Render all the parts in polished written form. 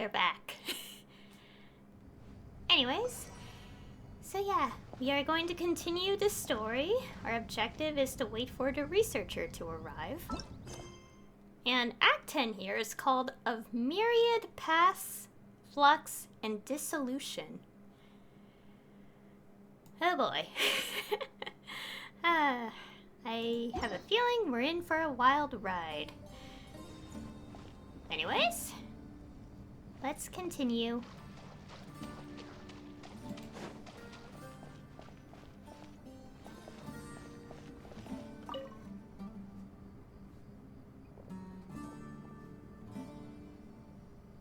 we are back. Anyways, so yeah, we are going to continue the story. Our objective is to wait for the researcher to arrive. And Act 10 here is called Of Myriad Paths, Flux, and Dissolution. Oh boy. I have a feeling we're in for a wild ride. Anyways, let's continue.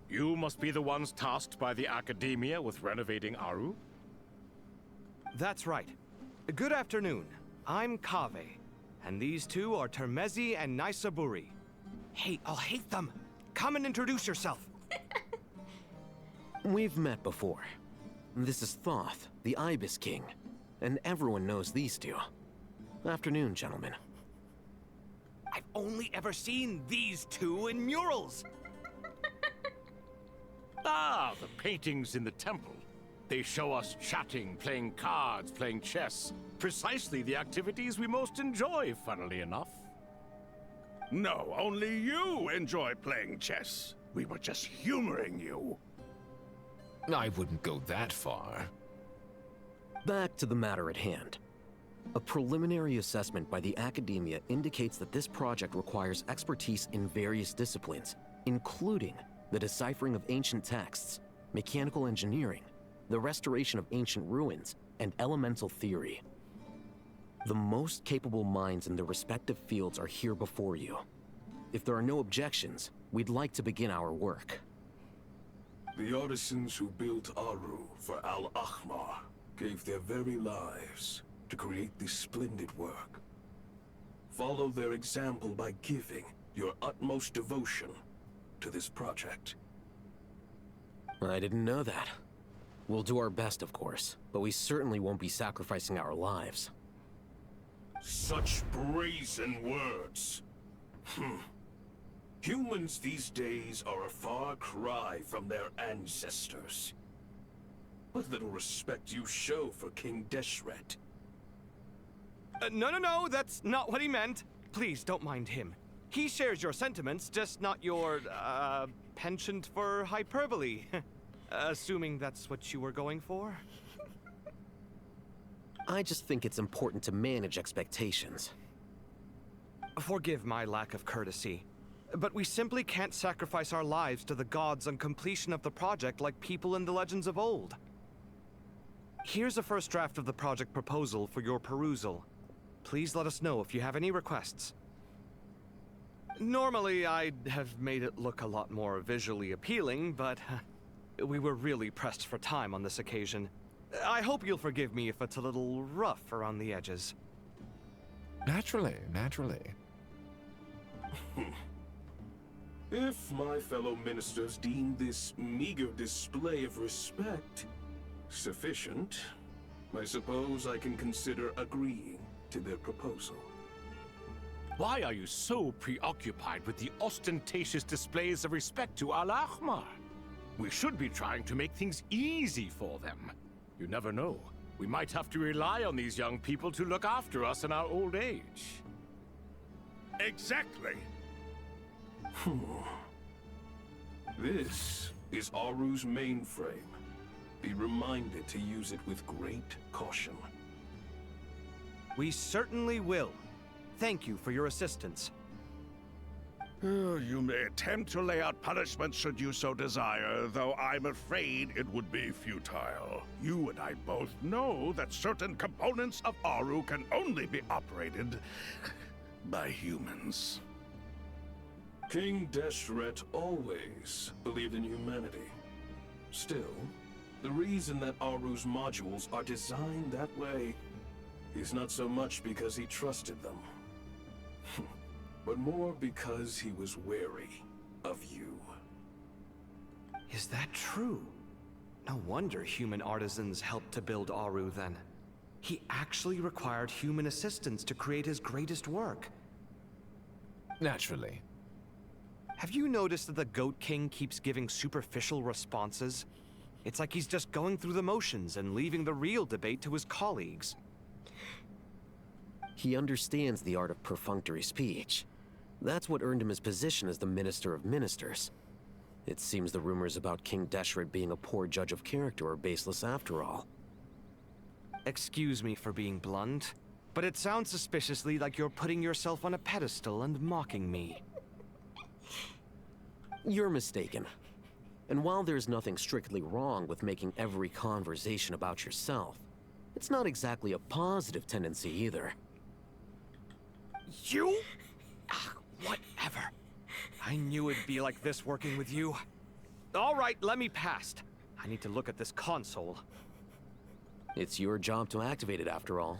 You must be the ones tasked by the Academia with renovating Aru? That's right. Good afternoon. I'm Kaveh, and these two are Termezi and Naisaburi. Hey, I'll hate them. Come and introduce yourself. We've met before. This is Thoth, the Ibis King, and everyone knows these two. Afternoon, gentlemen. I've only ever seen these two in murals. Ah, the paintings in the temple. They show us chatting, playing cards, playing chess. Precisely the activities we most enjoy, funnily enough. No, only you enjoy playing chess. We were just humoring you. I wouldn't go that far. Back to the matter at hand. A preliminary assessment by the Academia indicates that this project requires expertise in various disciplines, including the deciphering of ancient texts, mechanical engineering, the restoration of ancient ruins, and elemental theory. The most capable minds in their respective fields are here before you. If there are no objections, we'd like to begin our work. The artisans who built Aru for Al-Ahmar gave their very lives to create this splendid work. Follow their example by giving your utmost devotion to this project. I didn't know that. We'll do our best, of course, but we certainly won't be sacrificing our lives. Such brazen words. Humans these days are a far cry from their ancestors. What little respect you show for King Deshret. No, that's not what he meant. Please, don't mind him. He shares your sentiments, just not your, penchant for hyperbole. Assuming that's what you were going for? I just think it's important to manage expectations. Forgive my lack of courtesy, but we simply can't sacrifice our lives to the gods on completion of the project like people in the legends of old. Here's a first draft of the project proposal for your perusal. Please let us know if you have any requests. Normally, I'd have made it look a lot more visually appealing, but we were really pressed for time on this occasion. I hope you'll forgive me if it's a little rough around the edges. Naturally. If my fellow ministers deem this meager display of respect sufficient, I suppose I can consider agreeing to their proposal. Why are you so preoccupied with the ostentatious displays of respect to Al-Ahmar? We should be trying to make things easy for them. You never know. We might have to rely on these young people to look after us in our old age. Exactly. This is Aru's mainframe. Be reminded to use it with great caution. We certainly will. Thank you for your assistance. You may attempt to lay out punishment should you so desire, though I'm afraid it would be futile. You and I both know that certain components of Aru can only be operated by humans. King Deshret always believed in humanity. Still, the reason that Aru's modules are designed that way is not so much because he trusted them, but more because he was wary of you. Is that true? No wonder human artisans helped to build Aru then. He actually required human assistance to create his greatest work. Naturally. Have you noticed that the Goat King keeps giving superficial responses? It's like he's just going through the motions and leaving the real debate to his colleagues. He understands the art of perfunctory speech. That's what earned him his position as the Minister of Ministers. It seems the rumors about King Deshret being a poor judge of character are baseless after all. Excuse me for being blunt, but it sounds suspiciously like you're putting yourself on a pedestal and mocking me. You're mistaken. And while there's nothing strictly wrong with making every conversation about yourself, it's not exactly a positive tendency either. You? Whatever. I knew it'd be like this working with you. All right, let me past. I need to look at this console. It's your job to activate it after all.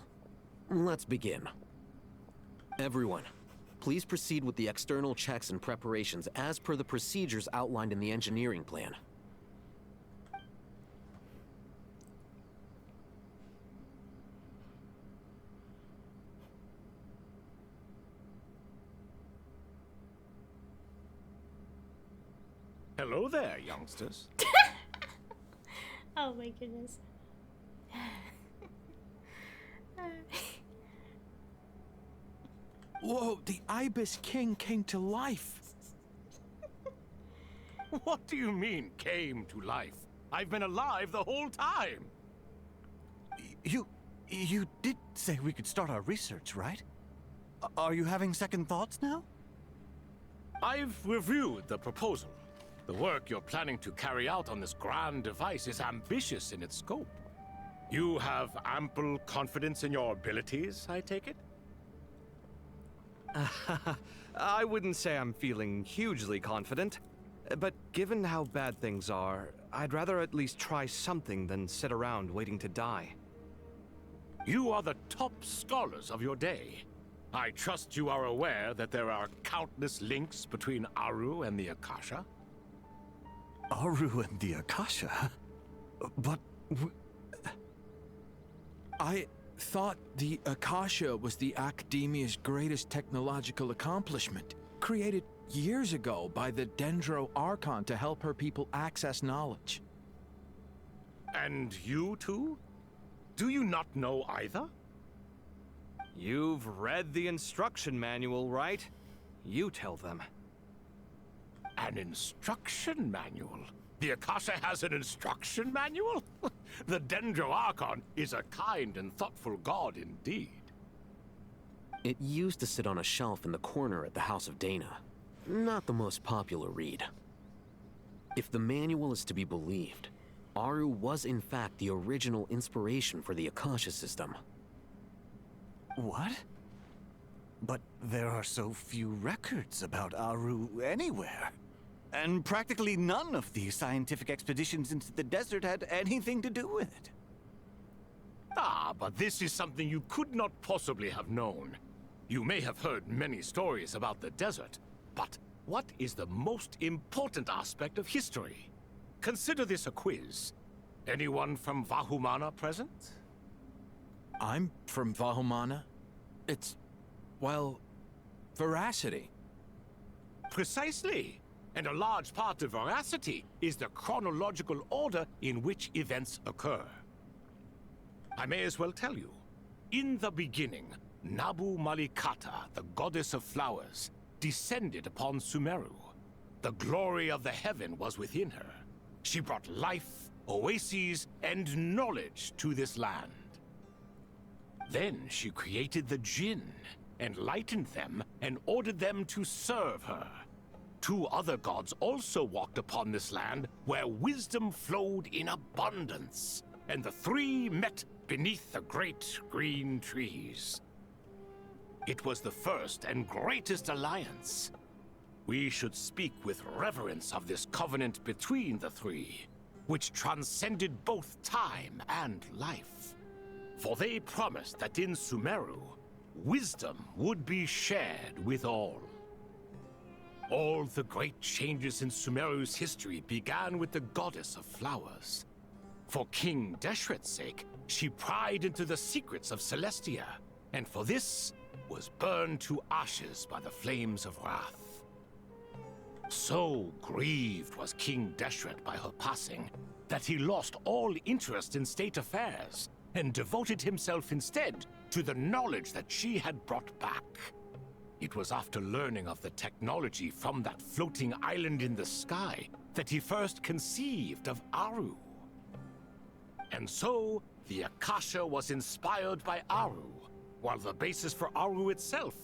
Let's begin. Everyone, please proceed with the external checks and preparations as per the procedures outlined in the engineering plan. Hello there, youngsters. Oh my goodness. Whoa, the Ibis King came to life. What do you mean, came to life? I've been alive the whole time. You did say we could start our research, right? Are you having second thoughts now? I've reviewed the proposal. The work you're planning to carry out on this grand device is ambitious in its scope. You have ample confidence in your abilities, I take it? I wouldn't say I'm feeling hugely confident, but given how bad things are, I'd rather at least try something than sit around waiting to die. You are the top scholars of your day. I trust you are aware that there are countless links between Aru and the Akasha. Aru and the Akasha? But... I thought the Akasha was the Academia's greatest technological accomplishment, created years ago by the Dendro Archon to help her people access knowledge. And you too? Do you not know either? You've read the instruction manual, right? You tell them. An instruction manual? The Akasha has an instruction manual? The Dendro Archon is a kind and thoughtful god indeed. It used to sit on a shelf in the corner at the House of Dana. Not the most popular read. If the manual is to be believed, Aru was in fact the original inspiration for the Akasha system. What? But there are so few records about Aru anywhere. And practically none of the scientific expeditions into the desert had anything to do with it. Ah, but this is something you could not possibly have known. You may have heard many stories about the desert, but what is the most important aspect of history? Consider this a quiz. Anyone from Vahumana present? I'm from Vahumana. It's, well, veracity. Precisely. And a large part of veracity is the chronological order in which events occur. I may as well tell you. In the beginning, Nabu Malikata, the goddess of flowers, descended upon Sumeru. The glory of the heaven was within her. She brought life, oases, and knowledge to this land. Then she created the Jinn, enlightened them, and ordered them to serve her. Two other gods also walked upon this land where wisdom flowed in abundance, and the three met beneath the great green trees. It was the first and greatest alliance. We should speak with reverence of this covenant between the three, which transcended both time and life. For they promised that in Sumeru, wisdom would be shared with all. All the great changes in Sumeru's history began with the goddess of flowers. For King Deshret's sake, she pried into the secrets of Celestia, and for this was burned to ashes by the flames of wrath. So grieved was King Deshret by her passing that he lost all interest in state affairs and devoted himself instead to the knowledge that she had brought back. It was after learning of the technology from that floating island in the sky that he first conceived of Aru. And so, the Akasha was inspired by Aru, while the basis for Aru itself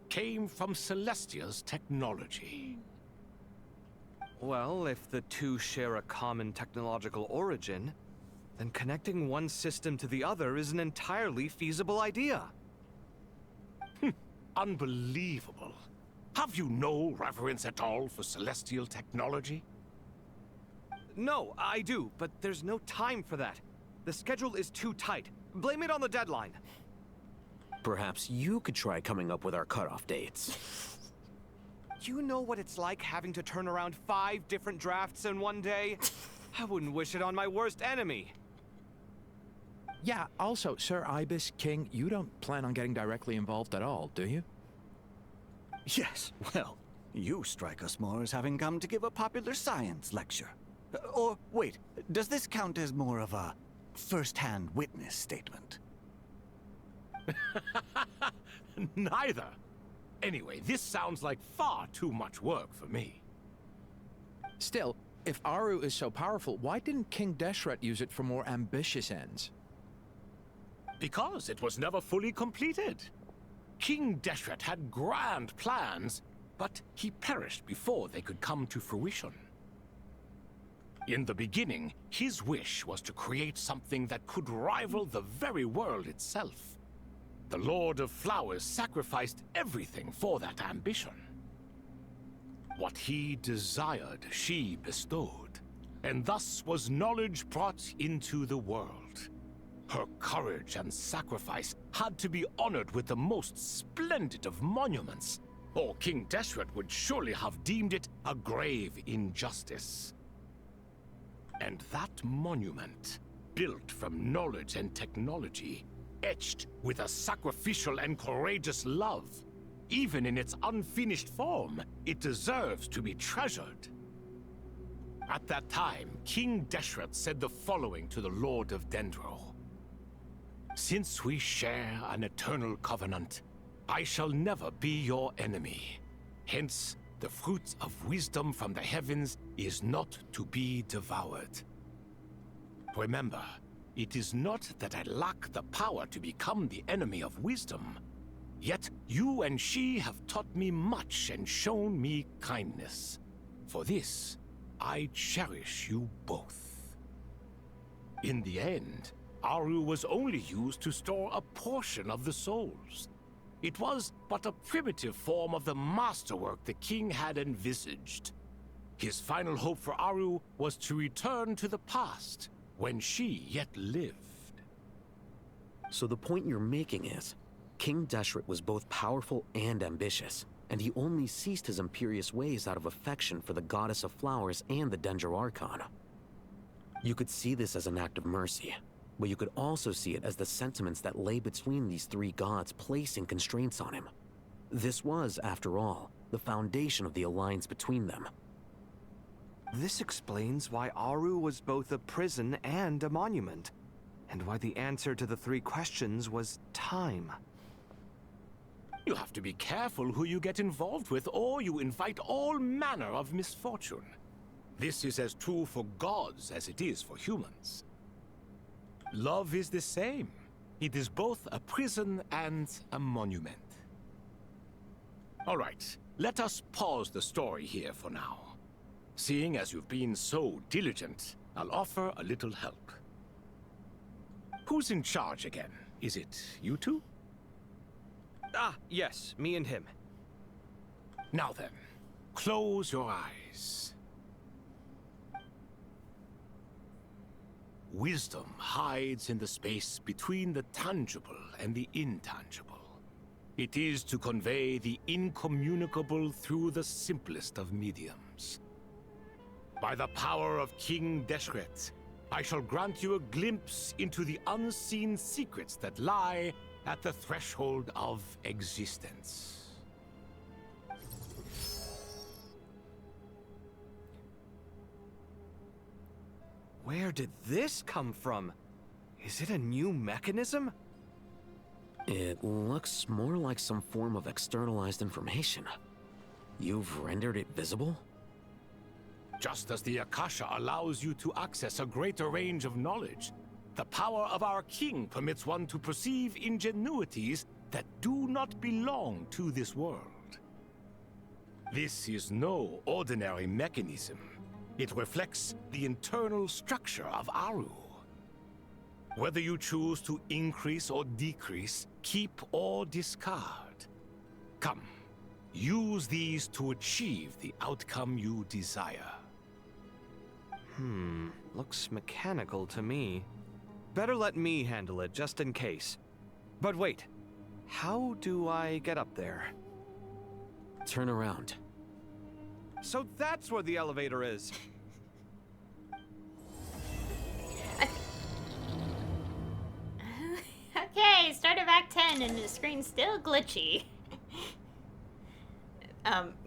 came from Celestia's technology. Well, if the two share a common technological origin, then connecting one system to the other is an entirely feasible idea. Unbelievable. Have you no reverence at all for celestial technology? No, I do, but there's no time for that. The schedule is too tight. Blame it on the deadline. Perhaps you could try coming up with our cutoff dates. You know what it's like having to turn around 5 different drafts in one day? I wouldn't wish it on my worst enemy. Yeah, also, Sir Ibis, King, you don't plan on getting directly involved at all, do you? Yes, well, you strike us more as having come to give a popular science lecture. Or, wait, does this count as more of a first-hand witness statement? Neither. Anyway, this sounds like far too much work for me. Still, if Aru is so powerful, why didn't King Deshret use it for more ambitious ends? Because it was never fully completed. King Deshret had grand plans, but he perished before they could come to fruition. In the beginning, his wish was to create something that could rival the very world itself. The Lord of Flowers sacrificed everything for that ambition. What he desired, she bestowed, and thus was knowledge brought into the world. Her courage and sacrifice had to be honored with the most splendid of monuments, or King Deshret would surely have deemed it a grave injustice. And that monument, built from knowledge and technology, etched with a sacrificial and courageous love, even in its unfinished form, it deserves to be treasured. At that time, King Deshret said the following to the Lord of Dendro. Since we share an eternal covenant, I shall never be your enemy. Hence, the fruit of wisdom from the heavens is not to be devoured. Remember, it is not that I lack the power to become the enemy of wisdom. Yet you and she have taught me much and shown me kindness. For this, I cherish you both. In the end, Aru was only used to store a portion of the souls. It was but a primitive form of the masterwork the king had envisaged. His final hope for Aru was to return to the past, when she yet lived. So the point you're making is, King Deshret was both powerful and ambitious, and he only ceased his imperious ways out of affection for the Goddess of Flowers and the Dendro Archon. You could see this as an act of mercy, but you could also see it as the sentiments that lay between these three gods placing constraints on him. This was, after all, the foundation of the alliance between them. This explains why Aru was both a prison and a monument, and why the answer to the 3 questions was time. You have to be careful who you get involved with, or you invite all manner of misfortune. This is as true for gods as it is for humans. Love is the same. It is both a prison and a monument. All right, let us pause the story here for now. Seeing as you've been so diligent, I'll offer a little help. Who's in charge again? Is it you two? Ah, yes, me and him. Now then, close your eyes. Wisdom hides in the space between the tangible and the intangible. It is to convey the incommunicable through the simplest of mediums. By the power of King Deshret, I shall grant you a glimpse into the unseen secrets that lie at the threshold of existence. Where did this come from? Is it a new mechanism? It looks more like some form of externalized information. You've rendered it visible? Just as the Akasha allows you to access a greater range of knowledge, the power of our king permits one to perceive ingenuities that do not belong to this world. This is no ordinary mechanism. It reflects the internal structure of Aru. Whether you choose to increase or decrease, keep or discard. Come, use these to achieve the outcome you desire. Looks mechanical to me. Better let me handle it, just in case. But wait, how do I get up there? Turn around. So that's where the elevator is. Okay, start of Act 10 and the screen's still glitchy.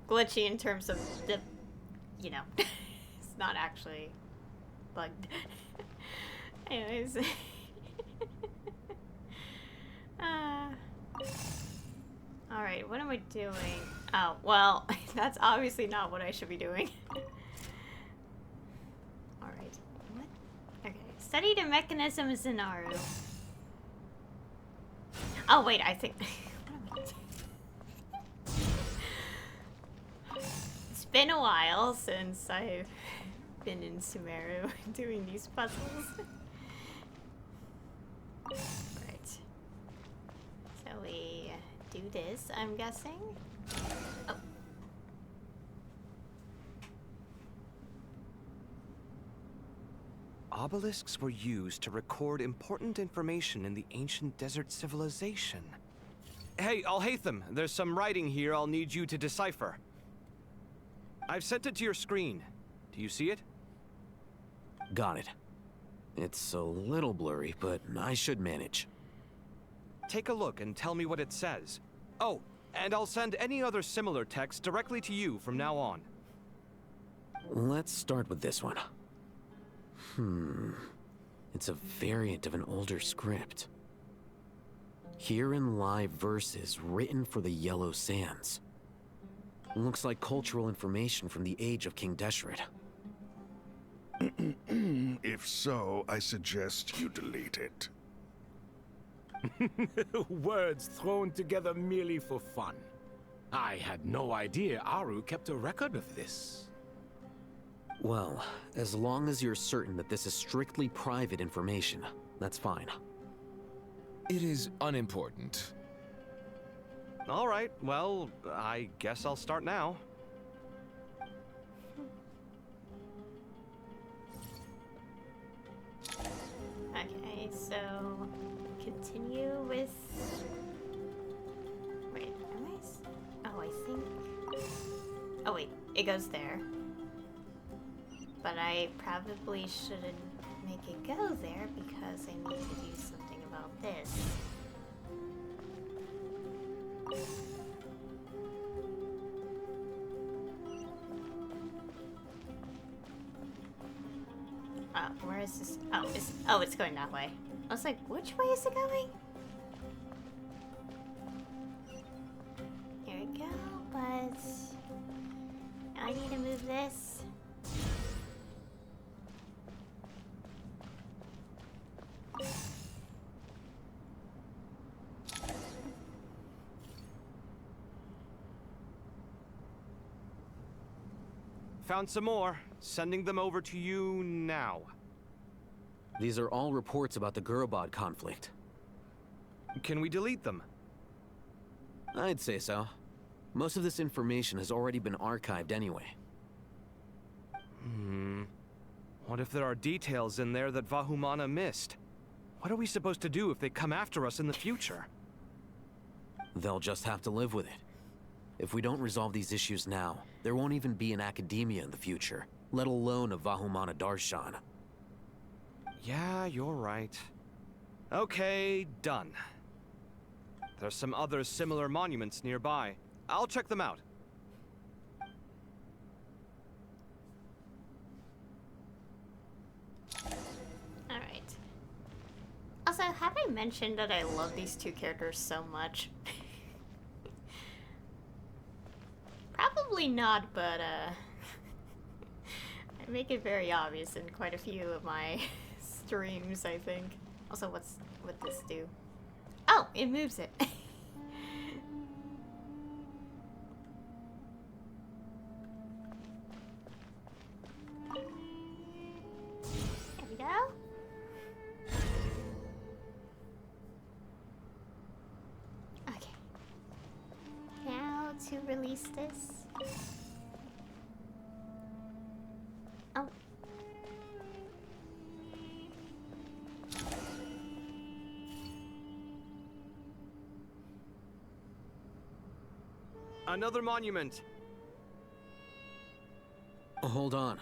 Glitchy in terms of the, it's not actually bugged. Anyways. Alright, what am I doing? Oh, well, that's obviously not what I should be doing. Alright, what? Okay, study the mechanisms in Aru. Oh, wait, I think... what am I doing? It's been a while since I've been in Sumeru doing these puzzles. Right. So we do this, I'm guessing. Oh. Obelisks were used to record important information in the ancient desert civilization. Hey, Alhaitham, there's some writing here I'll need you to decipher. I've sent it to your screen. Do you see it? Got it. It's a little blurry, but I should manage. Take a look and tell me what it says. Oh, and I'll send any other similar text directly to you from now on. Let's start with this one. It's a variant of an older script. Herein lie verses written for the Yellow Sands. Looks like cultural information from the age of King Deshret. If so, I suggest you delete it. Words thrown together merely for fun. I had no idea Aru kept a record of this. Well, as long as you're certain that this is strictly private information, that's fine. It is unimportant. All right, well, I guess I'll start now. Okay, so continue with. Wait, am I? Oh, I think. Oh wait, it goes there. But I probably shouldn't make it go there because I need to do something about this. Where is this? Oh, it's going that way. I was like, which way is it going? Here we go, but I need to move this. Found some more. Sending them over to you now. These are all reports about the Gurubad conflict. Can we delete them? I'd say so. Most of this information has already been archived anyway. What if there are details in there that Vahumana missed? What are we supposed to do if they come after us in the future? They'll just have to live with it. If we don't resolve these issues now, there won't even be an academia in the future, let alone a Vahumana Darshan. Yeah, you're right. Okay, done. There's some other similar monuments nearby. I'll check them out. mention that I love these two characters so much? Probably not, but I make it very obvious in quite a few of my streams, I think. Also, what this do? Oh, it moves it. There we go. Okay. Now to release this. Oh. Another monument. Hold on.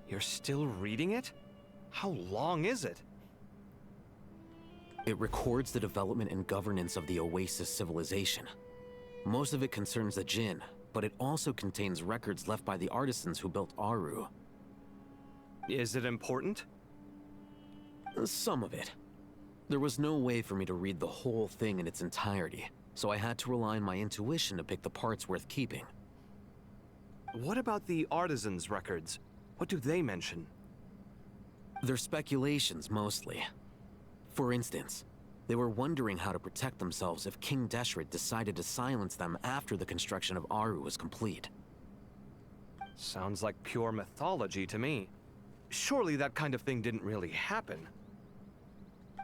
You're still reading it? How long is it? It records the development and governance of the Oasis civilization. Most of it concerns the Jinn, but it also contains records left by the artisans who built Aru. Is it important? Some of it. There was no way for me to read the whole thing in its entirety, so I had to rely on my intuition to pick the parts worth keeping. What about the artisans' records? What do they mention? They're speculations, mostly. For instance, they were wondering how to protect themselves if King Deshret decided to silence them after the construction of Aru was complete. Sounds like pure mythology to me. Surely that kind of thing didn't really happen.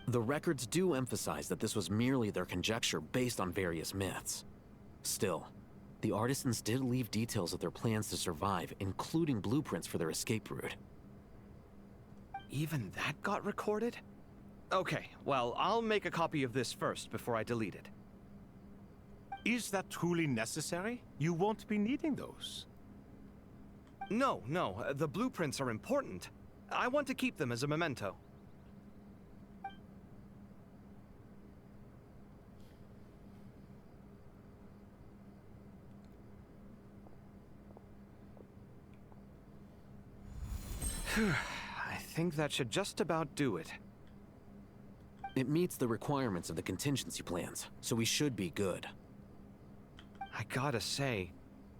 The records do emphasize that this was merely their conjecture based on various myths. Still, the artisans did leave details of their plans to survive, including blueprints for their escape route. Even that got recorded? Okay, well, I'll make a copy of this first before I delete it. Is that truly necessary? You won't be needing those. No, the blueprints are important. I want to keep them as a memento. I think that should just about do it. It meets the requirements of the contingency plans, so we should be good. I gotta say,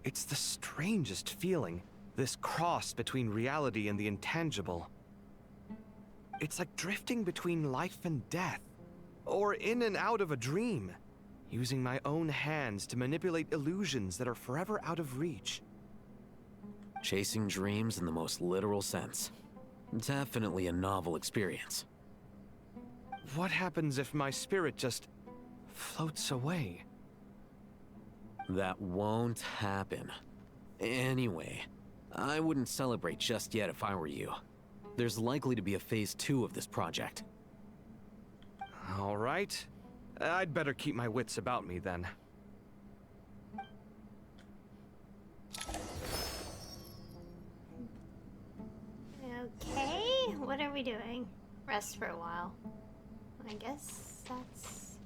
it's the strangest feeling, this cross between reality and the intangible. It's like drifting between life and death, or in and out of a dream, using my own hands to manipulate illusions that are forever out of reach. Chasing dreams in the most literal sense. Definitely a novel experience. What happens if my spirit just floats away? That won't happen. Anyway, I wouldn't celebrate just yet if I were you. There's likely to be a phase 2 of this project. All right. I'd better keep my wits about me then. Okay, what are we doing? Rest for a while. I guess that's...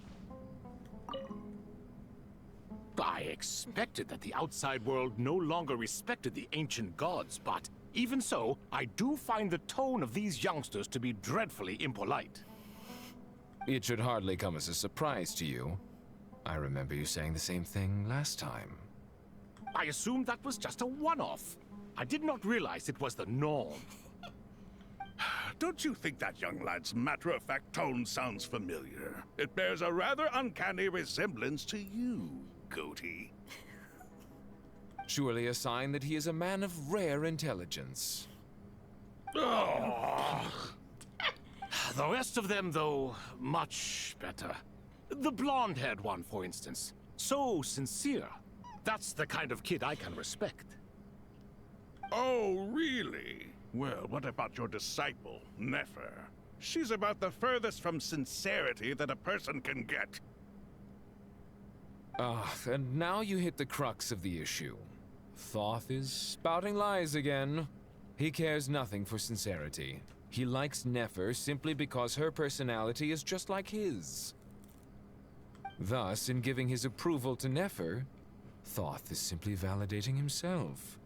I expected that the outside world no longer respected the ancient gods, but even so, I do find the tone of these youngsters to be dreadfully impolite. It should hardly come as a surprise to you. I remember you saying the same thing last time. I assumed that was just a one-off. I did not realize it was the norm. Don't you think that young lad's matter-of-fact tone sounds familiar? It bears a rather uncanny resemblance to you, Goatee. Surely a sign that he is a man of rare intelligence. Oh. The rest of them, though, much better. The blonde-haired one, for instance. So sincere. That's the kind of kid I can respect. Oh, really? Well, what about your disciple, Nefer? She's about the furthest from sincerity that a person can get. And now you hit the crux of the issue. Thoth is spouting lies again. He cares nothing for sincerity. He likes Nefer simply because her personality is just like his. Thus, in giving his approval to Nefer, Thoth is simply validating himself.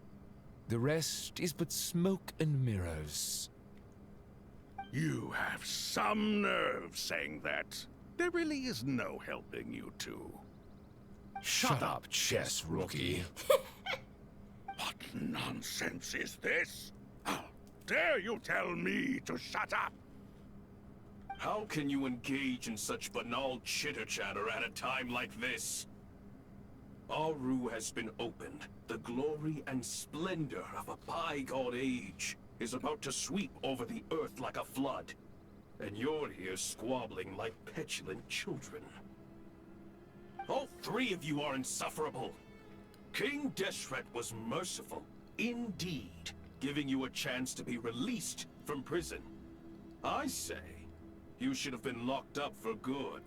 The rest is but smoke and mirrors. You have some nerve saying that. There really is no helping you two. Shut up, chess rookie. What nonsense is this? How dare you tell me to shut up? How can you engage in such banal chitter-chatter at a time like this? Aru has been opened. The glory and splendor of a bygone age is about to sweep over the earth like a flood. And you're here squabbling like petulant children. All three of you are insufferable. King Deshret was merciful, indeed, giving you a chance to be released from prison. I say, you should have been locked up for good.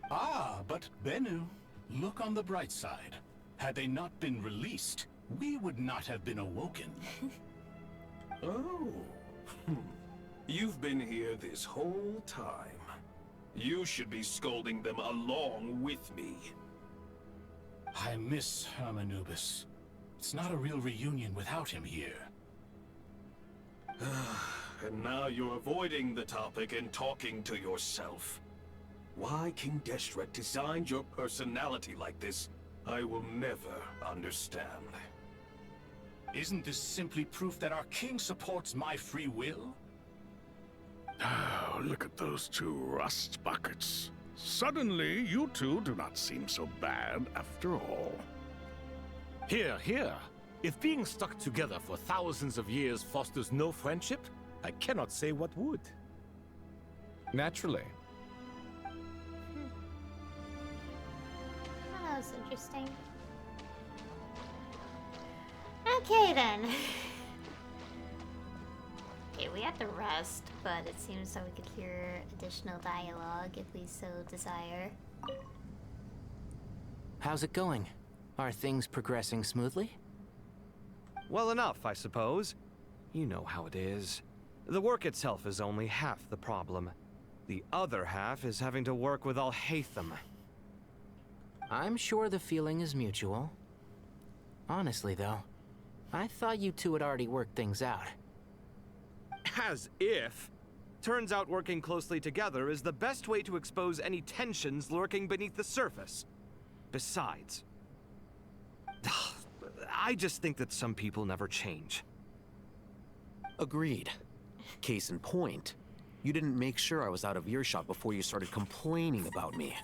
Ah, but Bennu, look on the bright side. Had they not been released, we would not have been awoken. Oh. You've been here this whole time. You should be scolding them along with me. I miss Hermanubis. It's not a real reunion without him here. And now you're avoiding the topic and talking to yourself. Why King Deshret designed your personality like this, I will never understand. Isn't this simply proof that our king supports my free will? Oh, look at those two rust buckets. Suddenly, you two do not seem so bad after all. Here, here. If being stuck together for thousands of years fosters no friendship, I cannot say what would. Naturally. Oh, that was interesting. Okay then. Okay, we have to rest, but it seems that we could hear additional dialogue if we so desire. How's it going? Are things progressing smoothly? Well enough, I suppose. You know how it is. The work itself is only half the problem. The other half is having to work with Al-Haytham. I'm sure the feeling is mutual. Honestly, though, I thought you two had already worked things out. As if. Turns out working closely together is the best way to expose any tensions lurking beneath the surface. Besides, I just think that some people never change. Agreed. Case in point, you didn't make sure I was out of earshot before you started complaining about me.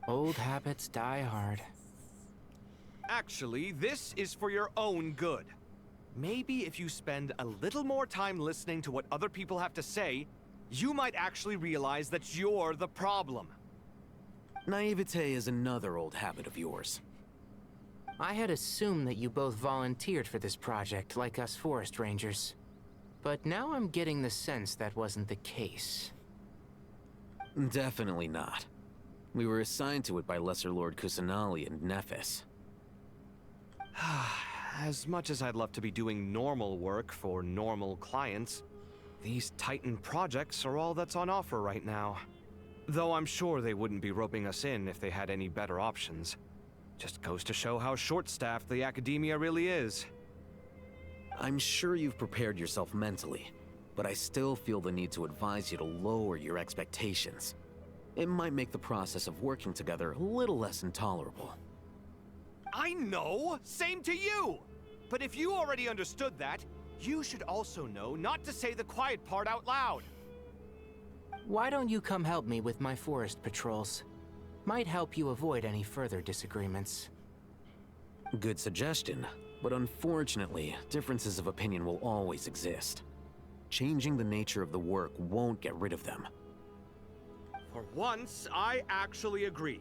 Old habits die hard. Actually, this is for your own good. Maybe if you spend a little more time listening to what other people have to say, you might actually realize that you're the problem. Naivete is another old habit of yours. I had assumed that you both volunteered for this project, like us forest rangers. But now I'm getting the sense that wasn't the case. Definitely not. We were assigned to it by Lesser Lord Kusanali and Nephis. As much as I'd love to be doing normal work for normal clients, these Titan projects are all that's on offer right now. Though I'm sure they wouldn't be roping us in if they had any better options. Just goes to show how short-staffed the academia really is. I'm sure you've prepared yourself mentally, but I still feel the need to advise you to lower your expectations. It might make the process of working together a little less intolerable. I know! Same to you! But if you already understood that, you should also know not to say the quiet part out loud. Why don't you come help me with my forest patrols? Might help you avoid any further disagreements. Good suggestion, but unfortunately, differences of opinion will always exist. Changing the nature of the work won't get rid of them. For once, I actually agree.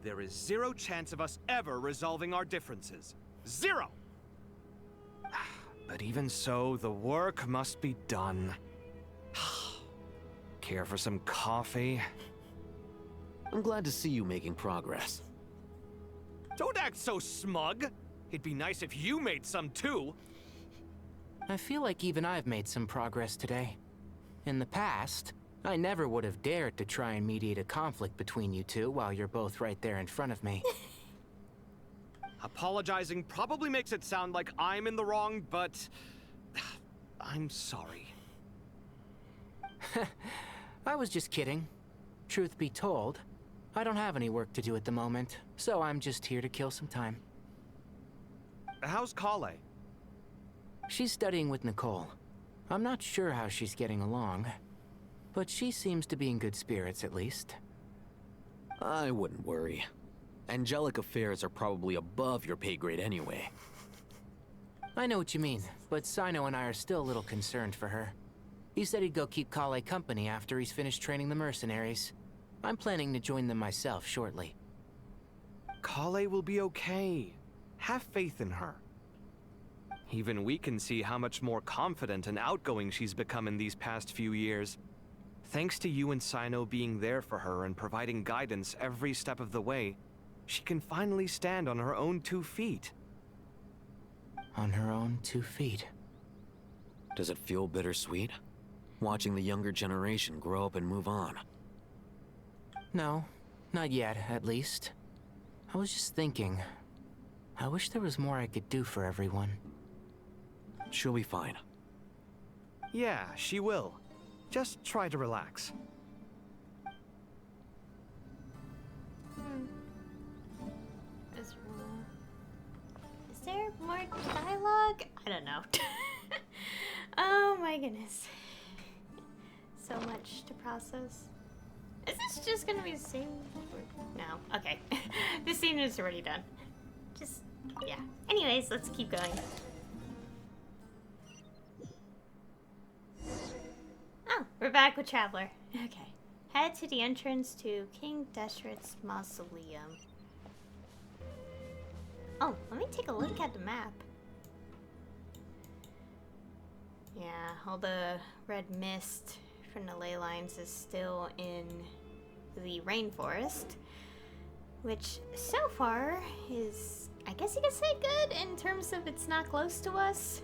There is zero chance of us ever resolving our differences. Zero! But even so, the work must be done. Care for some coffee? I'm glad to see you making progress. Don't act so smug! It'd be nice if you made some too! I feel like even I've made some progress today. In the past, I never would have dared to try and mediate a conflict between you two while you're both right there in front of me. Apologizing probably makes it sound like I'm in the wrong, but I'm sorry. I was just kidding. Truth be told, I don't have any work to do at the moment, so I'm just here to kill some time. How's Kale? She's studying with Nicole. I'm not sure how she's getting along, but she seems to be in good spirits at least. I wouldn't worry. Angelic affairs are probably above your pay grade anyway. I know what you mean, but Sino and I are still a little concerned for her. He said he'd go keep Kale company after he's finished training the mercenaries. I'm planning to join them myself shortly. Kale will be okay. Have faith in her. Even we can see how much more confident and outgoing she's become in these past few years. Thanks to you and Sino being there for her and providing guidance every step of the way, she can finally stand on her own 2 feet. On her own 2 feet. Does it feel bittersweet? Watching the younger generation grow up and move on? No, not yet, at least. I was just thinking, I wish there was more I could do for everyone. She'll be fine. Yeah, she will. Just try to relax. Is there more dialogue? I don't know. Oh my goodness. So much to process. Is this just gonna be the same? No. Okay. This scene is already done. Just, yeah. Anyways, let's keep going. Oh, we're back with Traveler. Okay. Head to the entrance to King Deshret's mausoleum. Oh, let me take a look at the map. Yeah, all the red mist from the ley lines is still in the rainforest, which so far is, I guess you could say, good in terms of it's not close to us.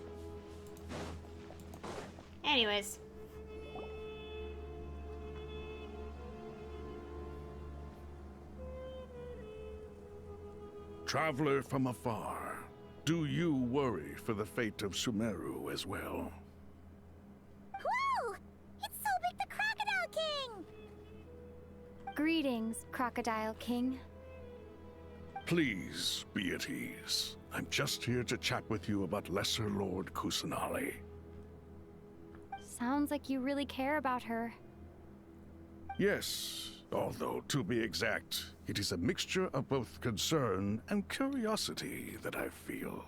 Anyways. Traveler from afar, do you worry for the fate of Sumeru as well? Whoa! It's Sobek the Crocodile King! Greetings, Crocodile King. Please be at ease. I'm just here to chat with you about Lesser Lord Kusanali. Sounds like you really care about her. Yes, although to be exact, it is a mixture of both concern and curiosity that I feel.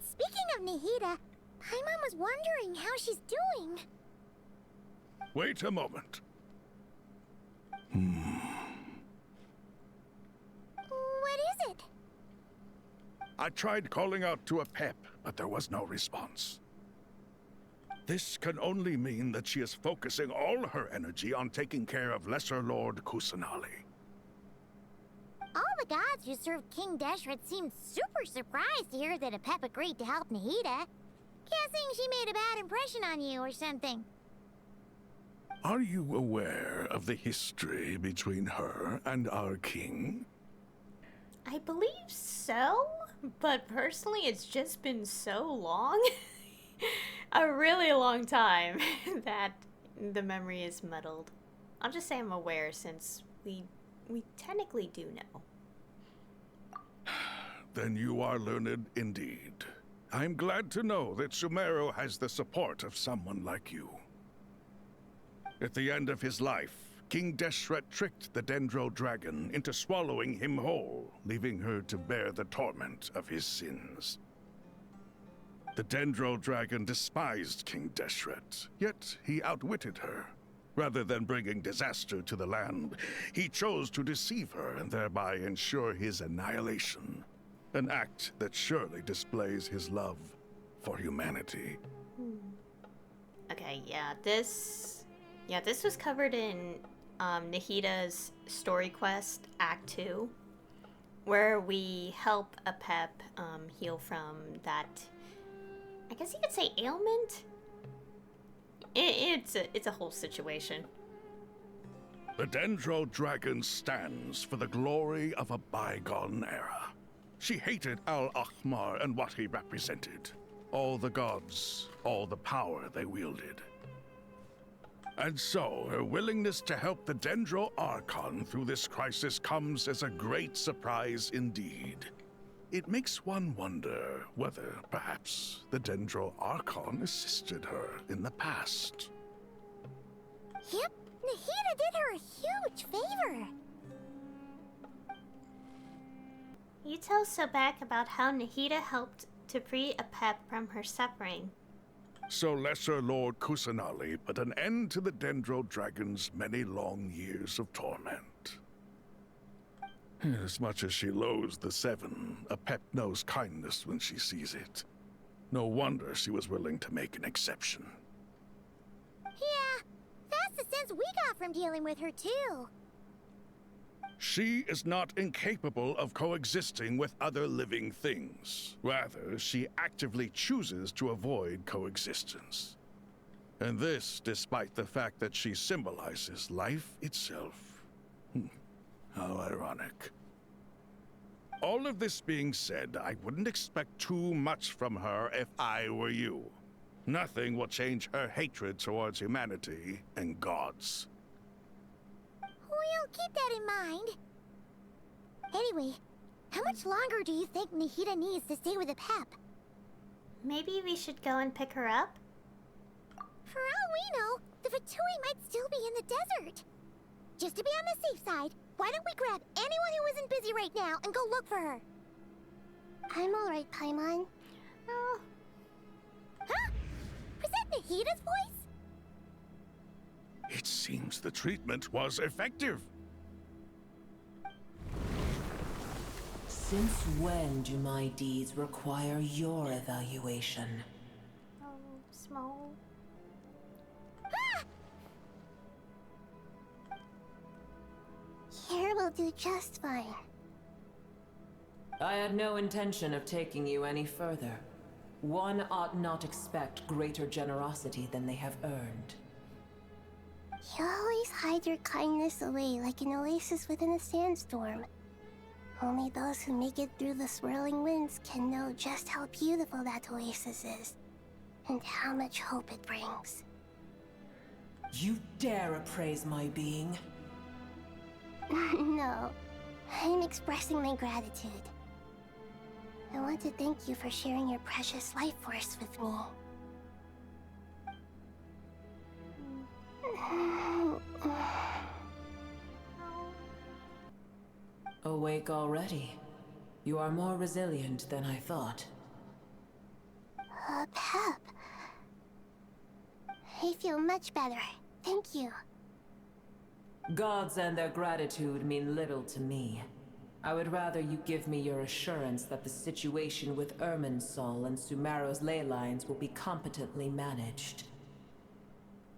Speaking of Nahida, Paimon was wondering how she's doing. Wait a moment. What is it? I tried calling out to a pep, but there was no response. This can only mean that she is focusing all her energy on taking care of Lesser Lord Kusanali. All the gods who served King Deshret seemed super surprised to hear that Apep agreed to help Nahida. Guessing she made a bad impression on you or something. Are you aware of the history between her and our king? I believe so, but personally it's just been so long. A really long time that the memory is muddled. I'll just say I'm aware since we technically do know. Then you are learned indeed. I'm glad to know that Sumeru has the support of someone like you. At the end of his life, King Deshret tricked the Dendro Dragon into swallowing him whole, leaving her to bear the torment of his sins. The Dendro Dragon despised King Deshret, yet he outwitted her. Rather than bringing disaster to the land, he chose to deceive her and thereby ensure his annihilation. An act that surely displays his love for humanity. Okay, yeah, this was covered in Nahida's story quest, Act 2, where we help Apep heal from that, I guess you could say, ailment? It's a whole situation. The Dendro Dragon stands for the glory of a bygone era. She hated Al-Ahmar and what he represented. All the gods, all the power they wielded. And so, her willingness to help the Dendro Archon through this crisis comes as a great surprise indeed. It makes one wonder whether, perhaps, the Dendro Archon assisted her in the past. Yep, Nahida did her a huge favor. You tell Sobek about how Nahida helped to free Apep from her suffering. So Lesser Lord Kusanali put an end to the Dendro Dragon's many long years of torment. As much as she loathes the Seven, Apep knows kindness when she sees it. No wonder she was willing to make an exception. Yeah, that's the sense we got from dealing with her too. She is not incapable of coexisting with other living things. Rather, she actively chooses to avoid coexistence. And this despite the fact that she symbolizes life itself. How ironic. All of this being said, I wouldn't expect too much from her if I were you. Nothing will change her hatred towards humanity and gods. We'll keep that in mind. Anyway, how much longer do you think Nahida needs to stay with Apep? Maybe we should go and pick her up? For all we know, the Fatui might still be in the desert. Just to be on the safe side, why don't we grab anyone who isn't busy right now and go look for her? I'm alright, Paimon. Oh. Huh? Was that Nahida's voice? It seems the treatment was effective. Since when do my deeds require your evaluation? Oh, small. Ah! Here will do just fine. I had no intention of taking you any further. One ought not expect greater generosity than they have earned. You always hide your kindness away like an oasis within a sandstorm. Only those who make it through the swirling winds can know just how beautiful that oasis is, and how much hope it brings. You dare appraise my being? No, I'm expressing my gratitude. I want to thank you for sharing your precious life force with me. Awake already? You are more resilient than I thought. Pep. I feel much better. Thank you. Gods and their gratitude mean little to me. I would rather you give me your assurance that the situation with Irminsul and Sumeru's ley lines will be competently managed.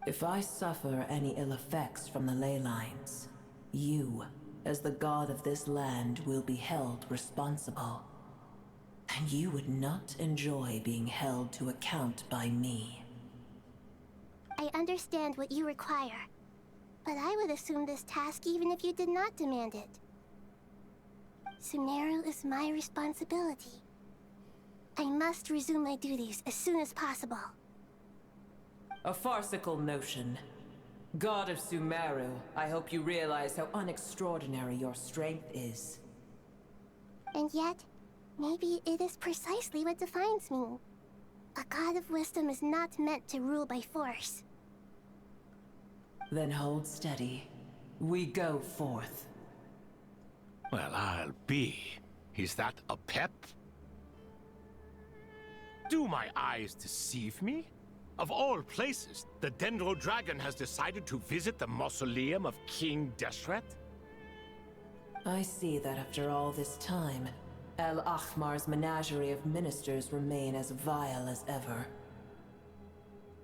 If I suffer any ill effects from the ley lines, you, as the god of this land, will be held responsible. And you would not enjoy being held to account by me. I understand what you require, but I would assume this task even if you did not demand it. Sumeru is my responsibility. I must resume my duties as soon as possible. A farcical notion. God of Sumeru, I hope you realize how unextraordinary your strength is. And yet, maybe it is precisely what defines me. A god of wisdom is not meant to rule by force. Then hold steady. We go forth. Well, I'll be. Is that a pep? Do my eyes deceive me? Of all places, the Dendro Dragon has decided to visit the mausoleum of King Deshret? I see that after all this time, Al-Ahmar's menagerie of ministers remain as vile as ever.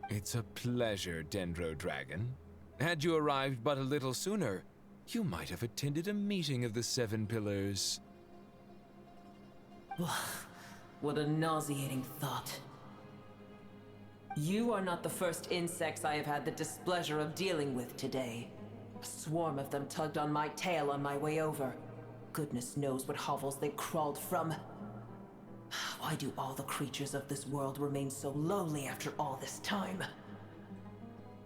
It's a pleasure, Dendro Dragon. Had you arrived but a little sooner, you might have attended a meeting of the Seven Pillars. What a nauseating thought. You are not the first insects I have had the displeasure of dealing with today. A swarm of them tugged on my tail on my way over. goodness knows what hovels they crawled from. Why do all the creatures of this world remain so lowly after all this time?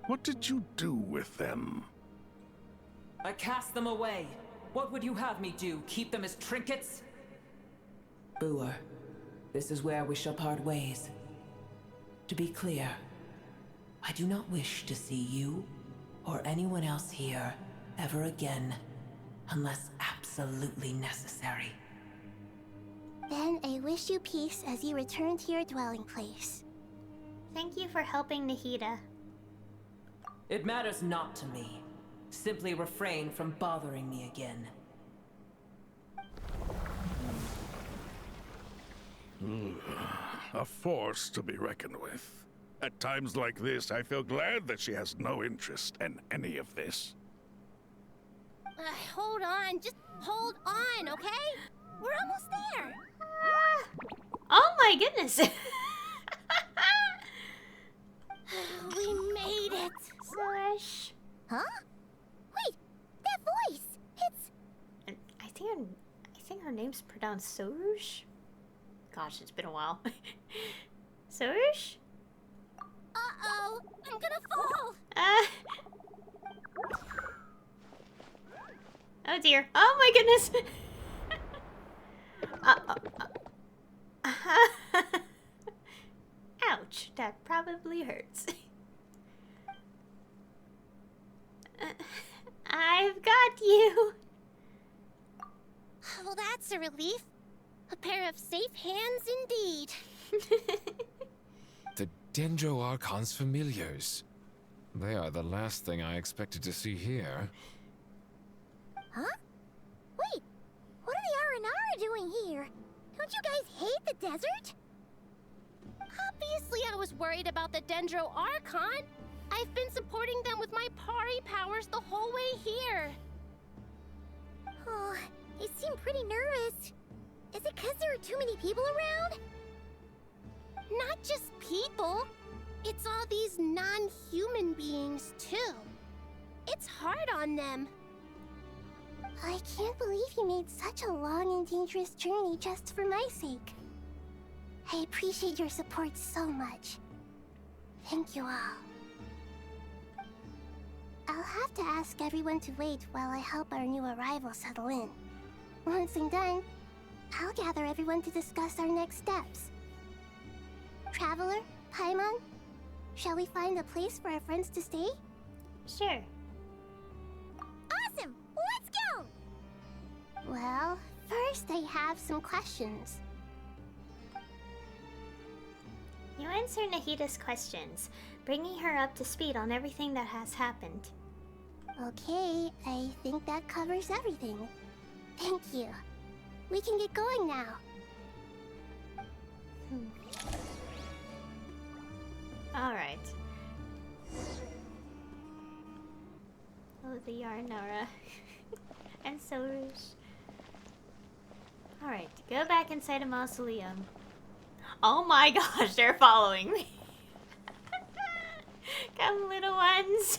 What did you do with them? I cast them away. What would you have me do? Keep them as trinkets? Booer, this is where we shall part ways. To be clear, I do not wish to see you or anyone else here ever again, unless absolutely necessary. Then I wish you peace as you return to your dwelling place. Thank you for helping Nahida. It matters not to me. Simply refrain from bothering me again. A force to be reckoned with. At times like this, I feel glad that she has no interest in any of this. Hold on, just hold on, okay? We're almost there. Oh my goodness! We made it. Slash. Huh? Wait, that voice. It's... I think her name's pronounced Sorush. Gosh, it's been a while. Sorush? Uh-oh, I'm gonna fall. Oh dear. Oh my goodness. Ouch, that probably hurts. I've got you. Well, that's a relief. A pair of safe hands indeed. The Dendro Archon's familiars. They are the last thing I expected to see here. Huh? Wait, what are the Aranara doing here? Don't you guys hate the desert? Obviously I was worried about the Dendro Archon. I've been supporting them with my Pari powers the whole way here. Oh, they seem pretty nervous. Is it 'cause there are too many people around? Not just people. It's all these non-human beings, too. It's hard on them. I can't believe you made such a long and dangerous journey just for my sake. I appreciate your support so much. Thank you all. I'll have to ask everyone to wait while I help our new arrival settle in. Once I'm done, I'll gather everyone to discuss our next steps. Traveler, Paimon, shall we find a place for our friends to stay? Sure. Awesome! Let's go! Well, first I have some questions. You answer Nahida's questions, bringing her up to speed on everything that has happened. Okay, I think that covers everything. Thank you. We can get going now. Alright. Oh, the Yarnara. And Sorush. Alright, go back inside a mausoleum. Oh my gosh, they're following me. Come, little ones.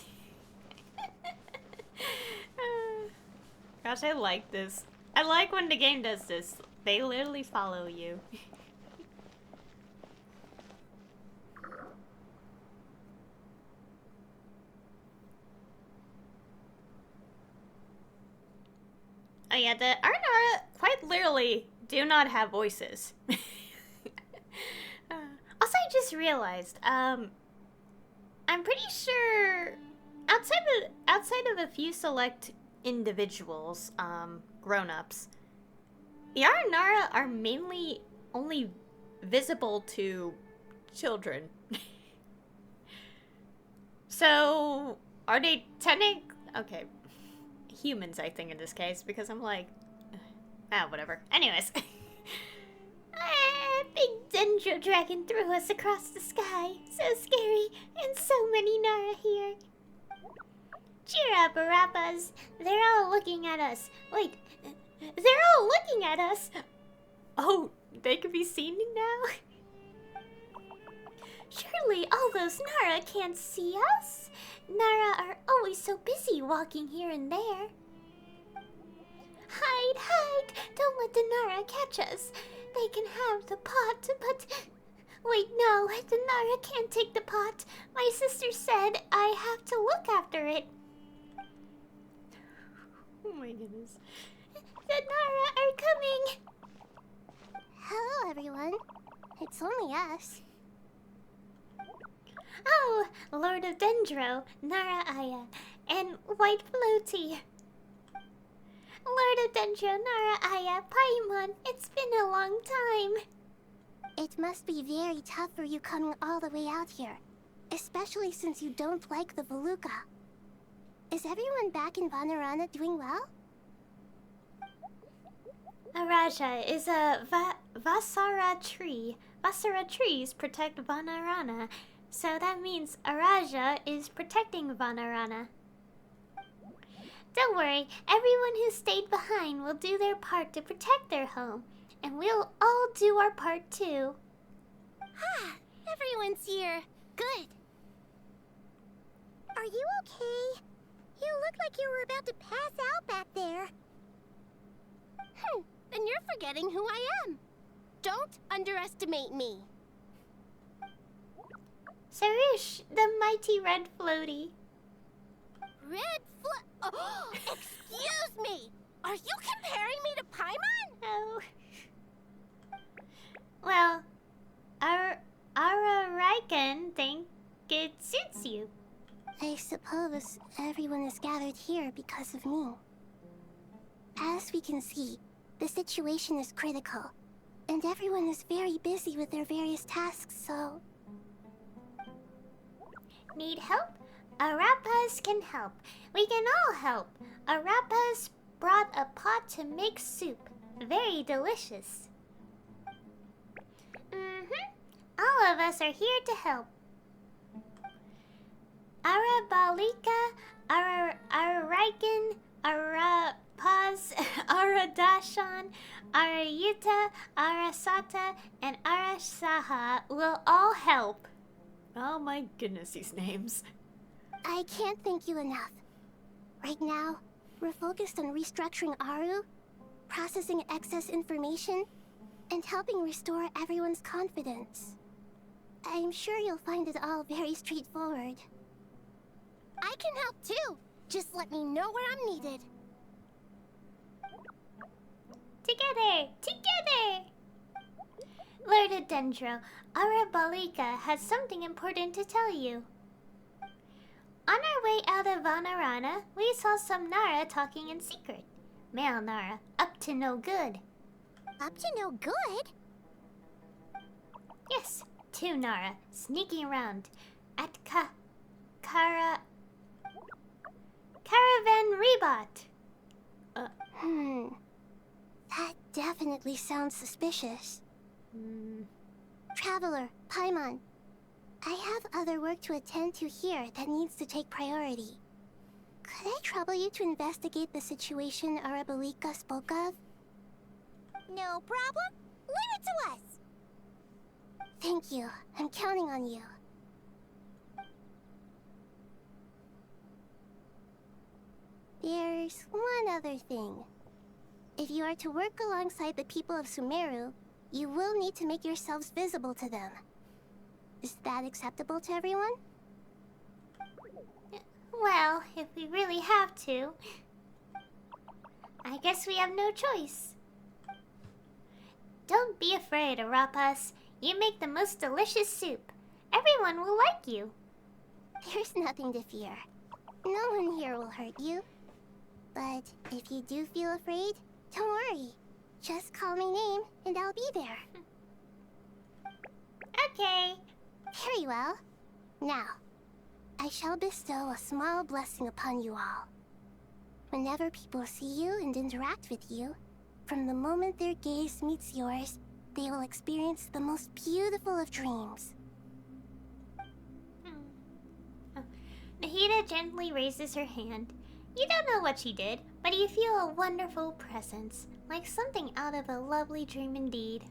Gosh, I like this. I like when the game does this. They literally follow you. Oh yeah, the Arnara quite literally do not have voices. Also, I just realized, I'm pretty sure outside of a few select individuals, grown-ups, the Arnara are mainly only visible to children. So, are they okay, humans, I think, in this case, because I'm like, whatever. Anyways. Big Dendro dragon threw us across the sky. So scary, and so many Nara here. Cheer up, Arapas. They're all looking at us. Wait, they're all looking at us. Oh, they can be seen now? Surely all those Nara can't see us. Nara are always so busy walking here and there. Hide, hide, Don't let Dinara catch us. They can have the pot, but... Wait, no, Dinara can't take the pot. My sister said I have to look after it. Oh my goodness. Dinara are coming! Hello, everyone. It's only us. Oh, Lord of Dendro, Nara Aya, and White Floaty. Lord of Dendro, Nara Aya, Paimon, it's been a long time. It must be very tough for you coming all the way out here, especially since you don't like the Voluka. Is everyone back in Vanarana doing well? Araja is a Vasara tree. Vasara trees protect Vanarana, so that means Araja is protecting Vanarana. Don't worry, everyone who stayed behind will do their part to protect their home, and we'll all do our part too. Ah, everyone's here. Good. Are you okay? You look like you were about to pass out back there. Then you're forgetting who I am. Don't underestimate me. Sarush, the mighty red floaty. Oh, excuse me! Are you comparing me to Paimon? Oh. Well, Araraikan think it suits you. I suppose everyone is gathered here because of me. As we can see, the situation is critical, and everyone is very busy with their various tasks, so... Need help? Arapas can help. We can all help. Arapas brought a pot to make soup. Very delicious. All of us are here to help. Arabalika, Araraikan, Arapaz, Aradashan, Arayuta, Arasata, and Arasaha will all help. Oh my goodness, these names. I can't thank you enough. Right now, we're focused on restructuring Aru, processing excess information, and helping restore everyone's confidence. I'm sure you'll find it all very straightforward. I can help too. Just let me know where I'm needed. Together! Lord of Dendro, Arabalika has something important to tell you. On our way out of Vanarana, we saw some Nara talking in secret. Male Nara, up to no good. Up to no good? Yes, two Nara, sneaking around at Caravan Rebat. That definitely sounds suspicious. Traveler, Paimon, I have other work to attend to here that needs to take priority. Could I trouble you to investigate the situation Arabalika spoke of? No problem. Leave it to us. Thank you. I'm counting on you. There's one other thing. If you are to work alongside the people of Sumeru, you will need to make yourselves visible to them. Is that acceptable to everyone? Well, if we really have to. I guess we have no choice. Don't be afraid, Arapas. You make the most delicious soup. Everyone will like you. There's nothing to fear. No one here will hurt you. But if you do feel afraid, don't worry. Just call my name and I'll be there. Okay. Very well. Now, I shall bestow a small blessing upon you all. Whenever people see you and interact with you, from the moment their gaze meets yours, they will experience the most beautiful of dreams. Nahida gently raises her hand. You don't know what she did, but you feel a wonderful presence, like something out of a lovely dream indeed.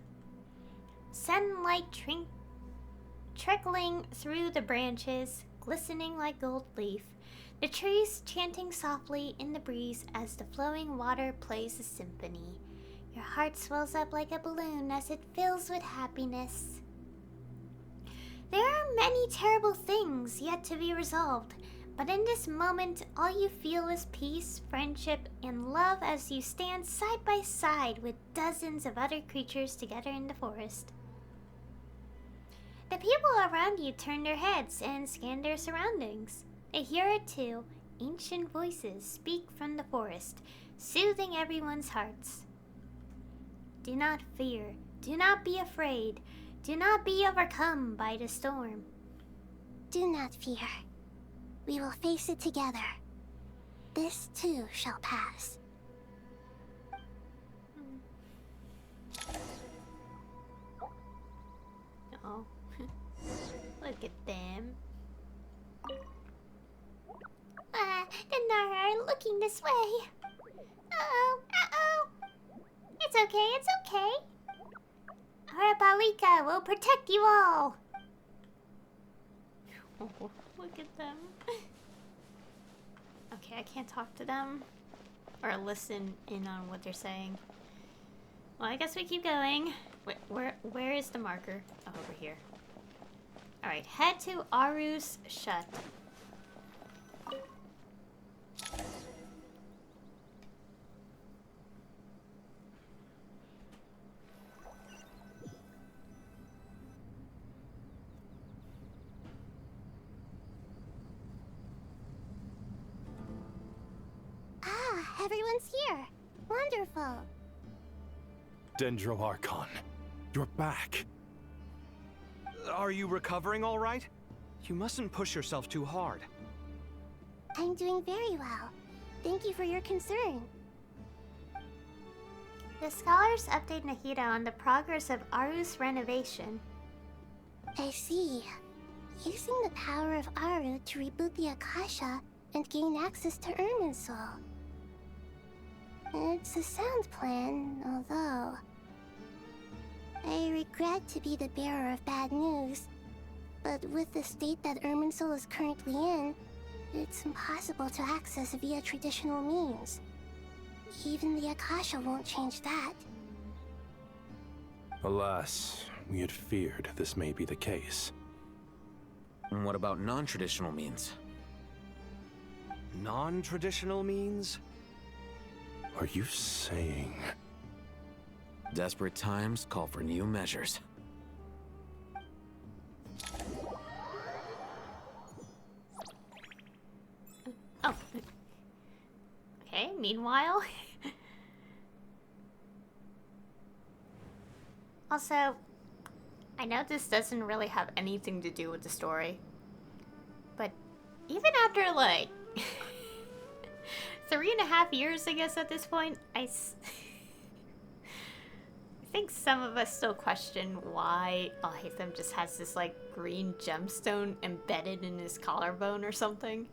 Sunlight trickling through the branches, glistening like gold leaf. The trees chanting softly in the breeze as the flowing water plays a symphony. Your heart swells up like a balloon as it fills with happiness. There are many terrible things yet to be resolved, but in this moment, all you feel is peace, friendship, and love as you stand side by side with dozens of other creatures together in the forest. The people around you turn their heads and scan their surroundings. They hear it too. Ancient voices speak from the forest, soothing everyone's hearts. Do not fear. Do not be afraid. Do not be overcome by the storm. Do not fear. We will face it together. This too shall pass. Oh, look at them. The Nara are looking this way. Uh-oh, uh-oh. It's okay, it's okay. Our Balika will protect you all. Oh, look at them. Okay, I can't talk to them or listen in on what they're saying. Well, I guess we keep going. Wait, where is the marker? Oh, over here. Alright, head to Aru's Shut. Everyone's here. Wonderful. Dendro Archon, you're back. Are you recovering all right? You mustn't push yourself too hard. I'm doing very well. Thank you for your concern. The scholars update Nahida on the progress of Aru's renovation. I see. Using the power of Aru to reboot the Akasha and gain access to Irminsul. It's a sound plan, although... I regret to be the bearer of bad news, but with the state that Irminsul is currently in, it's impossible to access via traditional means. Even the Akasha won't change that. Alas, we had feared this may be the case. And what about non-traditional means? Non-traditional means? Are you saying... Desperate times call for new measures. Oh. Okay, meanwhile... Also, I know this doesn't really have anything to do with the story, but even after, like, 3.5 years, I guess, at this point, I think some of us still question why Alhaitham just has this, like, green gemstone embedded in his collarbone or something.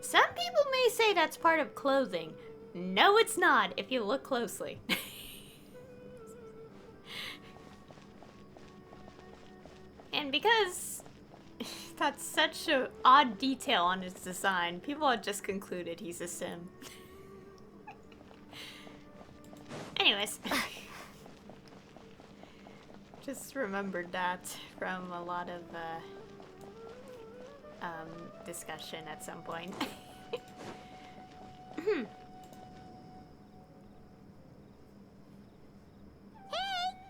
Some people may say that's part of clothing. No, it's not, if you look closely. And because that's such an odd detail on his design, people have just concluded he's a sim. Anyways. Just remembered that from a lot of discussion at some point. Hey,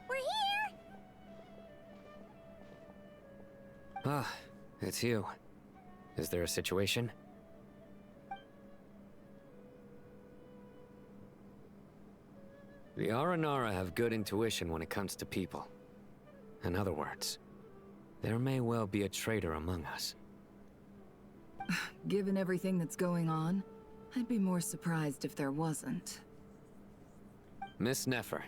we're here! Ah, it's you. Is there a situation? The Aranara have good intuition when it comes to people. In other words, there may well be a traitor among us. Given everything that's going on, I'd be more surprised if there wasn't. Miss Nefer,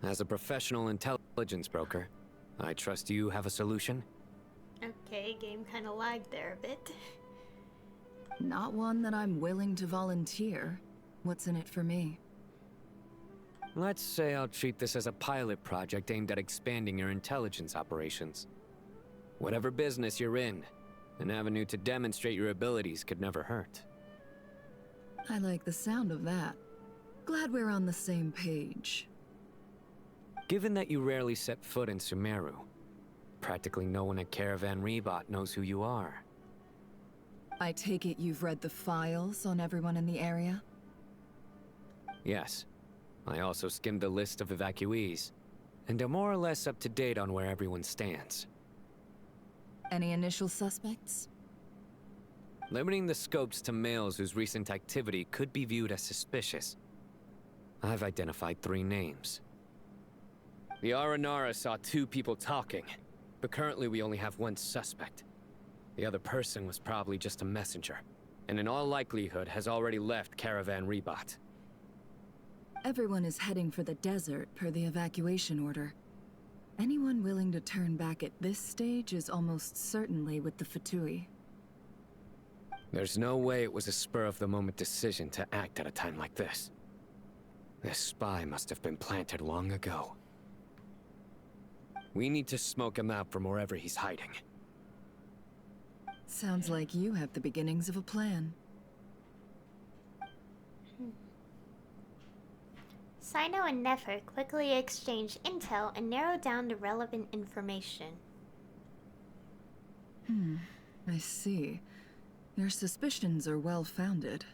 as a professional intelligence broker, I trust you have a solution? Okay, game kind of lagged there a bit. Not one that I'm willing to volunteer. What's in it for me? Let's say I'll treat this as a pilot project aimed at expanding your intelligence operations. Whatever business you're in, an avenue to demonstrate your abilities could never hurt. I like the sound of that. Glad we're on the same page. Given that you rarely set foot in Sumeru, practically no one at Caravan Rebot knows who you are. I take it you've read the files on everyone in the area? Yes. I also skimmed the list of evacuees, and am more or less up to date on where everyone stands. Any initial suspects? Limiting the scopes to males whose recent activity could be viewed as suspicious, I've identified 3 names. The Aranara saw 2 people talking, but currently we only have 1 suspect. The other person was probably just a messenger, and in all likelihood has already left Caravan Rebot. Everyone is heading for the desert per the evacuation order. Anyone willing to turn back at this stage is almost certainly with the Fatui. There's no way it was a spur-of-the-moment decision to act at a time like this. This spy must have been planted long ago. We need to smoke him out from wherever he's hiding. Sounds like you have the beginnings of a plan. Sino and Nefer quickly exchange intel and narrow down the relevant information. I see. Your suspicions are well-founded.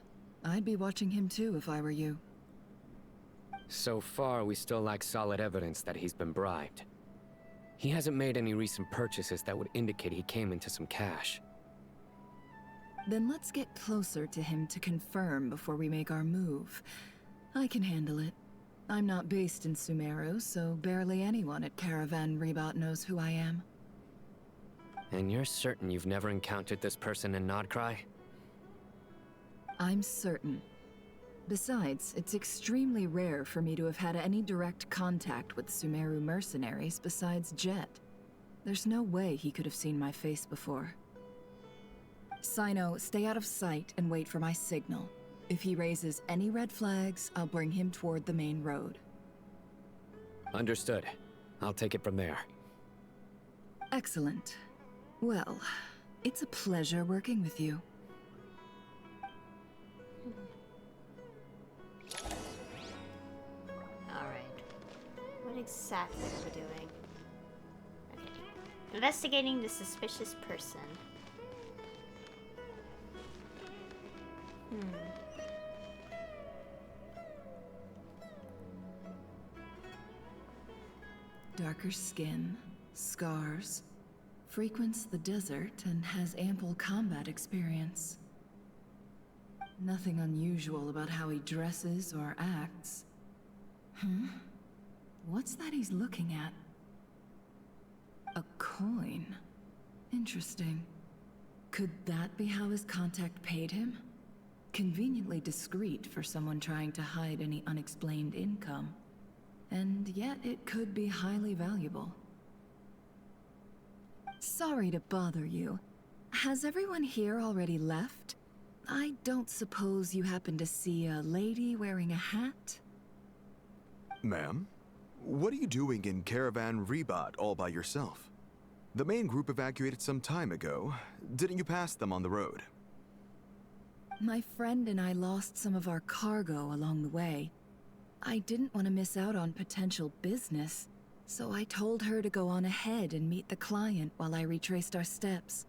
I'd be watching him too if I were you. So far, we still lack solid evidence that he's been bribed. He hasn't made any recent purchases that would indicate he came into some cash. Then let's get closer to him to confirm before we make our move. I can handle it. I'm not based in Sumeru, so barely anyone at Caravan Rebot knows who I am. And you're certain you've never encountered this person in Nodcry? I'm certain. Besides, it's extremely rare for me to have had any direct contact with Sumeru mercenaries besides Jet. There's no way he could have seen my face before. Sino, stay out of sight and wait for my signal. If he raises any red flags, I'll bring him toward the main road. Understood. I'll take it from there. Excellent. Well, it's a pleasure working with you. Alright. What exactly are we doing? Okay. Investigating the suspicious person. Darker skin, scars, frequents the desert and has ample combat experience. Nothing unusual about how he dresses or acts. What's that he's looking at? A coin. Interesting. Could that be how his contact paid him? Conveniently discreet for someone trying to hide any unexplained income. And yet it could be highly valuable. Sorry to bother you. Has everyone here already left? I don't suppose you happen to see a lady wearing a hat? Ma'am, what are you doing in Caravan Rebot all by yourself? The main group evacuated some time ago. Didn't you pass them on the road? My friend and I lost some of our cargo along the way. I didn't want to miss out on potential business, so I told her to go on ahead and meet the client while I retraced our steps.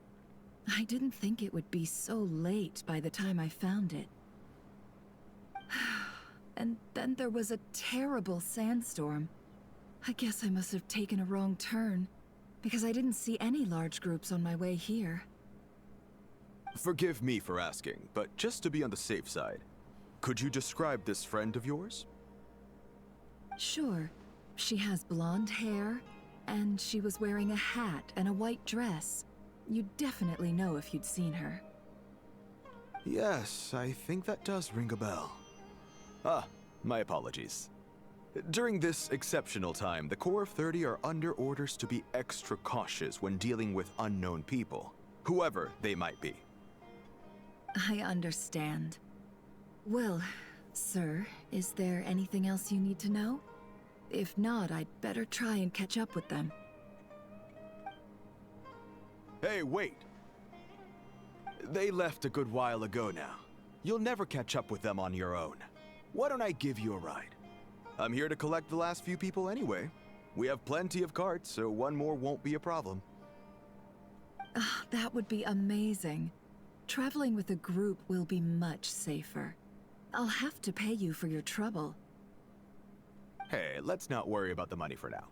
I didn't think it would be so late by the time I found it. And then there was a terrible sandstorm. I guess I must have taken a wrong turn, because I didn't see any large groups on my way here. Forgive me for asking, but just to be on the safe side, could you describe this friend of yours? Sure. She has blonde hair, and she was wearing a hat and a white dress. You'd definitely know if you'd seen her. Yes, I think that does ring a bell. Ah, my apologies. During this exceptional time, the Core of 30 are under orders to be extra cautious when dealing with unknown people, whoever they might be. I understand. Well, sir, is there anything else you need to know? If not, I'd better try and catch up with them. Hey, wait! They left a good while ago now. You'll never catch up with them on your own. Why don't I give you a ride? I'm here to collect the last few people anyway. We have plenty of carts, so one more won't be a problem. That would be amazing. Traveling with a group will be much safer. I'll have to pay you for your trouble. Hey, let's not worry about the money for now.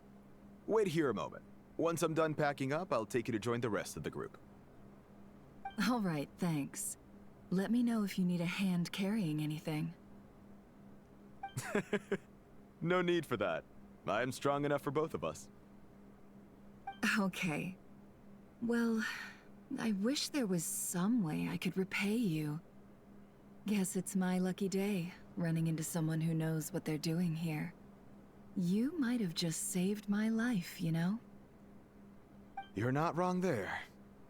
Wait here a moment. Once I'm done packing up, I'll take you to join the rest of the group. All right, thanks. Let me know if you need a hand carrying anything. No need for that. I'm strong enough for both of us. Okay. Well, I wish there was some way I could repay you. Guess it's my lucky day, running into someone who knows what they're doing here. You might have just saved my life, you know? You're not wrong there.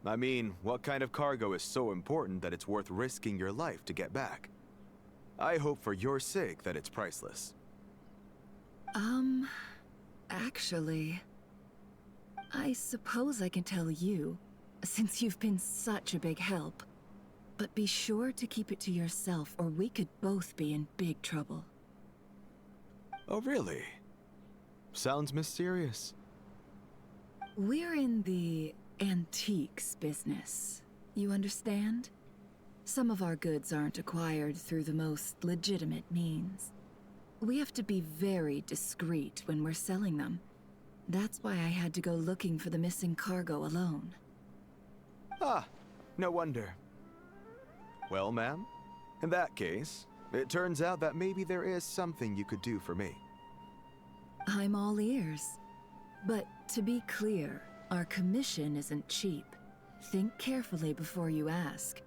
I mean, what kind of cargo is so important that it's worth risking your life to get back? I hope for your sake that it's priceless. Actually, I suppose I can tell you, since you've been such a big help. But be sure to keep it to yourself, or we could both be in big trouble. Oh, really? Sounds mysterious. We're in the antiques business. You understand? Some of our goods aren't acquired through the most legitimate means. We have to be very discreet when we're selling them. That's why I had to go looking for the missing cargo alone. Ah, no wonder. Well, ma'am, in that case, it turns out that maybe there is something you could do for me. I'm all ears. But to be clear, our commission isn't cheap. Think carefully before you ask.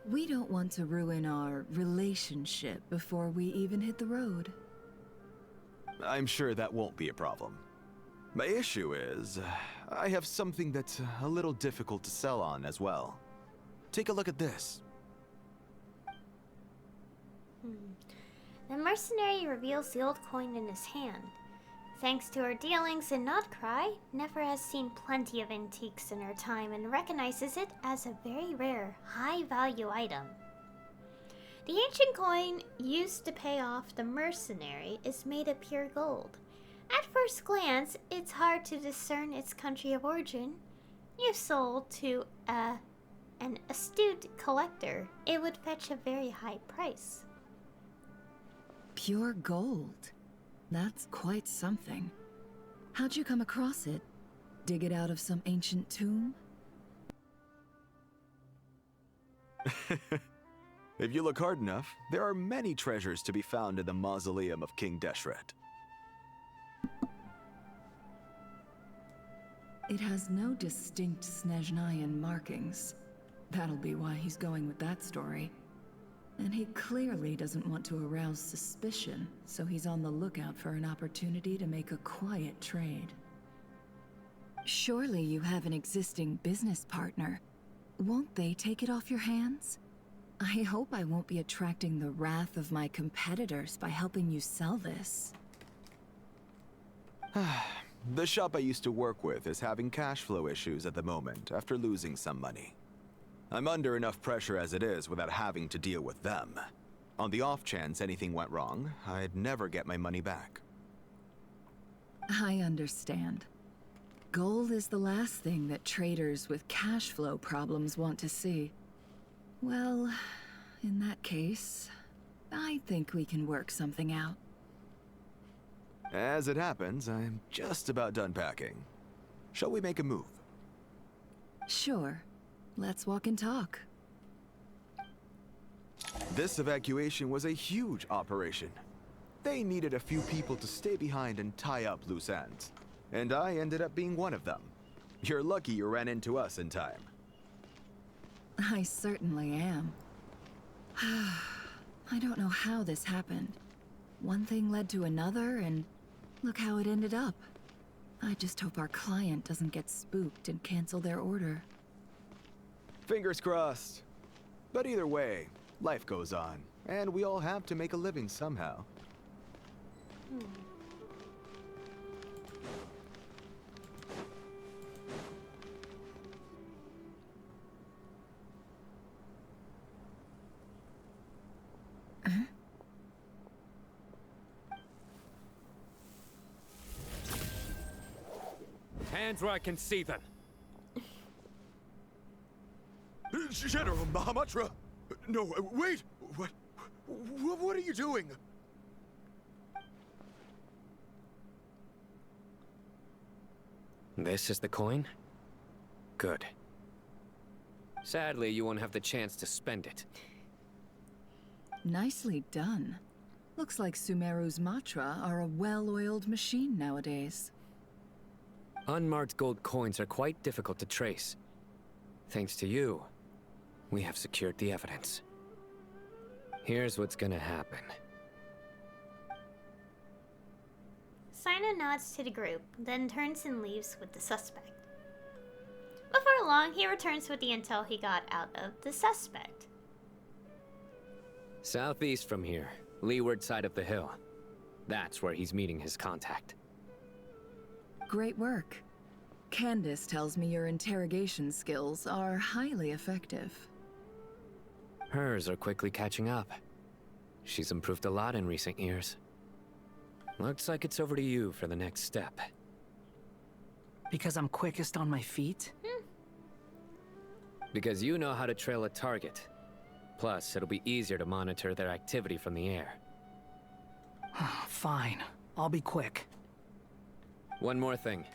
We don't want to ruin our relationship before we even hit the road. I'm sure that won't be a problem. My issue is, I have something that's a little difficult to sell on as well. Take a look at this. The mercenary reveals the old coin in his hand. Thanks to her dealings in Notcry, Nefer has seen plenty of antiques in her time and recognizes it as a very rare, high-value item. The ancient coin used to pay off the mercenary is made of pure gold. At first glance, it's hard to discern its country of origin. If sold to an astute collector, it would fetch a very high price. Pure gold? That's quite something. How'd you come across it? Dig it out of some ancient tomb? If you look hard enough, there are many treasures to be found in the mausoleum of King Deshret. It has no distinct Snezhnayan markings. That'll be why he's going with that story. And he clearly doesn't want to arouse suspicion, so he's on the lookout for an opportunity to make a quiet trade. Surely you have an existing business partner. Won't they take it off your hands? I hope I won't be attracting the wrath of my competitors by helping you sell this. The shop I used to work with is having cash flow issues at the moment after losing some money. I'm under enough pressure as it is without having to deal with them. On the off chance anything went wrong, I'd never get my money back. I understand. Gold is the last thing that traders with cash flow problems want to see. Well, in that case, I think we can work something out. As it happens, I'm just about done packing. Shall we make a move? Sure. Let's walk and talk. This evacuation was a huge operation. They needed a few people to stay behind and tie up loose ends. And I ended up being one of them. You're lucky you ran into us in time. I certainly am. I don't know how this happened. One thing led to another, and look how it ended up. I just hope our client doesn't get spooked and cancel their order. Fingers crossed. But either way, life goes on, and we all have to make a living somehow. hands where I can see them. General Mahamatra! No, wait! What are you doing? This is the coin? Good. Sadly, you won't have the chance to spend it. Nicely done. Looks like Sumeru's Matra are a well-oiled machine nowadays. Unmarked gold coins are quite difficult to trace. Thanks to you, we have secured the evidence. Here's what's gonna happen. Sino nods to the group, then turns and leaves with the suspect. Before long, he returns with the intel he got out of the suspect. Southeast from here, leeward side of the hill. That's where he's meeting his contact. Great work. Candace tells me your interrogation skills are highly effective. Hers are quickly catching up. She's improved a lot in recent years. Looks like it's over to you for the next step. Because I'm quickest on my feet? Because you know how to trail a target. Plus, it'll be easier to monitor their activity from the air. Fine. I'll be quick. One more thing.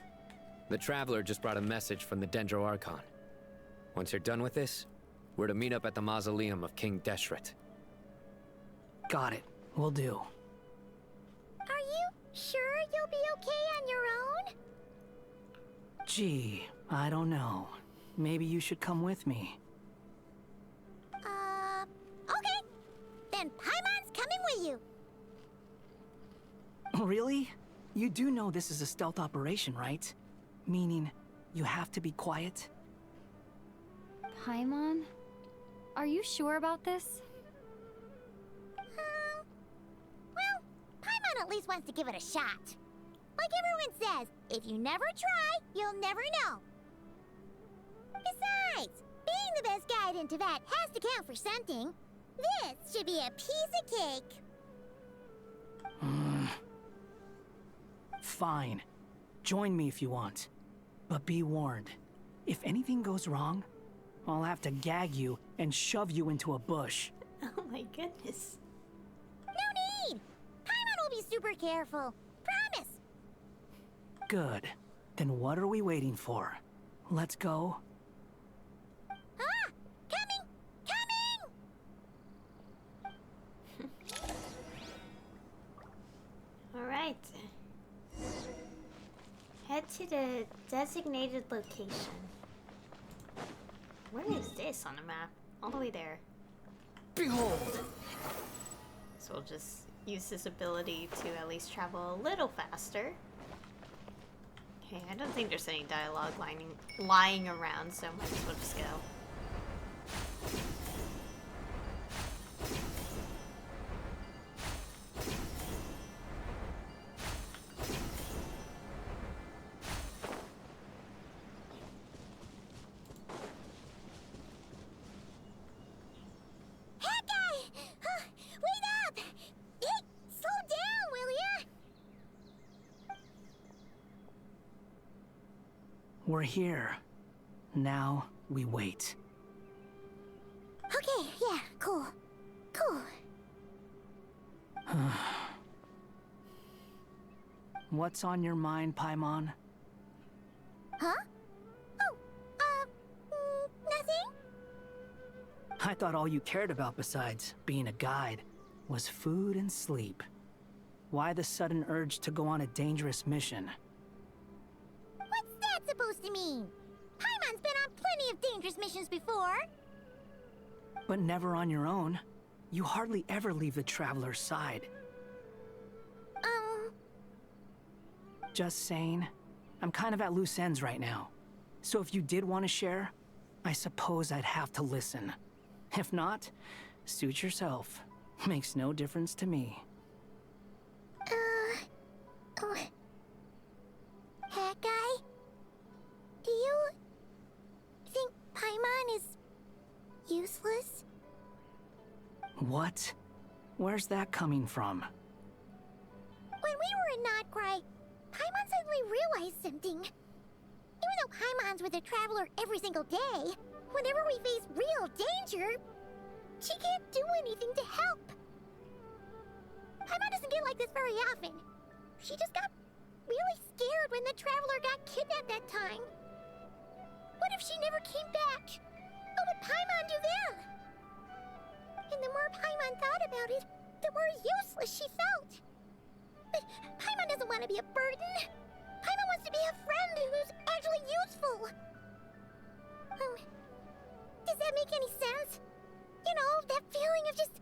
The Traveler just brought a message from the Dendro Archon. Once you're done with this, we're to meet up at the mausoleum of King Deshret. Got it. Will do. Are you sure you'll be okay on your own? Gee, I don't know. Maybe you should come with me. Okay. Then Paimon's coming with you. Really? You do know this is a stealth operation, right? Meaning, you have to be quiet? Paimon? Are you sure about this? Well, Paimon at least wants to give it a shot. Like everyone says, if you never try, you'll never know. Besides, being the best guide in Teyvat has to count for something. This should be a piece of cake. Fine. Join me if you want. But be warned, if anything goes wrong, I'll have to gag you and shove you into a bush. Oh my goodness. No need! Paimon will be super careful. Promise! Good. Then what are we waiting for? Let's go. Ah! Coming! Coming! Alright. Head to the designated location. Where is this on the map? All the way there. Behold! So we'll just use this ability to at least travel a little faster. Okay, I don't think there's any dialogue lying around, so might as well just go. We're here. Now, we wait. Okay, yeah, cool. Cool. What's on your mind, Paimon? Huh? Oh, nothing? I thought all you cared about besides being a guide was food and sleep. Why the sudden urge to go on a dangerous mission? What's that supposed to mean? Paimon's been on plenty of dangerous missions before. But never on your own. You hardly ever leave the Traveler's side. Just saying. I'm kind of at loose ends right now. So if you did want to share, I suppose I'd have to listen. If not, suit yourself. Makes no difference to me. That guy? Do you think Paimon is useless? What? Where's that coming from? When we were in Notcry, Paimon suddenly realized something. though Paimon's with a traveler every single day, whenever we face real danger, she can't do anything to help. Paimon doesn't get like this very often. She just got really scared when the traveler got kidnapped that time. What if she never came back? What would Paimon do then? And the more Paimon thought about it, the more useless she felt. But Paimon doesn't want to be a burden. Paimon wants to be a friend who's actually useful. Does that make any sense? You know, that feeling of just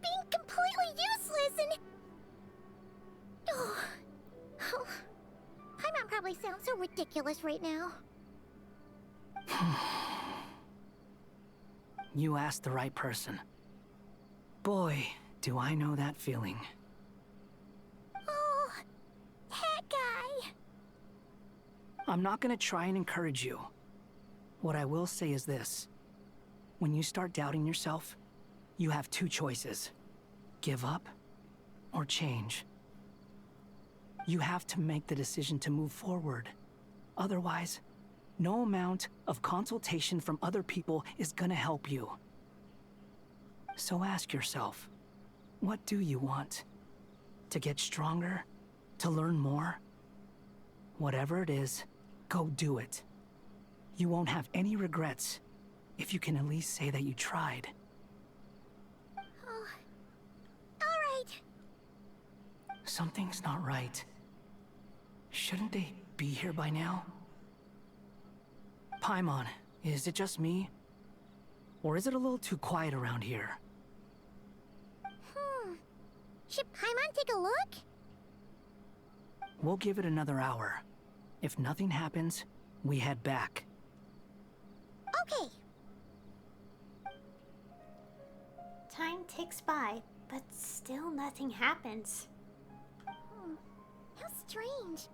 being completely useless and... Oh, Paimon probably sounds so ridiculous right now. You asked the right person. Boy, do I know that feeling. Oh, that guy. I'm not gonna try and encourage you. What I will say is this. When you start doubting yourself, you have two choices. Give up or change. You have to make the decision to move forward. Otherwise, no amount of consultation from other people is gonna help you. So ask yourself, what do you want? To get stronger? To learn more? Whatever it is, go do it. You won't have any regrets if you can at least say that you tried. Oh, all right. Something's not right. Shouldn't they be here by now? Paimon, is it just me? Or is it a little too quiet around here? Should Paimon take a look? We'll give it another hour. If nothing happens, we head back. Okay. Time ticks by, but still nothing happens. How strange.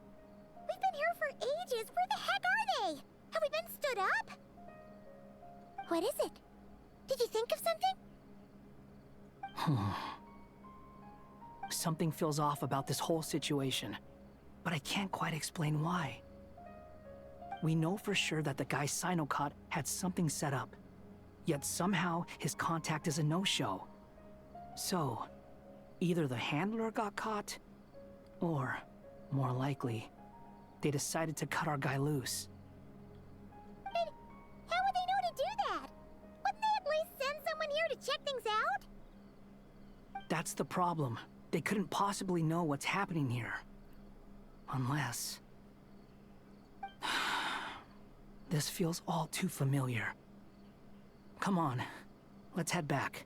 We've been here for ages. Where the heck are they? Have we been stood up? What is it? Did you think of something? Something feels off about this whole situation, but I can't quite explain why. We know for sure that the guy Sinocott had something set up, yet somehow his contact is a no-show. So, either the handler got caught, or, more likely, they decided to cut our guy loose. But how would they know to do that? Wouldn't they at least send someone here to check things out? That's the problem. They couldn't possibly know what's happening here. Unless... This feels all too familiar. Come on, let's head back.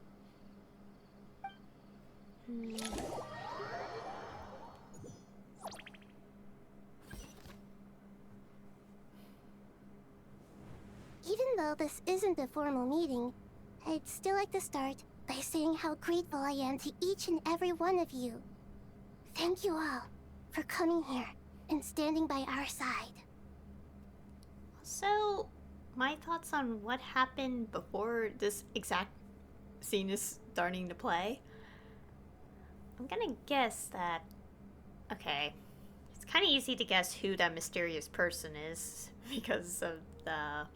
Even though this isn't a formal meeting, I'd still like to start by saying how grateful I am to each and every one of you. Thank you all for coming here and standing by our side. So, my thoughts on what happened before this exact scene is starting to play. I'm gonna guess that... Okay, it's kind of easy to guess who that mysterious person is because of the...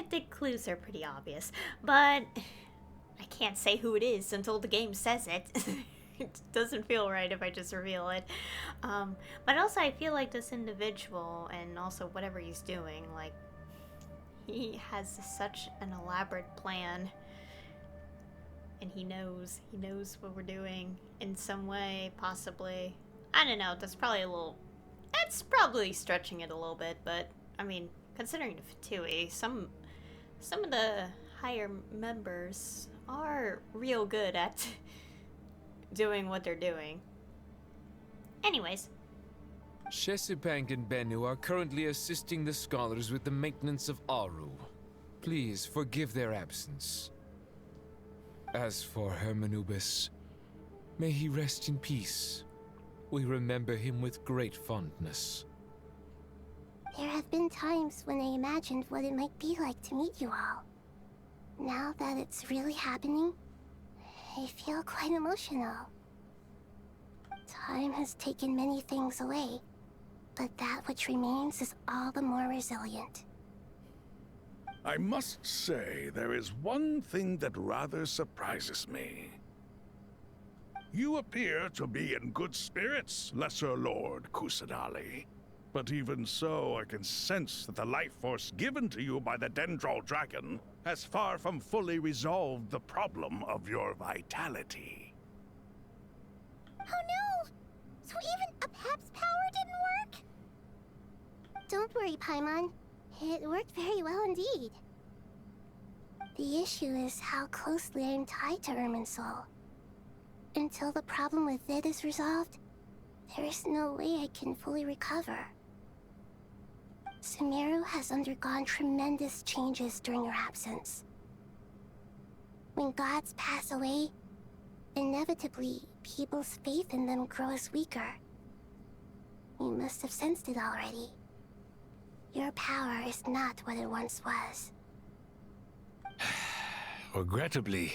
The clues are pretty obvious, but I can't say who it is until the game says it. It doesn't feel right if I just reveal it. But also I feel like this individual, and also whatever he's doing, like, he has such an elaborate plan, and he knows what we're doing in some way, possibly. I don't know, that's probably stretching it a little bit, but I mean, considering the Fatui, some of the higher members are real good at doing what they're doing. Anyways. Shesupank and Bennu are currently assisting the scholars with the maintenance of Aru. Please forgive their absence. As for Hermanubis, may he rest in peace. We remember him with great fondness. There have been times when I imagined what it might be like to meet you all. Now that it's really happening, I feel quite emotional. Time has taken many things away, But that which remains is all the more resilient. I must say, there is one thing that rather surprises me. You appear to be in good spirits, Lesser Lord Kusanali. But even so, I can sense that the life force given to you by the Dendral Dragon has far from fully resolved the problem of your vitality. Oh no! So even a Pep's power didn't work? Don't worry, Paimon. It worked very well indeed. The issue is how closely I am tied to Irminsul. Until the problem with it is resolved, there is no way I can fully recover. Sumeru has undergone tremendous changes during your absence. When gods pass away, inevitably, people's faith in them grows weaker. You must have sensed it already. Your power is not what it once was. Regrettably,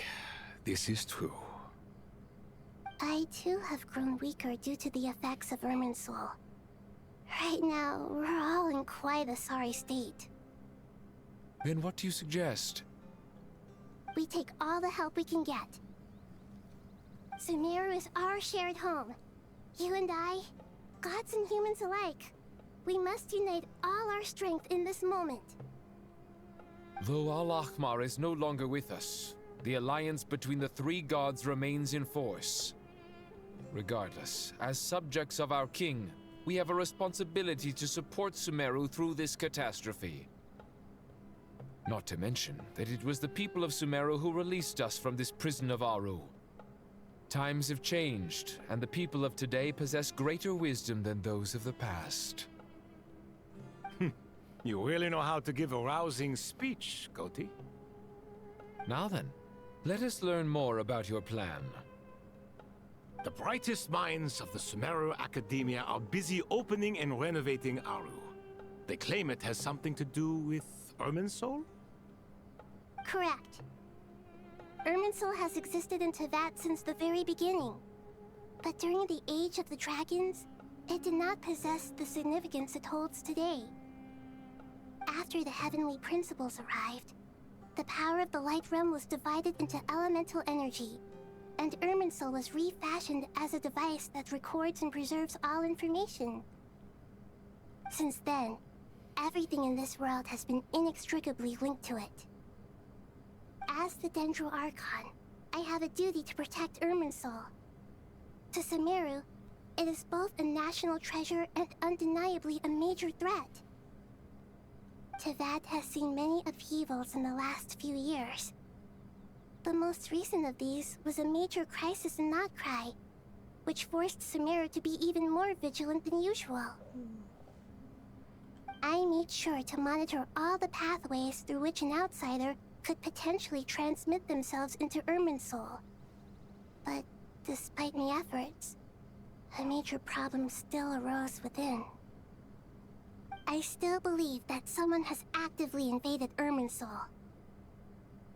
this is true. I too have grown weaker due to the effects of Irminsul. Right now, we're all in quite a sorry state. Then what do you suggest? We take all the help we can get. Sumeru is our shared home. You and I, gods and humans alike. We must unite all our strength in this moment. Though Al-Ahmar is no longer with us, the alliance between the three gods remains in force. Regardless, as subjects of our king, we have a responsibility to support Sumeru through this catastrophe. Not to mention that it was the people of Sumeru who released us from this prison of Aru. Times have changed, and the people of today possess greater wisdom than those of the past. You really know how to give a rousing speech, Goti. Now then, let us learn more about your plan. The brightest minds of the Sumeru Academia are busy opening and renovating Aru. They claim it has something to do with Irminsul? Correct. Irminsul has existed in Tevat since the very beginning. But during the Age of the Dragons, it did not possess the significance it holds today. After the heavenly principles arrived, the power of the Light Realm was divided into elemental energy, and Irminsul was refashioned as a device that records and preserves all information. Since then, everything in this world has been inextricably linked to it. As the Dendral Archon, I have a duty to protect Irminsul. To Sumeru, it is both a national treasure and undeniably a major threat. Tevat has seen many upheavals in the last few years. The most recent of these was a major crisis in Notcry, which forced Sumeru to be even more vigilant than usual. I made sure to monitor all the pathways through which an outsider could potentially transmit themselves into Irminsul. But despite my efforts, a major problem still arose within. I still believe that someone has actively invaded Irminsul.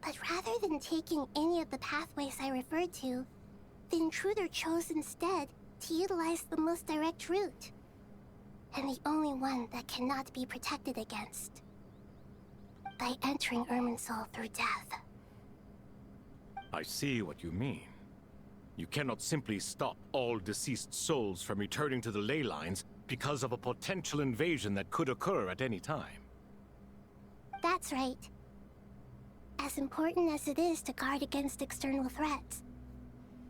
But rather than taking any of the pathways I referred to, the intruder chose instead to utilize the most direct route, and the only one that cannot be protected against. By entering Irminsul through death. I see what you mean. You cannot simply stop all deceased souls from returning to the ley lines because of a potential invasion that could occur at any time. That's right. As important as it is to guard against external threats,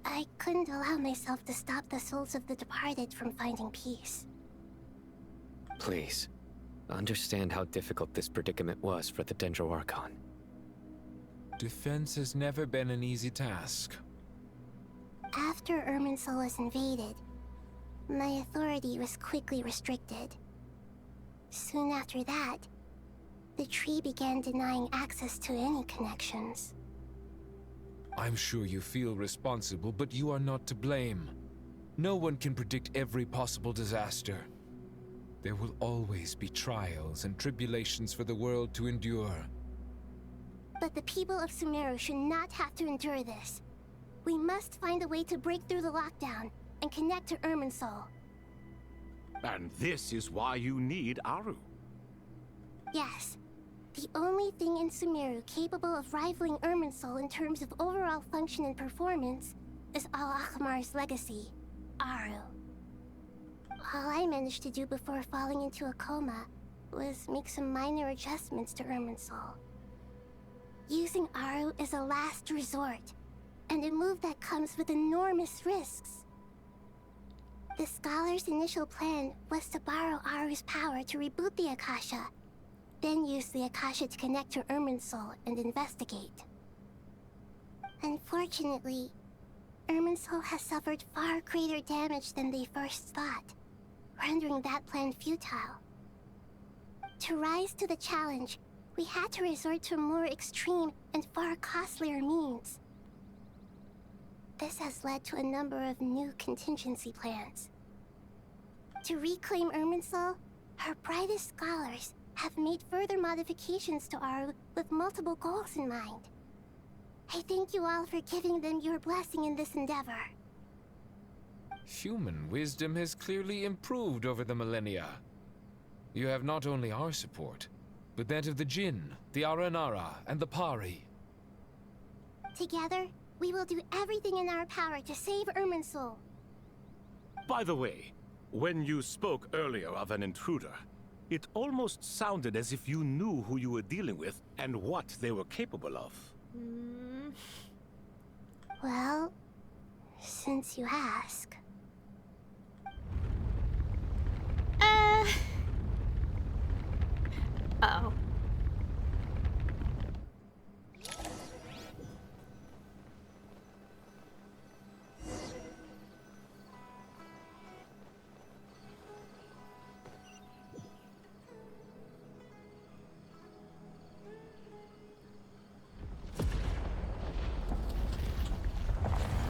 I couldn't allow myself to stop the souls of the departed from finding peace. Please, understand how difficult this predicament was for the Dendral Archon. Defense has never been an easy task. After Irminsul was invaded, my authority was quickly restricted. Soon after that, the tree began denying access to any connections. I'm sure you feel responsible, but you are not to blame. No one can predict every possible disaster. There will always be trials and tribulations for the world to endure. But the people of Sumeru should not have to endure this. We must find a way to break through the lockdown and connect to Irminsul. And this is why you need Aru. Yes. The only thing in Sumeru capable of rivaling Irminsul in terms of overall function and performance is Al-Akhmar's legacy, Aru. All I managed to do before falling into a coma was make some minor adjustments to Irminsul. Using Aru is a last resort, and a move that comes with enormous risks. The Scholar's initial plan was to borrow Aru's power to reboot the Akasha, then use the Akasha to connect to Irminsul and investigate. Unfortunately, Irminsul has suffered far greater damage than they first thought, rendering that plan futile. To rise to the challenge, we had to resort to more extreme and far costlier means. This has led to a number of new contingency plans. To reclaim Irminsul, her brightest scholars have made further modifications to Aru with multiple goals in mind. I thank you all for giving them your blessing in this endeavor. Human wisdom has clearly improved over the millennia. You have not only our support, but that of the Jinn, the Aranara, and the Pari. Together, we will do everything in our power to save Irminsul. By the way, when you spoke earlier of an intruder, it almost sounded as if you knew who you were dealing with and what they were capable of. Well, since you ask. Uh-oh.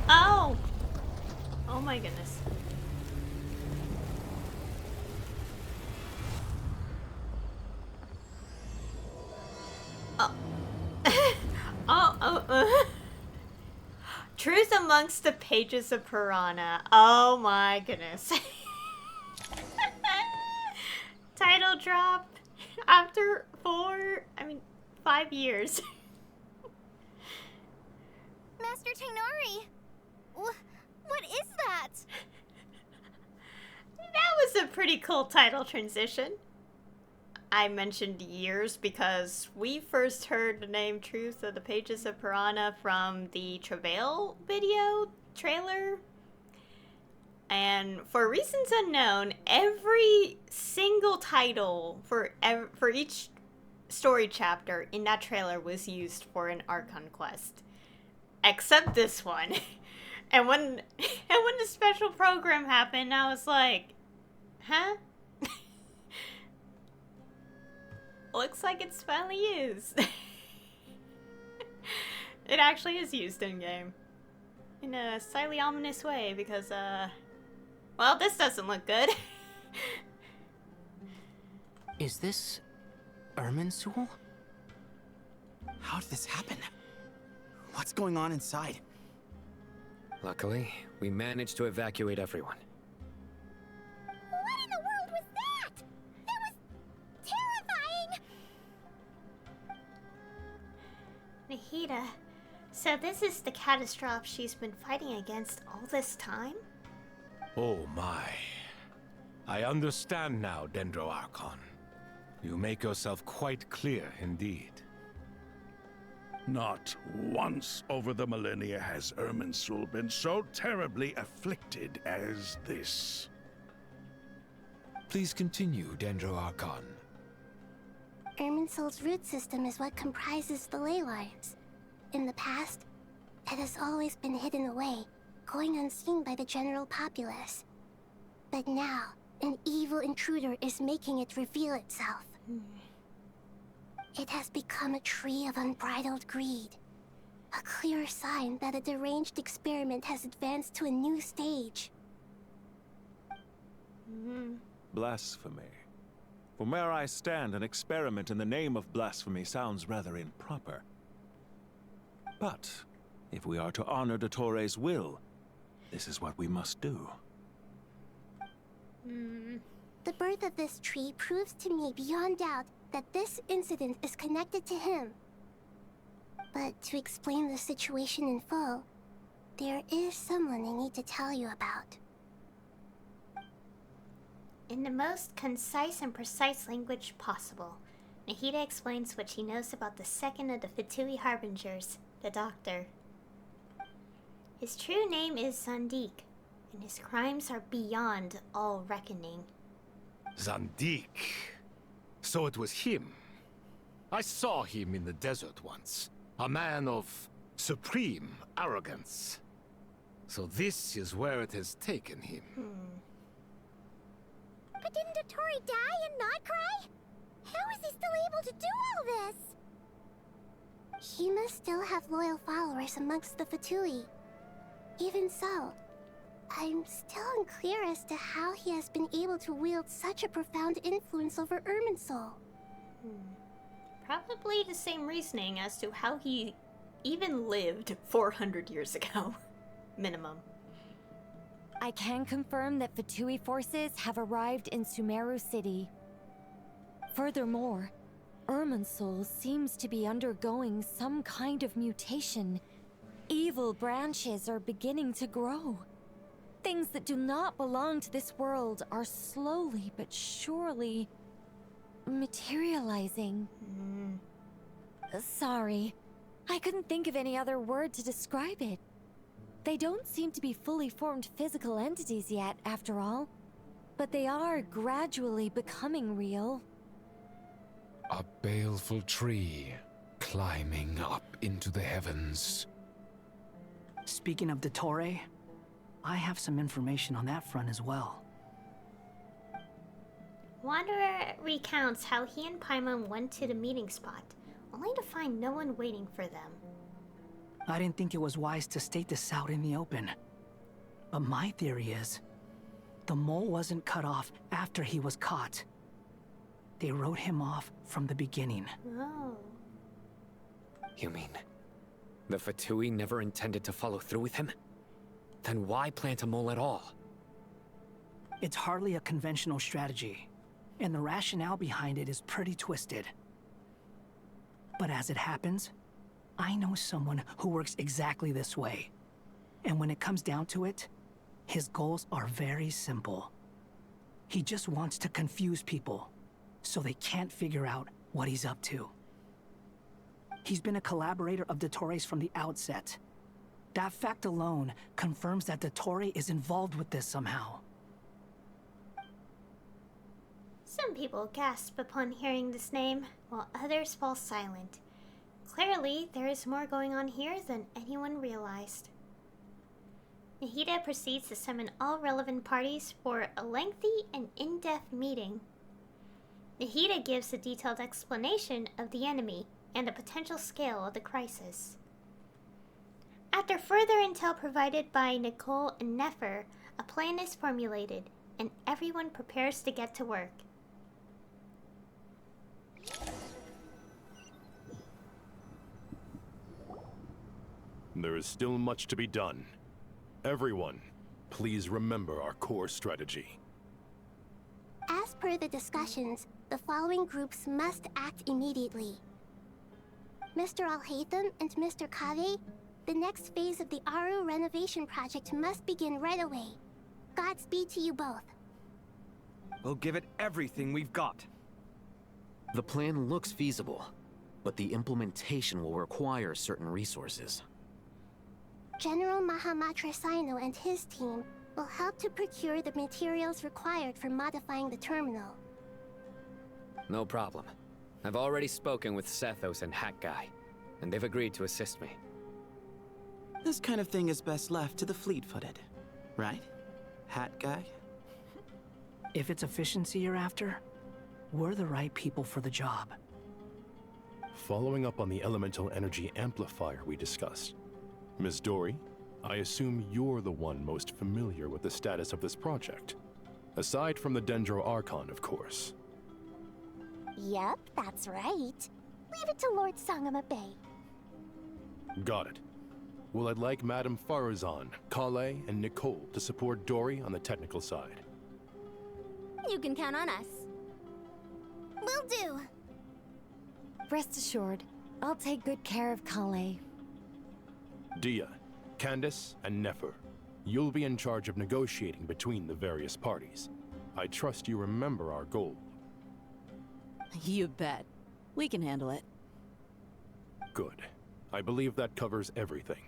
Oh! Oh my goodness. Truth amongst the pages of Piranha. Oh my goodness. Title drop after 5 years. Master Tainari! What is that? That was a pretty cool title transition. I mentioned years because we first heard the name Truth of the Pages of Piranha from the Travail video trailer. And for reasons unknown, every single title for each story chapter in that trailer was used for an Archon quest. Except this one. And when the special program happened, I was like, huh? Looks like it's finally used. It actually is used in-game. In a slightly ominous way, because, well, this doesn't look good. Is this Irminsul? How did this happen? What's going on inside? Luckily, we managed to evacuate everyone. What in the world was that? That was terrifying! Nahida, so this is the catastrophe she's been fighting against all this time? Oh my. I understand now, Dendro Archon. You make yourself quite clear indeed. Not once over the millennia has Irminsul been so terribly afflicted as this. Please continue, Dendro Archon. Irminsul's root system is what comprises the ley lines. In the past, it has always been hidden away, going unseen by the general populace. But now, an evil intruder is making it reveal itself. It has become a tree of unbridled greed. A clear sign that a deranged experiment has advanced to a new stage. Blasphemy. From where I stand, an experiment in the name of blasphemy sounds rather improper. But, if we are to honor Dottores' will, this is what we must do. The birth of this tree proves to me beyond doubt that this incident is connected to him. But to explain the situation in full, there is someone I need to tell you about. In the most concise and precise language possible, Nahida explains what she knows about the second of the Fatui Harbingers, the Doctor. His true name is Zandik, and his crimes are beyond all reckoning. Zandik. So it was him. I saw him in the desert once. A man of supreme arrogance. So this is where it has taken him. But didn't Dottore die and not cry? How is he still able to do all this? He must still have loyal followers amongst the Fatui. Even so, I'm still unclear as to how he has been able to wield such a profound influence over Irminsul. Probably the same reasoning as to how he even lived 400 years ago. Minimum. I can confirm that Fatui forces have arrived in Sumeru City. Furthermore, Irminsul seems to be undergoing some kind of mutation. Evil branches are beginning to grow. Things that do not belong to this world are slowly but surely materializing. Sorry, I couldn't think of any other word to describe it. They don't seem to be fully formed physical entities yet, after all, but they are gradually becoming real. A baleful tree climbing up into the heavens. Speaking of Dottore, I have some information on that front as well. Wanderer recounts how he and Paimon went to the meeting spot, only to find no one waiting for them. I didn't think it was wise to state this out in the open. But my theory is, the mole wasn't cut off after he was caught. They wrote him off from the beginning. Oh. You mean, the Fatui never intended to follow through with him? Then why plant a mole at all? It's hardly a conventional strategy, and the rationale behind it is pretty twisted. But as it happens, I know someone who works exactly this way. And when it comes down to it, his goals are very simple. He just wants to confuse people, so they can't figure out what he's up to. He's been a collaborator of Dottore's from the outset. That fact alone confirms that Dottore is involved with this somehow. Some people gasp upon hearing this name, while others fall silent. Clearly, there is more going on here than anyone realized. Nahida proceeds to summon all relevant parties for a lengthy and in-depth meeting. Nahida gives a detailed explanation of the enemy and the potential scale of the crisis. After further intel provided by Nicole and Nefer, a plan is formulated, and everyone prepares to get to work. There is still much to be done. Everyone, please remember our core strategy. As per the discussions, the following groups must act immediately. Mr. Al-Haytham and Mr. Kave, the next phase of the Aru renovation project must begin right away. Godspeed to you both. We'll give it everything we've got. The plan looks feasible, but the implementation will require certain resources. General Mahamatra Sino and his team will help to procure the materials required for modifying the terminal. No problem. I've already spoken with Sethos and Hat Guy, and they've agreed to assist me. This kind of thing is best left to the fleet-footed, right? Hat Guy? If it's efficiency you're after, we're the right people for the job. Following up on the elemental energy amplifier we discussed, Ms. Dory, I assume you're the one most familiar with the status of this project. Aside from the Dendro Archon, of course. Yep, that's right. Leave it to Lord Sangama Bay. Got it. Well, I'd like Madame Farazan, Kale, and Nicole to support Dory on the technical side. You can count on us. Will do. Rest assured, I'll take good care of Kale. Dia, Candace, and Nefer, you'll be in charge of negotiating between the various parties. I trust you remember our goal. You bet. We can handle it. Good. I believe that covers everything.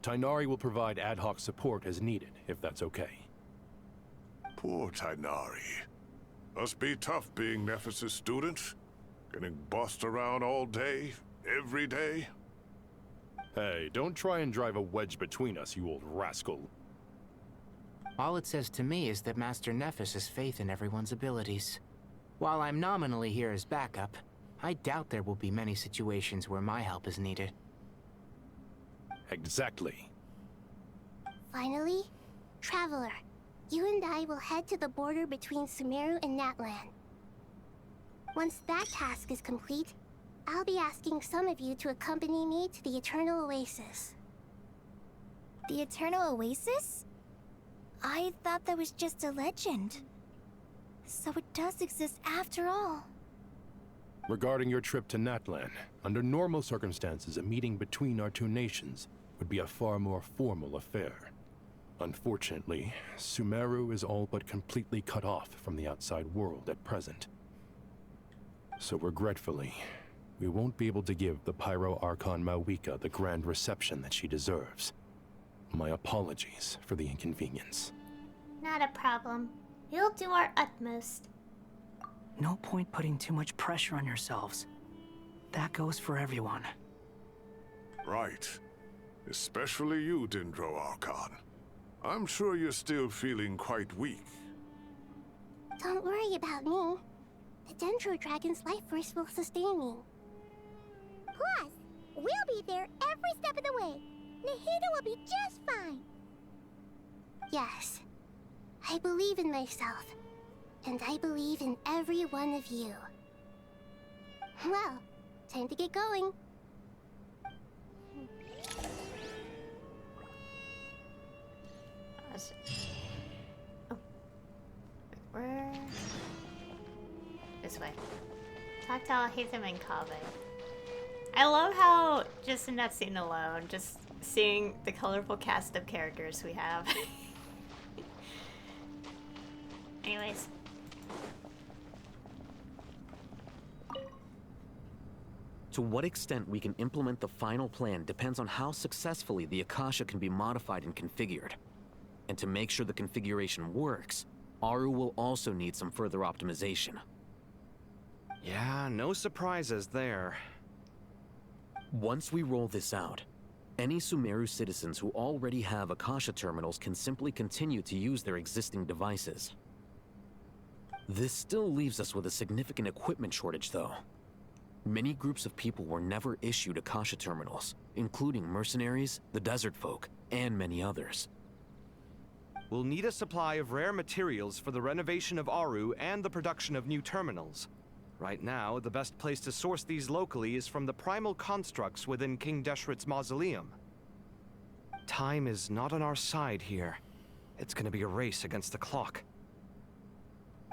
Tainari will provide ad hoc support as needed, if that's okay. Poor Tainari. Must be tough being Nephis' student. Getting bossed around all day, every day. Hey, don't try and drive a wedge between us, you old rascal. All it says to me is that Master Nephis has faith in everyone's abilities. While I'm nominally here as backup, I doubt there will be many situations where my help is needed. Exactly. Finally, Traveler, you and I will head to the border between Sumeru and Natlan. Once that task is complete, I'll be asking some of you to accompany me to the Eternal Oasis. The Eternal Oasis? I thought that was just a legend. So it does exist after all. Regarding your trip to Natlan, under normal circumstances, a meeting between our two nations would be a far more formal affair. Unfortunately, Sumeru is all but completely cut off from the outside world at present. So regretfully, we won't be able to give the Pyro Archon Mawika the grand reception that she deserves. My apologies for the inconvenience. Not a problem. We'll do our utmost. No point putting too much pressure on yourselves. That goes for everyone. Right. Especially you, Dendro Archon. I'm sure you're still feeling quite weak. Don't worry about me. The Dendro Dragon's life force will sustain me. Plus, we'll be there every step of the way. Nahida will be just fine. Yes. I believe in myself. And I believe in every one of you. Well, time to get going. Oh. Where? This way. Talk to Alhaitham and Kaveh. I love how, just in that scene alone, just seeing the colorful cast of characters we have. Anyways. To what extent we can implement the final plan depends on how successfully the Akasha can be modified and configured. And to make sure the configuration works, Aru will also need some further optimization. Yeah, no surprises there. Once we roll this out, any Sumeru citizens who already have Akasha terminals can simply continue to use their existing devices. This still leaves us with a significant equipment shortage, though. Many groups of people were never issued Akasha terminals, including mercenaries, the desert folk, and many others. We'll need a supply of rare materials for the renovation of Aru and the production of new terminals. Right now, the best place to source these locally is from the primal constructs within King Deshret's mausoleum. Time is not on our side here. It's gonna be a race against the clock.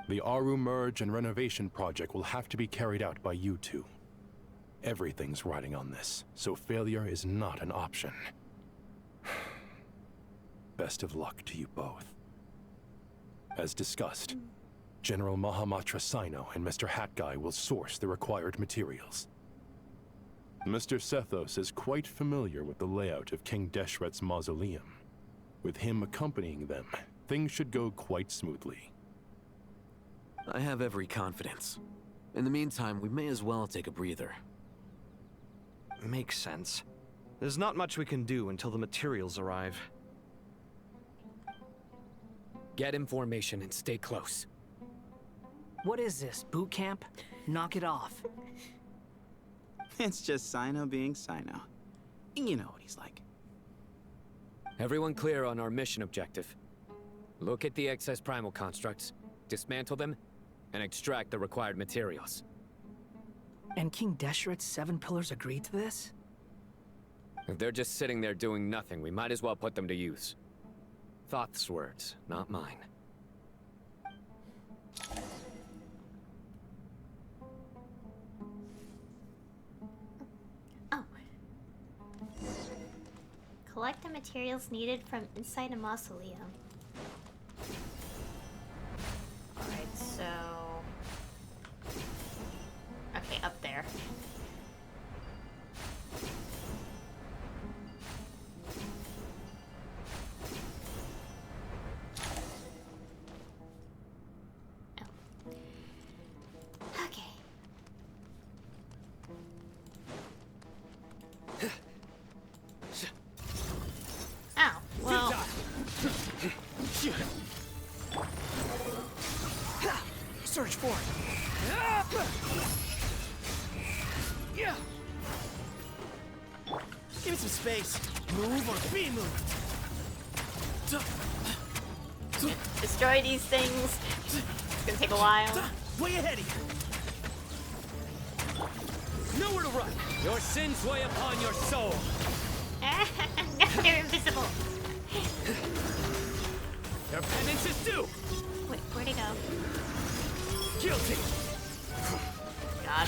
The Aru merge and renovation project will have to be carried out by you two. Everything's riding on this, so failure is not an option. Best of luck to you both. As discussed, General Mahamatra Sino and Mr. Hatguy will source the required materials. Mr. Sethos is quite familiar with the layout of King Deshret's mausoleum. With him accompanying them, things should go quite smoothly. I have every confidence. In the meantime, we may as well take a breather. Makes sense. There's not much we can do until the materials arrive. Get information and stay close. What is this, boot camp? Knock it off. It's just Sino being Sino. You know what he's like. Everyone clear on our mission objective. Look at the excess primal constructs, dismantle them, and extract the required materials. And King Deshret's 7 pillars agreed to this? If they're just sitting there doing nothing, we might as well put them to use. Thoth's words, not mine. Collect the materials needed from inside a mausoleum. Alright, so... Okay, up there. Search for it. Give me some space. Move or be moved. Destroy these things. It's gonna take a while. Way ahead of you. Nowhere to run. Your sins weigh upon your soul. No, they're invisible. Your penance is due. Wait, where'd he go? Guilty. God.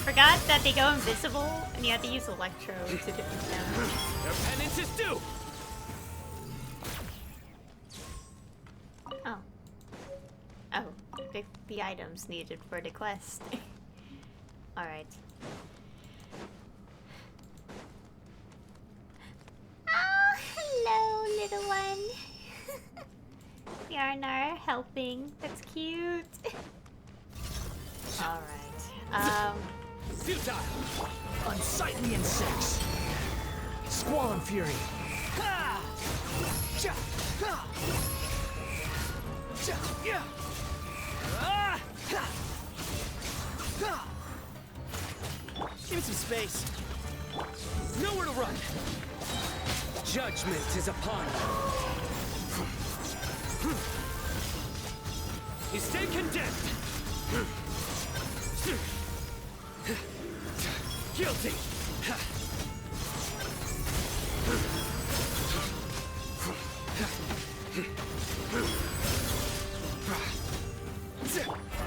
Forgot that they go invisible and you have to use electro to get them down. Your penance is due. Oh. Oh, the items needed for the quest. Alright. Oh, hello, little one. Yarnar helping. That's cute. Alright. Futile. Unsightly insects. Squall and fury. Ha! Cha! Ha! Cha! Yeah! Ah! Ha! Ha! Give me some space. Nowhere to run. Judgment is upon you. You stand condemned. Guilty.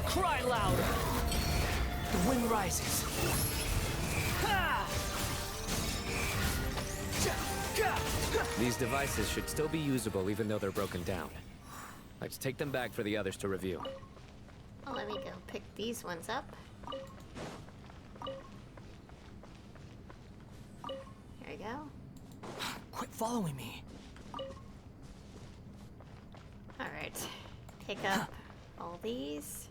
Cry louder. The wind rises. These devices should still be usable even though they're broken down. Let's take them back for the others to review. Well, let me go pick these ones up. Here we go. Quit following me. Alright. Pick up all these.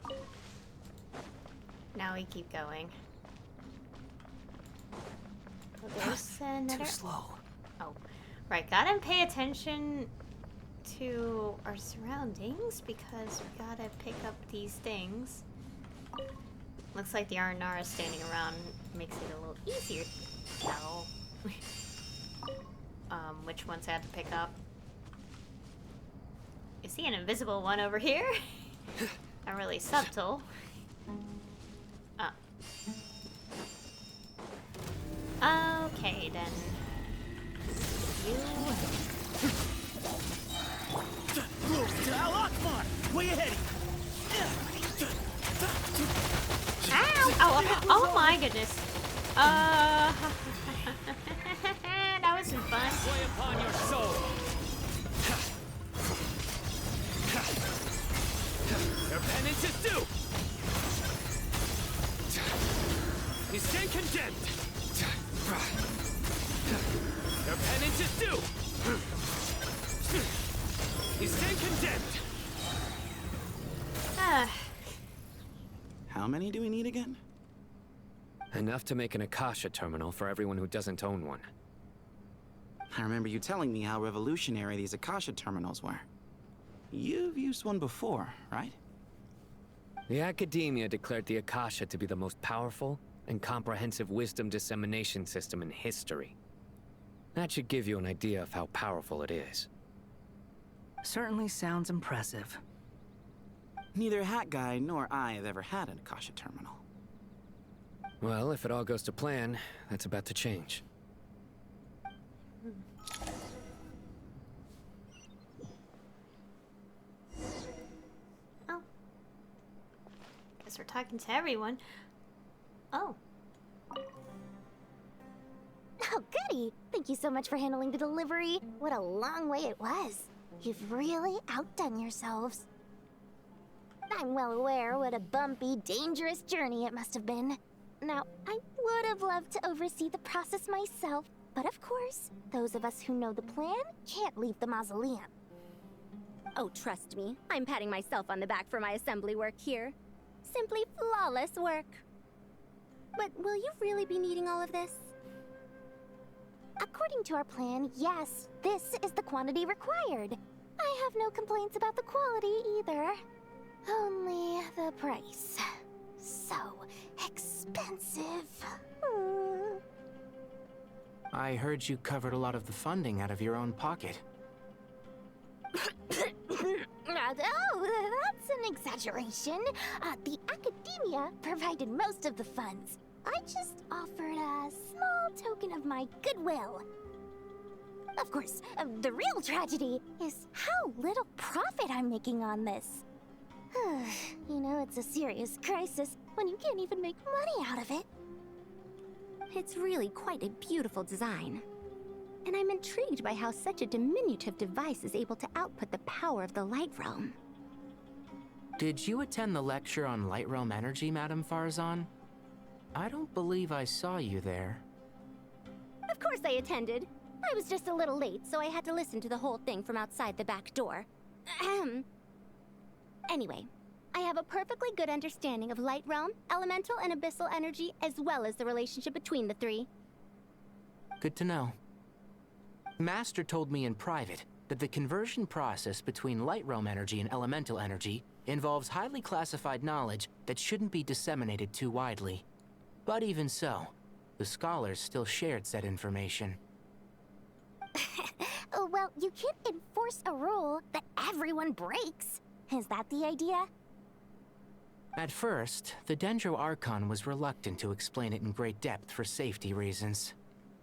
Now we keep going. Oh, there's another... Too slow. Oh, right. Gotta pay attention to our surroundings because we gotta pick up these things. Looks like the Arnara standing around makes it a little easier to tell which ones I have to pick up. You see an invisible one over here? Not really subtle. Okay then. You. Way ahead. Ow! Oh my goodness. That was some fun. Weigh upon your soul. Your penance is due. You stand condemned. Your penance is due. You stand condemned. How many do we need again? Enough to make an Akasha terminal for everyone who doesn't own one. I remember you telling me how revolutionary these Akasha terminals were. You've used one before, right? The Academia declared the Akasha to be the most powerful and comprehensive wisdom dissemination system in history. That should give you an idea of how powerful it is. Certainly sounds impressive. Neither Hat Guy nor I have ever had an Akasha terminal. Well, if it all goes to plan, that's about to change. Oh. Guess we're talking to everyone. Oh. Oh, goody! The Thank you so much for handling the delivery. What a long way it was. You've really outdone yourselves. I'm well aware what a bumpy, dangerous journey it must have been. Now, I would have loved to oversee the process myself, but of course, those of us who know the plan can't leave the mausoleum. Oh, trust me, I'm patting myself on the back for my assembly work here. Simply flawless work. But will you really be needing all of this? According to our plan, yes, this is the quantity required. I have no complaints about the quality either. Only the price. So expensive. I heard you covered a lot of the funding out of your own pocket. Oh, that's an exaggeration. The academia provided most of the funds. I just offered a small token of my goodwill. Of course, the real tragedy is how little profit I'm making on this. You know, it's a serious crisis when you can't even make money out of it. It's really quite a beautiful design. And I'm intrigued by how such a diminutive device is able to output the power of the Light Realm. Did you attend the lecture on Light Realm energy, Madame Farzan? I don't believe I saw you there. Of course I attended. I was just a little late, so I had to listen to the whole thing from outside the back door. Anyway, I have a perfectly good understanding of Light Realm, elemental and abyssal energy, as well as the relationship between the three. Good to know. Master told me in private that the conversion process between Light Realm energy and elemental energy involves highly classified knowledge that shouldn't be disseminated too widely. But even so, the scholars still shared said information. Well, you can't enforce a rule that everyone breaks. Is that the idea? At first, the Dendro Archon was reluctant to explain it in great depth for safety reasons.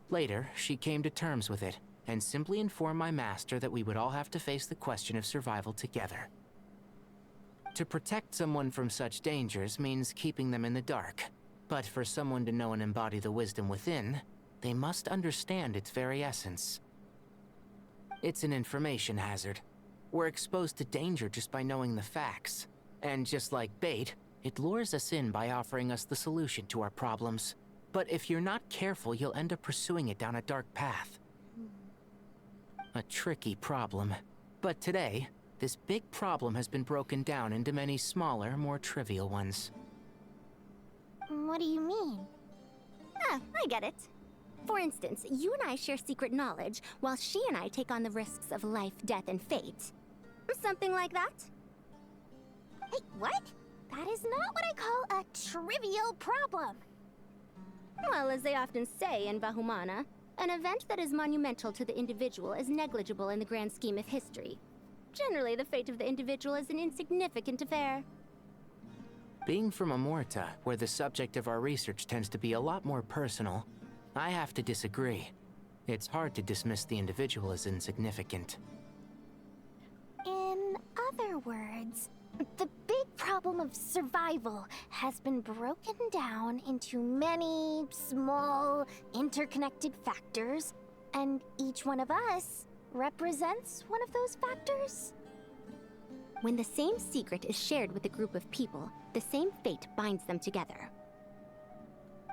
Later, she came to terms with it, and simply informed my master that we would all have to face the question of survival together. To protect someone from such dangers means keeping them in the dark, but for someone to know and embody the wisdom within, they must understand its very essence. It's an information hazard. We're exposed to danger just by knowing the facts. And just like bait, it lures us in by offering us the solution to our problems. But if you're not careful, you'll end up pursuing it down a dark path. A tricky problem. But today, this big problem has been broken down into many smaller, more trivial ones. What do you mean? Ah, I get it. For instance, you and I share secret knowledge, while she and I take on the risks of life, death, and fate. Something like that? Hey, what? That is not what I call a trivial problem. Well, as they often say in Vahumana, an event that is monumental to the individual is negligible in the grand scheme of history. Generally, the fate of the individual is an insignificant affair. Being from Amorta, where the subject of our research tends to be a lot more personal, I have to disagree. It's hard to dismiss the individual as insignificant. In other words, the big problem of survival has been broken down into many small, interconnected factors, and each one of us represents one of those factors. When the same secret is shared with a group of people, the same fate binds them together.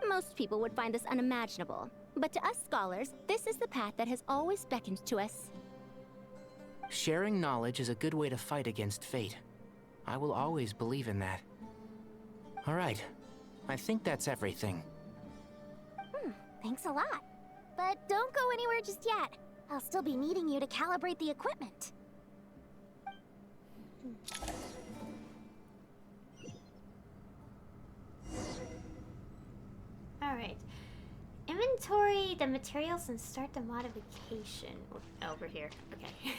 Most people would find this unimaginable, but to us scholars, this is the path that has always beckoned to us. Sharing knowledge is a good way to fight against fate. I will always believe in that. All right, I think that's everything. Thanks a lot. But don't go anywhere just yet. I'll still be needing you to calibrate the equipment. Alright. Inventory the materials and start the modification. Over here. Okay.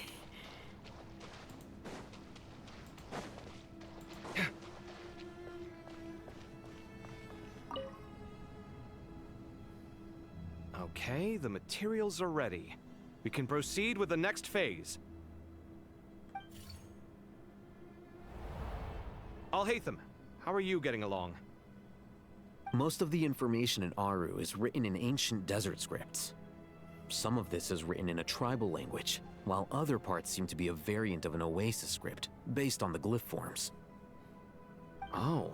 Okay, the materials are ready. We can proceed with the next phase. Al-Haytham, how are you getting along? Most of the information in Aru is written in ancient desert scripts. some of this is written in a tribal language, while other parts seem to be a variant of an Oasis script, based on the glyph forms. Oh.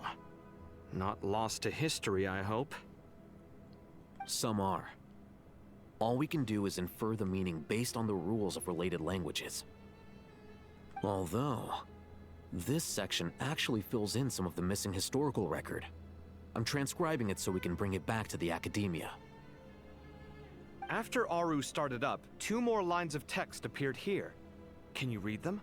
Not lost to history, I hope. Some are. All we can do is infer the meaning based on the rules of related languages. Although, this section actually fills in some of the missing historical record. I'm transcribing it so we can bring it back to the academia. After Aru started up, 2 more lines of text appeared here. Can you read them?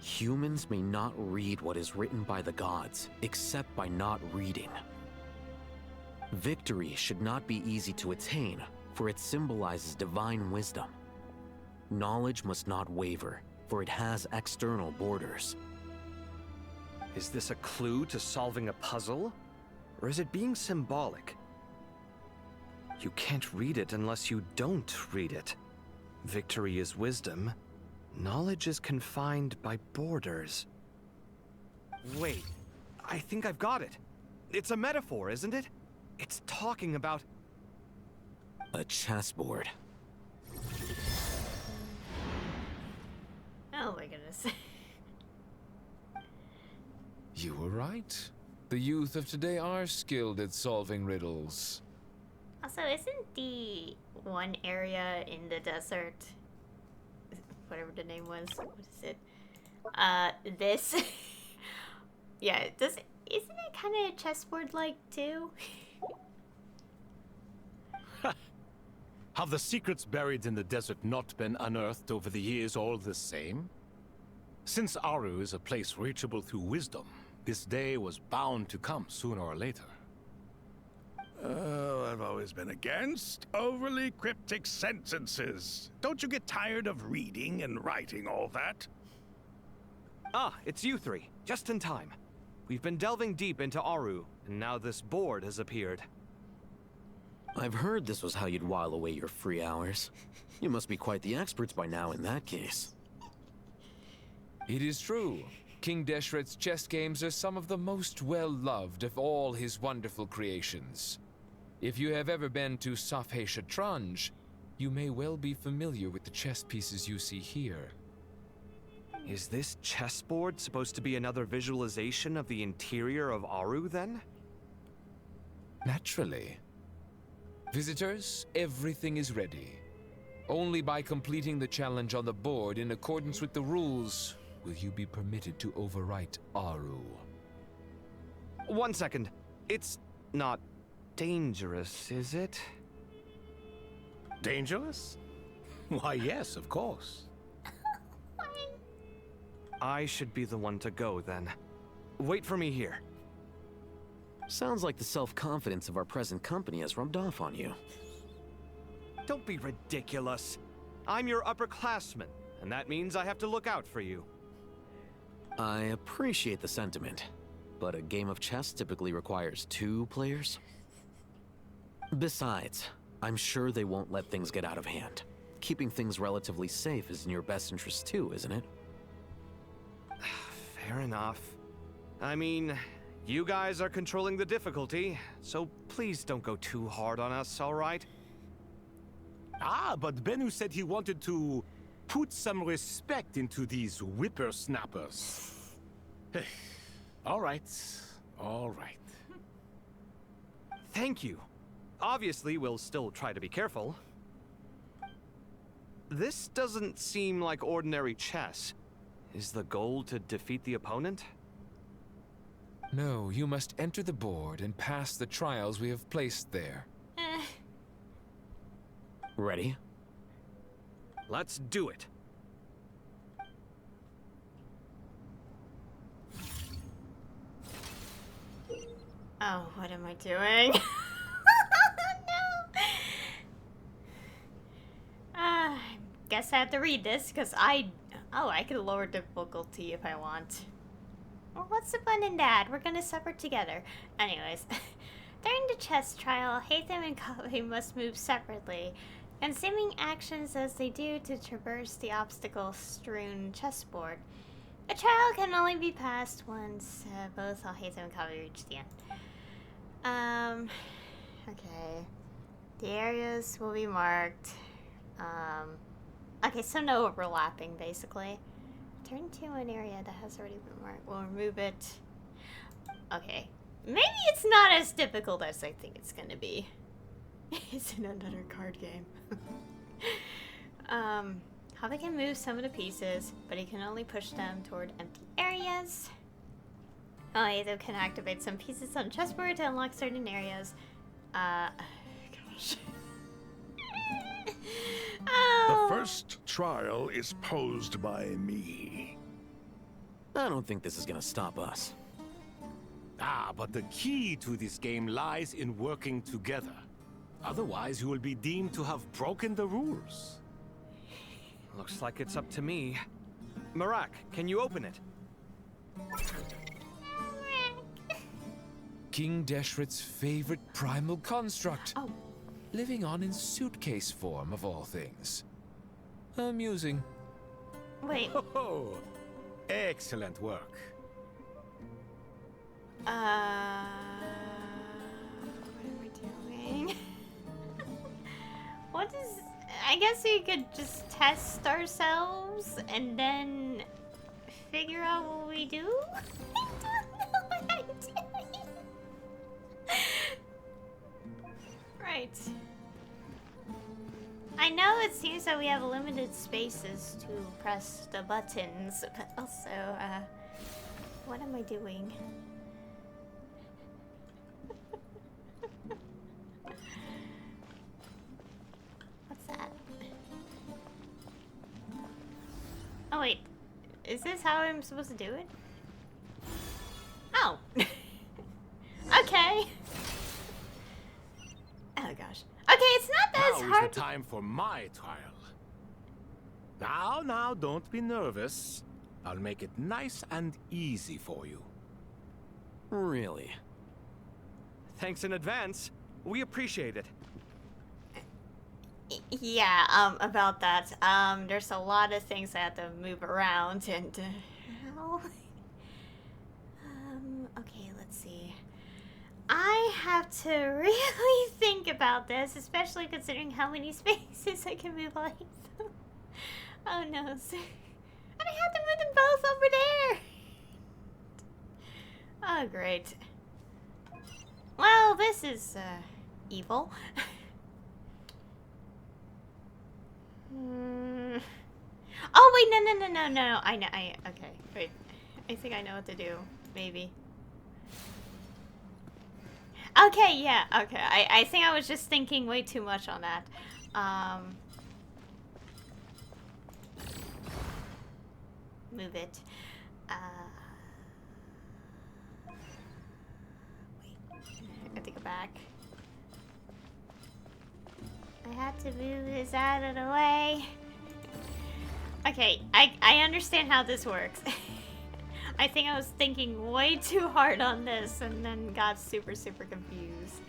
Humans may not read what is written by the gods, except by not reading. Victory should not be easy to attain, for it symbolizes divine wisdom. Knowledge must not waver, for it has external borders. Is this a clue to solving a puzzle? Or is it being symbolic? You can't read it unless you don't read it. Victory is wisdom. Knowledge is confined by borders. Wait, I think I've got it. It's a metaphor, isn't it? It's talking about... a chessboard. Oh my goodness. You were right. The youth of today are skilled at solving riddles. Also, isn't the one area in the desert, whatever the name was, what is it? This? Yeah, isn't it kind of chessboard-like too? Have the secrets buried in the desert not been unearthed over the years all the same? Since Aru is a place reachable through wisdom, this day was bound to come sooner or later. Oh, I've always been against overly cryptic sentences. Don't you get tired of reading and writing all that? Ah, it's you 3. Just in time. We've been delving deep into Aru, and now this board has appeared. I've heard this was how you'd while away your free hours. You must be quite the experts by now in that case. It is true. King Deshret's chess games are some of the most well-loved of all his wonderful creations. If you have ever been to Safhe Shatranj, you may well be familiar with the chess pieces you see here. Is this chessboard supposed to be another visualization of the interior of Aru, then? Naturally. Visitors, everything is ready. Only by completing the challenge on the board in accordance with the rules will you be permitted to overwrite Aru. 1 second. It's not dangerous, is it? Dangerous? Why, yes, of course. I should be the one to go, then. Wait for me here. Sounds like the self-confidence of our present company has rubbed off on you. Don't be ridiculous. I'm your upperclassman, and that means I have to look out for you. I appreciate the sentiment, but a game of chess typically requires 2 players. Besides, I'm sure they won't let things get out of hand. Keeping things relatively safe is in your best interest too, isn't it? Fair enough. I mean, you guys are controlling the difficulty, so please don't go too hard on us, all right? Ah, but Bennu said he wanted to put some respect into these whippersnappers. All right, all right. Thank you. Obviously, we'll still try to be careful. This doesn't seem like ordinary chess. Is the goal to defeat the opponent? No, you must enter the board and pass the trials we have placed there. Ready? Let's do it. Oh, what am I doing? No. Guess I have to read this because I can lower difficulty if I want. Well, what's the fun in that? We're gonna suffer together. Anyways, during the chess trial, Haytham and Kaveh must move separately, consuming actions as they do to traverse the obstacle-strewn chessboard. A trial can only be passed once both Haytham and Kaveh reach the end. Okay. The areas will be marked. Okay, so no overlapping, basically. Turn to an area that has already been marked. We'll remove it. Okay. Maybe it's not as difficult as I think it's gonna be. It's in another card game. How they can move some of the pieces, but he can only push them toward empty areas. Either can activate some pieces on chessboard to unlock certain areas. Gosh. The first trial is posed by me. I don't think this is gonna stop us. Ah, but the key to this game lies in working together. Otherwise, you will be deemed to have broken the rules. Looks like it's up to me. Marak, can you open it? King Deshret's favorite primal construct. Oh. Living on in suitcase form, of all things. Amusing. Wait. Oh, excellent work. What am I doing? What is... I guess we could just test ourselves and then figure out what we do? I don't know what I'm doing. Right. I know it seems that we have limited spaces to press the buttons, but also, what am I doing? What's that? Oh wait, is this how I'm supposed to do it? Oh. Okay. Oh gosh. Okay, it's not that Now hard. is the time for my trial. Now, don't be nervous. I'll make it nice and easy for you. Really? Thanks in advance. We appreciate it. Yeah, about that. There's a lot of things I have to move around and, how? Okay, let's see. I have to really think about this, especially considering how many spaces I can move like. Oh no, sir. And I have to move them both over there! Oh, great. Well, this is, evil. Oh, wait, no. Okay, wait. I think I know what to do. Maybe. Okay, yeah, okay. I think I was just thinking way too much on that. Move it. Wait, I have to go back. I have to move this out of the way. Okay, I understand how this works. I think I was thinking way too hard on this and then got super confused.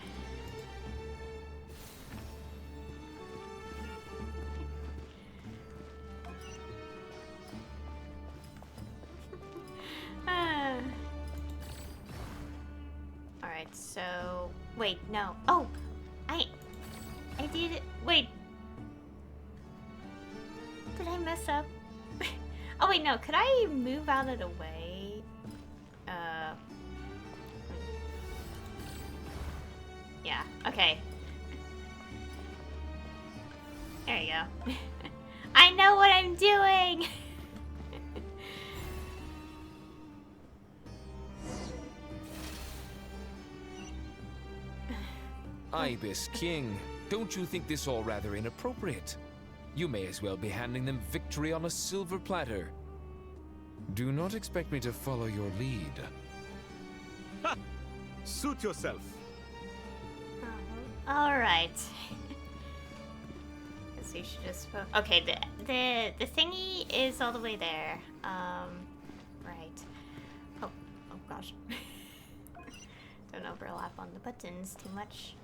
Alright, so... Wait, no. Oh! I did it. Wait. Did I mess up? Oh wait, no. Could I move out of the way? Yeah, okay. There you go. I know what I'm doing! Ibis King, don't you think this all rather inappropriate? You may as well be handing them victory on a silver platter. Do not expect me to follow your lead. Ha! Suit yourself. Alright. Guess we should just... Okay, the thingy is all the way there. Right. Oh gosh. Don't overlap on the buttons too much.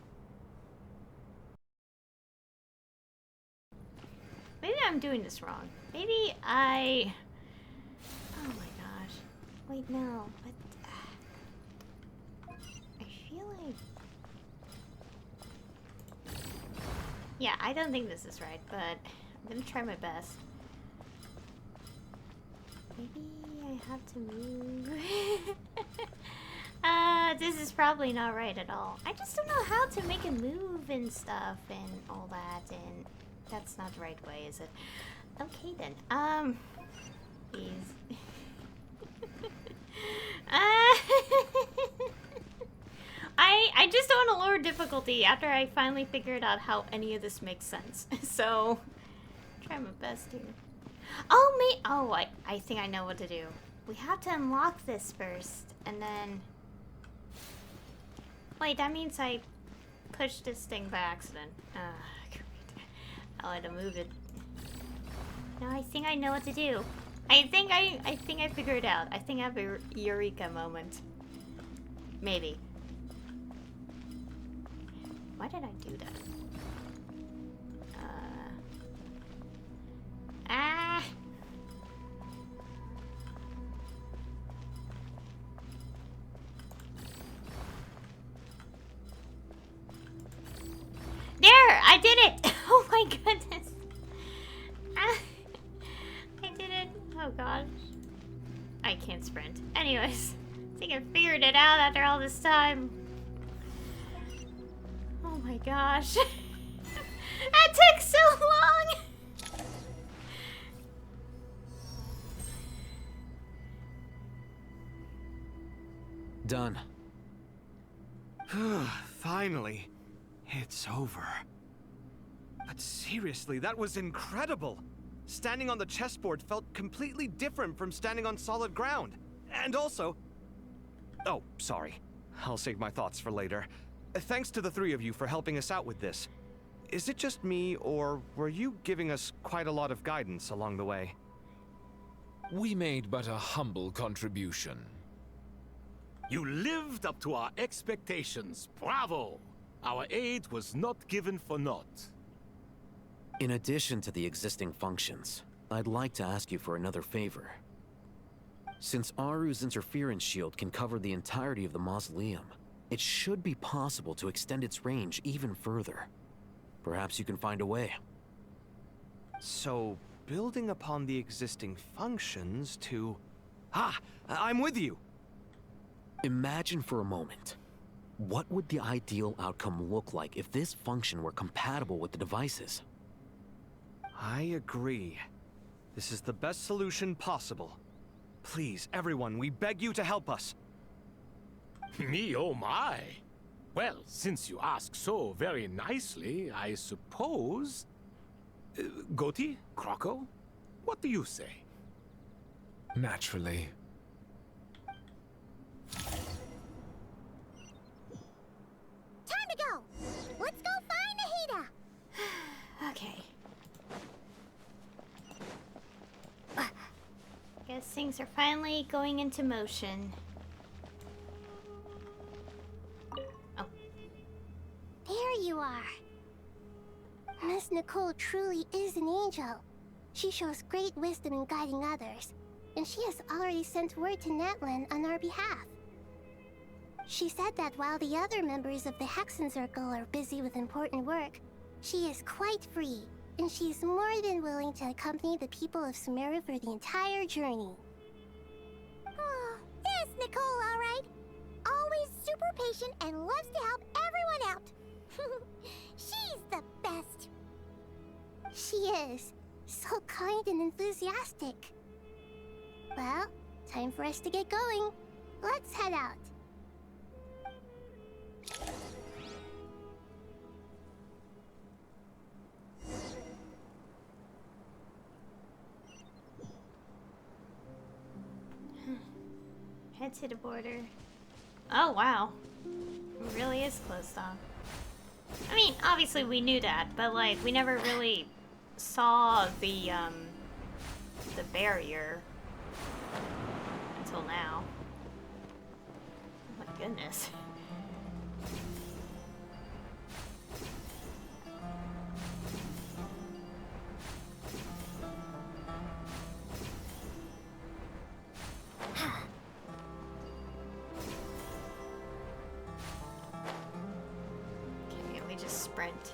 Maybe I'm doing this wrong. Maybe I... Oh my gosh. Wait, no. But... I feel like... Yeah, I don't think this is right, but I'm gonna try my best. Maybe I have to move. This is probably not right at all. I just don't know how to make it move and stuff and all that, and that's not the right way, is it? Okay then. Please. I just don't want to lower difficulty after I finally figured out how any of this makes sense. So, try my best here. Oh, I think I know what to do. We have to unlock this first, and then... Wait, that means I pushed this thing by accident. Great. I'll have to move it. No, I think I know what to do. I think I figured it out. I think I have a eureka moment. Maybe. Why did I do that? There! I did it! Oh my goodness. I did it. Oh gosh. I can't sprint. Anyways, I think I figured it out after all this time. Oh my gosh. That took so long! Done. Finally. It's over. But seriously, that was incredible! Standing on the chessboard felt completely different from standing on solid ground. And also... Oh, sorry. I'll save my thoughts for later. Thanks to the three of you for helping us out with this. Is it just me, or were you giving us quite a lot of guidance along the way? We made but a humble contribution. You lived up to our expectations. Bravo! Our aid was not given for naught. In addition to the existing functions, I'd like to ask you for another favor. Since Aru's interference shield can cover the entirety of the mausoleum, it should be possible to extend its range even further. Perhaps you can find a way. So, building upon the existing functions to... I'm with you! Imagine for a moment. What would the ideal outcome look like if this function were compatible with the devices? I agree. This is the best solution possible. Please, everyone, we beg you to help us. Me, oh my. Well, since you ask so very nicely, I suppose... Goti? Croco? What do you say? Naturally. Time to go! Let's go find Nahida! Okay. Guess things are finally going into motion. Oh. There you are. Miss Nicole truly is an angel. She shows great wisdom in guiding others, and she has already sent word to Natlan on our behalf. She said that while the other members of the Hexen Circle are busy with important work, she is quite free, and she's more than willing to accompany the people of Sumeru for the entire journey. Oh, there's Nicole, all right. Always super patient and loves to help everyone out. She's the best. She is. So kind and enthusiastic. Well, time for us to get going. Let's head out. Head to the border. Oh, wow. It really is closed off. I mean, obviously we knew that, but like, we never really saw the barrier until now. Oh my goodness. Okay, we just sprint.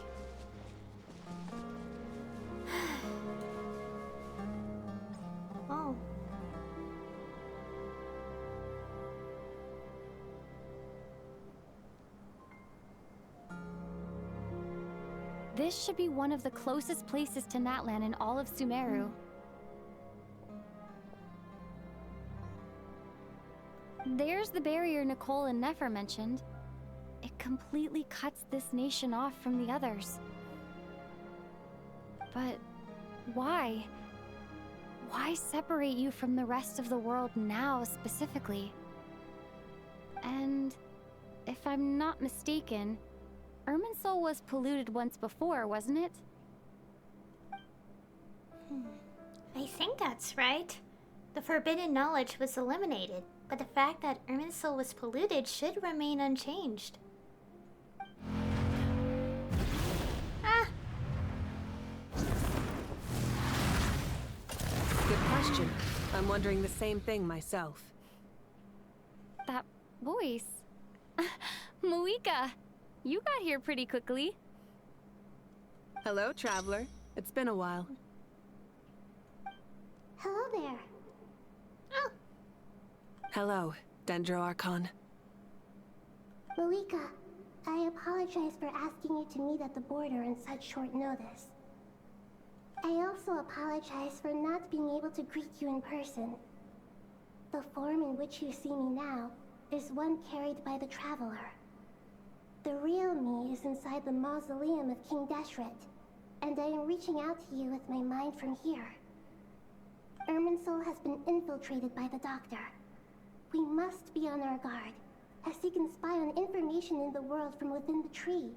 This should be one of the closest places to Natlan in all of Sumeru. There's the barrier Nicole and Nefer mentioned. It completely cuts this nation off from the others. But why? Why separate you from the rest of the world now, specifically? And if I'm not mistaken, Irminsul was polluted once before, wasn't it? I think that's right. The forbidden knowledge was eliminated, but the fact that Irminsul was polluted should remain unchanged. Good question. I'm wondering the same thing myself. That voice. Moika, you got here pretty quickly. Hello, traveler. It's been a while. Hello there. Oh. Hello, Dendro Archon. Moika, I apologize for asking you to meet at the border on such short notice. I also apologize for not being able to greet you in person. The form in which you see me now is one carried by the Traveler. The real me is inside the mausoleum of King Deshret, and I am reaching out to you with my mind from here. Irminsul has been infiltrated by the Doctor. We must be on our guard, as he can spy on information in the world from within the tree.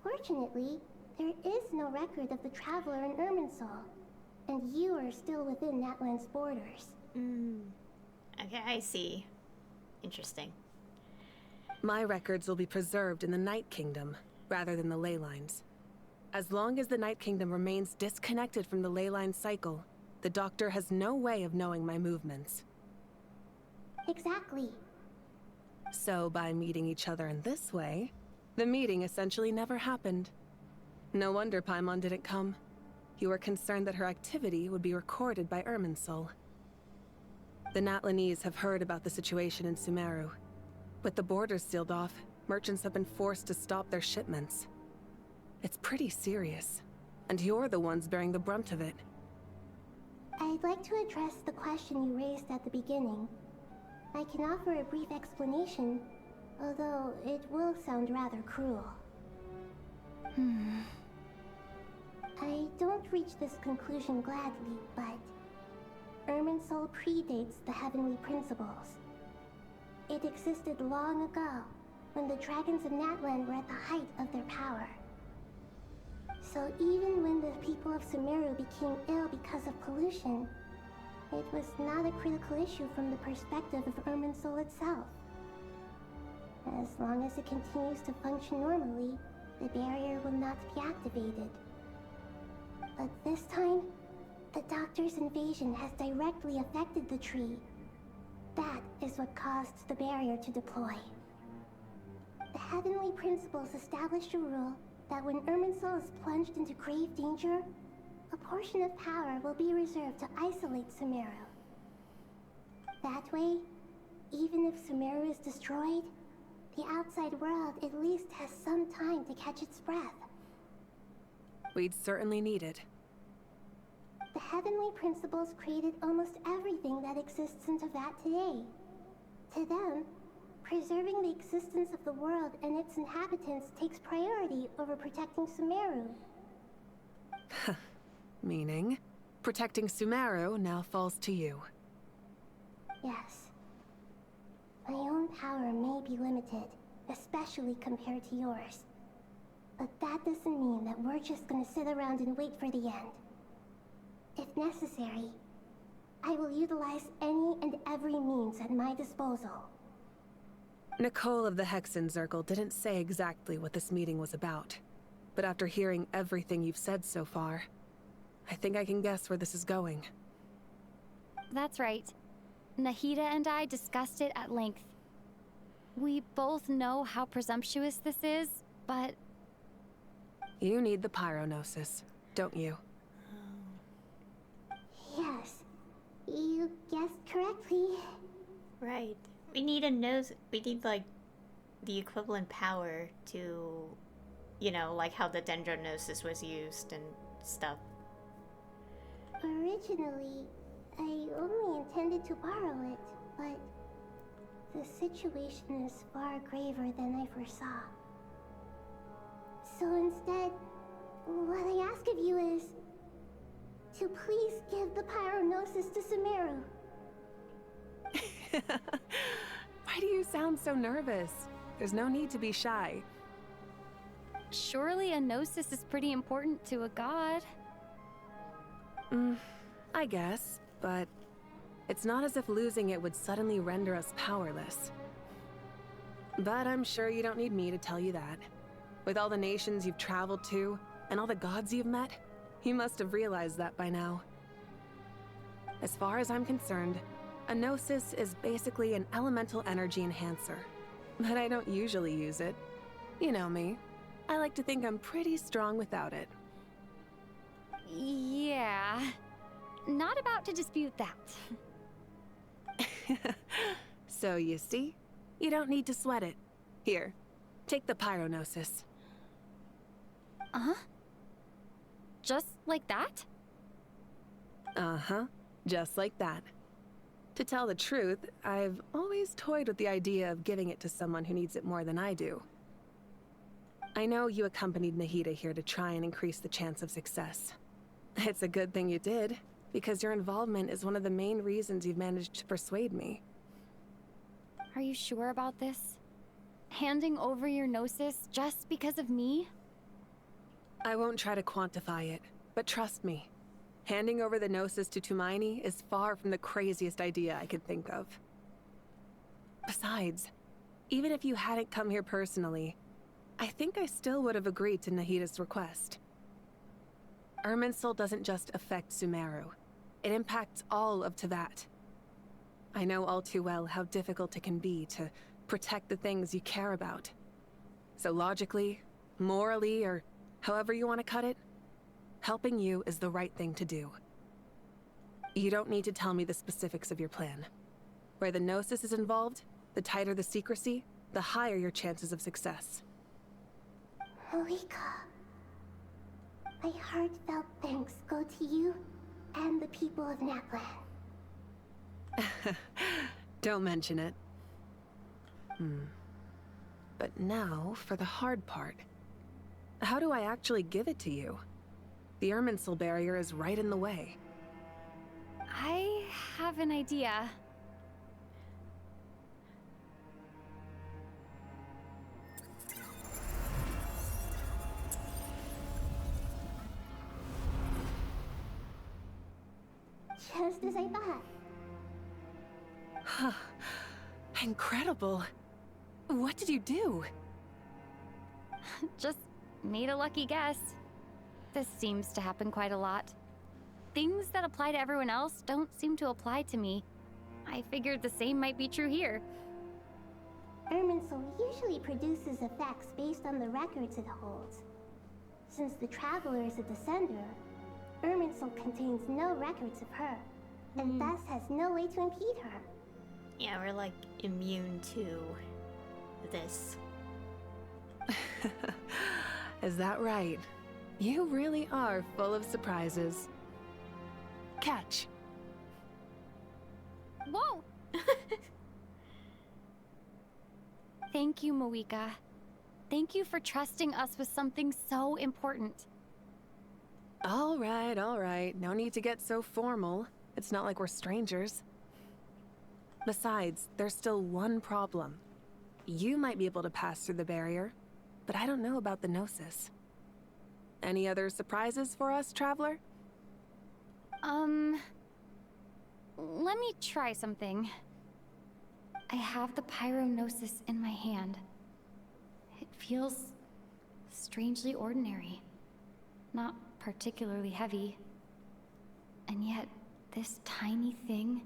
Fortunately, there is no record of the Traveler in Irminsul, and you are still within Natlan's borders. Okay, I see. Interesting. My records will be preserved in the Night Kingdom, rather than the ley lines. As long as the Night Kingdom remains disconnected from the ley line cycle, the Doctor has no way of knowing my movements. Exactly. So by meeting each other in this way, the meeting essentially never happened. No wonder Paimon didn't come. You were concerned that her activity would be recorded by Irminsul. The Natlanese have heard about the situation in Sumeru. With the borders sealed off, merchants have been forced to stop their shipments. It's pretty serious, and you're the ones bearing the brunt of it. I'd like to address the question you raised at the beginning. I can offer a brief explanation, although it will sound rather cruel. I don't reach this conclusion gladly, but Irminsul predates the heavenly principles. It existed long ago, when the dragons of Natlan were at the height of their power. So even when the people of Sumeru became ill because of pollution, it was not a critical issue from the perspective of Irminsul itself. As long as it continues to function normally, the barrier will not be activated. But this time, the Doctor's invasion has directly affected the tree. That is what caused the barrier to deploy. The heavenly principles established a rule that when Irminsul is plunged into grave danger, a portion of power will be reserved to isolate Sumeru. That way, even if Sumeru is destroyed, the outside world at least has some time to catch its breath. We'd certainly need it. The heavenly principles created almost everything that exists in Teyvat today. To them, preserving the existence of the world and its inhabitants takes priority over protecting Sumeru. Meaning, protecting Sumeru now falls to you. Yes. My own power may be limited, especially compared to yours. But that doesn't mean that we're just gonna sit around and wait for the end. If necessary, I will utilize any and every means at my disposal. Nicole of the Hexen Circle didn't say exactly what this meeting was about. But after hearing everything you've said so far, I think I can guess where this is going. That's right. Nahida and I discussed it at length. We both know how presumptuous this is, but... You need the pyronosis, don't you? Yes, you guessed correctly. Right. We need like, the equivalent power to you know, like how the dendronosis was used and stuff. Originally, I only intended to borrow it, but the situation is far graver than I foresaw. So instead, what I ask of you is to please give the pyronosis to Sumeru. Why do you sound so nervous? There's no need to be shy. Surely a gnosis is pretty important to a god. I guess, but it's not as if losing it would suddenly render us powerless. But I'm sure you don't need me to tell you that. With all the nations you've traveled to, and all the gods you've met, you must have realized that by now. As far as I'm concerned, a gnosis is basically an elemental energy enhancer. But I don't usually use it. You know me. I like to think I'm pretty strong without it. Yeah. Not about to dispute that. So you see? You don't need to sweat it. Here, take the pyronosis. Just like that? Just like that. To tell the truth, I've always toyed with the idea of giving it to someone who needs it more than I do. I know you accompanied Nahida here to try and increase the chance of success. It's a good thing you did, because your involvement is one of the main reasons you've managed to persuade me. Are you sure about this? Handing over your gnosis just because of me? I won't try to quantify it, but trust me. Handing over the gnosis to Tumaini is far from the craziest idea I could think of. Besides, even if you hadn't come here personally, I think I still would have agreed to Nahida's request. Irminsul doesn't just affect Sumeru. It impacts all of Teyvat. I know all too well how difficult it can be to protect the things you care about. So logically, morally, or however you want to cut it, helping you is the right thing to do. You don't need to tell me the specifics of your plan. Where the Gnosis is involved, the tighter the secrecy, the higher your chances of success. Moika, my heartfelt thanks go to you and the people of Naplan. Don't mention it. But now, for the hard part. How do I actually give it to you? The Irminsul barrier is right in the way. I have an idea. Just as I thought. Incredible. What did you do? Just made a lucky guess. This seems to happen quite a lot. Things that apply to everyone else don't seem to apply to me. I figured the same might be true here. Irminsul usually produces effects based on the records it holds. Since the Traveler is a descender, Irminsul contains no records of her, and thus has no way to impede her. Yeah, we're like immune to this. Is that right? You really are full of surprises. Catch. Whoa! Thank you, Moika. Thank you for trusting us with something so important. All right. No need to get so formal. It's not like we're strangers. Besides, there's still one problem. You might be able to pass through the barrier, but I don't know about the Gnosis. Any other surprises for us, Traveler? Let me try something. I have the pyronosis in my hand. It feels strangely ordinary. Not particularly heavy. And yet, this tiny thing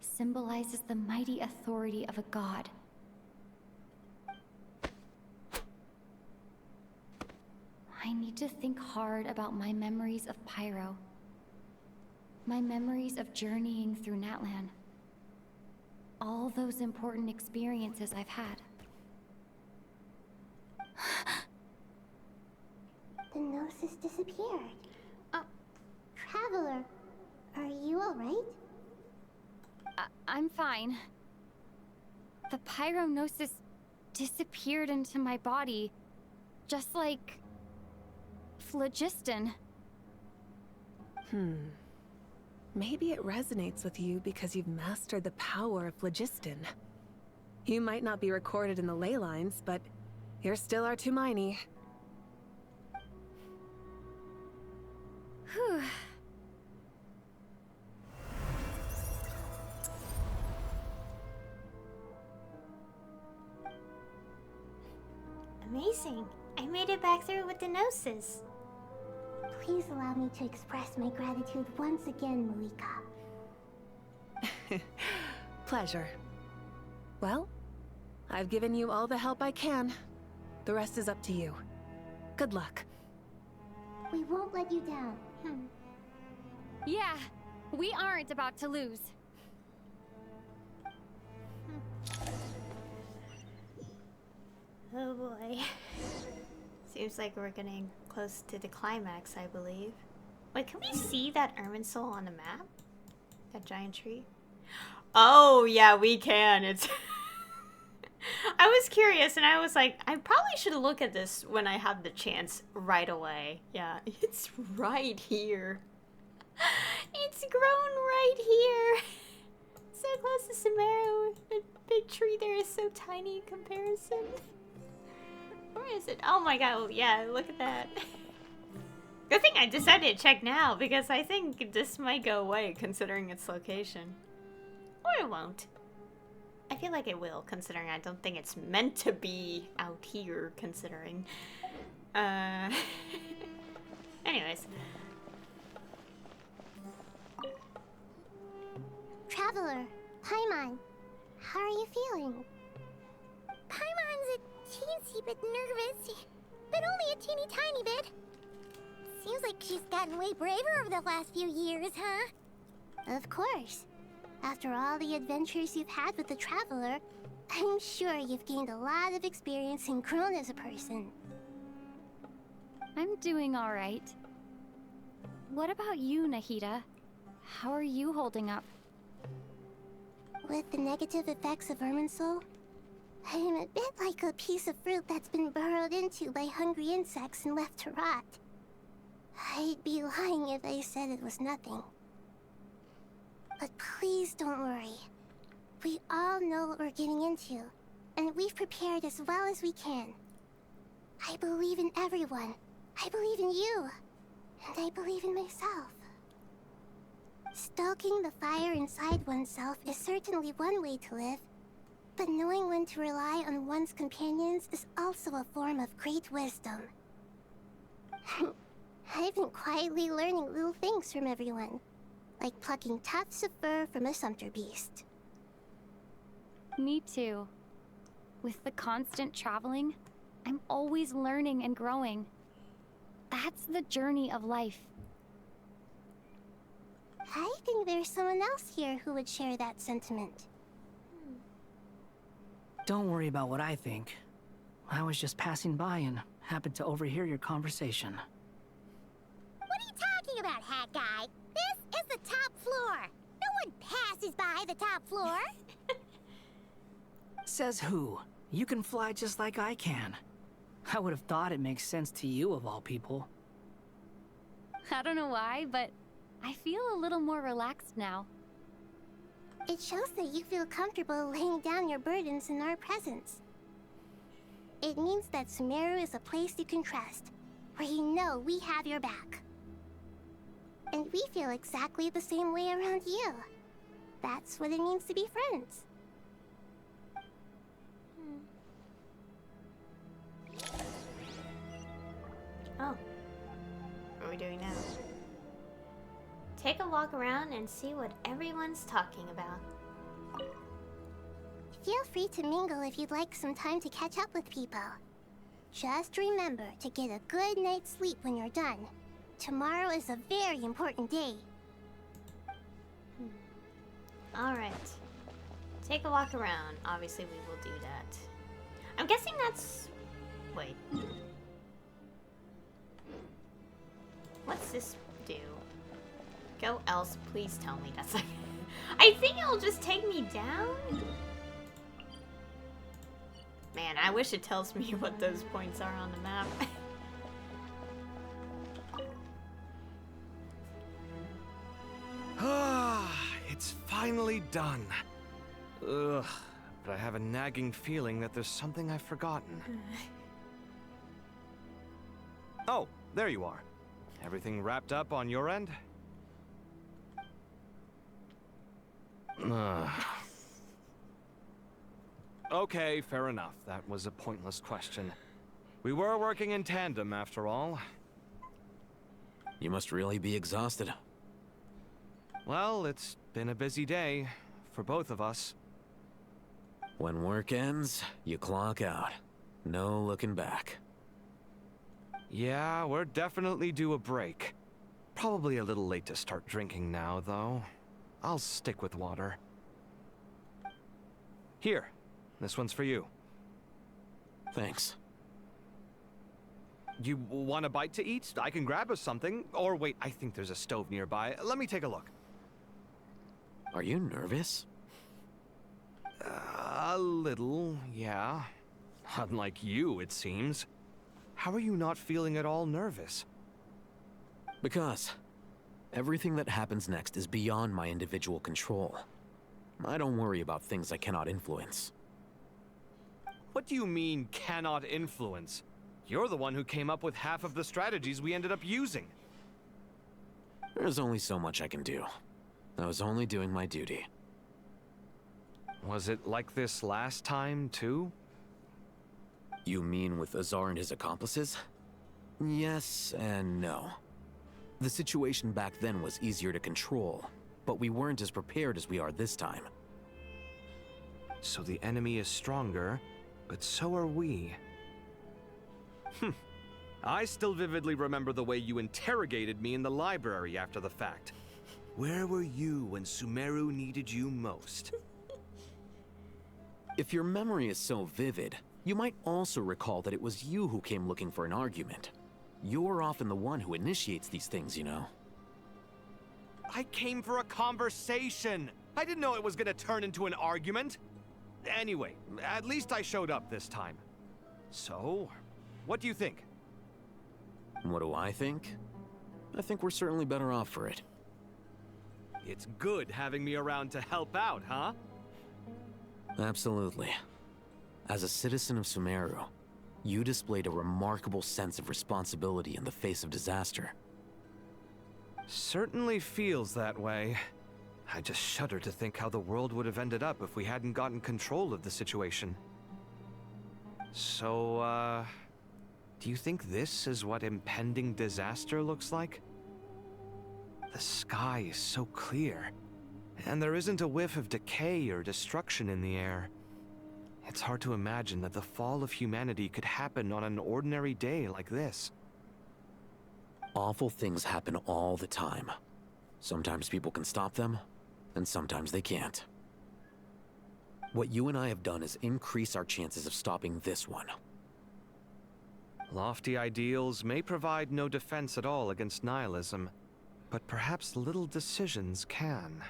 symbolizes the mighty authority of a god. I need to think hard about my memories of Pyro. My memories of journeying through Natlan. All those important experiences I've had. Pyronosis disappeared. Oh. Traveler, are you alright? I'm fine. The pyronosis disappeared into my body, just like phlogiston. Maybe it resonates with you because you've mastered the power of phlogiston. You might not be recorded in the ley lines, but you're still our Tumaini. Whew. Amazing. I made it back through with the gnosis. Please allow me to express my gratitude once again, Malika. Pleasure. Well, I've given you all the help I can. The rest is up to you. Good luck. We won't let you down. Yeah, we aren't about to lose. Oh boy. Seems like we're getting close to the climax, I believe. Wait, can we see that Irminsul on the map? That giant tree? Oh, yeah, we can. It's... I was curious, and I was like, I probably should look at this when I have the chance right away. Yeah, it's right here. It's grown right here. So close to Sumeru. The big tree there is so tiny in comparison. Where is it? Oh my god, yeah, look at that. Good thing I decided to check now, because I think this might go away considering its location. Or it won't. I feel like it will, considering I don't think it's meant to be out here, considering. Anyways. Traveler, Paimon, how are you feeling? Paimon's a teensy bit nervous, but only a teeny tiny bit. Seems like she's gotten way braver over the last few years, huh? Of course. After all the adventures you've had with the Traveler, I'm sure you've gained a lot of experience and grown as a person. I'm doing all right. What about you, Nahida? How are you holding up? With the negative effects of Irminsul, I'm a bit like a piece of fruit that's been burrowed into by hungry insects and left to rot. I'd be lying if I said it was nothing. But please don't worry. We all know what we're getting into, and we've prepared as well as we can. I believe in everyone. I believe in you. And I believe in myself. Stoking the fire inside oneself is certainly one way to live, but knowing when to rely on one's companions is also a form of great wisdom. I've been quietly learning little things from everyone, like plucking tufts of fur from a sumpter beast. Me too. With the constant traveling, I'm always learning and growing. That's the journey of life. I think there's someone else here who would share that sentiment. Don't worry about what I think. I was just passing by and happened to overhear your conversation. What are you talking about, Hat Guy? This is the top floor. No one passes by the top floor. Says who? You can fly just like I can. I would have thought it makes sense to you of all people. I don't know why, but I feel a little more relaxed now. It shows that you feel comfortable laying down your burdens in our presence. It means that Sumeru is a place you can trust, where you know we have your back. And we feel exactly the same way around you. That's what it means to be friends. Oh. What are we doing now? Take a walk around and see what everyone's talking about. Feel free to mingle if you'd like some time to catch up with people. Just remember to get a good night's sleep when you're done. Tomorrow is a very important day. Alright. Take a walk around. Obviously, we will do that. I'm guessing that's... Wait. What's this do? Go else, please tell me that's like... I think it'll just take me down? Man, I wish it tells me what those points are on the map. It's finally done. Ugh, but I have a nagging feeling that there's something I've forgotten. Oh, there you are. Everything wrapped up on your end? Okay, fair enough. That was a pointless question. We were working in tandem, after all. You must really be exhausted. Well, it's been a busy day for both of us. When work ends, you clock out. No looking back. Yeah, we're definitely due a break. Probably a little late to start drinking now, though. I'll stick with water. Here, this one's for you. Thanks. You want a bite to eat? I can grab us something. Or wait, I think there's a stove nearby. Let me take a look. Are you nervous? A little, yeah. Unlike you, it seems. How are you not feeling at all nervous? Because everything that happens next is beyond my individual control. I don't worry about things I cannot influence. What do you mean, cannot influence? You're the one who came up with half of the strategies we ended up using. There's only so much I can do. I was only doing my duty. Was it like this last time, too? You mean with Azar and his accomplices? Yes and no. The situation back then was easier to control, but we weren't as prepared as we are this time. So the enemy is stronger, but so are we. I still vividly remember the way you interrogated me in the library after the fact. Where were you when Sumeru needed you most? If your memory is so vivid, you might also recall that it was you who came looking for an argument. You're often the one who initiates these things, you know. I came for a conversation! I didn't know it was gonna turn into an argument! Anyway, at least I showed up this time. So, what do you think? What do I think? I think we're certainly better off for it. It's good having me around to help out, huh? Absolutely. As a citizen of Sumeru, you displayed a remarkable sense of responsibility in the face of disaster. Certainly feels that way. I just shudder to think how the world would have ended up if we hadn't gotten control of the situation. So, do you think this is what impending disaster looks like? The sky is so clear, and there isn't a whiff of decay or destruction in the air. It's hard to imagine that the fall of humanity could happen on an ordinary day like this. Awful things happen all the time. Sometimes people can stop them, and sometimes they can't. What you and I have done is increase our chances of stopping this one. Lofty ideals may provide no defense at all against nihilism, but perhaps little decisions can.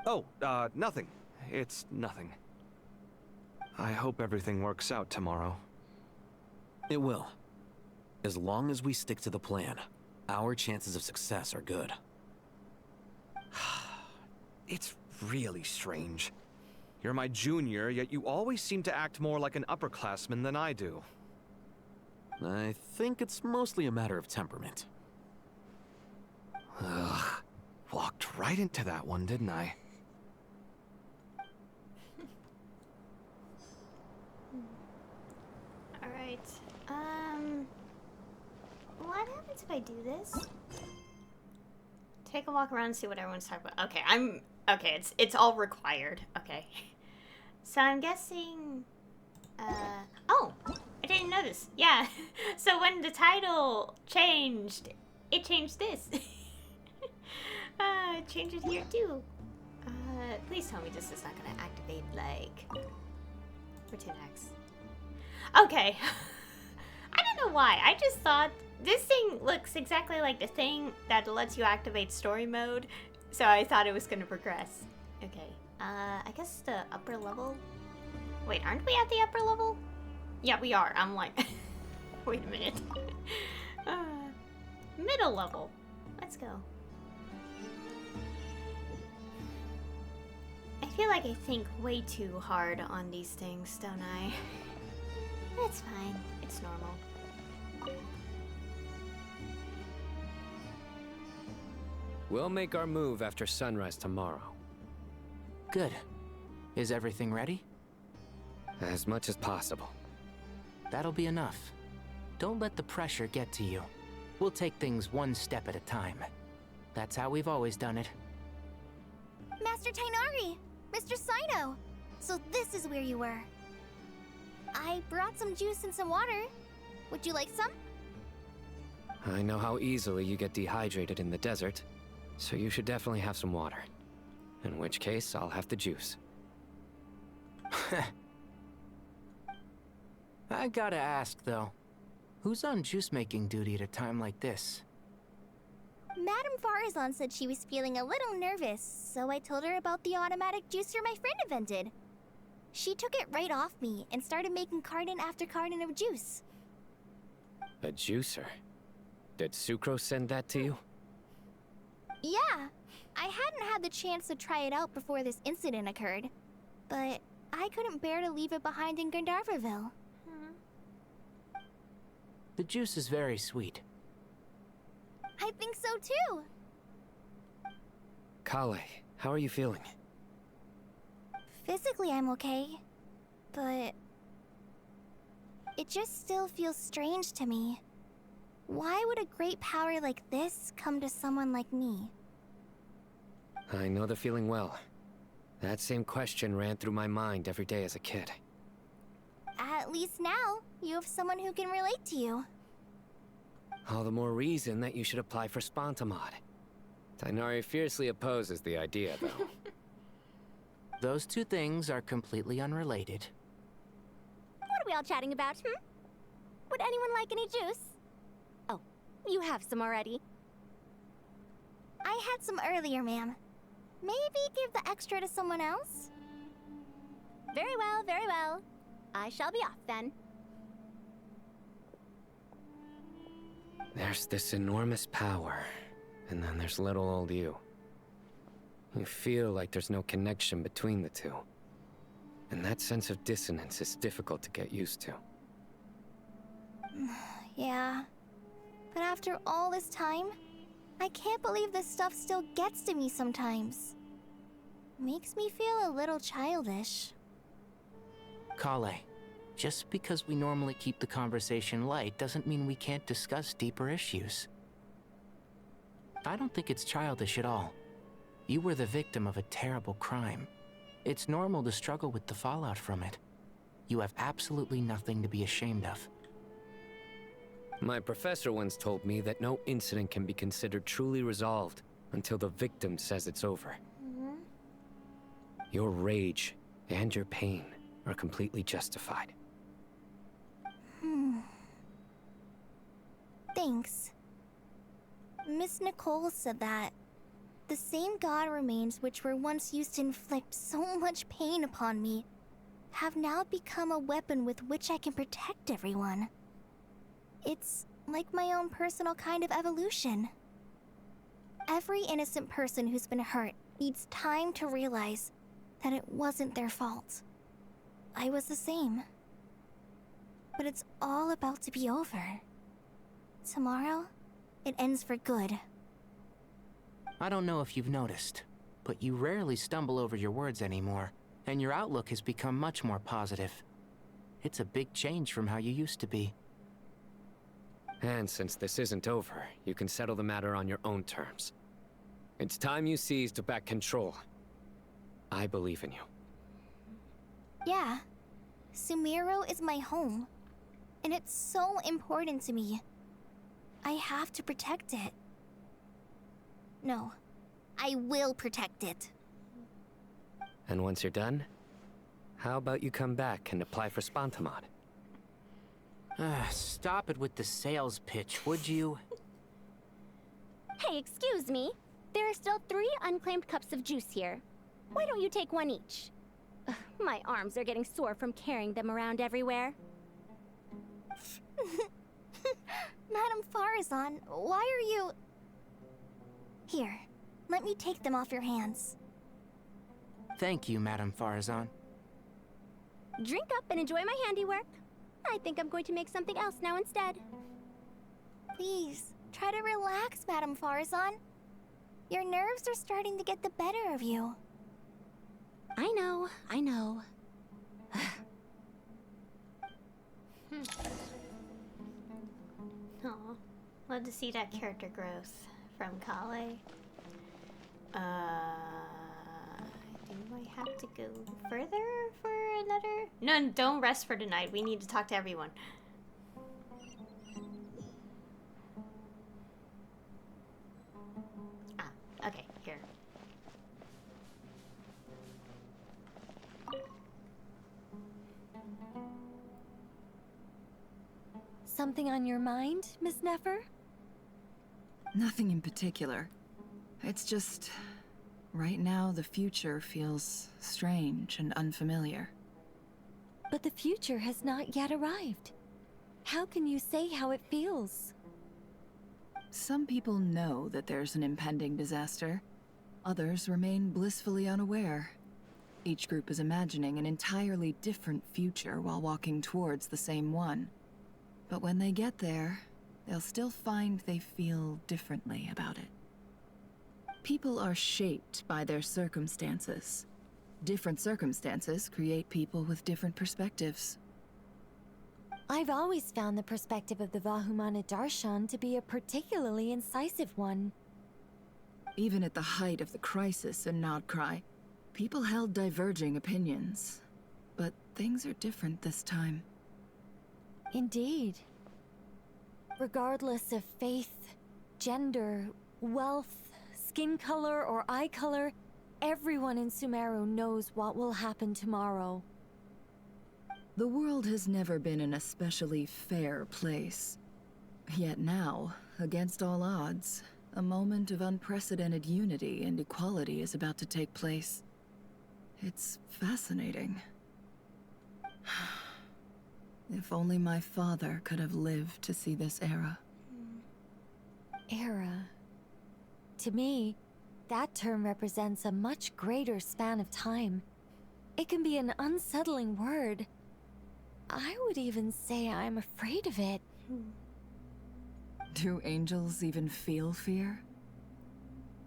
Oh, nothing. It's nothing. I hope everything works out tomorrow. It will. As long as we stick to the plan, our chances of success are good. It's really strange. You're my junior, yet you always seem to act more like an upperclassman than I do. I think it's mostly a matter of temperament. Ugh. Walked right into that one, didn't I? Alright. What happens if I do this? Take a walk around and see what everyone's talking about. Okay, okay, it's all required. Okay. So I'm guessing, oh, I didn't notice. Yeah. So when the title changed, it changed this. Change it here too. Please tell me this is not gonna activate like Retin X. Okay. I don't know why. I just thought this thing looks exactly like the thing that lets you activate story mode. So I thought it was going to progress. Okay. I guess the upper level. Wait, aren't we at the upper level? Yeah, we are. I'm like, wait a minute. Middle level. Let's go. I feel like I think way too hard on these things, don't I? It's fine. It's normal. We'll make our move after sunrise tomorrow. Good. Is everything ready? As much as possible. That'll be enough. Don't let the pressure get to you. We'll take things one step at a time. That's how we've always done it. Master Tainari! Mr. Sino! So this is where you were. I brought some juice and some water. Would you like some? I know how easily you get dehydrated in the desert, so you should definitely have some water. In which case, I'll have the juice. I gotta ask, though. Who's on juice-making duty at a time like this? Madame Farazan said she was feeling a little nervous, so I told her about the automatic juicer my friend invented. She took it right off me and started making carton after carton of juice. A juicer? Did Sucrose send that to you? Yeah, I hadn't had the chance to try it out before this incident occurred, but I couldn't bear to leave it behind in Gandharville. The juice is very sweet. I think so too. Kale, how are you feeling? Physically, I'm okay, but it just still feels strange to me. Why would a great power like this come to someone like me? I know the feeling well. That same question ran through my mind every day as a kid. At least now, you have someone who can relate to you. All the more reason that you should apply for Spontamod. Tainari fiercely opposes the idea, though. Those two things are completely unrelated. What are we all chatting about, Would anyone like any juice? Oh, you have some already. I had some earlier, ma'am. Maybe give the extra to someone else? Very well, very well. I shall be off then. There's this enormous power, and then there's little old you. You feel like there's no connection between the two. And that sense of dissonance is difficult to get used to. Yeah. But after all this time, I can't believe this stuff still gets to me sometimes. Makes me feel a little childish. Kale, just because we normally keep the conversation light doesn't mean we can't discuss deeper issues. I don't think it's childish at all. You were the victim of a terrible crime. It's normal to struggle with the fallout from it. You have absolutely nothing to be ashamed of. My professor once told me that no incident can be considered truly resolved until the victim says it's over. Your rage and your pain are completely justified. Thanks. Miss Nicole said that the same god remains which were once used to inflict so much pain upon me have now become a weapon with which I can protect everyone. It's like my own personal kind of evolution. Every innocent person who's been hurt needs time to realize that it wasn't their fault. I was the same. But it's all about to be over. Tomorrow, it ends for good. I don't know if you've noticed, but you rarely stumble over your words anymore, and your outlook has become much more positive. It's a big change from how you used to be. And since this isn't over, you can settle the matter on your own terms. It's time you seized back control. I believe in you. Yeah. Sumeru is my home. And it's so important to me. I have to protect it. No. I will protect it. And once you're done, how about you come back and apply for Spontamod? Stop it with the sales pitch, would you? Hey, excuse me. There are still 3 unclaimed cups of juice here. Why don't you take one each? Ugh, my arms are getting sore from carrying them around everywhere. Madame Farazan, why are you... Here, let me take them off your hands. Thank you, Madame Farazan. Drink up and enjoy my handiwork. I think I'm going to make something else now instead. Please, try to relax, Madame Farazan. Your nerves are starting to get the better of you. I know, I know. Aw, love to see that character growth from Kale. Do I have to go further for another? No, don't rest for tonight. We need to talk to everyone. Ah, okay, here. Something on your mind, Miss Nefer? Nothing in particular. It's just... right now, the future feels strange and unfamiliar. But the future has not yet arrived. How can you say how it feels? Some people know that there's an impending disaster. Others remain blissfully unaware. Each group is imagining an entirely different future while walking towards the same one. But when they get there, they'll still find they feel differently about it. People are shaped by their circumstances. Different circumstances create people with different perspectives. I've always found the perspective of the Vahumana Darshan to be a particularly incisive one. Even at the height of the crisis in Nodcry, people held diverging opinions. But things are different this time. Indeed. Regardless of faith, gender, wealth, skin color, or eye color, everyone in Sumeru knows what will happen tomorrow. The world has never been an especially fair place. Yet now, against all odds, a moment of unprecedented unity and equality is about to take place. It's fascinating. If only my father could have lived to see this era. Era. To me, that term represents a much greater span of time. It can be an unsettling word. I would even say I'm afraid of it. Do angels even feel fear?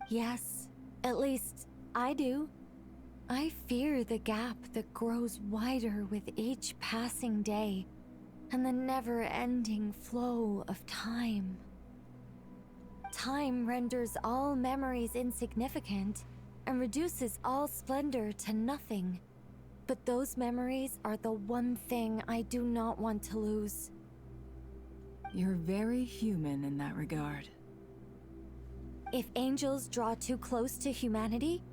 Yes, at least I do. I fear the gap that grows wider with each passing day, and the never-ending flow of time. Time renders all memories insignificant, and reduces all splendor to nothing. But those memories are the one thing I do not want to lose. You're very human in that regard. If angels draw too close to humanity,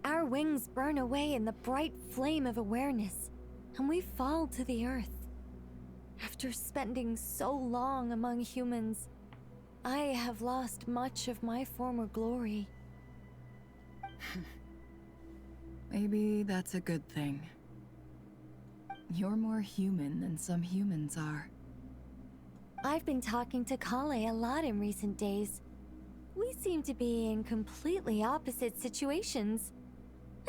our wings burn away in the bright flame of awareness, and we fall to the earth. After spending so long among humans, I have lost much of my former glory. Maybe that's a good thing. You're more human than some humans are. I've been talking to Kale a lot in recent days. We seem to be in completely opposite situations.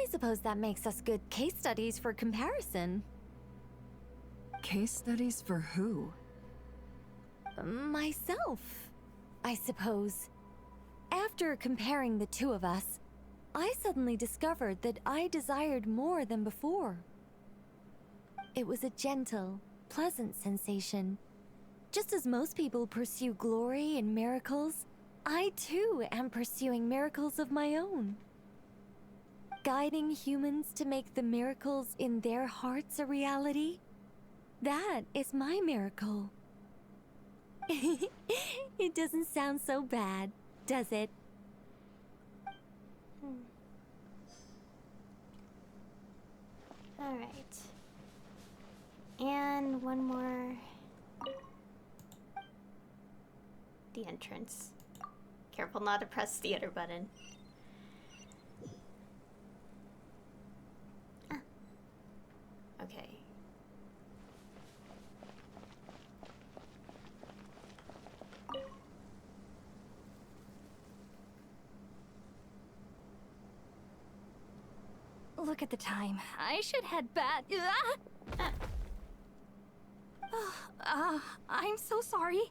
I suppose that makes us good case studies for comparison. Case studies for who? Myself, I suppose. After comparing the two of us, I suddenly discovered that I desired more than before. It was a gentle, pleasant sensation. Just as most people pursue glory and miracles, I too am pursuing miracles of my own. Guiding humans to make the miracles in their hearts a reality, that is my miracle. It doesn't sound so bad, does it? Alright. And one more the entrance. Careful not to press the other button. Ah. Okay. Look at the time. I should head back. I'm so sorry.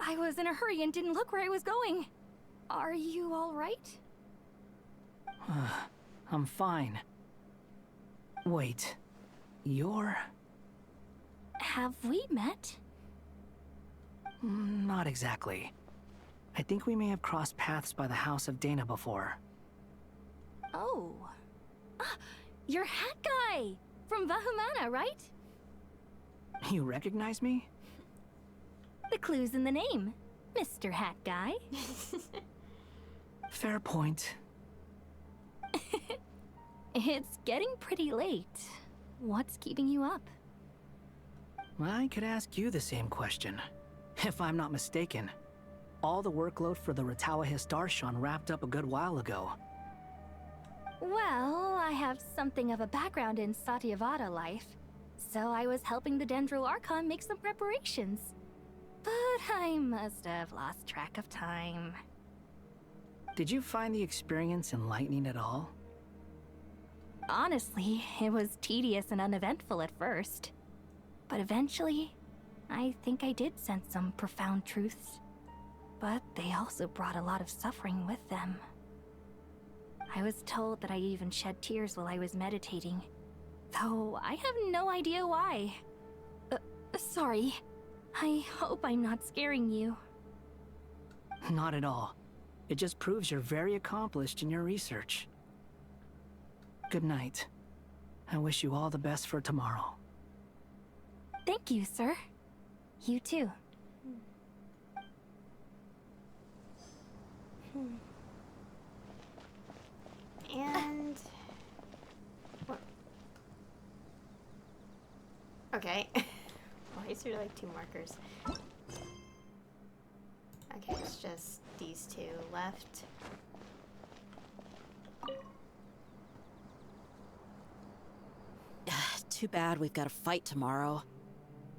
I was in a hurry and didn't look where I was going. Are you all right? I'm fine. Wait, you're... Have we met? Not exactly. I think we may have crossed paths by the house of Dana before. Oh. Ah, you're Hat Guy! From Vahumana, right? You recognize me? The clue's in the name. Mr. Hat Guy. Fair point. It's getting pretty late. What's keeping you up? I could ask you the same question. If I'm not mistaken, all the workload for the Ratawa Histarshon wrapped up a good while ago. Well, I have something of a background in Satyavada life, so I was helping the Dendro Archon make some preparations. But I must have lost track of time. Did you find the experience enlightening at all? Honestly, it was tedious and uneventful at first. But eventually, I think I did sense some profound truths. But they also brought a lot of suffering with them. I was told that I even shed tears while I was meditating, though I have no idea why. Sorry. I hope I'm not scaring you. Not at all. It just proves you're very accomplished in your research. Good night. I wish you all the best for tomorrow. Thank you, sir. You too. And... what? Okay. Why is there like 2 markers? Okay, it's just these 2 left. Too bad we've got a fight tomorrow.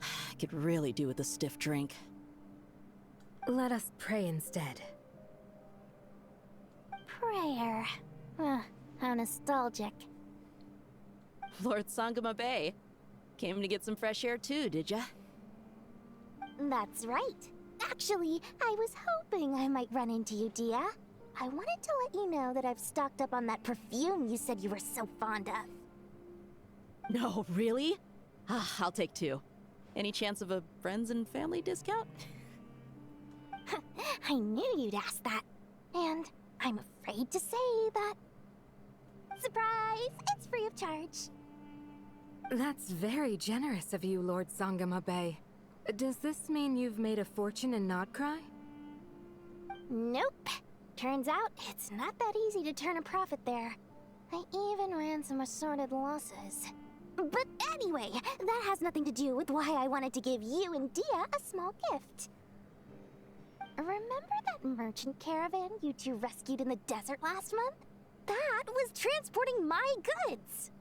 I could really do with a stiff drink. Let us pray instead. Prayer. How nostalgic. Lord Sangama Bay. Came to get some fresh air too, did ya? That's right. Actually, I was hoping I might run into you, Dia. I wanted to let you know that I've stocked up on that perfume you said you were so fond of. No, really? I'll take 2. Any chance of a friends and family discount? I knew you'd ask that. And I'm afraid to say that... Surprise! It's free of charge. That's very generous of you, Lord Sangama Bay. Does this mean you've made a fortune in Nodcry? Nope. Turns out, it's not that easy to turn a profit there. I even ran some assorted losses. But anyway, that has nothing to do with why I wanted to give you and Dia a small gift. Remember that merchant caravan you 2 rescued in the desert last month? That was transporting my goods!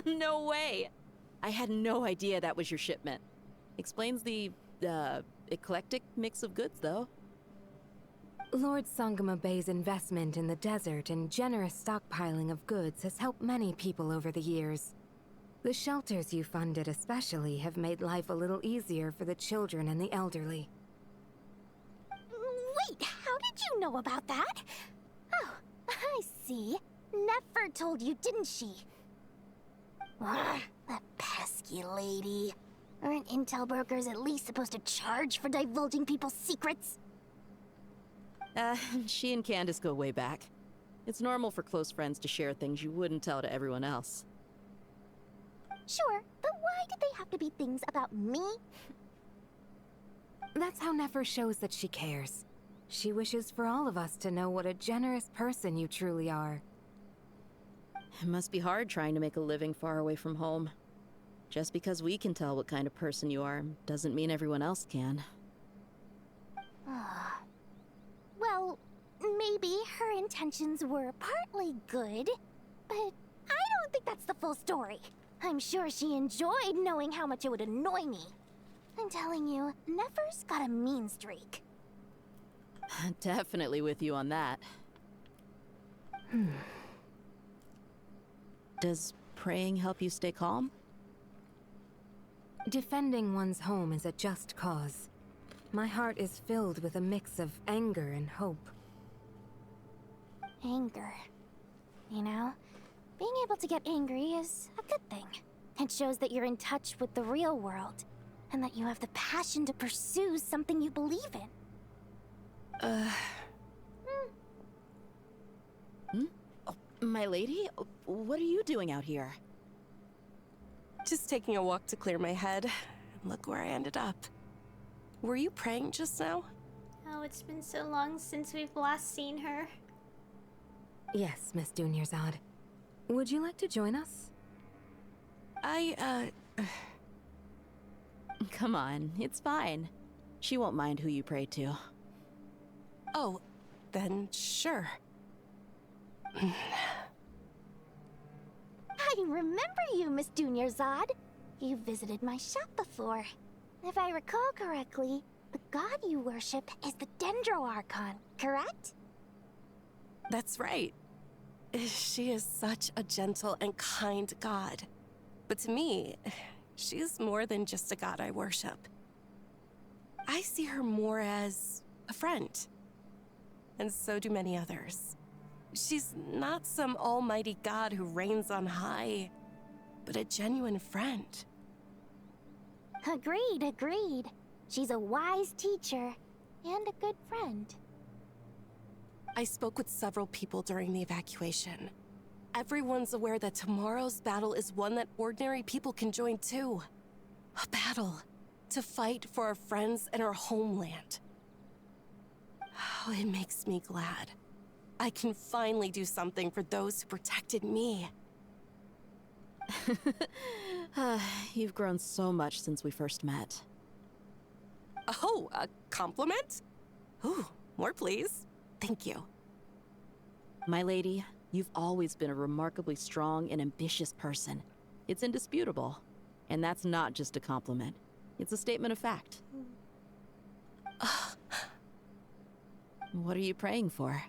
No way! I had no idea that was your shipment. Explains the, eclectic mix of goods, though. Lord Sangama Bay's investment in the desert and generous stockpiling of goods has helped many people over the years. The shelters you funded especially have made life a little easier for the children and the elderly. Wait, how did you know about that? Oh, I see. Nefer told you, didn't she? Ugh, that pesky lady. Aren't intel brokers at least supposed to charge for divulging people's secrets? She and Candace go way back. It's normal for close friends to share things you wouldn't tell to everyone else. Sure, but why did they have to be things about me? That's how Nefer shows that she cares. She wishes for all of us to know what a generous person you truly are. It must be hard trying to make a living far away from home. Just because we can tell what kind of person you are doesn't mean everyone else can. maybe her intentions were partly good, but I don't think that's the full story. I'm sure she enjoyed knowing how much it would annoy me. I'm telling you, Nefer's got a mean streak. Definitely with you on that. Does praying help you stay calm? Defending one's home is a just cause. My heart is filled with a mix of anger and hope. Anger. You know, being able to get angry is a good thing. It shows that you're in touch with the real world, and that you have the passion to pursue something you believe in. My lady, what are you doing out here? Just taking a walk to clear my head. Look where I ended up. Were you praying just now? Oh, it's been so long since we've last seen her. Yes, Miss Dunyarzad. Would you like to join us? Come on, it's fine. She won't mind who you pray to. Oh, then sure. I remember you, Miss Dunyarzad. You visited my shop before. If I recall correctly, the god you worship is the Dendro Archon, correct? That's right. She is such a gentle and kind god. But to me, she is more than just a god I worship. I see her more as a friend. And so do many others. She's not some almighty god who reigns on high, but a genuine friend. Agreed, agreed. She's a wise teacher and a good friend. I spoke with several people during the evacuation. Everyone's aware that tomorrow's battle is one that ordinary people can join too. A battle to fight for our friends and our homeland. Oh, it makes me glad. I can finally do something for those who protected me. You've grown so much since we first met. Oh, a compliment? Ooh, more please. Thank you. My lady, you've always been a remarkably strong and ambitious person. It's indisputable. And that's not just a compliment. It's a statement of fact. What are you praying for?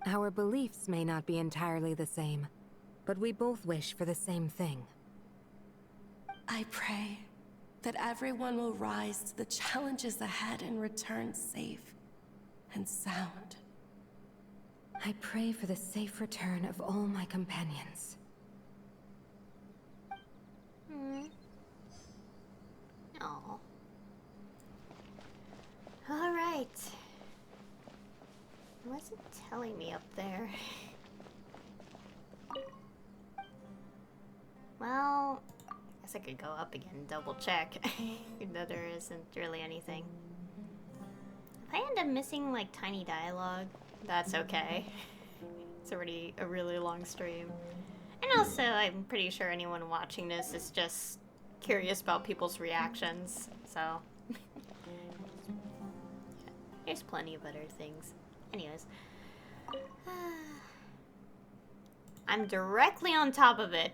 Our beliefs may not be entirely the same, but we both wish for the same thing. I pray that everyone will rise to the challenges ahead and return safe and sound. I pray for the safe return of all my companions. Oh. All right. What's it telling me up there? Well, I guess I could go up again and double check. Though there isn't really anything. If I end up missing like tiny dialogue, that's okay. It's already a really long stream. And also, I'm pretty sure anyone watching this is just curious about people's reactions, so... There's plenty of other things. Anyways. I'm directly on top of it.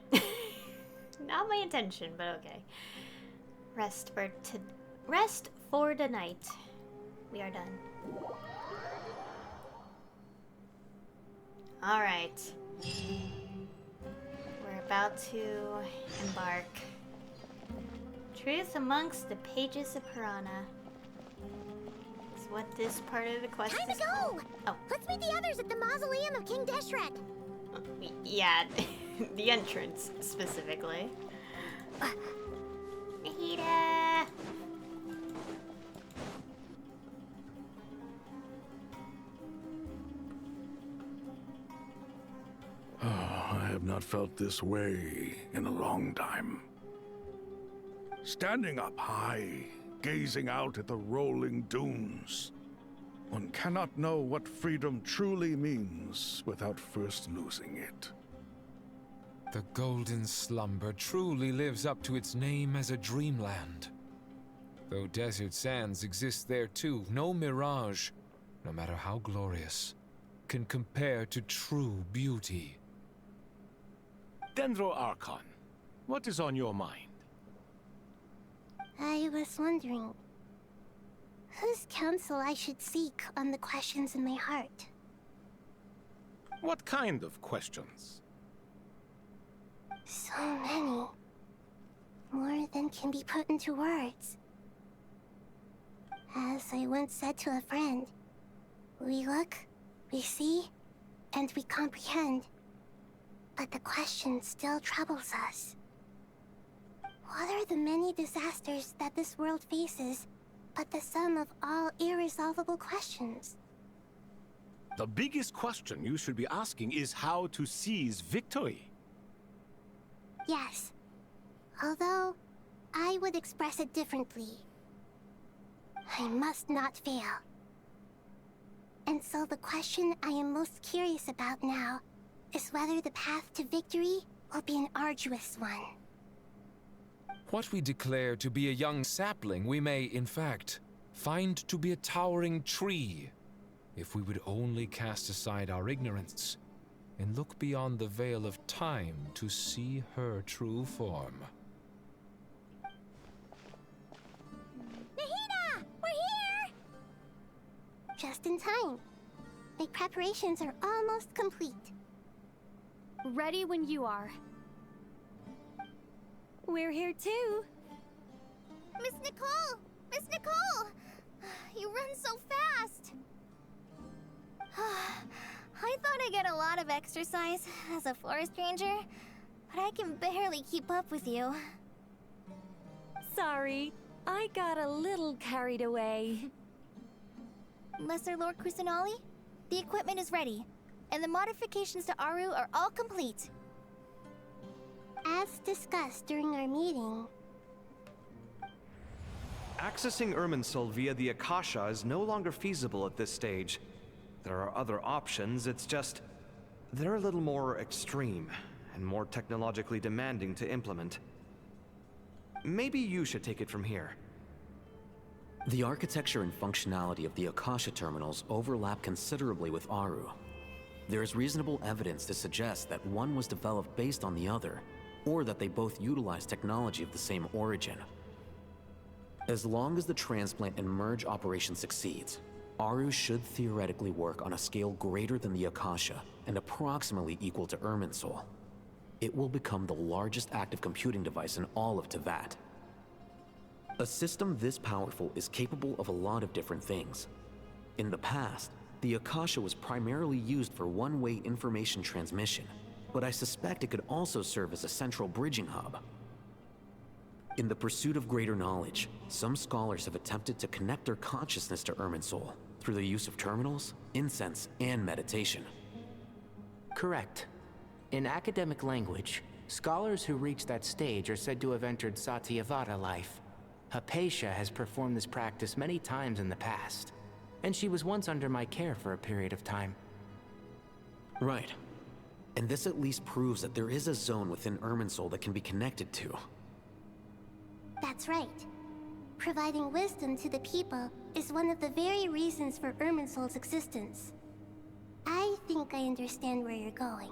Not my intention, but okay. Rest for the night. We are done. Alright. We're about to embark. Truth amongst the pages of Piranha. Is what this part of the quest Time is to go! called. Oh. Let's meet the others at the mausoleum of King Deshret. Yeah, the entrance specifically. Nahida! I have not felt this way in a long time. Standing up high, gazing out at the rolling dunes. One cannot know what freedom truly means without first losing it. The golden slumber truly lives up to its name as a dreamland. Though desert sands exist there too, no mirage, no matter how glorious, can compare to true beauty. Dendro Archon, what is on your mind? I was wondering whose counsel I should seek on the questions in my heart. What kind of questions? So many. More than can be put into words. As I once said to a friend, we look, we see, and we comprehend. But the question still troubles us. What are the many disasters that this world faces, but the sum of all irresolvable questions? The biggest question you should be asking is how to seize victory. Yes. Although, I would express it differently. I must not fail. And so the question I am most curious about now is whether the path to victory will be an arduous one. What we declare to be a young sapling, we may, in fact, find to be a towering tree, if we would only cast aside our ignorance and look beyond the veil of time to see her true form. Nahida! We're here! Just in time. My preparations are almost complete. Ready when you are. We're here too. Miss Nicole! Miss Nicole! You run so fast! I thought I'd get a lot of exercise as a forest ranger, but I can barely keep up with you. Sorry, I got a little carried away. Lesser Lord Kusanali, the equipment is ready, and the modifications to Aru are all complete. As discussed during our meeting, Accessing Irminsul via the Akasha is no longer feasible at this stage. There are other options, it's just... they're a little more extreme, and more technologically demanding to implement. Maybe you should take it from here. The architecture and functionality of the Akasha terminals overlap considerably with Aru. There is reasonable evidence to suggest that one was developed based on the other, or that they both utilize technology of the same origin. As long as the transplant and merge operation succeeds, Aru should theoretically work on a scale greater than the Akasha and approximately equal to Irminsul. It will become the largest active computing device in all of Teyvat. A system this powerful is capable of a lot of different things. In the past, the Akasha was primarily used for one-way information transmission, but I suspect it could also serve as a central bridging hub. In the pursuit of greater knowledge, some scholars have attempted to connect their consciousness to Irminsul through the use of terminals, incense, and meditation. Correct. In academic language, scholars who reach that stage are said to have entered Satyavada life. Hypatia has performed this practice many times in the past, and she was once under my care for a period of time. Right. And this at least proves that there is a zone within Irminsul that can be connected to. that's right. Providing wisdom to the people is one of the very reasons for Irminsul's existence. I think I understand where you're going.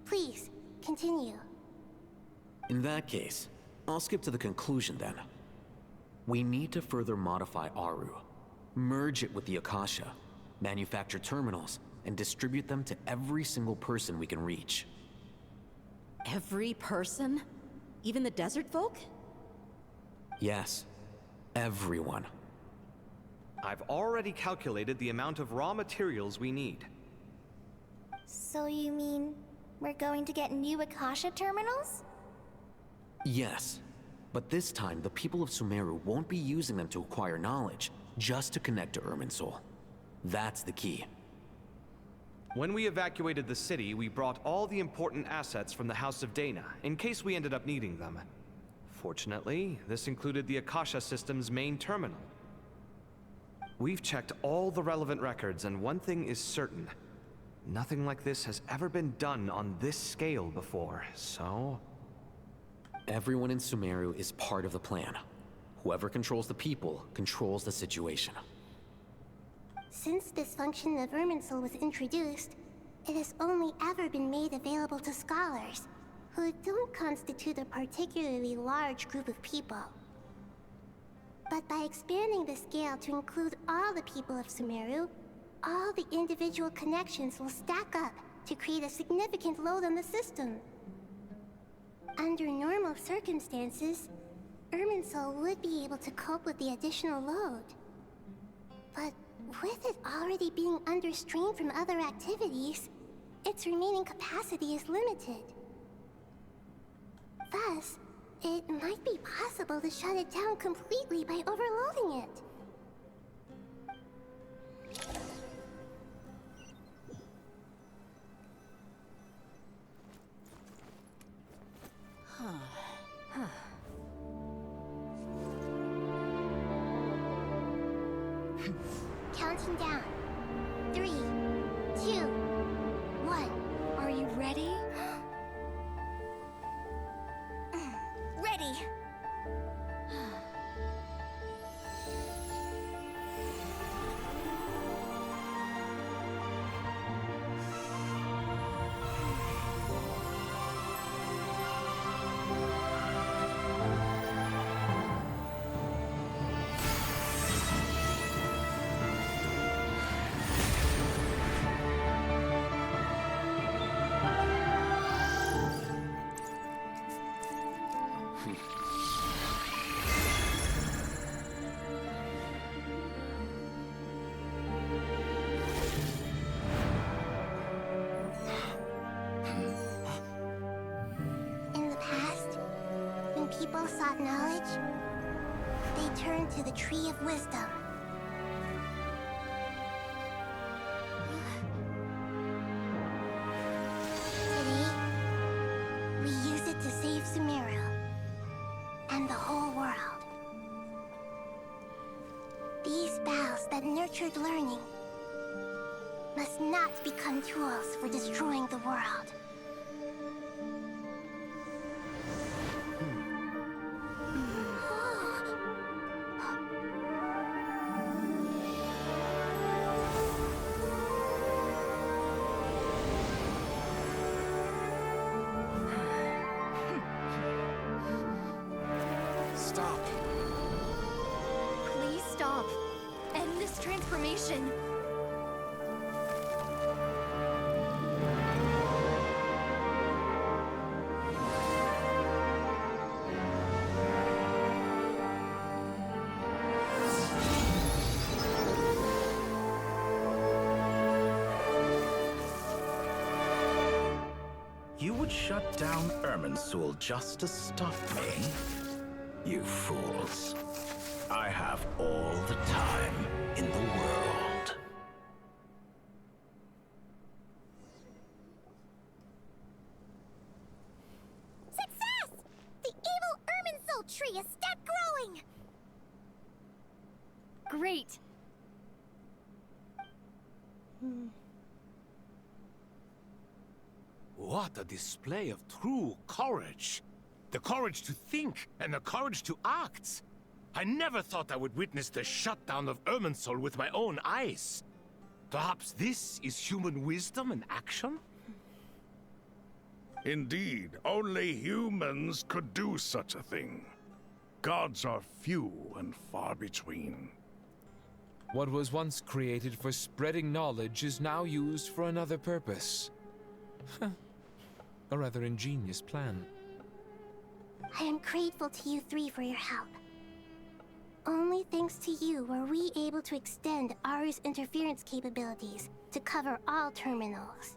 Please, continue. In that case, I'll skip to the conclusion then. We need to further modify Aru, merge it with the Akasha, manufacture terminals, and distribute them to every single person we can reach. Every person? Even the desert folk? Yes, everyone. I've already calculated the amount of raw materials we need. So you mean we're going to get new Akasha terminals? Yes, but this time the people of Sumeru won't be using them to acquire knowledge, just to connect to Irminsul. That's the key. When we evacuated the city, we brought all the important assets from the House of Dana, in case we ended up needing them. Fortunately, this included the Akasha system's main terminal. We've checked all the relevant records, and one thing is certain. Nothing like this has ever been done on this scale before, so... Everyone in Sumeru is part of the plan. Whoever controls the people controls the situation. Since this function of Irminsul was introduced, it has only ever been made available to scholars, who don't constitute a particularly large group of people. But by expanding the scale to include all the people of Sumeru, all the individual connections will stack up to create a significant load on the system. Under normal circumstances, Irminsul would be able to cope with the additional load. But with it already being under strain from other activities, its remaining capacity is limited. Thus, it might be possible to shut it down completely by overloading it. Counting down. 3, 2, 1. Are you ready? Ready. People sought knowledge, they turned to the Tree of Wisdom. Today, we use it to save Sumeru and the whole world. These boughs that nurtured learning must not become tools for destroying the world. Stop. Please stop. End this transformation. You would shut down Irminsul just to stop me? You fools. I have all the time in the world. Success! The evil Irminsul tree has stopped growing! Great. What a display of true courage! The courage to think and the courage to act! I never thought I would witness the shutdown of Irminsul with my own eyes. Perhaps this is human wisdom in action? Indeed, only humans could do such a thing. Gods are few and far between. What was once created for spreading knowledge is now used for another purpose. A rather ingenious plan. I am grateful to you three for your help. Only thanks to you were we able to extend Aru's interference capabilities to cover all terminals.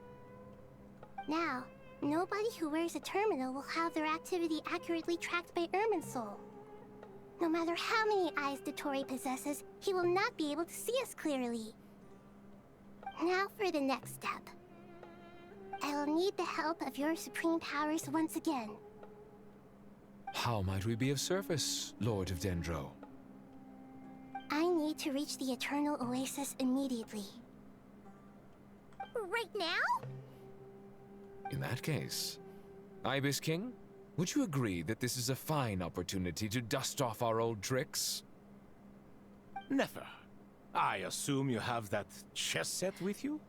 Now, nobody who wears a terminal will have their activity accurately tracked by Irminsul. No matter how many eyes Dottore possesses, he will not be able to see us clearly. Now for the next step. I will need the help of your supreme powers once again. How might we be of service, Lord of Dendro? I need to reach the Eternal Oasis immediately. Right now? In that case, Ibis King, would you agree that this is a fine opportunity to dust off our old tricks? Never. I assume you have that chess set with you?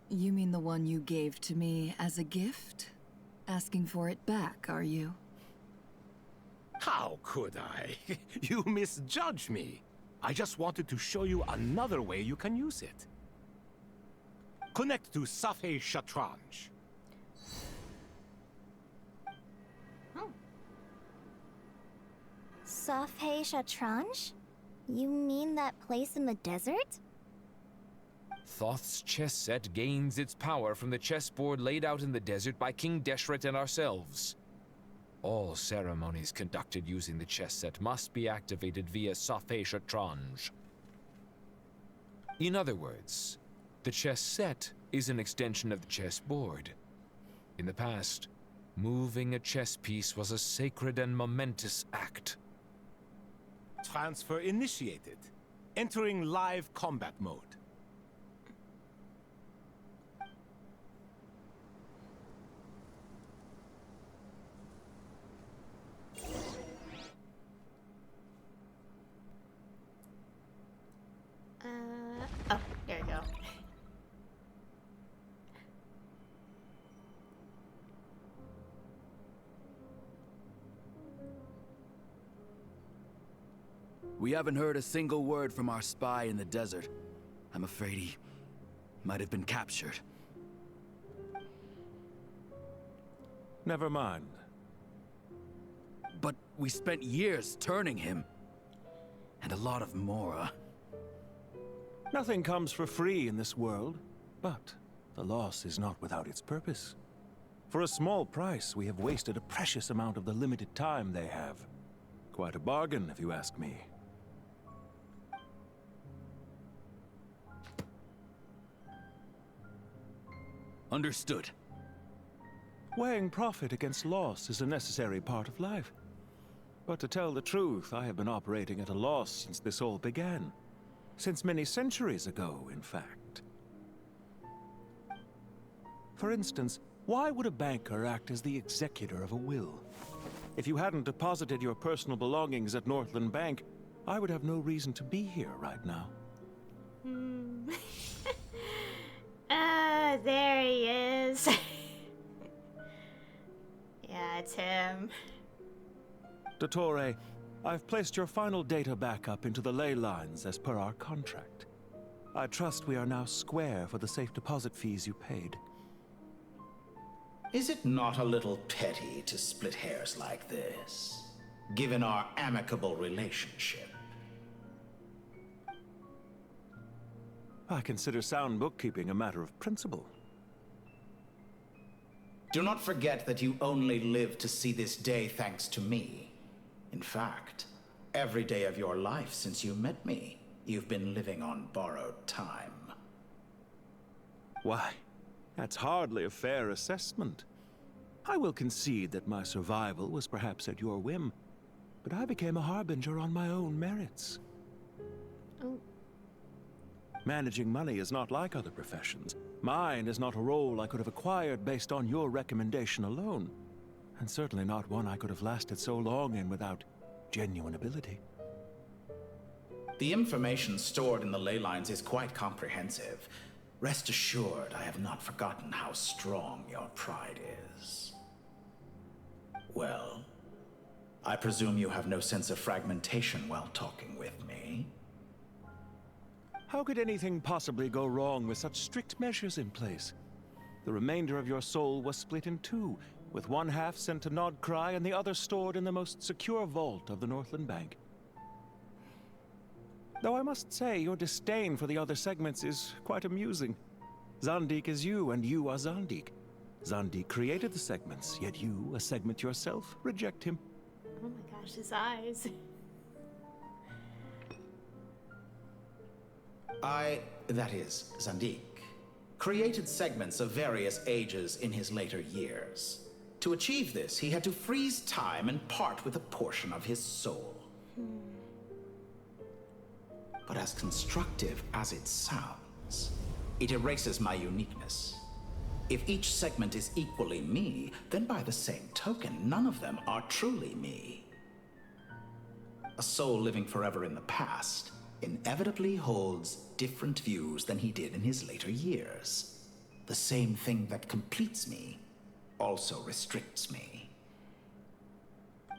You mean the one you gave to me as a gift? Asking for it back, are you? How could I? You misjudge me. I just wanted to show you another way you can use it. Connect to Safei Shatranj. Safei Shatranj? You mean that place in the desert? Thoth's chess set gains its power from the chessboard laid out in the desert by King Deshret and ourselves. All ceremonies conducted using the chess set must be activated via Safei Shatranj. In other words, the chess set is an extension of the chessboard. In the past, moving a chess piece was a sacred and momentous act. Transfer initiated. Entering live combat mode. Oh, there you go. We haven't heard a single word from our spy in the desert. I'm afraid he might have been captured. Never mind. But we spent years turning him. And a lot of Mora. Nothing comes for free in this world, but the loss is not without its purpose. For a small price, we have wasted a precious amount of the limited time they have. Quite a bargain, if you ask me. Understood. Weighing profit against loss is a necessary part of life. But to tell the truth, I have been operating at a loss since this all began. Since many centuries ago, in fact. For instance, why would a banker act as the executor of a will? If you hadn't deposited your personal belongings at Northland Bank, I would have no reason to be here right now. There he is. Yeah, it's him. Dottore, I've placed your final data backup into the ley lines as per our contract. I trust we are now square for the safe deposit fees you paid. Is it not a little petty to split hairs like this, given our amicable relationship? I consider sound bookkeeping a matter of principle. Do not forget that you only live to see this day thanks to me. In fact, every day of your life since you met me, you've been living on borrowed time. Why, that's hardly a fair assessment. I will concede that my survival was perhaps at your whim, but I became a harbinger on my own merits. Oh. Managing money is not like other professions. Mine is not a role I could have acquired based on your recommendation alone, and certainly not one I could have lasted so long in without genuine ability. The information stored in the ley lines is quite comprehensive. Rest assured, I have not forgotten how strong your pride is. Well, I presume you have no sense of fragmentation while talking with me. How could anything possibly go wrong with such strict measures in place? The remainder of your soul was split in two, with one half sent to Nodcry and the other stored in the most secure vault of the Northland Bank. Though I must say, your disdain for the other segments is quite amusing. Zandik is you, and you are Zandik. Zandik created the segments, yet you, a segment yourself, reject him. Oh my gosh, his eyes. That is, Zandik, created segments of various ages in his later years. To achieve this, he had to freeze time and part with a portion of his soul. But as constructive as it sounds, it erases my uniqueness. If each segment is equally me, then by the same token, none of them are truly me. a soul living forever in the past, inevitably holds different views than he did in his later years. The same thing that completes me also restricts me.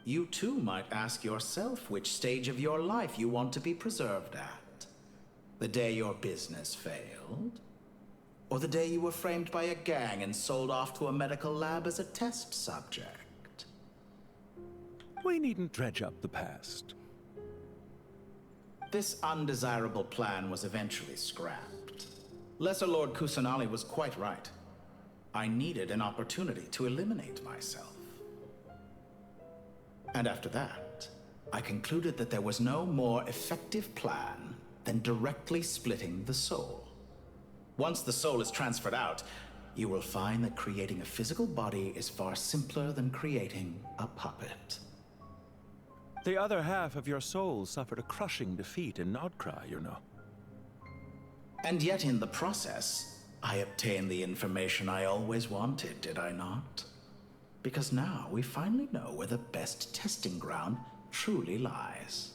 You too might ask yourself which stage of your life you want to be preserved at. The day your business failed? Or the day you were framed by a gang and sold off to a medical lab as a test subject? We needn't dredge up the past. This undesirable plan was eventually scrapped. Lesser Lord Kusanali was quite right. I needed an opportunity to eliminate myself. And after that, I concluded that there was no more effective plan than directly splitting the soul. Once the soul is transferred out, you will find that creating a physical body is far simpler than creating a puppet. The other half of your soul suffered a crushing defeat in Nodcry, you know. And yet in the process, I obtained the information I always wanted, did I not? Because now we finally know where the best testing ground truly lies.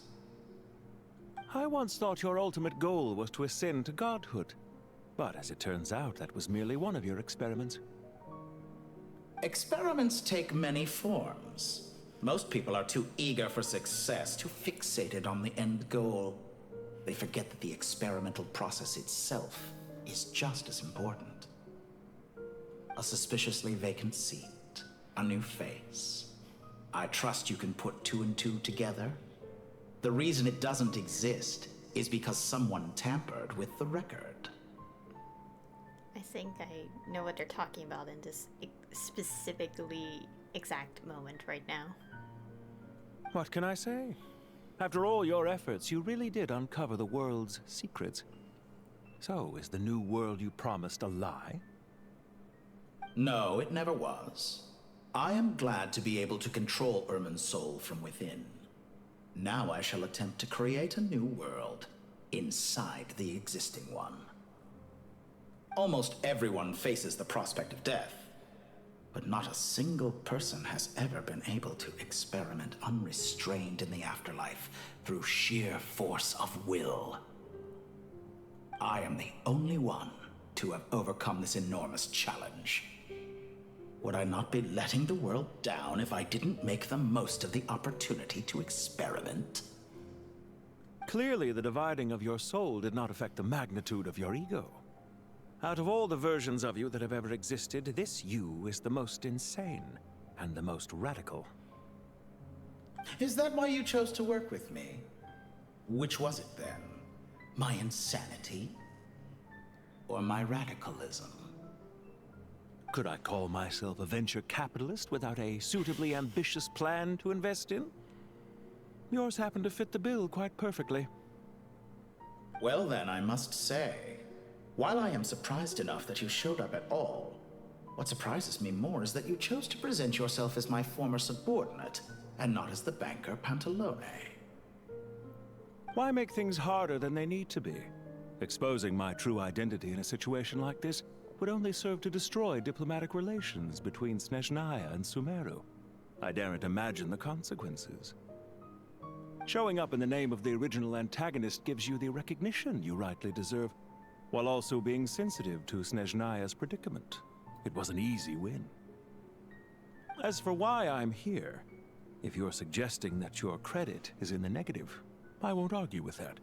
I once thought your ultimate goal was to ascend to godhood. But as it turns out, that was merely one of your experiments. Experiments take many forms. Most people are too eager for success, too fixated on the end goal. They forget that the experimental process itself is just as important. A suspiciously vacant seat, a new face. I trust you can put two and two together. The reason it doesn't exist is because someone tampered with the record. I think I know what they're talking about in this specifically exact moment right now. What can I say? After all your efforts, you really did uncover the world's secrets. So, is the new world you promised a lie? No, it never was. I am glad to be able to control Irminsul from within. Now I shall attempt to create a new world inside the existing one. Almost everyone faces the prospect of death, but not a single person has ever been able to experiment unrestrained in the afterlife through sheer force of will. I am the only one to have overcome this enormous challenge. Would I not be letting the world down if I didn't make the most of the opportunity to experiment? Clearly, the dividing of your soul did not affect the magnitude of your ego. Out of all the versions of you that have ever existed, this you is the most insane and the most radical. Is that why you chose to work with me? Which was it then? My insanity? Or my radicalism? Could I call myself a venture capitalist without a suitably ambitious plan to invest in? Yours happened to fit the bill quite perfectly. Well then, I must say, while I am surprised enough that you showed up at all, what surprises me more is that you chose to present yourself as my former subordinate, and not as the banker Pantalone. Why make things harder than they need to be? Exposing my true identity in a situation like this would only serve to destroy diplomatic relations between Snezhnaya and Sumeru. I daren't imagine the consequences. Showing up in the name of the original antagonist gives you the recognition you rightly deserve, while also being sensitive to Snezhnaya's predicament. It was an easy win. As for why I'm here, if you're suggesting that your credit is in the negative, I won't argue with that.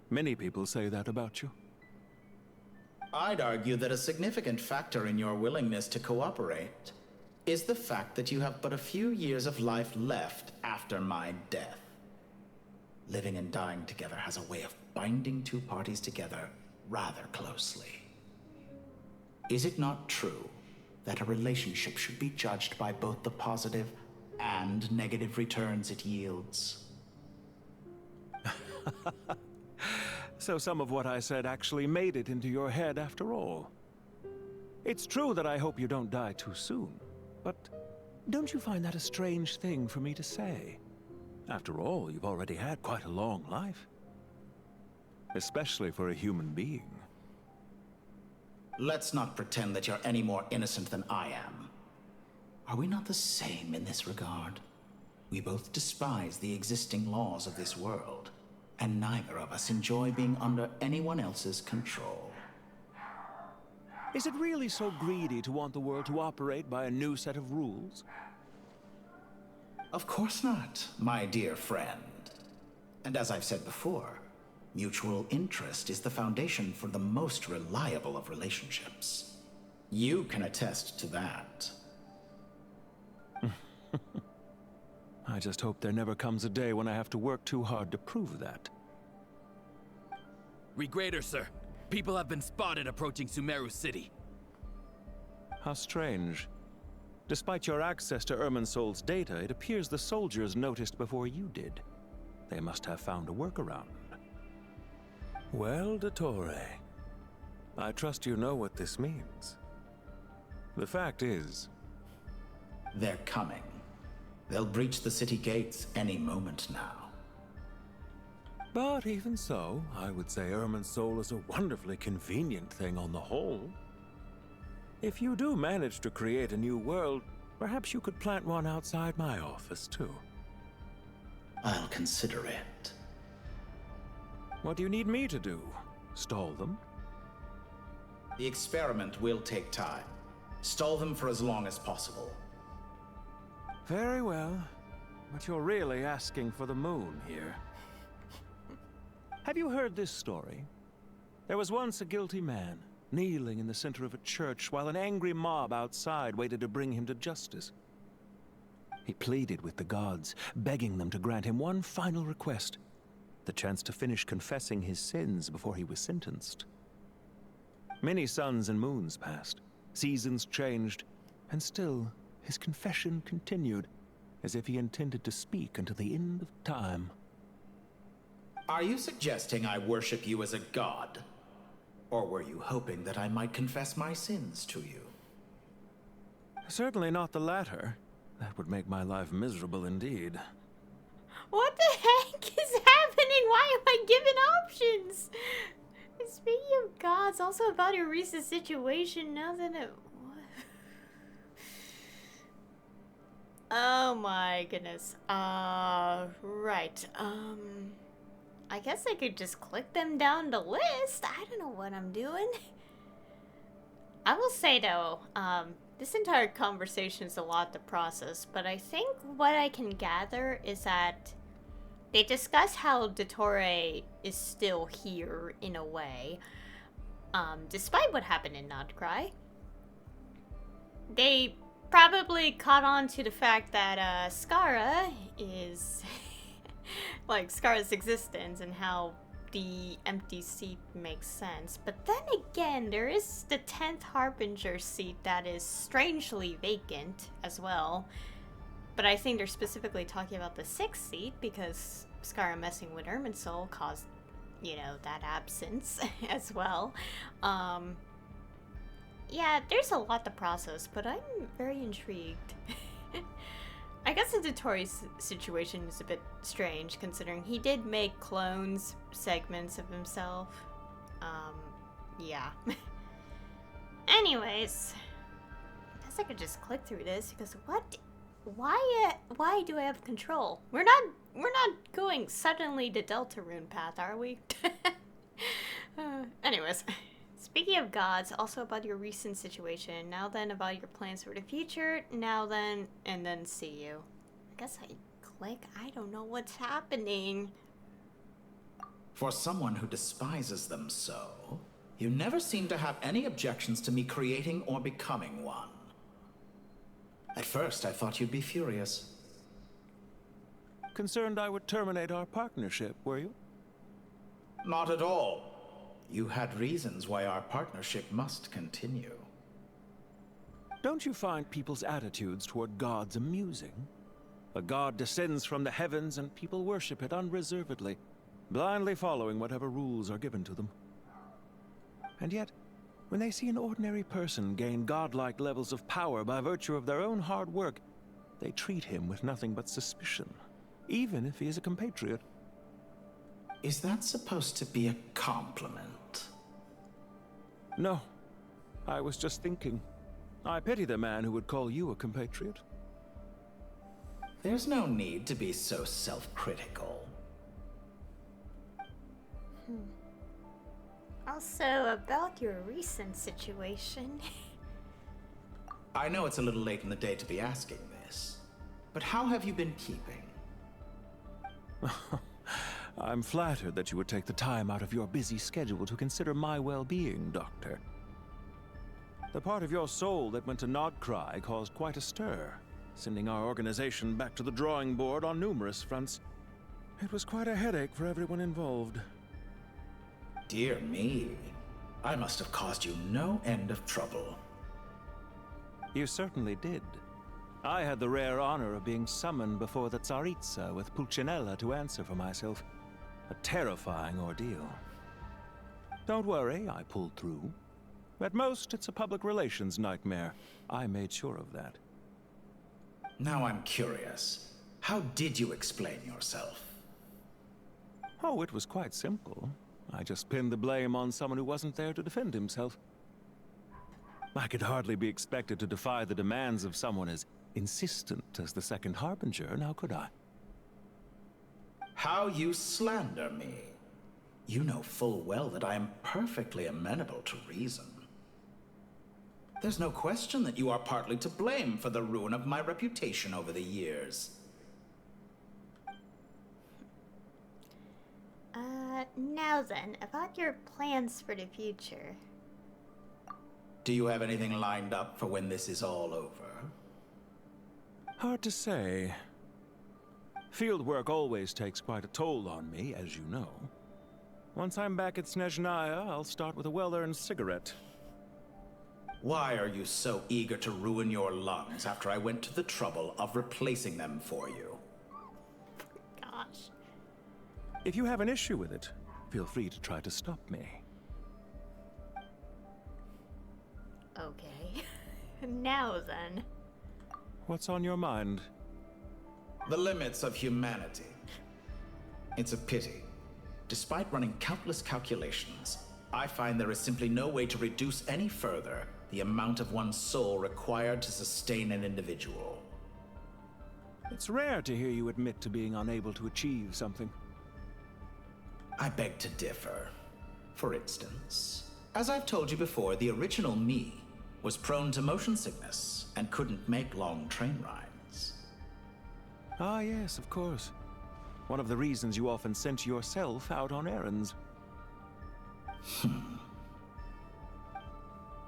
Many people say that about you. I'd argue that a significant factor in your willingness to cooperate is the fact that you have but a few years of life left after my death. Living and dying together has a way of binding two parties together rather closely. Is it not true that a relationship should be judged by both the positive and negative returns it yields? So some of what I said actually made it into your head after all. It's true that I hope you don't die too soon, but don't you find that a strange thing for me to say? After all, you've already had quite a long life. Especially for a human being. Let's not pretend that you're any more innocent than I am. Are we not the same in this regard? We both despise the existing laws of this world, and neither of us enjoy being under anyone else's control. Is it really so greedy to want the world to operate by a new set of rules? Of course not, my dear friend. And as I've said before, mutual interest is the foundation for the most reliable of relationships. You can attest to that. I just hope there never comes a day when I have to work too hard to prove that. Regreater, sir. People have been spotted approaching Sumeru City. How strange. Despite your access to Irminsul's data, it appears the soldiers noticed before you did. They must have found a workaround. Well, Dottore, I trust you know what this means. The fact is... They're coming. They'll breach the city gates any moment now. But even so, I would say Irminsul is a wonderfully convenient thing on the whole. If you do manage to create a new world, perhaps you could plant one outside my office, too. I'll consider it. What do you need me to do? Stall them? The experiment will take time. Stall them for as long as possible. Very well, but you're really asking for the moon here. Have you heard this story? There was once a guilty man, kneeling in the center of a church while an angry mob outside waited to bring him to justice. He pleaded with the gods, begging them to grant him one final request, the chance to finish confessing his sins before he was sentenced. Many suns and moons passed, seasons changed, and still his confession continued, as if he intended to speak until the end of time. Are you suggesting I worship you as a god? Or were you hoping that I might confess my sins to you? Certainly not the latter. That would make my life miserable indeed. What the heck is happening? Why am I given options? Speaking of gods, also about your recent situation, now that it... Oh my goodness. Right. I guess I could just click them down the list. I don't know what I'm doing. I will say though, this entire conversation is a lot to process, but I think what I can gather is that they discuss how Dottore is still here in a way, despite what happened in Nodcry. They probably caught on to the fact that Skara is like Skara's existence and how the empty seat makes sense. But then again, there is the 10th Harbinger seat that is strangely vacant as well. But I think they're specifically talking about the 6th seat because Skara messing with Irminsul caused, you know, that absence as well. Yeah, there's a lot to process, but I'm very intrigued. I guess the Dottore's situation is a bit strange, considering he did make clones segments of himself. Yeah. Anyways, I guess I could just click through this, because what? Why do I have control? We're not going suddenly to Deltarune path, are we? Anyways. Speaking of gods, also about your recent situation, now then about your plans for the future, now then, and then see you. I guess I click, I don't know what's happening. For someone who despises them so, you never seem to have any objections to me creating or becoming one. At first, I thought you'd be furious. Concerned I would terminate our partnership, were you? Not at all. You had reasons why our partnership must continue. Don't you find people's attitudes toward gods amusing? A god descends from the heavens and people worship it unreservedly, blindly following whatever rules are given to them. And yet, when they see an ordinary person gain godlike levels of power by virtue of their own hard work, they treat him with nothing but suspicion, even if he is a compatriot. Is that supposed to be a compliment? No. I was just thinking. I pity the man who would call you a compatriot. There's no need to be so self-critical. Also, about your recent situation. I know it's a little late in the day to be asking this, but how have you been keeping? I'm flattered that you would take the time out of your busy schedule to consider my well-being, Doctor. The part of your soul that went to Nodcry caused quite a stir, sending our organization back to the drawing board on numerous fronts. It was quite a headache for everyone involved. Dear me, I must have caused you no end of trouble. You certainly did. I had the rare honor of being summoned before the Tsaritsa with Pulcinella to answer for myself. A terrifying ordeal. Don't worry, I pulled through. At most, it's a public relations nightmare. I made sure of that. Now I'm curious. How did you explain yourself? Oh, it was quite simple. I just pinned the blame on someone who wasn't there to defend himself. I could hardly be expected to defy the demands of someone as insistent as the Second Harbinger, now could I? How you slander me. You know full well that I am perfectly amenable to reason. There's no question that you are partly to blame for the ruin of my reputation over the years. Now then, about your plans for the future. Do you have anything lined up for when this is all over? Hard to say. Field work always takes quite a toll on me, as you know. Once I'm back at Snezhnaya, I'll start with a well-earned cigarette. Why are you so eager to ruin your lungs after I went to the trouble of replacing them for you? Gosh. If you have an issue with it, feel free to try to stop me. Okay. Now then. What's on your mind? The limits of humanity. It's a pity. Despite running countless calculations, I find there is simply no way to reduce any further the amount of one's soul required to sustain an individual. It's rare to hear you admit to being unable to achieve something. I beg to differ. For instance, as I've told you before, the original me was prone to motion sickness and couldn't make long train rides. Ah, yes, of course. One of the reasons you often sent yourself out on errands.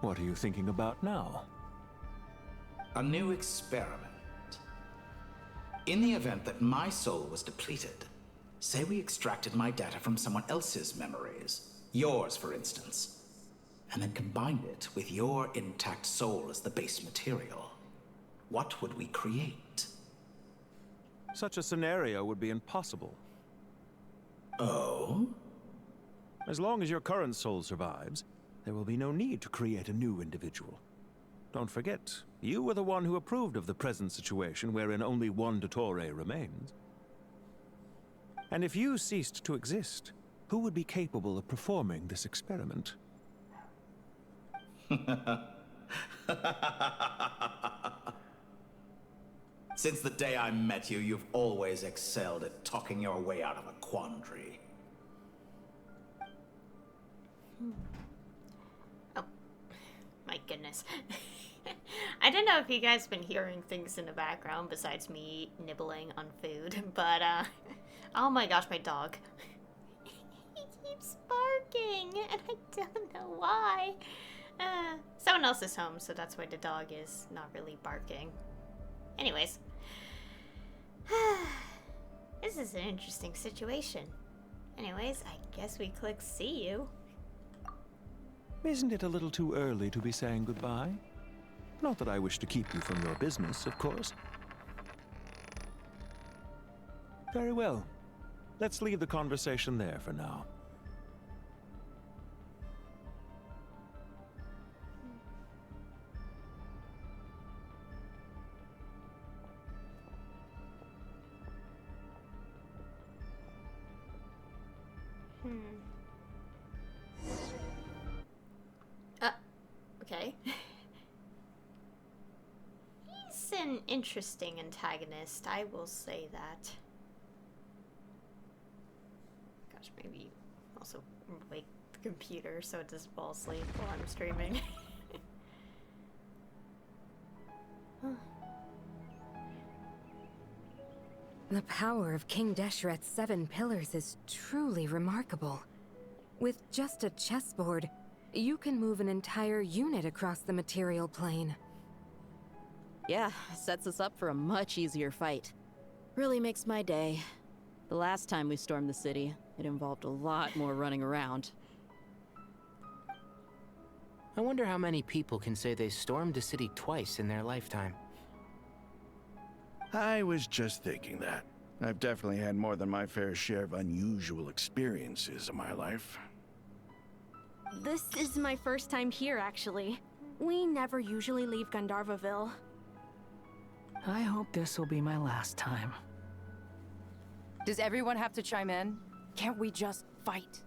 What are you thinking about now? A new experiment. In the event that my soul was depleted, say we extracted my data from someone else's memories, yours for instance, and then combined it with your intact soul as the base material, what would we create? Such a scenario would be impossible. Oh? As long as your current soul survives, there will be no need to create a new individual. Don't forget, you were the one who approved of the present situation wherein only one Dottore remains. And if you ceased to exist, who would be capable of performing this experiment? Since the day I met you, you've always excelled at talking your way out of a quandary. Oh, my goodness. I don't know if you guys have been hearing things in the background besides me nibbling on food, but, oh my gosh, my dog. He keeps barking, and I don't know why. Someone else is home, so that's why the dog is not really barking. Anyways. This is an interesting situation. Anyways, I guess we click see you. Isn't it a little too early to be saying goodbye? Not that I wish to keep you from your business, of course. Very well. Let's leave the conversation there for now. Okay. He's He's an interesting antagonist, I will say that. Gosh, maybe also wake the computer so it doesn't fall asleep while I'm streaming. The power of King Deshret's 7 pillars is truly remarkable. With just a chessboard, you can move an entire unit across the material plane. Yeah, sets us up for a much easier fight. Really makes my day. The last time we stormed the city, it involved a lot more running around. I wonder how many people can say they stormed a city twice in their lifetime. I was just thinking that. I've definitely had more than my fair share of unusual experiences in my life. This is my first time here, actually. We never usually leave Gandharvaville. I hope this will be my last time. Does everyone have to chime in? Can't we just fight?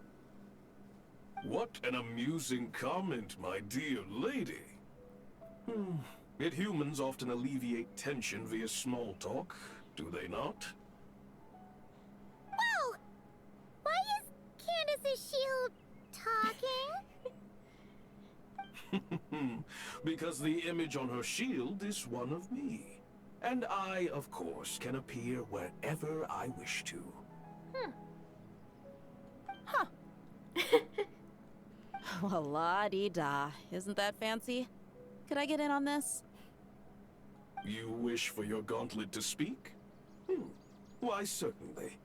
What an amusing comment, my dear lady. Yet humans often alleviate tension via small talk, do they not? Whoa! Why is Candace's shield talking? Because the image on her shield is one of me. And I, of course, can appear wherever I wish to. Well, la-di-da. Isn't that fancy? Could I get in on this? You wish for your gauntlet to speak? Why, certainly.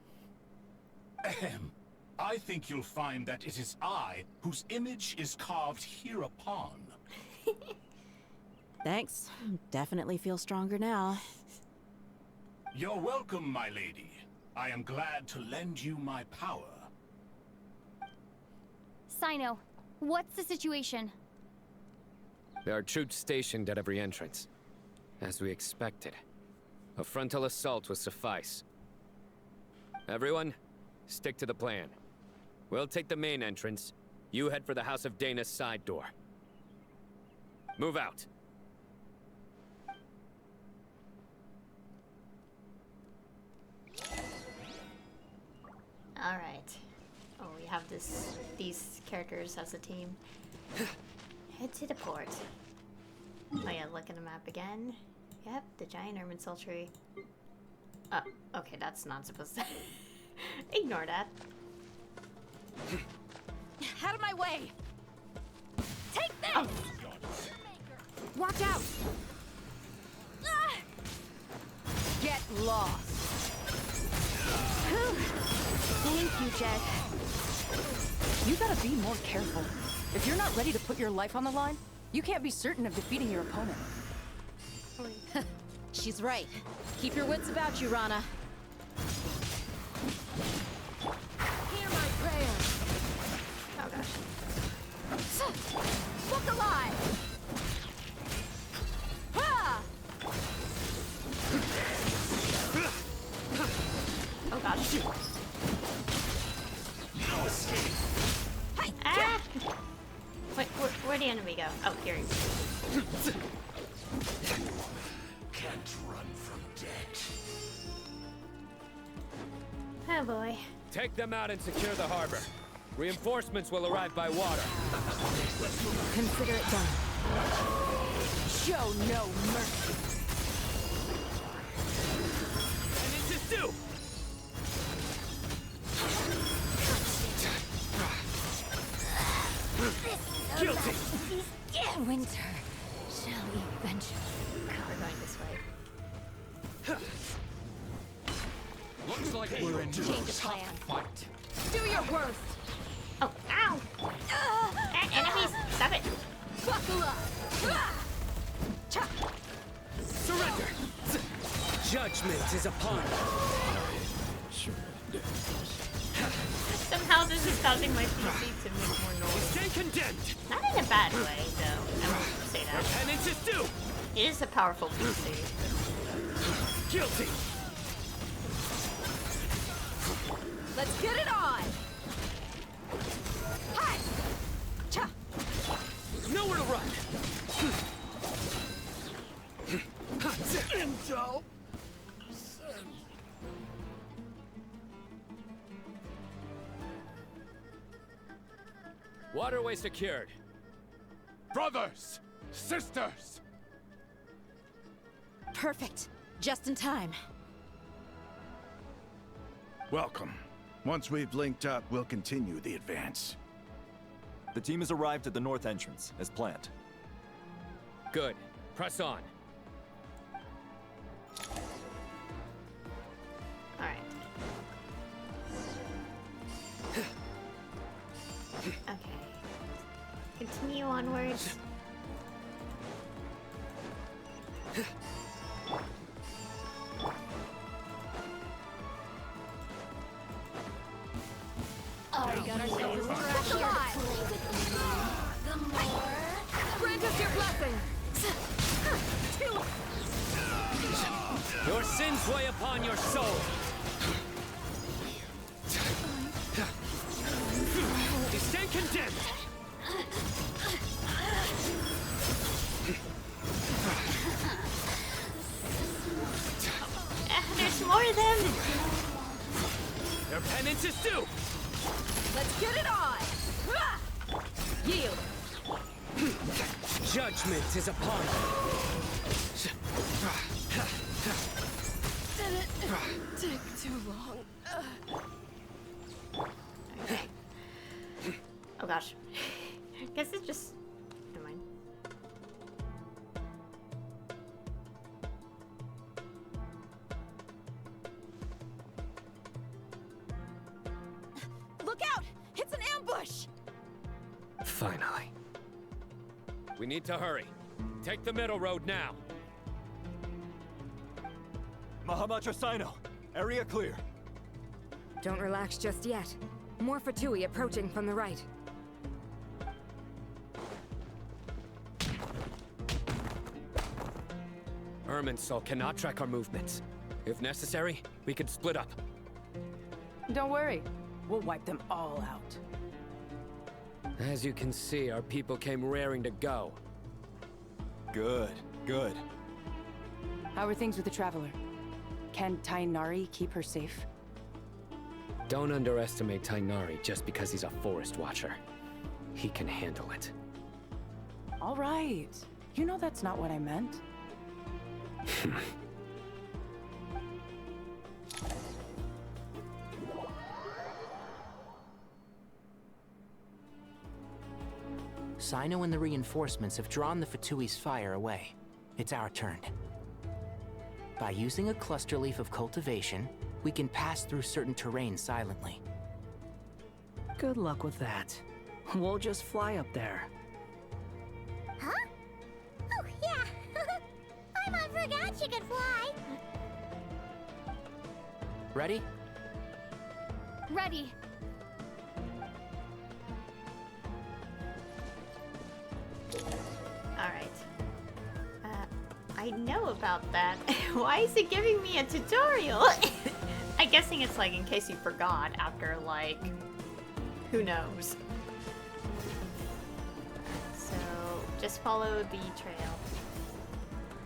Ahem. I think you'll find that it is I whose image is carved hereupon. Thanks. Definitely feel stronger now. You're welcome, my lady. I am glad to lend you my power. Sino, what's the situation? There are troops stationed at every entrance. As we expected. A frontal assault will suffice. Everyone, stick to the plan. We'll take the main entrance. You head for the House of Dana's side door. Move out. Alright. Oh, we have these characters as a team. Head to the port. Oh yeah, look at the map again. Yep, the giant Irminsul tree. Oh, okay, that's not supposed to... Ignore that. Out of my way! Take this! Oh. Watch out! Get lost! Thank you, Jet. You gotta be more careful. If you're not ready to put your life on the line, you can't be certain of defeating your opponent. She's right. Keep your wits about you, Rana. Hear my prayer! Oh gosh. Look alive! Ha! Oh gosh. No escape. Ah! Wait, where'd the enemy go? Oh, here he is. Can't run from death. Oh boy. Take them out and secure the harbor. Reinforcements will arrive by water. Consider it done. Show no mercy. And it's just do! Guilty! Winter shall eventually We're going this way. Looks like we're in Change of plan. fight. Do your worst! Oh, ow! Enemies! Stop it! Buckle up! Surrender! Judgment is upon you. Somehow this is causing my PC to make more noise. Stay condemned! Not in a bad way, though. I won't say that. Repentance is due! It is a powerful PC. Guilty! Let's get it on! Hi! Cha! Nowhere to run! Intel. Waterway secured. Brothers! Sisters! Perfect. Just in time. Welcome. Once we've linked up, we'll continue the advance. The team has arrived at the north entrance, as planned. Good. Press on. Alright. Okay. Continue onwards. Oh, we got ourselves a trash here to play with. The more... Grant us your blessing! Your sins weigh upon your soul. You stand condemned. There's more of them! Your penance is due. Let's get it on! Yield! Judgment is upon you. Didn't take too long. Okay. Oh gosh. Guess it's just... Never mind. Look out! It's an ambush! Finally. We need to hurry. Take the middle road now. Mahamacha Sino, area clear. Don't relax just yet. More Fatui approaching from the right. Irminsul cannot track our movements. If necessary, we could split up. Don't worry. We'll wipe them all out. As you can see, our people came raring to go. Good, good. How are things with the Traveler? Can Tainari keep her safe? Don't underestimate Tainari just because he's a forest watcher. He can handle it. All right. You know that's not what I meant. Sino and the reinforcements have drawn the Fatui's fire away. It's our turn. By using a cluster leaf of cultivation, we can pass through certain terrain silently. Good luck with that. We'll just fly up there. Huh? Oh, yeah. I forgot you could fly. Ready? Ready. Alright. I know about that. Why is it giving me a tutorial? I'm guessing it's like in case you forgot after like, who knows. So, just follow the trail.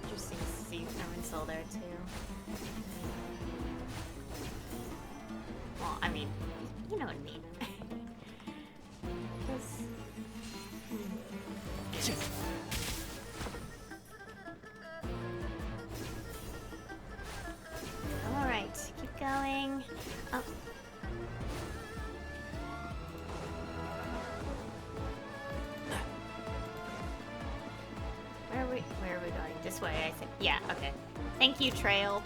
Interesting to see Irminsul there too. Well, I mean, you know what I mean. Alright, keep going. Oh. Where are we going? This way, I think. Yeah, okay. Thank you, Trail.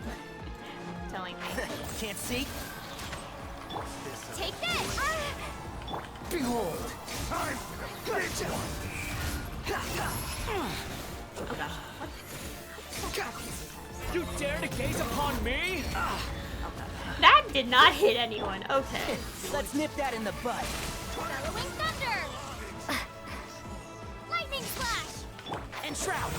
Telling me. Can't see? Take this! Behold! I'm Oh gosh. You dare to gaze upon me? That did not hit anyone. Okay. Let's nip that in the bud. Bellowing thunder! Lightning flash! And shroud!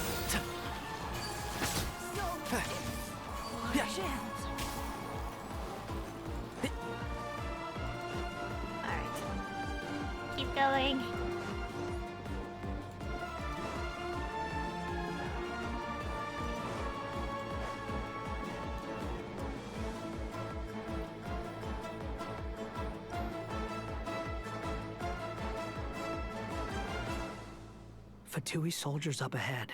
Alright. Keep going. Fatui soldiers up ahead.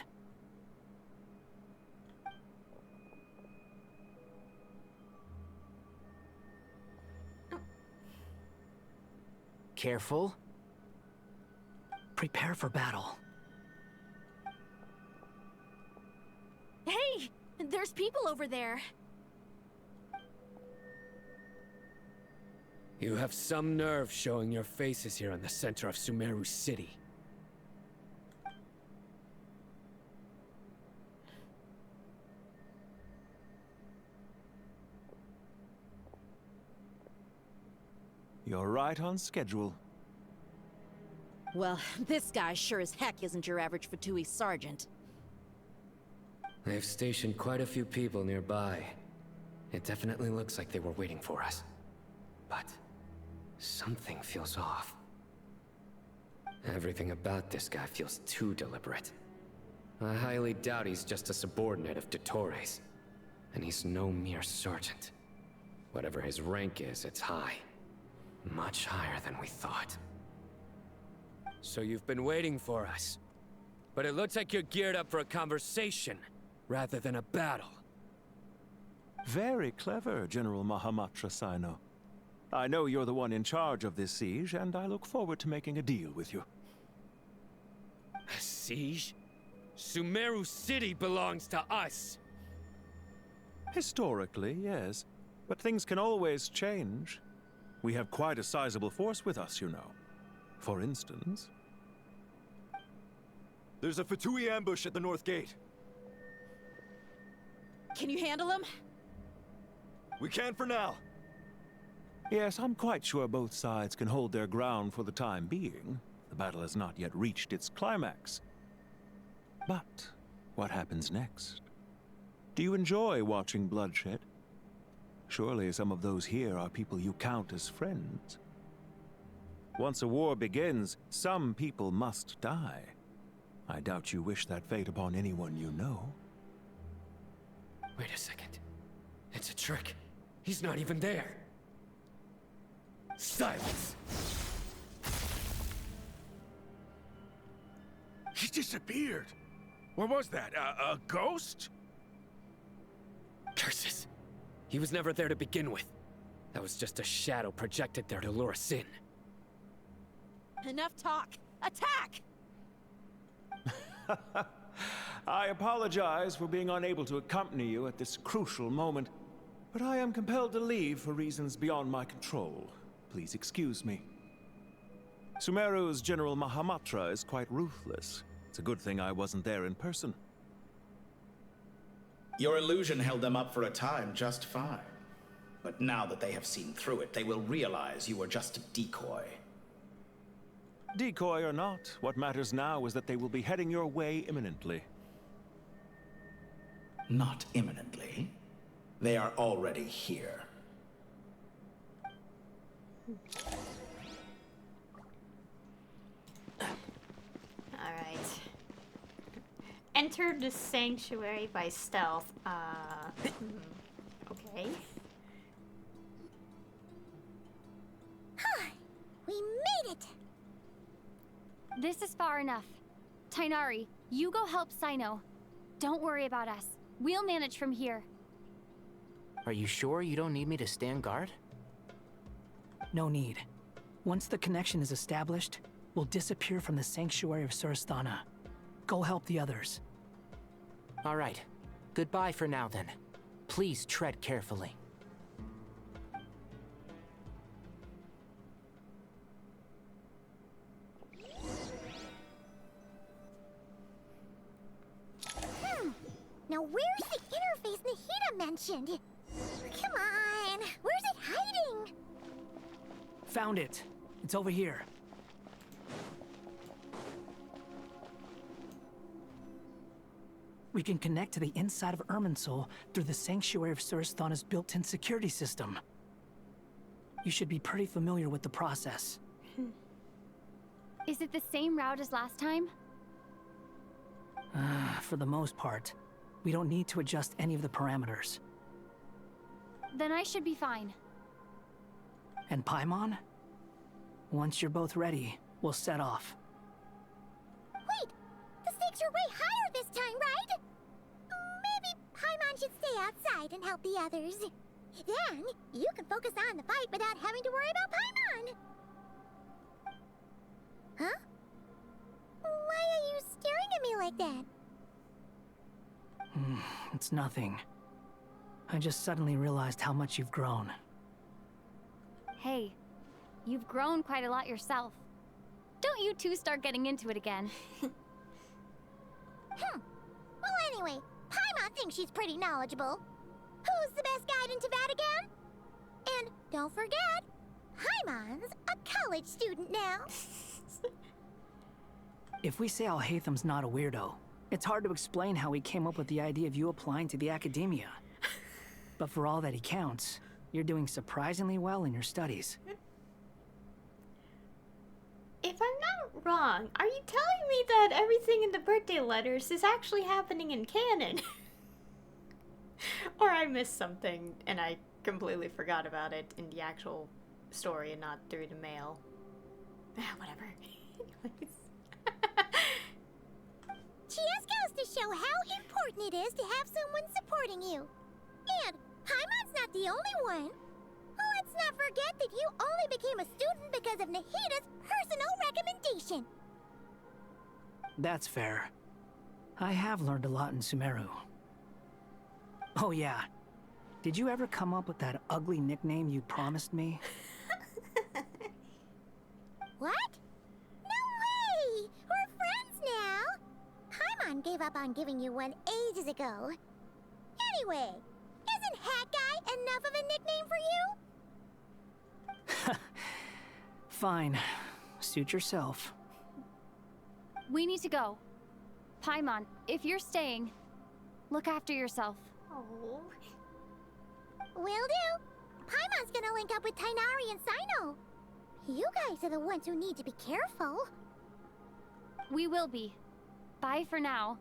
Careful. Prepare for battle. Hey! There's people over there. You have some nerve showing your faces here in the center of Sumeru City. You're right on schedule. Well, this guy sure as heck isn't your average Fatui sergeant. They've stationed quite a few people nearby. It definitely looks like they were waiting for us. But something feels off. Everything about this guy feels too deliberate. I highly doubt he's just a subordinate of Dottores. And he's no mere sergeant. Whatever his rank is, it's high. Much higher than we thought. So you've been waiting for us. But it looks like you're geared up for a conversation, rather than a battle. Very clever, General Mahamatra Sino. I know you're the one in charge of this siege, and I look forward to making a deal with you. A siege? Sumeru City belongs to us! Historically, yes. But things can always change. We have quite a sizable force with us, you know. For instance... There's a Fatui ambush at the north gate. Can you handle him? We can for now. Yes, I'm quite sure both sides can hold their ground for the time being. The battle has not yet reached its climax. But what happens next? Do you enjoy watching bloodshed? Surely some of those here are people you count as friends. Once a war begins, some people must die. I doubt you wish that fate upon anyone you know. Wait a second. It's a trick. He's not even there. Silence! He disappeared. What was that? A ghost? Curses! He was never there to begin with. That was just a shadow projected there to lure us in. Enough talk! Attack! I apologize for being unable to accompany you at this crucial moment, but I am compelled to leave for reasons beyond my control. Please excuse me. Sumeru's General Mahamatra is quite ruthless. It's a good thing I wasn't there in person. Your illusion held them up for a time just fine. But now that they have seen through it, they will realize you were just a decoy. Decoy or not, what matters now is that they will be heading your way imminently. Not imminently. They are already here. Alright. Enter the sanctuary by stealth. Okay. We made it! This is far enough. Tainari, you go help Sino. Don't worry about us. We'll manage from here. Are you sure you don't need me to stand guard? No need. Once the connection is established, we'll disappear from the sanctuary of Surasthana. Go help the others. All right. Goodbye for now, then. Please tread carefully. Now where's the interface Nahida mentioned? Come on, where's it hiding? Found it. It's over here. We can connect to the inside of Irminsul through the Sanctuary of Surasthana's built-in security system. You should be pretty familiar with the process. Is it the same route as last time? For the most part. We don't need to adjust any of the parameters. Then I should be fine. And Paimon? Once you're both ready, we'll set off. Wait! her way higher this time, right? Maybe Paimon should stay outside and help the others. Then, you can focus on the fight without having to worry about Paimon. Huh? Why are you staring at me like that? It's nothing. I just suddenly realized how much you've grown. Hey, you've grown quite a lot yourself. Don't you two start getting into it again. Well, anyway, Paimon thinks she's pretty knowledgeable. Who's the best guide in Vatican? And don't forget, Paimon's a college student now. If we say Alhatham's not a weirdo, it's hard to explain how he came up with the idea of you applying to the academia. But for all that he counts, you're doing surprisingly well in your studies. If I'm not wrong, are you telling me that everything in the birthday letters is actually happening in canon? Or I missed something and I completely forgot about it in the actual story and not through the mail. Whatever. Anyways. Just goes to show how important it is to have someone supporting you. And Paimon's not the only one. Let's not forget that you only became a student because of Nahida's personal recommendation. That's fair. I have learned a lot in Sumeru. Oh yeah. Did you ever come up with that ugly nickname you promised me? What? No way! We're friends now! Paimon gave up on giving you one ages ago. Anyway, isn't Hat Guy enough of a nickname for you? Fine. Suit yourself. We need to go. Paimon, if you're staying, look after yourself. Oh. Will do. Paimon's gonna link up with Tainari and Sino. You guys are the ones who need to be careful. We will be. Bye for now.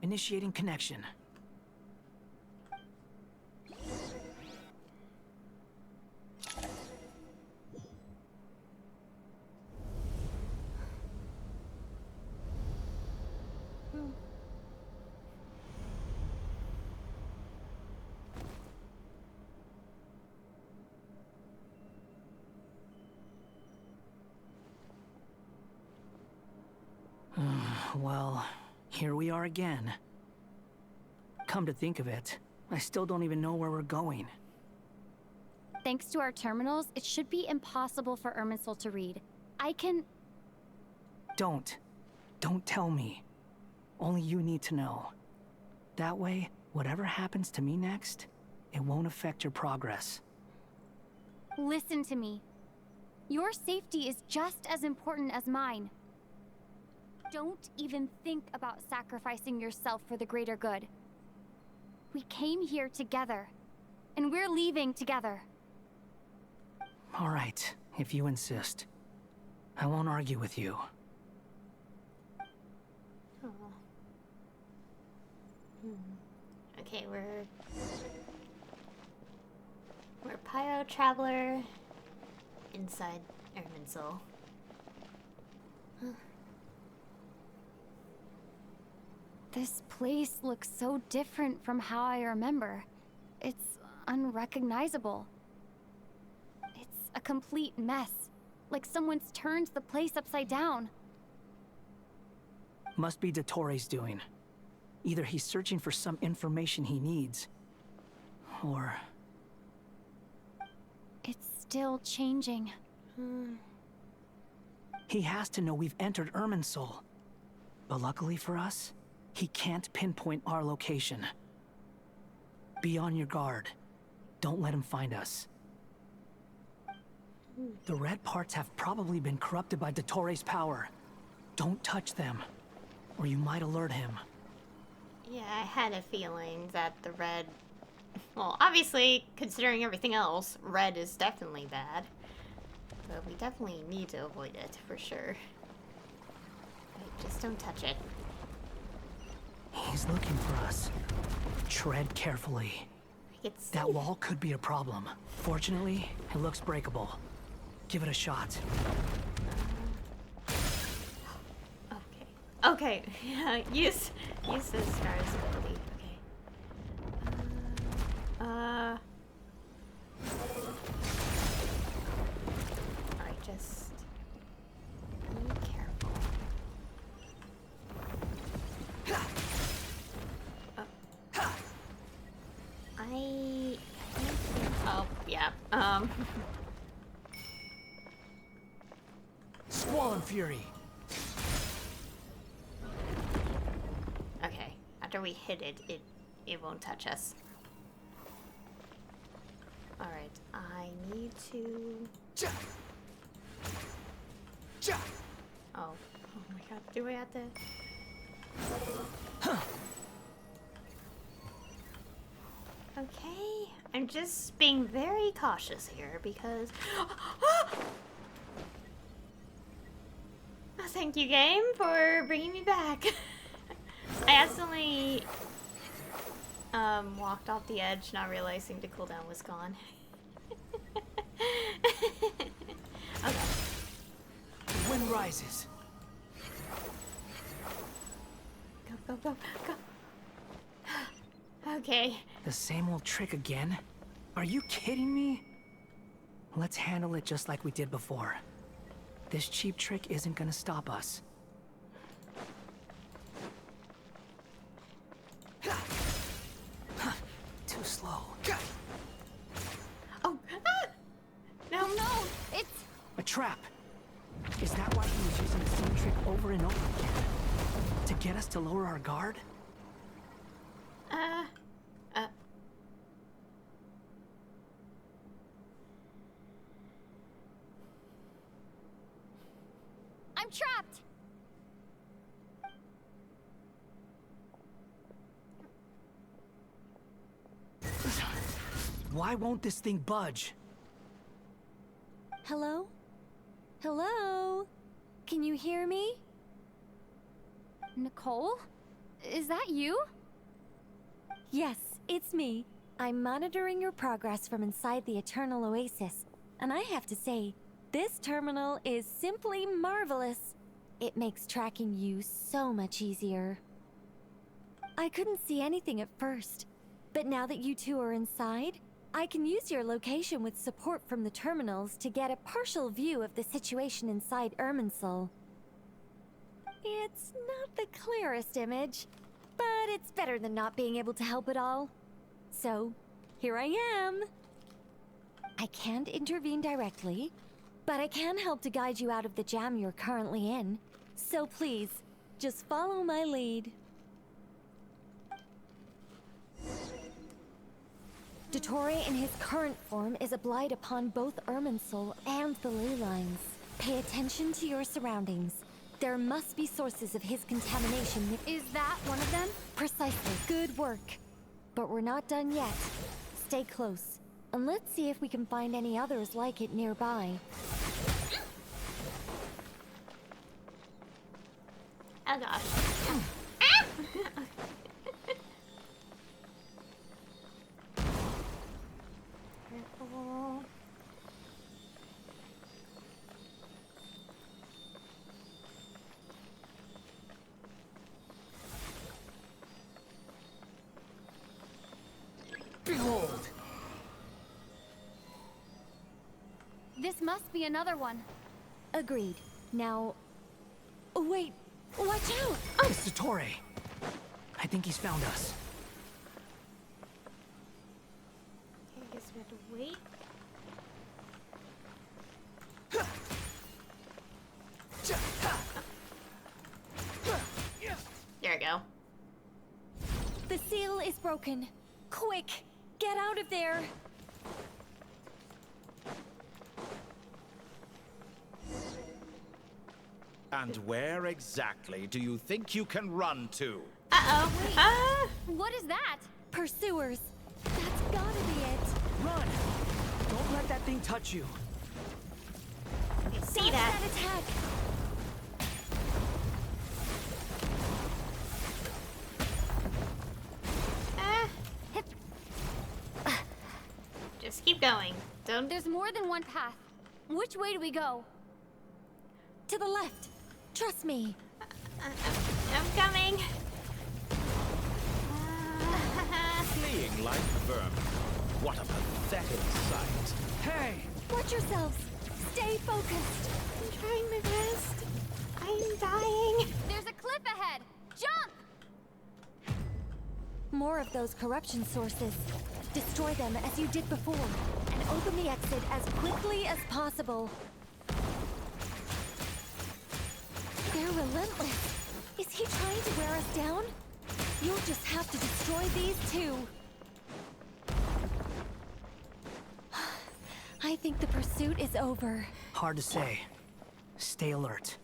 Initiating connection. Well, here we are again. Come to think of it, I still don't even know where we're going. Thanks to our terminals, it should be impossible for Irminsul to read. I can... Don't tell me. Only you need to know. That way, whatever happens to me next, it won't affect your progress. Listen to me. Your safety is just as important as mine. Don't even think about sacrificing yourself for the greater good. We came here together, and we're leaving together. All right, if you insist. I won't argue with you. Oh. Okay, we're Pyro Traveler inside Irminsul. This place looks so different from how I remember. It's unrecognizable. It's a complete mess. Like someone's turned the place upside down. Must be Dottoro's doing. Either he's searching for some information he needs, or... It's still changing. He has to know we've entered Irminsul. But luckily for us, he can't pinpoint our location. Be on your guard. Don't let him find us. The red parts have probably been corrupted by Dottoro's power. Don't touch them, or you might alert him. Yeah, I had a feeling that the red... Well, obviously, considering everything else, red is definitely bad. But we definitely need to avoid it, for sure. Just don't touch it. He's looking for us. Tread carefully. It's That wall could be a problem. Fortunately, it looks breakable. Give it a shot. Okay. Yeah, use the star's ability. Okay. Alright, just be careful. Oh, yeah. Squall and Fury. Okay. After we hit it, it won't touch us. Alright, I need to... Oh my god, do I have to... Okay, I'm just being very cautious here because... Oh, thank you, game, for bringing me back. I accidentally walked off the edge, not realizing the cooldown was gone. Okay. The wind rises. Go. Okay. The same old trick again? Are you kidding me? Let's handle it just like we did before. This cheap trick isn't gonna stop us. Too slow. Oh! Ah! No, it's... A trap! Is that why he was using the same trick over and over again? To get us to lower our guard? I'm trapped! Why won't this thing budge? Hello? Hello? Can you hear me? Nicole? Is that you? Yes, it's me. I'm monitoring your progress from inside the Eternal Oasis, and I have to say, this terminal is simply marvelous. It makes tracking you so much easier. I couldn't see anything at first, but now that you two are inside, I can use your location with support from the terminals to get a partial view of the situation inside Irminsul. It's not the clearest image, but it's better than not being able to help at all. So, here I am. I can't intervene directly, but I can help to guide you out of the jam you're currently in. So please, just follow my lead. Dottore in his current form is a blight upon both Irminsul and the ley lines. Pay attention to your surroundings. There must be sources of his contamination with— Is that one of them? Precisely. Good work. But we're not done yet. Stay close, and let's see if we can find any others like it nearby. Oh gosh. Careful. Behold! This must be another one. Agreed. Now... Oh, wait! Watch out! Oh. It's Dottore. I think he's found us. Okay, I guess we have to wait. There we go. The seal is broken. Quick! Get out of there! And where exactly do you think you can run to? Uh-oh. What is that? Pursuers. That's gotta be it. Run! Don't let that thing touch you. See Dodge that? that attack! going. Don't. There's more than one path. Which way do we go? To the left. Trust me. I'm coming. Fleeing like vermin. What a pathetic sight. Hey! Watch yourselves. Stay focused. I'm trying my best. I'm dying. There's a cliff ahead. Jump! More of those corruption sources. Destroy them as you did before, and open the exit as quickly as possible. They're relentless. Is he trying to wear us down? You'll just have to destroy these too. I think the pursuit is over. Hard to say. Stay alert.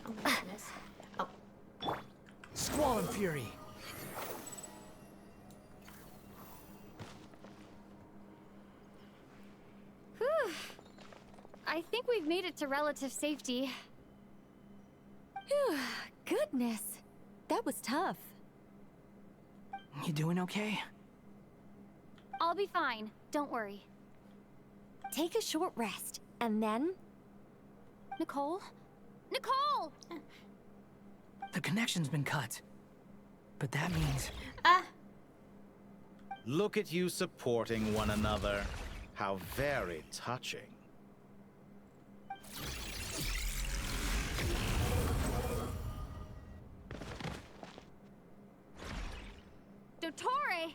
Oh my goodness. Oh. Squall and Fury. Whew. I think we've made it to relative safety. Phew, goodness. That was tough. You doing okay? I'll be fine. Don't worry. Take a short rest, and then... Nicole? Nicole! The connection's been cut. But that means... Look at you supporting one another. How very touching. Dottore!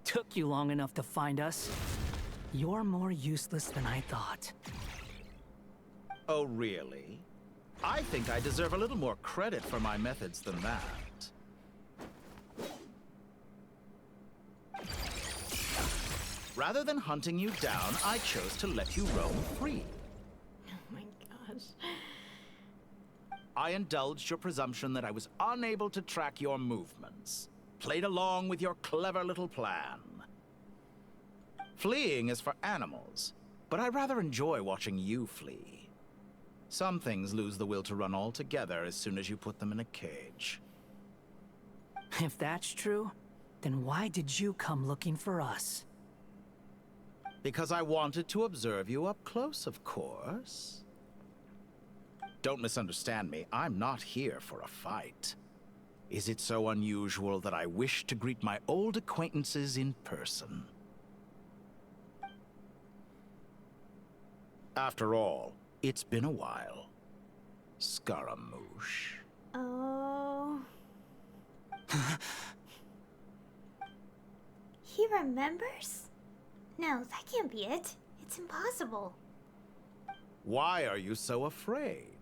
Took you long enough to find us. You're more useless than I thought. Oh, really? I think I deserve a little more credit for my methods than that. Rather than hunting you down, I chose to let you roam free. Oh my gosh. I indulged your presumption that I was unable to track your movements. Played along with your clever little plan. Fleeing is for animals, but I rather enjoy watching you flee. Some things lose the will to run altogether as soon as you put them in a cage. If that's true, then why did you come looking for us? Because I wanted to observe you up close, of course. Don't misunderstand me, I'm not here for a fight. Is it so unusual that I wish to greet my old acquaintances in person? After all, it's been a while. Scaramouche. Oh. He remembers? No, that can't be it. It's impossible. Why are you so afraid?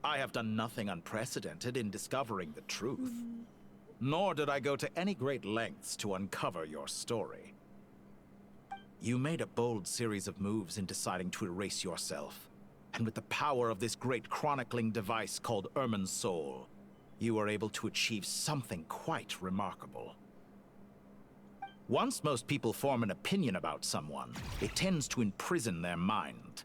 I have done nothing unprecedented in discovering the truth. Nor did I go to any great lengths to uncover your story. You made a bold series of moves in deciding to erase yourself. And with the power of this great chronicling device called Irminsul, you were able to achieve something quite remarkable. Once most people form an opinion about someone, it tends to imprison their mind.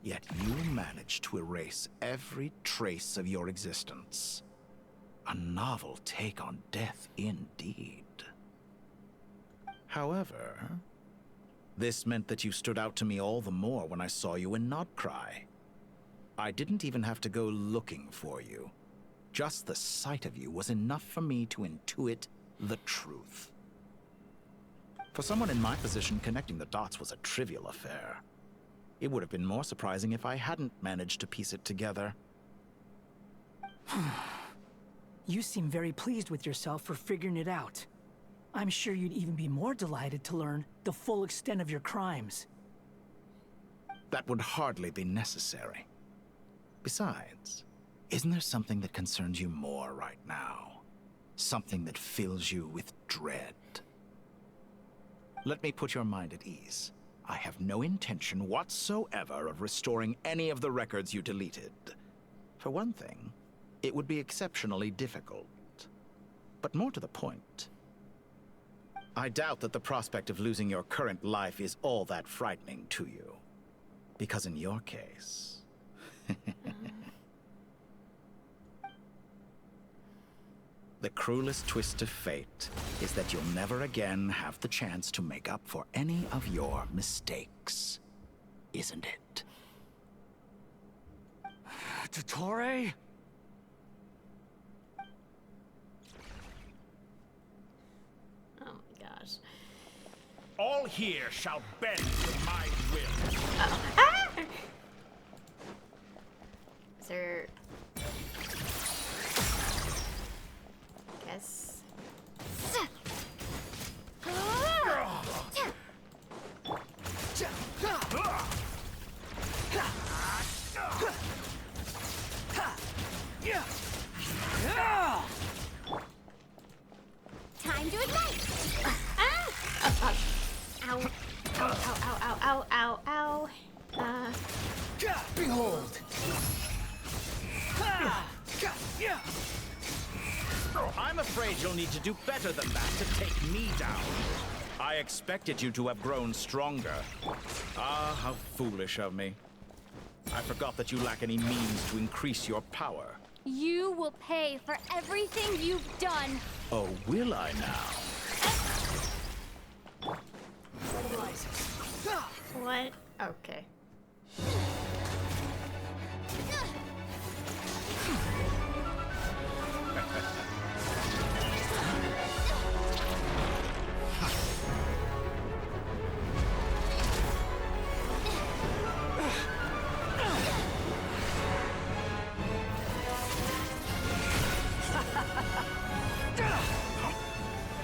Yet you managed to erase every trace of your existence. A novel take on death indeed. However, this meant that you stood out to me all the more when I saw you in Nodcry. I didn't even have to go looking for you. Just the sight of you was enough for me to intuit the truth. For someone in my position, connecting the dots was a trivial affair. It would have been more surprising if I hadn't managed to piece it together. You seem very pleased with yourself for figuring it out. I'm sure you'd even be more delighted to learn the full extent of your crimes. That would hardly be necessary. Besides, isn't there something that concerns you more right now? Something that fills you with dread? Let me put your mind at ease. I have no intention whatsoever of restoring any of the records you deleted. For one thing, it would be exceptionally difficult. But more to the point, I doubt that the prospect of losing your current life is all that frightening to you. Because in your case... The cruelest twist of fate is that you'll never again have the chance to make up for any of your mistakes. Isn't it? Dottore? Oh my gosh. All here shall bend to my will. Ah! Is there... Guess... Time to ignite! Ow. Ow. Behold! I'm afraid you'll need to do better than that to take me down. I expected you to have grown stronger. Ah, how foolish of me. I forgot that you lack any means to increase your power. You will pay for everything you've done. Oh, will I now? What? Okay.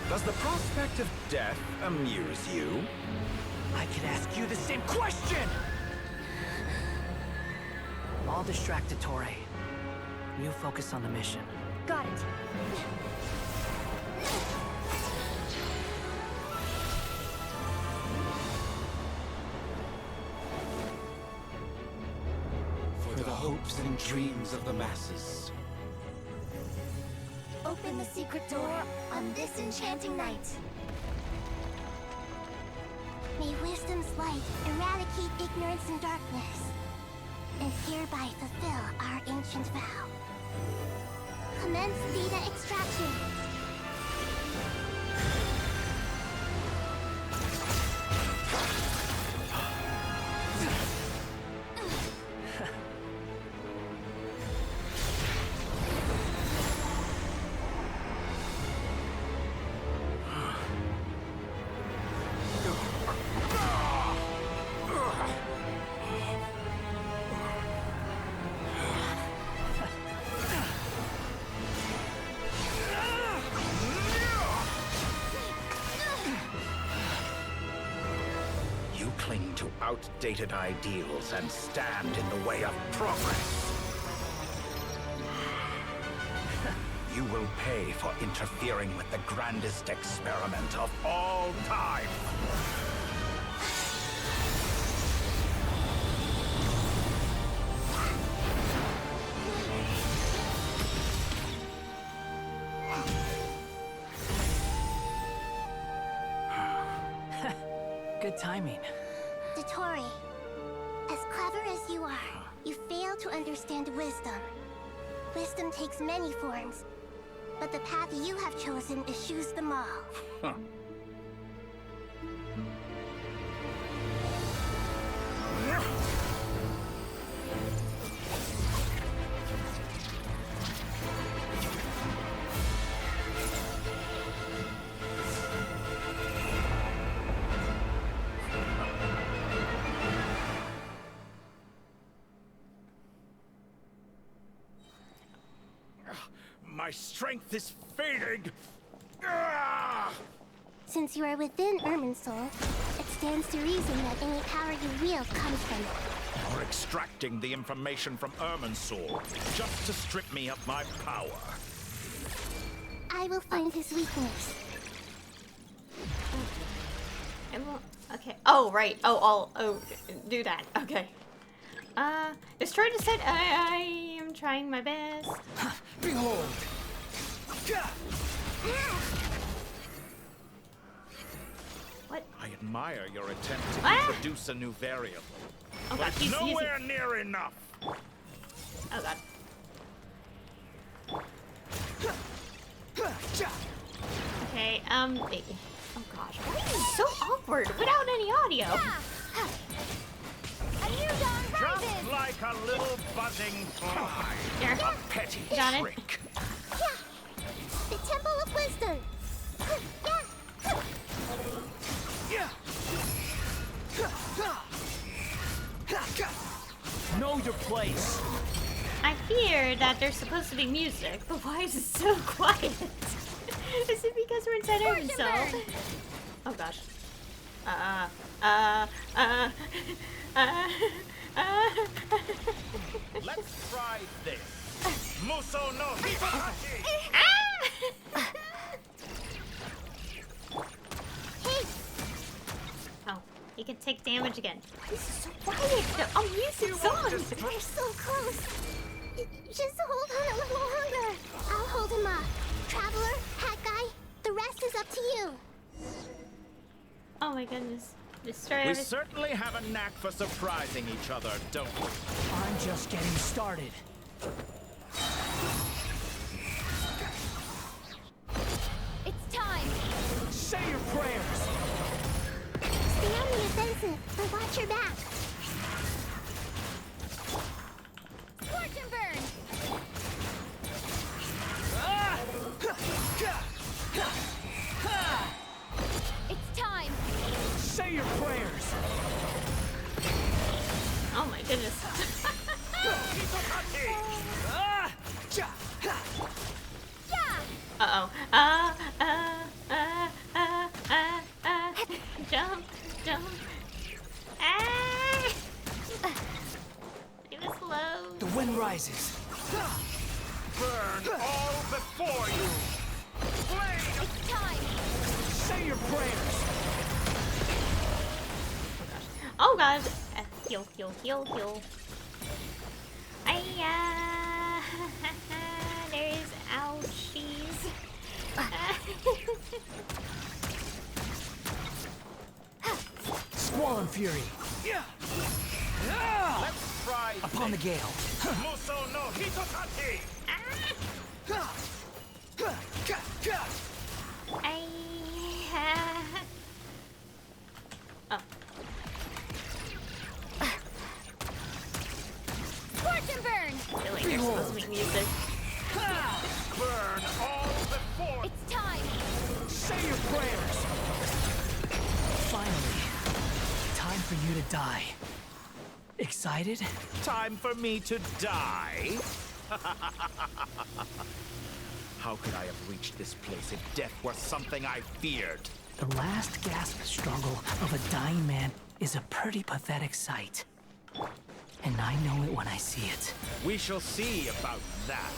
Does the prospect of death amuse you? I could ask you the same question! I'll distract Dottore. You focus on the mission. Got it. For the hopes and dreams of the masses. Open the secret door on this enchanting night. May wisdom's light eradicate ignorance and darkness, and hereby fulfill our ancient vow. Commence data extraction. Cling to outdated ideals and stand in the way of progress. You will pay for interfering with the grandest experiment of all time. Good timing. Dottore, as clever as you are, you fail to understand wisdom. Wisdom takes many forms, but the path you have chosen eschews them all. Huh. My strength is fading! Since you are within Irminsul, it stands to reason that any power you wield comes from it. You're extracting the information from Irminsul just to strip me of my power. I will find his weakness. Okay. Oh, right. Oh, I'll do that. Okay. Just trying to set. I am trying my best. Behold! What? I admire your attempt to introduce a new variable. Oh but God, he's nowhere near enough. Oh God. Oh gosh, why is it so awkward without any audio? A new dawn rises! Just like a little buzzing fly. There. A petty Got it. trick. The Temple of Wisdom! Know your place. I hear that there's supposed to be music, but why is it so quiet? Is it because we're inside Irminsul? Oh gosh. Let's try this. Muso no Hitohachi! Hey! Oh, he can take damage again. Why is it so quiet? The music's on! We're so close! Just hold on a little longer. I'll hold him up. Traveler, Hat Guy, the rest is up to you. Oh my goodness. Destroy We everything. certainly have a knack for surprising each other, don't we? I'm just getting started. It's time. Say your prayers. Stay on the offensive, but watch your back. Scorch and burn. It's time. Say your prayers. Oh my goodness. Uh-oh. Jump, jump. Ah! It was slow. The wind rises. Burn all before you! Blade! It's time. Say your prayers. Oh god. Heal, heal, heal, heal. Ayya. There's ouchies. Squall and fury. Let's try Upon the gale. Muso no Hitohachi! Oh. Scorch and burn. Really, there's supposed to be music. Burn all before! It's time. Say your prayers. Finally, time for you to die. Excited? Time for me to die? How could I have reached this place if death were something I feared? The last gasp struggle of a dying man is a pretty pathetic sight. And I know it when I see it. We shall see about that.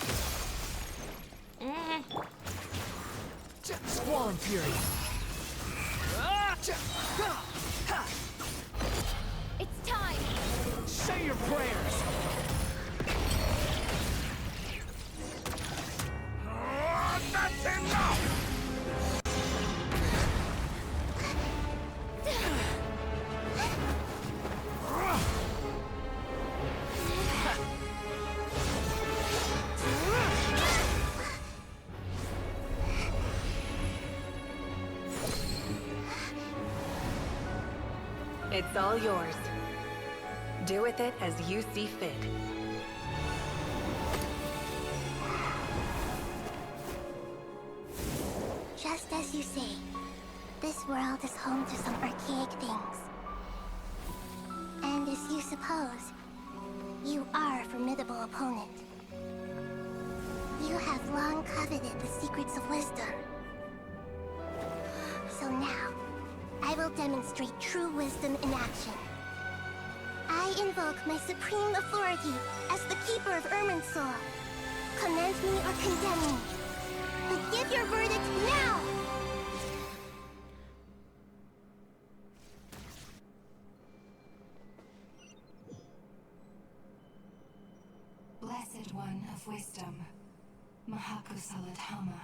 Squall and fury. It's time. Say your prayers. That's enough! It's all yours. Do with it as you see fit. Just as you say, this world is home to some archaic things. And as you suppose, you are a formidable opponent. You have long coveted the secrets of wisdom. So now, I will demonstrate true wisdom in action. I invoke my supreme authority as the keeper of Irminsul. Commend me or condemn me. But give your verdict now! Blessed One of Wisdom, Mahakusaladhama,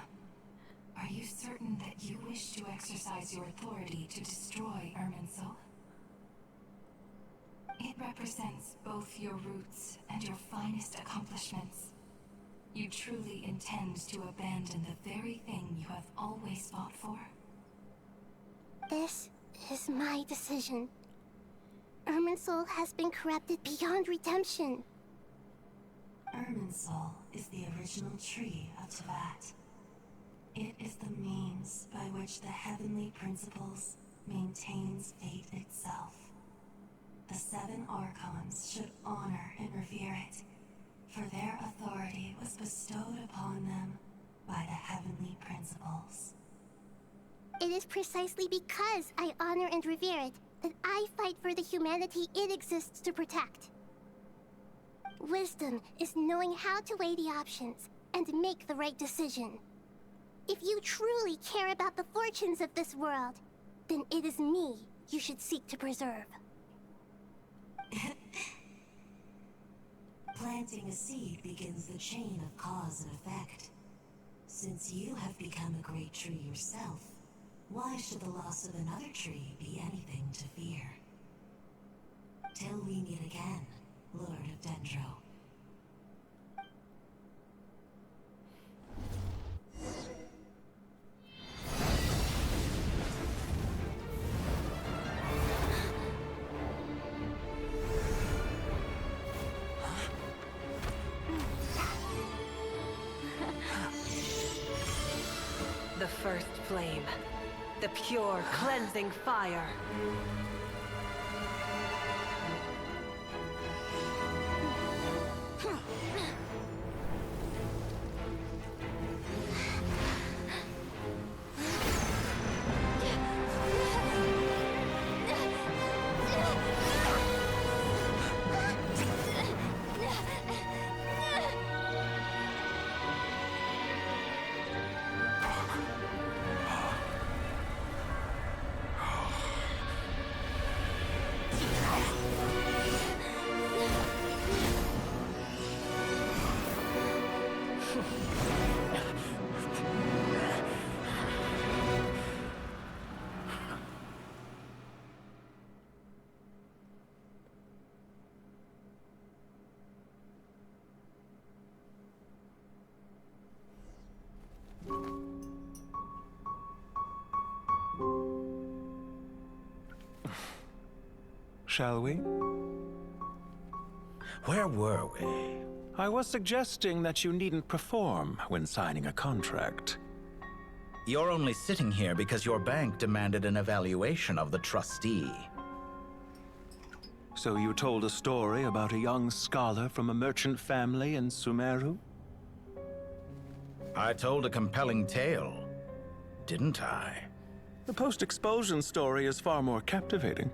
are you certain that you wish to exercise your authority to destroy Irminsul? It represents both your roots and your finest accomplishments. You truly intend to abandon the very thing you have always fought for? This is my decision. Irminsul has been corrupted beyond redemption. Irminsul is the original tree of Teyvat. It is the means by which the heavenly principles maintains fate itself. The 7 archons should honor and revere it, for their authority was bestowed upon them by the heavenly principles. It is precisely because I honor and revere it that I fight for the humanity it exists to protect. Wisdom is knowing how to weigh the options and make the right decision. If you truly care about the fortunes of this world, then it is me you should seek to preserve. Planting a seed begins the chain of cause and effect. Since you have become a great tree yourself, why should the loss of another tree be anything to fear? Till we meet again, Lord of Dendro. The first flame. The pure, cleansing fire. Shall we? Where were we? I was suggesting that you needn't perform when signing a contract. You're only sitting here because your bank demanded an evaluation of the trustee. So you told a story about a young scholar from a merchant family in Sumeru? I told a compelling tale, didn't I? The post-expulsion story is far more captivating.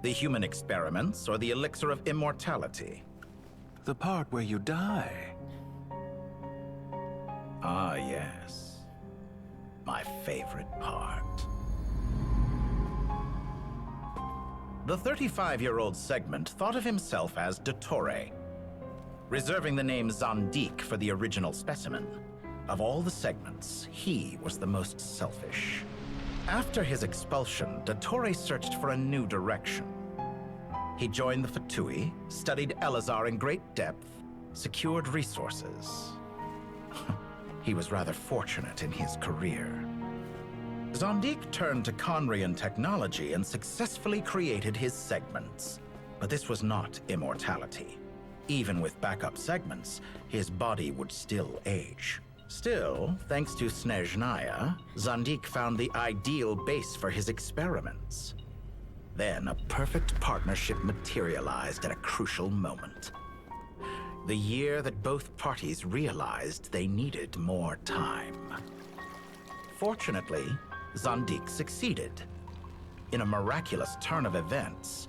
The human experiments or the elixir of immortality? The part where you die. Ah, yes. My favorite part. The 35-year-old Segment thought of himself as Dottore, reserving the name Zandik for the original specimen. Of all the Segments, he was the most selfish. After his expulsion, Dottore searched for a new direction. He joined the Fatui, studied Elazar in great depth, secured resources. He was rather fortunate in his career. Zandik turned to Conrian technology and successfully created his segments. But this was not immortality. Even with backup segments, his body would still age. Still, thanks to Snezhnaya, Zandik found the ideal base for his experiments. Then a perfect partnership materialized at a crucial moment. The year that both parties realized they needed more time. Fortunately, Zandik succeeded. In a miraculous turn of events,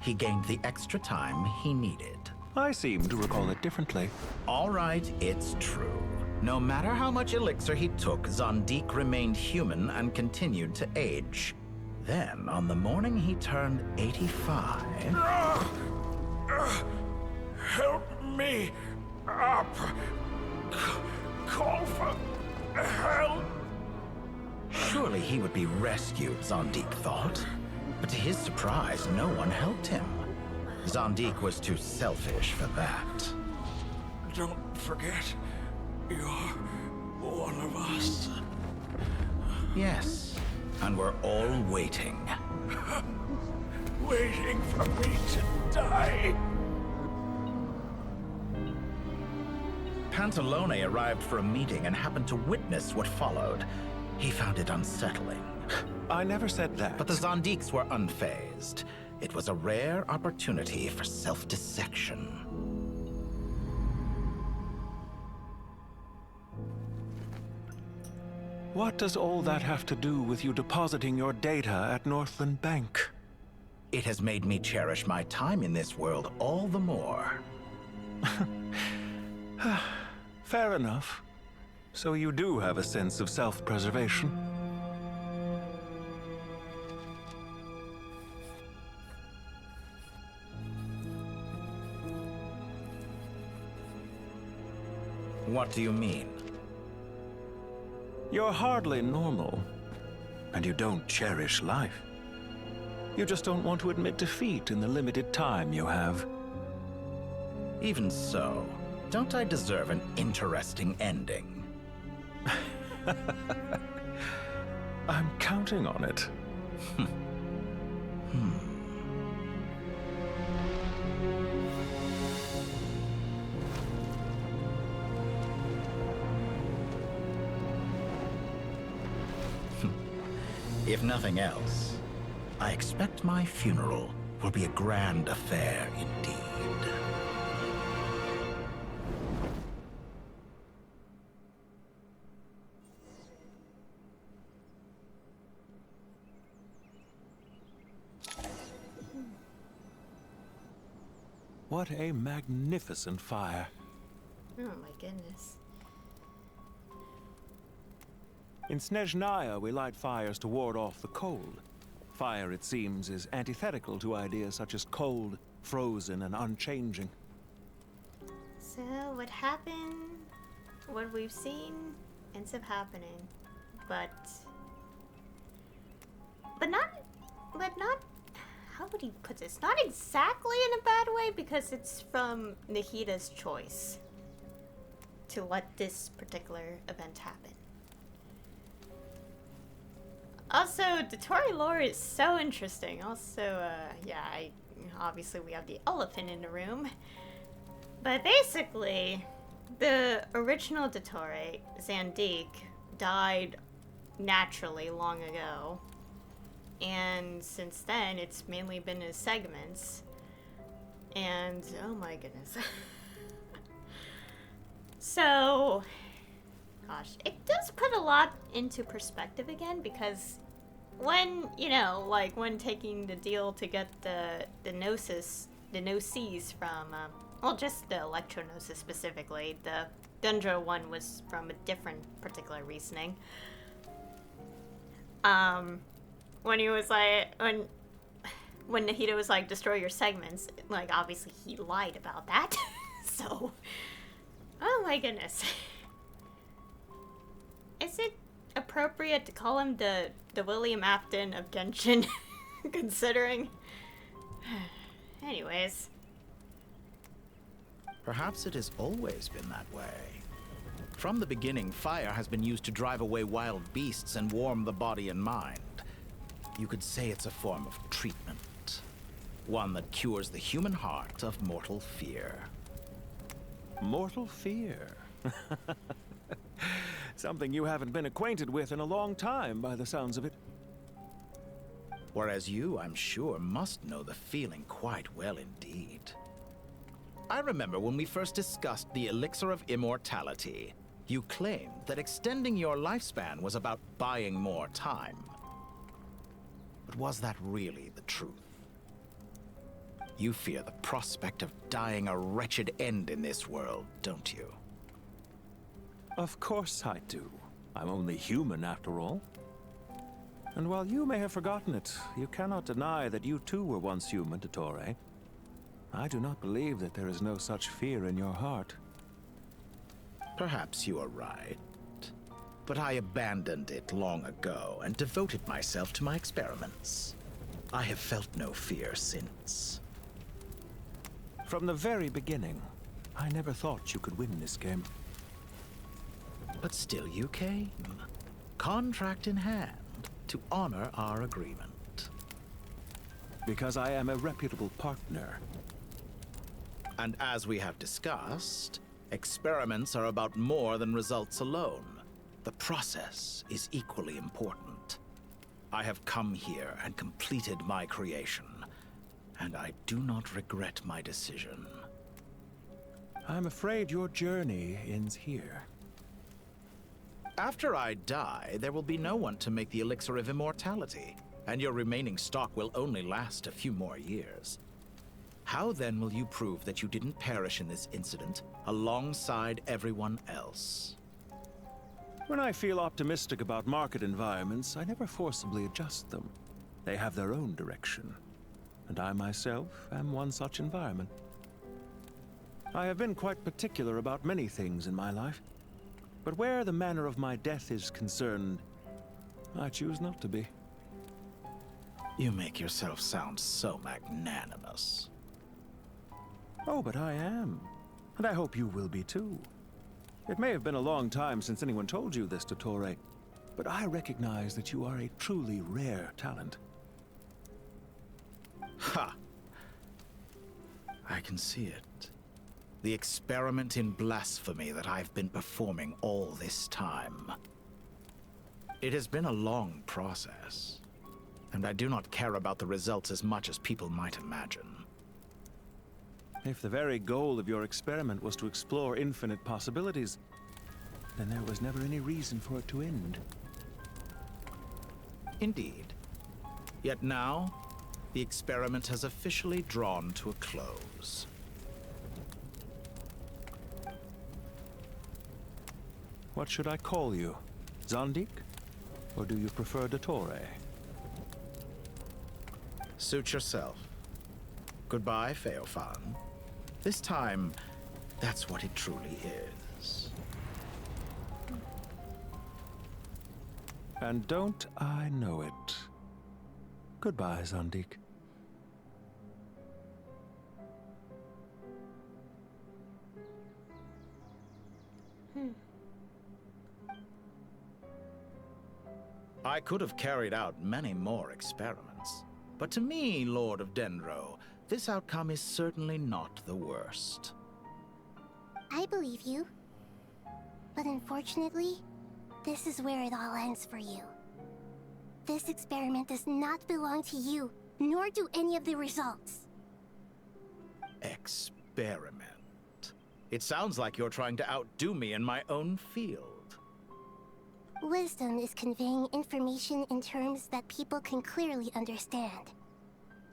he gained the extra time he needed. I seem to recall it differently. All right, it's true. No matter how much elixir he took, Zandik remained human and continued to age. Then, on the morning he turned 85... Help me up! Call for help! Surely he would be rescued, Zandik thought. But to his surprise, no one helped him. Zandik was too selfish for that. Don't forget, you're one of us. Yes, And we're all waiting. Waiting for me to die. Pantalone arrived for a meeting and happened to witness what followed. He found it unsettling. I never said that. But the Zondiques were unfazed. It was a rare opportunity for self-dissection. What does all that have to do with you depositing your data at Northland Bank? It has made me cherish my time in this world all the more. Fair enough. So you do have a sense of self-preservation. What do you mean? You're hardly normal, and you don't cherish life. You just don't want to admit defeat in the limited time you have. Even so, don't I deserve an interesting ending? I'm counting on it. If nothing else, I expect my funeral will be a grand affair indeed. What a magnificent fire. Oh my goodness. In Snezhnaya, we light fires to ward off the cold. Fire, it seems, is antithetical to ideas such as cold, frozen, and unchanging. So, what happened, what we've seen, ends up happening. But not, how would he put this? Not exactly in a bad way, because it's from Nahida's choice to let this particular event happen. Also, Dotori lore is so interesting. Also, yeah, obviously we have the elephant in the room. But basically, the original Dotori, Zandik, died naturally long ago. And since then, it's mainly been his segments. And, oh my goodness. So, gosh, it does put a lot into perspective again, because when, you know, like when taking the deal to get the Gnosis, the Gnosis from, well, just the Electro-Gnosis specifically, the Dundra one was from a different particular reasoning. When he was like, when Nahida was like, destroy your segments, like, obviously he lied about that. So, oh my goodness. Is it appropriate to call him the William Afton of Genshin, considering? Anyways. Perhaps it has always been that way. From the beginning, fire has been used to drive away wild beasts and warm the body and mind. You could say it's a form of treatment. One that cures the human heart of mortal fear. Mortal fear? Something you haven't been acquainted with in a long time, by the sounds of it. Whereas you, I'm sure, must know the feeling quite well indeed. I remember when we first discussed the elixir of immortality. You claimed that extending your lifespan was about buying more time. But was that really the truth? You fear the prospect of dying a wretched end in this world, don't you? Of course I do. I'm only human, after all. And while you may have forgotten it, you cannot deny that you too were once human, Dottore. I do not believe that there is no such fear in your heart. Perhaps you are right. But I abandoned it long ago and devoted myself to my experiments. I have felt no fear since. From the very beginning, I never thought you could win this game. But still you came. Contract in hand. to honor our agreement. Because I am a reputable partner. And as we have discussed, experiments are about more than results alone. The process is equally important. I have come here and completed my creation, and I do not regret my decision. I'm afraid your journey ends here. After I die, there will be no one to make the elixir of immortality, and your remaining stock will only last a few more years. How then will you prove that you didn't perish in this incident alongside everyone else? When I feel optimistic about market environments, I never forcibly adjust them. They have their own direction, and I myself am one such environment. I have been quite particular about many things in my life, but where the manner of my death is concerned, I choose not to be. You make yourself sound so magnanimous. Oh, but I am. And I hope you will be too. It may have been a long time since anyone told you this, Dottore, but I recognize that you are a truly rare talent. Ha! I can see it. The experiment in blasphemy that I've been performing all this time. It has been a long process, and I do not care about the results as much as people might imagine. If the very goal of your experiment was to explore infinite possibilities, then there was never any reason for it to end. Indeed. Yet now, the experiment has officially drawn to a close. What should I call you? Zandik? Or do you prefer Dottore? Suit yourself. Goodbye, Feofan. This time, that's what it truly is. And don't I know it? Goodbye, Zandik. I could have carried out many more experiments, but to me, Lord of Dendro, this outcome is certainly not the worst. I believe you. But unfortunately, this is where it all ends for you. This experiment does not belong to you, nor do any of the results. Experiment. It sounds like you're trying to outdo me in my own field. Wisdom is conveying information in terms that people can clearly understand.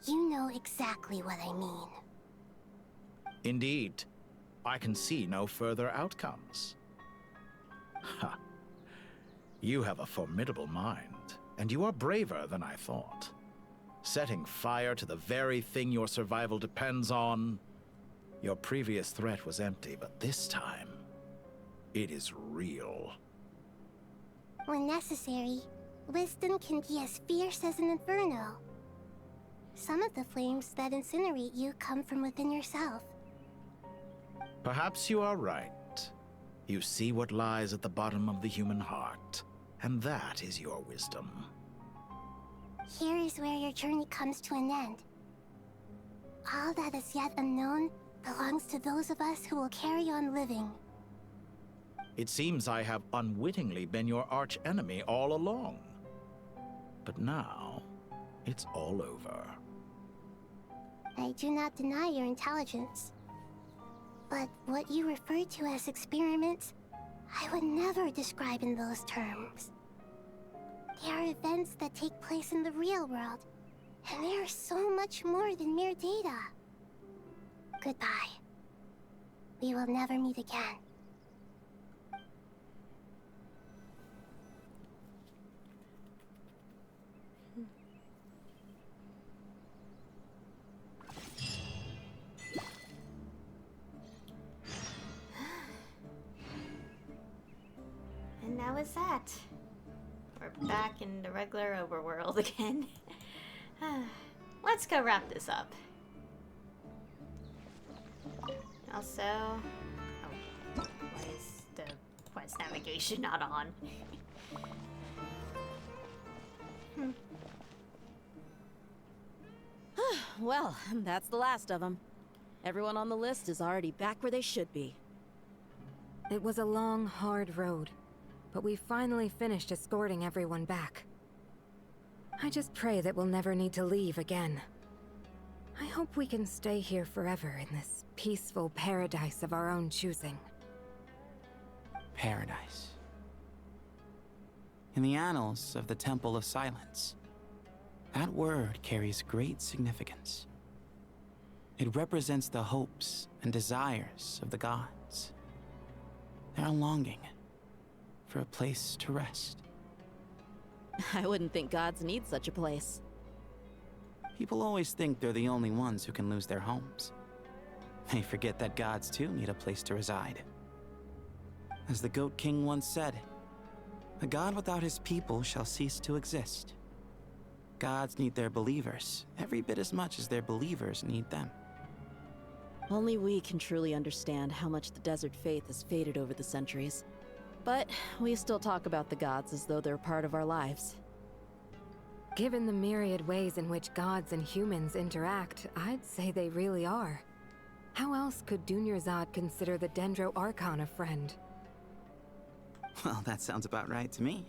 You know exactly what I mean. Indeed. I can see no further outcomes. Ha. You have a formidable mind, and you are braver than I thought. Setting fire to the very thing your survival depends on. Your previous threat was empty, but this time, it is real. When necessary, wisdom can be as fierce as an inferno. Some of the flames that incinerate you come from within yourself. Perhaps you are right. You see what lies at the bottom of the human heart, and that is your wisdom. Here is where your journey comes to an end. All that is yet unknown belongs to those of us who will carry on living. It seems I have unwittingly been your arch-enemy all along. But now, it's all over. I do not deny your intelligence. But what you refer to as experiments, I would never describe in those terms. They are events that take place in the real world, and they are so much more than mere data. Goodbye. We will never meet again. And that was that. We're back in the regular overworld again. Let's go wrap this up. Also, why is the quest navigation not on? Well, that's the last of them. Everyone on the list is already back where they should be. It was a long, hard road, but we finally finished escorting everyone back. I just pray that we'll never need to leave again. I hope we can stay here forever in this peaceful paradise of our own choosing. Paradise. In the annals of the Temple of Silence, that word carries great significance. It represents the hopes and desires of the gods. Their longing for a place to rest. I wouldn't think gods need such a place. People always think they're the only ones who can lose their homes. They forget that gods too need a place to reside. As the Goat King once said, a god without his people shall cease to exist. Gods need their believers every bit as much as their believers need them. Only we can truly understand how much the desert faith has faded over the centuries. But we still talk about the gods as though they're part of our lives. Given the myriad ways in which gods and humans interact, I'd say they really are. How else could Dunyarzad consider the Dendro Archon a friend? Well, that sounds about right to me.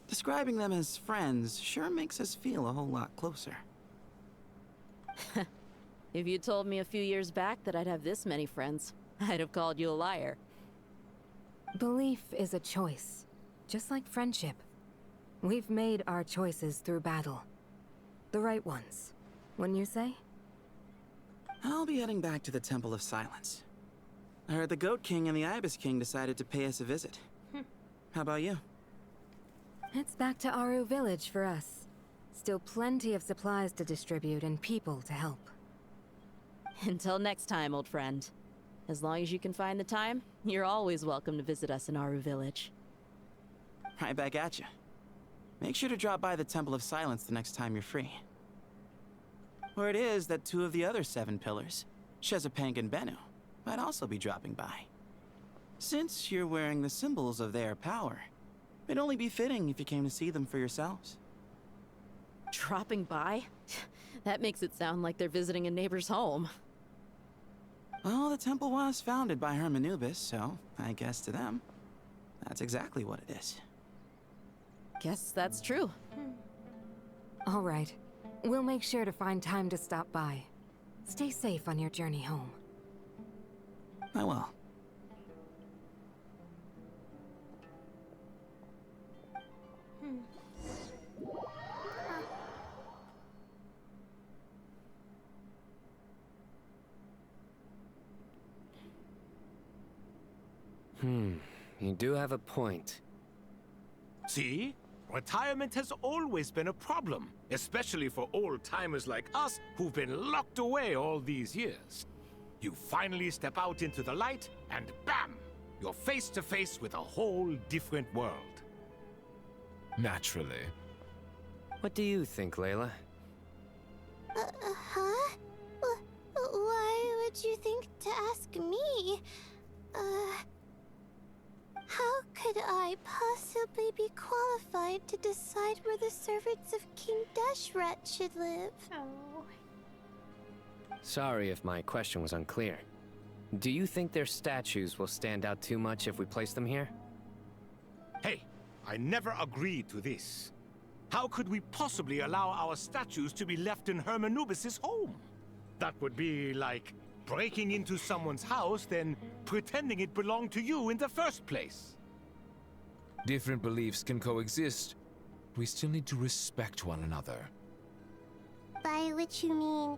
Describing them as friends sure makes us feel a whole lot closer. If you told me a few years back that I'd have this many friends, I'd have called you a liar. Belief is a choice, just like friendship. We've made our choices through battle. The right ones, wouldn't you say? I'll be heading back to the Temple of Silence. I heard the Goat King and the Ibis King decided to pay us a visit. How about you? It's back to Aru Village for us. Still plenty of supplies to distribute and people to help. Until next time, old friend. As long as you can find the time, you're always welcome to visit us in Aru Village. Right back at you. Make sure to drop by the Temple of Silence the next time you're free. Word is that 2 of the other 7 pillars, Shezapang and Bennu, might also be dropping by. Since you're wearing the symbols of their power, it'd only be fitting if you came to see them for yourselves. Dropping by? That makes it sound like they're visiting a neighbor's home. Well, the temple was founded by Hermanubis, so I guess to them, that's exactly what it is. Guess that's true. All right. We'll make sure to find time to stop by. Stay safe on your journey home. I will. You do have a point. See? Retirement has always been a problem, especially for old-timers like us who've been locked away all these years. You finally step out into the light, and bam! You're face to face with a whole different world. Naturally. What do you think, Layla? Huh? Why would you think to ask me? How could I possibly be qualified to decide where the servants of King Deshret should live? Oh. Sorry if my question was unclear. Do you think their statues will stand out too much if we place them here? Hey, I never agreed to this. How could we possibly allow our statues to be left in Hermanubis' home? That would be like breaking into someone's house, then pretending it belonged to you in the first place. Different beliefs can coexist. We still need to respect one another. By which you mean,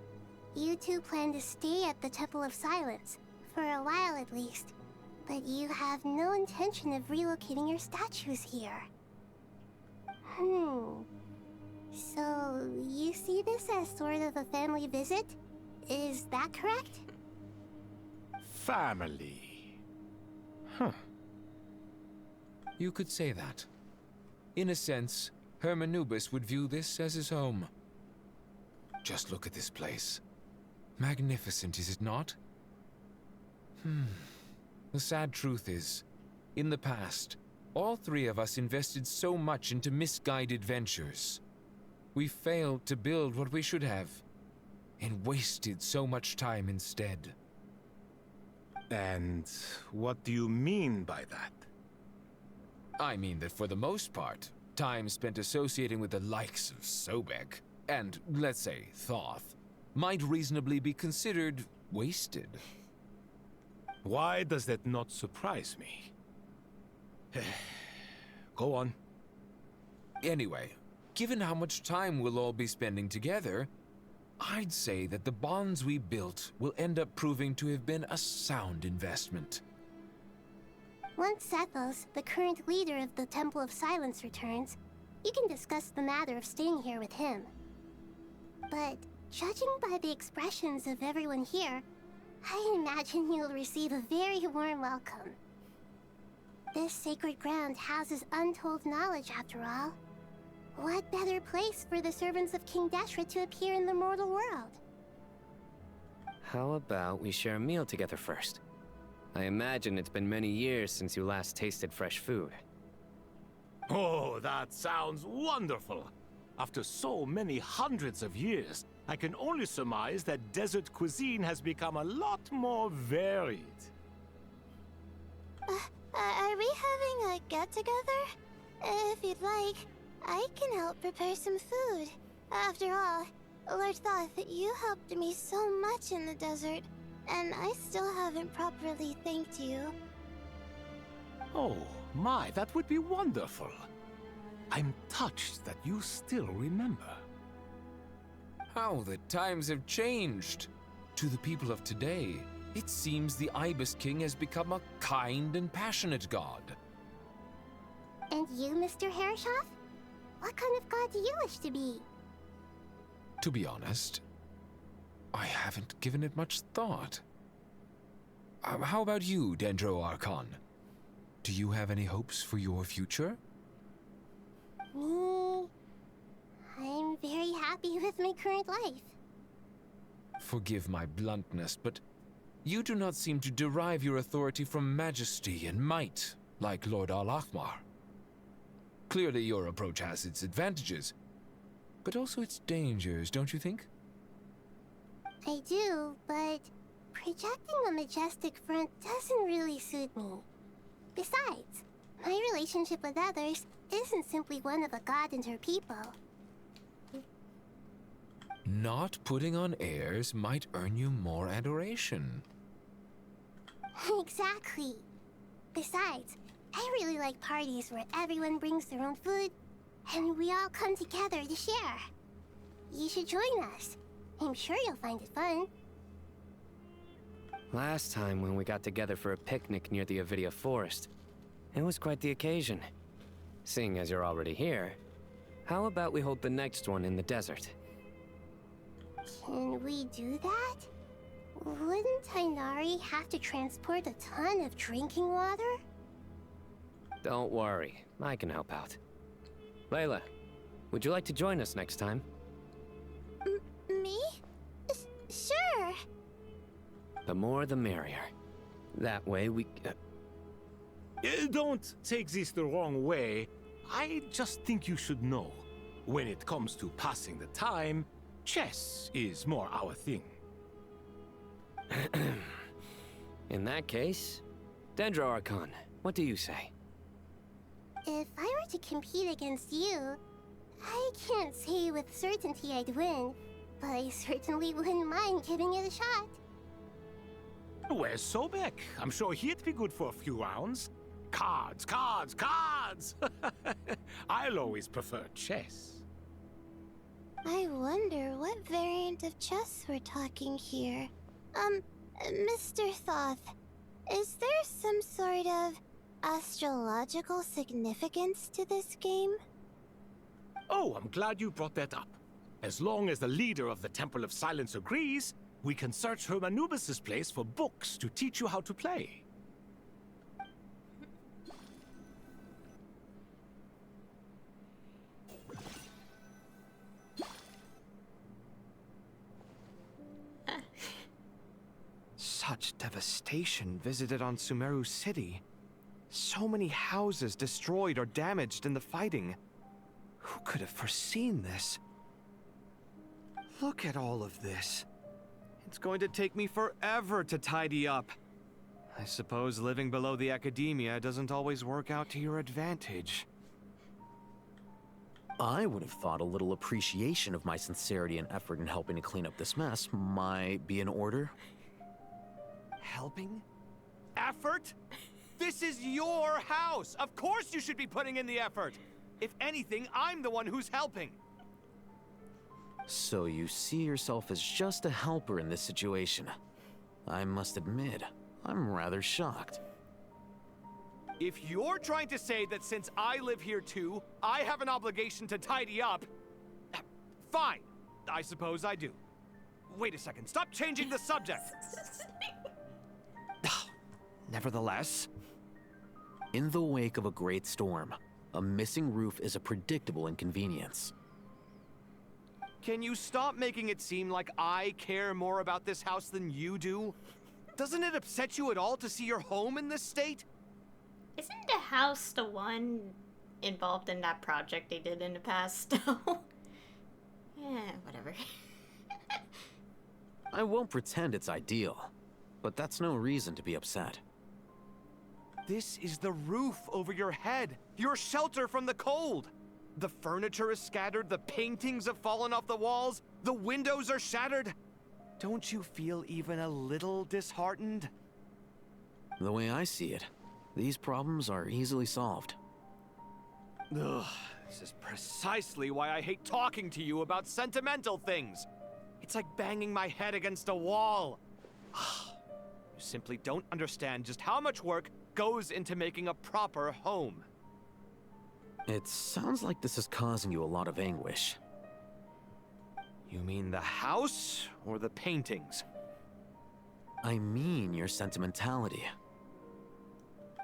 you two plan to stay at the Temple of Silence, for a while at least, but you have no intention of relocating your statues here. So, you see this as sort of a family visit? Is that correct? Family. You could say that. In a sense, Hermanubis would view this as his home. Just look at this place. Magnificent, is it not? The sad truth is, in the past, all 3 of us invested so much into misguided ventures. We failed to build what we should have. and wasted so much time instead. And what do you mean by that? I mean that for the most part, time spent associating with the likes of Sobek and, let's say, Thoth, might reasonably be considered wasted. Why does that not surprise me? Go on. Anyway, given how much time we'll all be spending together, I'd say that the bonds we built will end up proving to have been a sound investment. Once Sethos, the current leader of the Temple of Silence, returns, you can discuss the matter of staying here with him. But judging by the expressions of everyone here, I imagine you'll receive a very warm welcome. This sacred ground houses untold knowledge, after all. What better place for the servants of King Deshret to appear in the mortal world? How about we share a meal together first? I imagine it's been many years since you last tasted fresh food. Oh, that sounds wonderful! After so many hundreds of years, I can only surmise that desert cuisine has become a lot more varied. Are we having a get-together? If you'd like, I can help prepare some food. After all, Lord Thoth, you helped me so much in the desert, and I still haven't properly thanked you. Oh, my, that would be wonderful. I'm touched that you still remember. How the times have changed! To the people of today, it seems the Ibis King has become a kind and passionate god. And you, Mr. Herreshoff? What kind of god do you wish to be? To be honest, I haven't given it much thought. How about you, Dendro Archon? Do you have any hopes for your future? Me? I'm very happy with my current life. Forgive my bluntness, but you do not seem to derive your authority from majesty and might, like Lord Al-Ahmar. Clearly your approach has its advantages, but also its dangers, don't you think? I do, but projecting a majestic front doesn't really suit me. Besides, my relationship with others isn't simply one of a god and her people. Not putting on airs might earn you more adoration. Exactly. Besides, I really like parties where everyone brings their own food, and we all come together to share. You should join us. I'm sure you'll find it fun. Last time when we got together for a picnic near the Avidia Forest, it was quite the occasion. Seeing as you're already here, how about we hold the next one in the desert? Can we do that? Wouldn't Tainari have to transport a ton of drinking water? Don't worry, I can help out. Layla, would you like to join us next time? Me? Sure. The more the merrier. That way we... Don't take this the wrong way. I just think you should know. When it comes to passing the time, chess is more our thing. In that case, Dendro Archon, what do you say? If I were to compete against you, I can't say with certainty I'd win, but I certainly wouldn't mind giving it a shot. Where's Sobek? I'm sure he'd be good for a few rounds. Cards, cards, cards! I'll always prefer chess. I wonder what variant of chess we're talking here. Mr. Thoth, is there some sort of astrological significance to this game? Oh, I'm glad you brought that up. As long as the leader of the Temple of Silence agrees, we can search Hermanubis' place for books to teach you how to play. Such devastation visited on Sumeru City. So many houses destroyed or damaged in the fighting. Who could have foreseen this? Look at all of this. It's going to take me forever to tidy up. I suppose living below the academia doesn't always work out to your advantage. I would have thought a little appreciation of my sincerity and effort in helping to clean up this mess might be in order. Helping? Effort? This is your house! Of course you should be putting in the effort! If anything, I'm the one who's helping! So you see yourself as just a helper in this situation. I must admit, I'm rather shocked. If you're trying to say that since I live here too, I have an obligation to tidy up, fine. I suppose I do. Wait a second, stop changing the subject! Nevertheless... In the wake of a great storm, a missing roof is a predictable inconvenience. Can you stop making it seem like I care more about this house than you do? Doesn't it upset you at all to see your home in this state? Isn't the house the one involved in that project they did in the past? Whatever. I won't pretend it's ideal, but that's no reason to be upset. This is the roof over your head, your shelter from the cold. The furniture is scattered, the paintings have fallen off the walls, the windows are shattered. Don't you feel even a little disheartened? The way I see it, these problems are easily solved. Ugh, this is precisely why I hate talking to you about sentimental things. It's like banging my head against a wall. You simply don't understand just how much work goes into making a proper home. It sounds like this is causing you a lot of anguish. You mean the house or the paintings? I mean your sentimentality.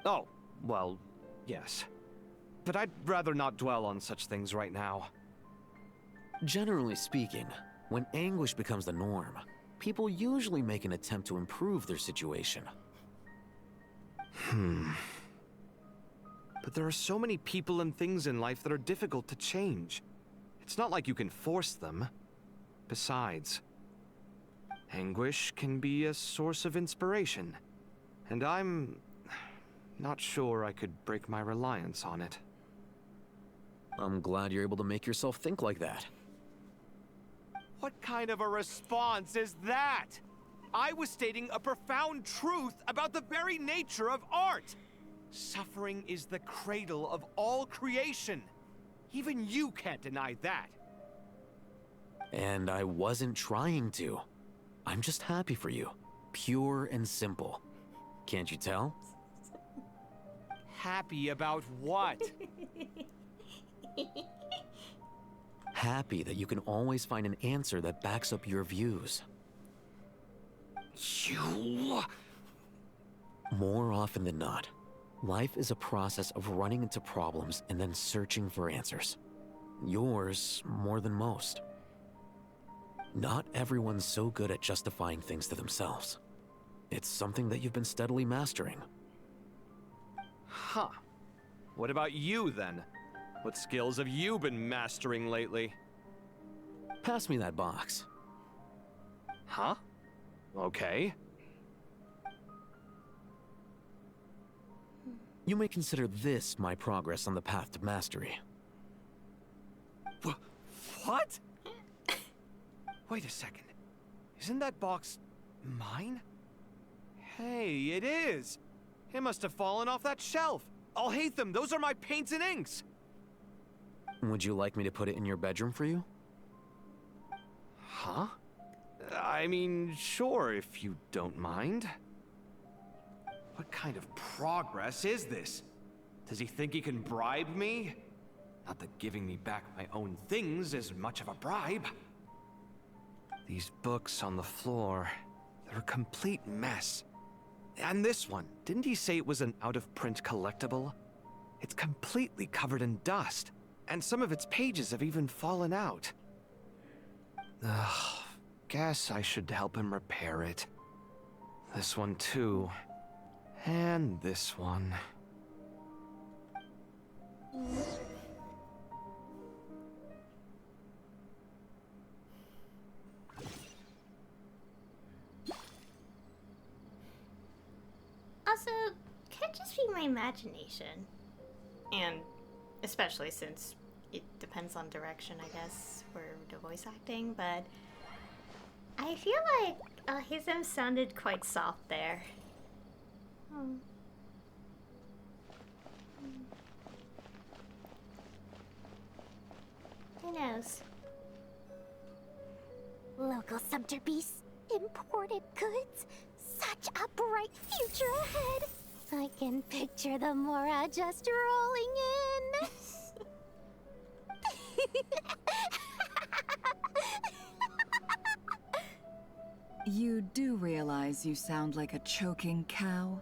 Oh, well, yes. But I'd rather not dwell on such things right now. Generally speaking, when anguish becomes the norm, people usually make an attempt to improve their situation. But there are so many people and things in life that are difficult to change. It's not like you can force them. Besides, anguish can be a source of inspiration, and I'm not sure I could break my reliance on it. I'm glad you're able to make yourself think like that. What kind of a response is that? I was stating a profound truth about the very nature of art. Suffering is the cradle of all creation. Even you can't deny that. And I wasn't trying to. I'm just happy for you. Pure and simple. Can't you tell? Happy about what? Happy that you can always find an answer that backs up your views. You... More often than not, life is a process of running into problems and then searching for answers. Yours more than most. Not everyone's so good at justifying things to themselves. It's something that you've been steadily mastering. Huh. What about you, then? What skills have you been mastering lately? Pass me that box. Huh? Okay. You may consider this my progress on the path to mastery. What? Wait a second. Isn't that box mine? Hey, it is! It must have fallen off that shelf. I'll hate them. Those are my paints and inks. Would you like me to put it in your bedroom for you? Huh? I mean, sure, if you don't mind. What kind of progress is this? Does he think he can bribe me? Not that giving me back my own things is much of a bribe. These books on the floor, they're a complete mess. And this one, didn't he say it was an out-of-print collectible? It's completely covered in dust, and some of its pages have even fallen out. Ugh, guess I should help him repair it. This one too. And this one. Also, could just be my imagination. And especially since it depends on direction, I guess, for the voice acting, but I feel like Hism sounded quite soft there. Who knows? Local subterbeasts, imported goods, such a bright future ahead. I can picture the Mora just rolling in. You do realize you sound like a choking cow?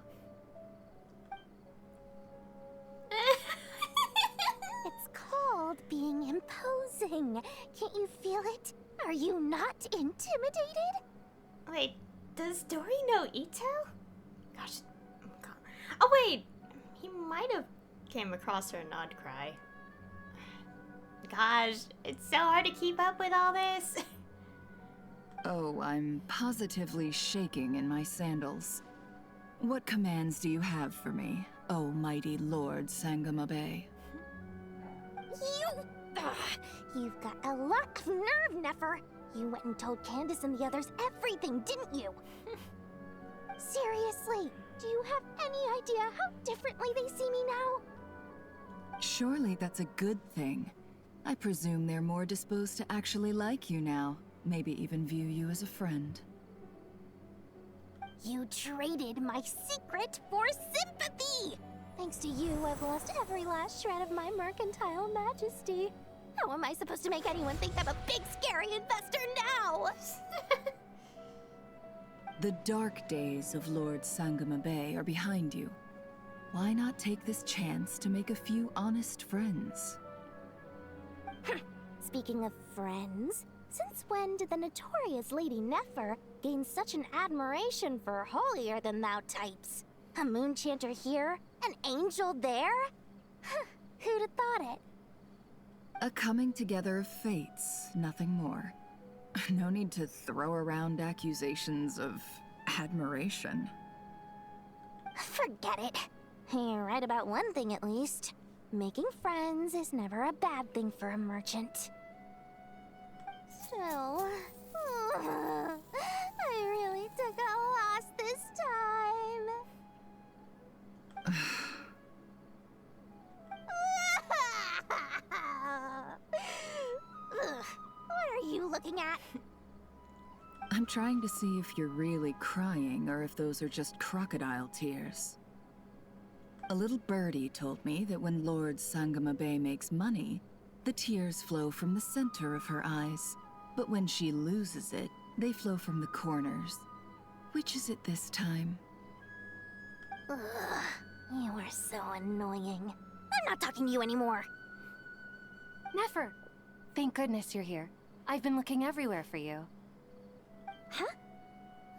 It's called being imposing. Can't you feel it? Are you not intimidated? Wait, does Dory know Ito? Gosh. Oh wait, he might have came across her nod cry. Gosh, it's so hard to keep up with all this. Oh, I'm positively shaking in my sandals. What commands do you have for me, oh mighty Lord Sangamabe? You've got a lot of nerve, Nefer. You went and told Candace and the others everything, didn't you? Seriously, do you have any idea how differently they see me now? Surely that's a good thing. I presume they're more disposed to actually like you now. Maybe even view you as a friend. You traded my secret for sympathy! Thanks to you, I've lost every last shred of my mercantile majesty. How am I supposed to make anyone think I'm a big, scary investor now? The dark days of Lord Sangamabe are behind you. Why not take this chance to make a few honest friends? Speaking of friends, since when did the notorious Lady Nefer gain such an admiration for holier-than-thou types? A moon chanter here, an angel there? Who'd have thought it? A coming together of fates, nothing more. No need to throw around accusations of admiration. Forget it. You're right about one thing at least. Making friends is never a bad thing for a merchant. So, I really took a loss this time. What are you looking at? I'm trying to see if you're really crying or if those are just crocodile tears. A little birdie told me that when Lord Sangamabe makes money, the tears flow from the center of her eyes. But when she loses it, they flow from the corners. Which is it this time? Ugh, you are so annoying. I'm not talking to you anymore. Nefer! Thank goodness you're here. I've been looking everywhere for you. Huh?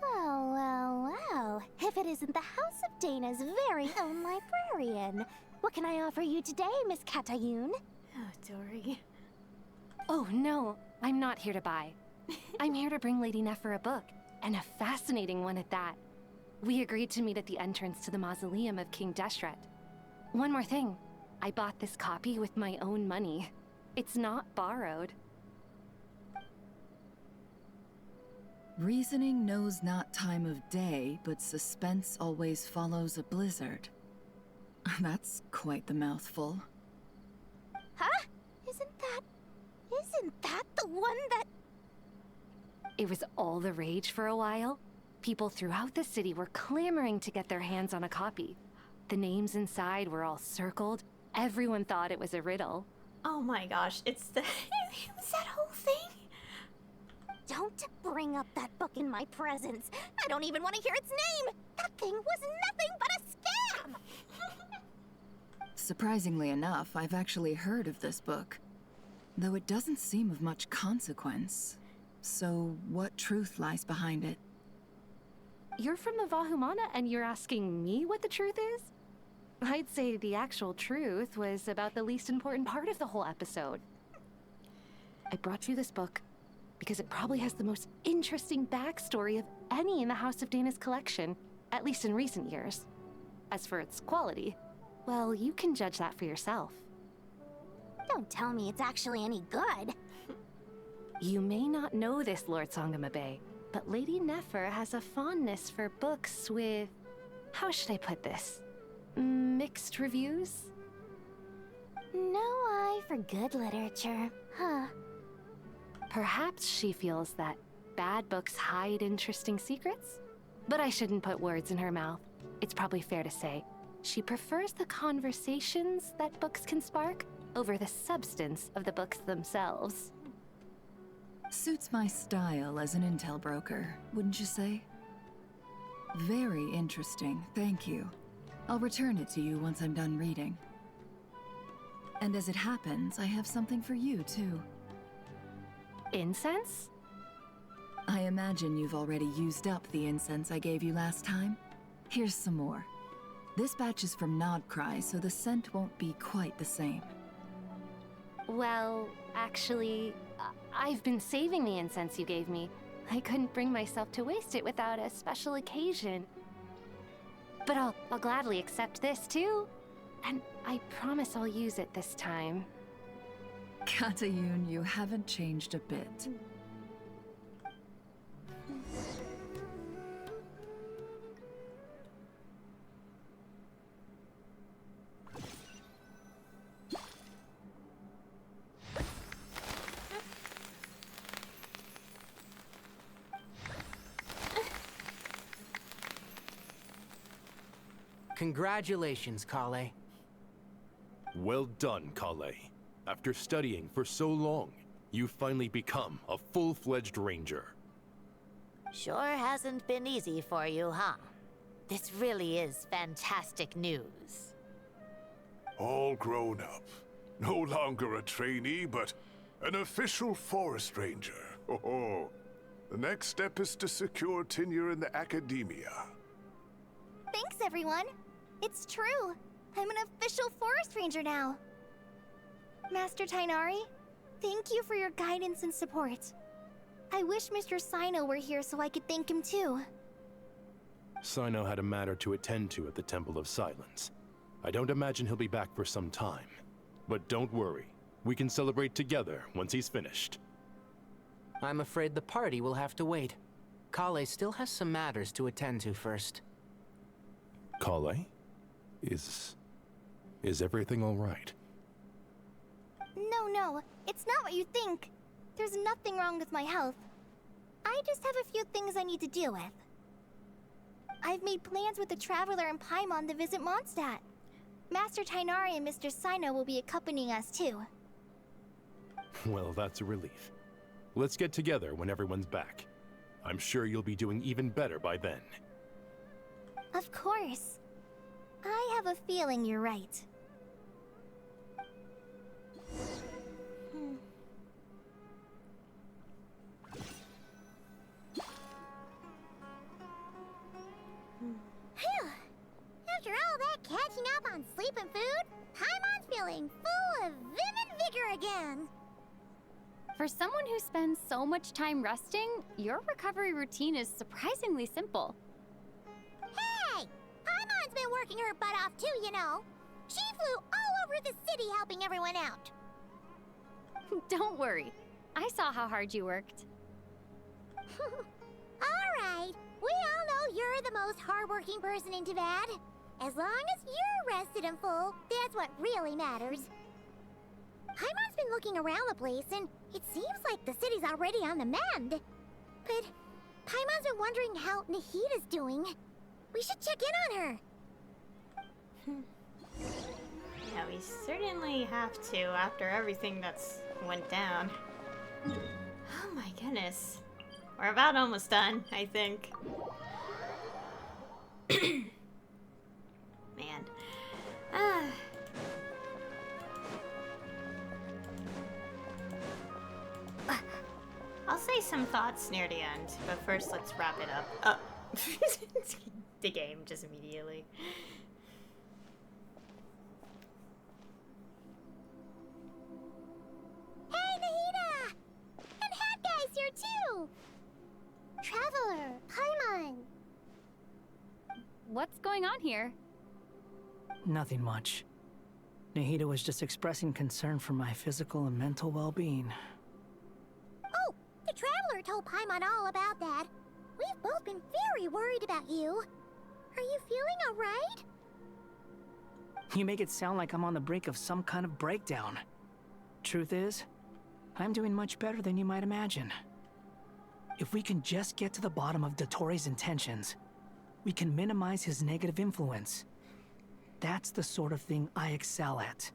Oh, well. If it isn't the House of Dana's very own librarian. What can I offer you today, Miss Katayun? Oh, Dory. Oh, no. I'm not here to buy. I'm here to bring Lady Nefer a book, and a fascinating one at that. We agreed to meet at the entrance to the mausoleum of King Deshret. One more thing. I bought this copy with my own money. It's not borrowed. Reasoning knows not time of day, but suspense always follows a blizzard. That's quite the mouthful. Huh? Isn't that the one that... It was all the rage for a while. People throughout the city were clamoring to get their hands on a copy. The names inside were all circled. Everyone thought it was a riddle. Oh my gosh, it's the... it was that whole thing? Don't bring up that book in my presence. I don't even want to hear its name. That thing was nothing but a scam. Surprisingly enough, I've actually heard of this book. Though it doesn't seem of much consequence. So, what truth lies behind it? You're from the Vahumana and you're asking me what the truth is? I'd say the actual truth was about the least important part of the whole episode. I brought you this book because it probably has the most interesting backstory of any in the House of Dana's collection, at least in recent years. As for its quality, well, you can judge that for yourself. Don't tell me it's actually any good. You may not know this, Lord Sangamabe, but Lady Nefer has a fondness for books with... how should I put this? Mixed reviews? No eye for good literature, huh? Perhaps she feels that bad books hide interesting secrets? But I shouldn't put words in her mouth. It's probably fair to say she prefers the conversations that books can spark over the substance of the books themselves. Suits my style as an intel broker, wouldn't you say? Very interesting, thank you. I'll return it to you once I'm done reading. And as it happens, I have something for you, too. Incense? I imagine you've already used up the incense I gave you last time. Here's some more. This batch is from Nodcry, so the scent won't be quite the same. Well, actually, I've been saving the incense you gave me. I couldn't bring myself to waste it without a special occasion. But I'll gladly accept this, too. And I promise I'll use it this time. Katayun, you haven't changed a bit. Congratulations, Kale. Well done, Kale. After studying for so long, you've finally become a full-fledged ranger. Sure hasn't been easy for you, huh? This really is fantastic news. All grown up. No longer a trainee, but an official forest ranger. Oh, the next step is to secure tenure in the academia. Thanks, everyone. It's true. I'm an official forest ranger now. Master Tainari, thank you for your guidance and support. I wish Mr. Sino were here so I could thank him too. Sino had a matter to attend to at the Temple of Silence. I don't imagine he'll be back for some time. But don't worry, we can celebrate together once he's finished. I'm afraid the party will have to wait. Kale still has some matters to attend to first. Kale? Is everything all right? No, it's not what you think. There's nothing wrong with my health. I just have a few things I need to deal with. I've made plans with the Traveler and Paimon to visit Mondstadt. Master Tainari and Mr. Sino will be accompanying us too. Well, that's a relief. Let's get together when everyone's back. I'm sure you'll be doing even better by then. Of course. I have a feeling you're right. Phew! After all that catching up on sleep and food, Paimon's feeling full of vim and vigor again. For someone who spends so much time resting, your recovery routine is surprisingly simple. Hey! Paimon's been working her butt off too, you know. She flew all over the city helping everyone out. Don't worry. I saw how hard you worked. Alright, we all know you're the most hardworking person in Tavad. As long as you're rested and full, that's what really matters. Paimon's been looking around the place, and it seems like the city's already on the mend. But Paimon's been wondering how Nahida's doing. We should check in on her. Yeah, we certainly have to after everything that's went down. Oh my goodness. We're about almost done, I think. Man. I'll say some thoughts near the end, but first let's wrap it up. The game just immediately. Hey, Nahida! And Hat Guy's here too! Traveler, Paimon! What's going on here? Nothing much. Nahida was just expressing concern for my physical and mental well-being. Oh, the Traveler told Paimon all about that. We've both been very worried about you. Are you feeling alright? You make it sound like I'm on the brink of some kind of breakdown. Truth is, I'm doing much better than you might imagine. If we can just get to the bottom of Dottoro's intentions, we can minimize his negative influence. That's the sort of thing I excel at.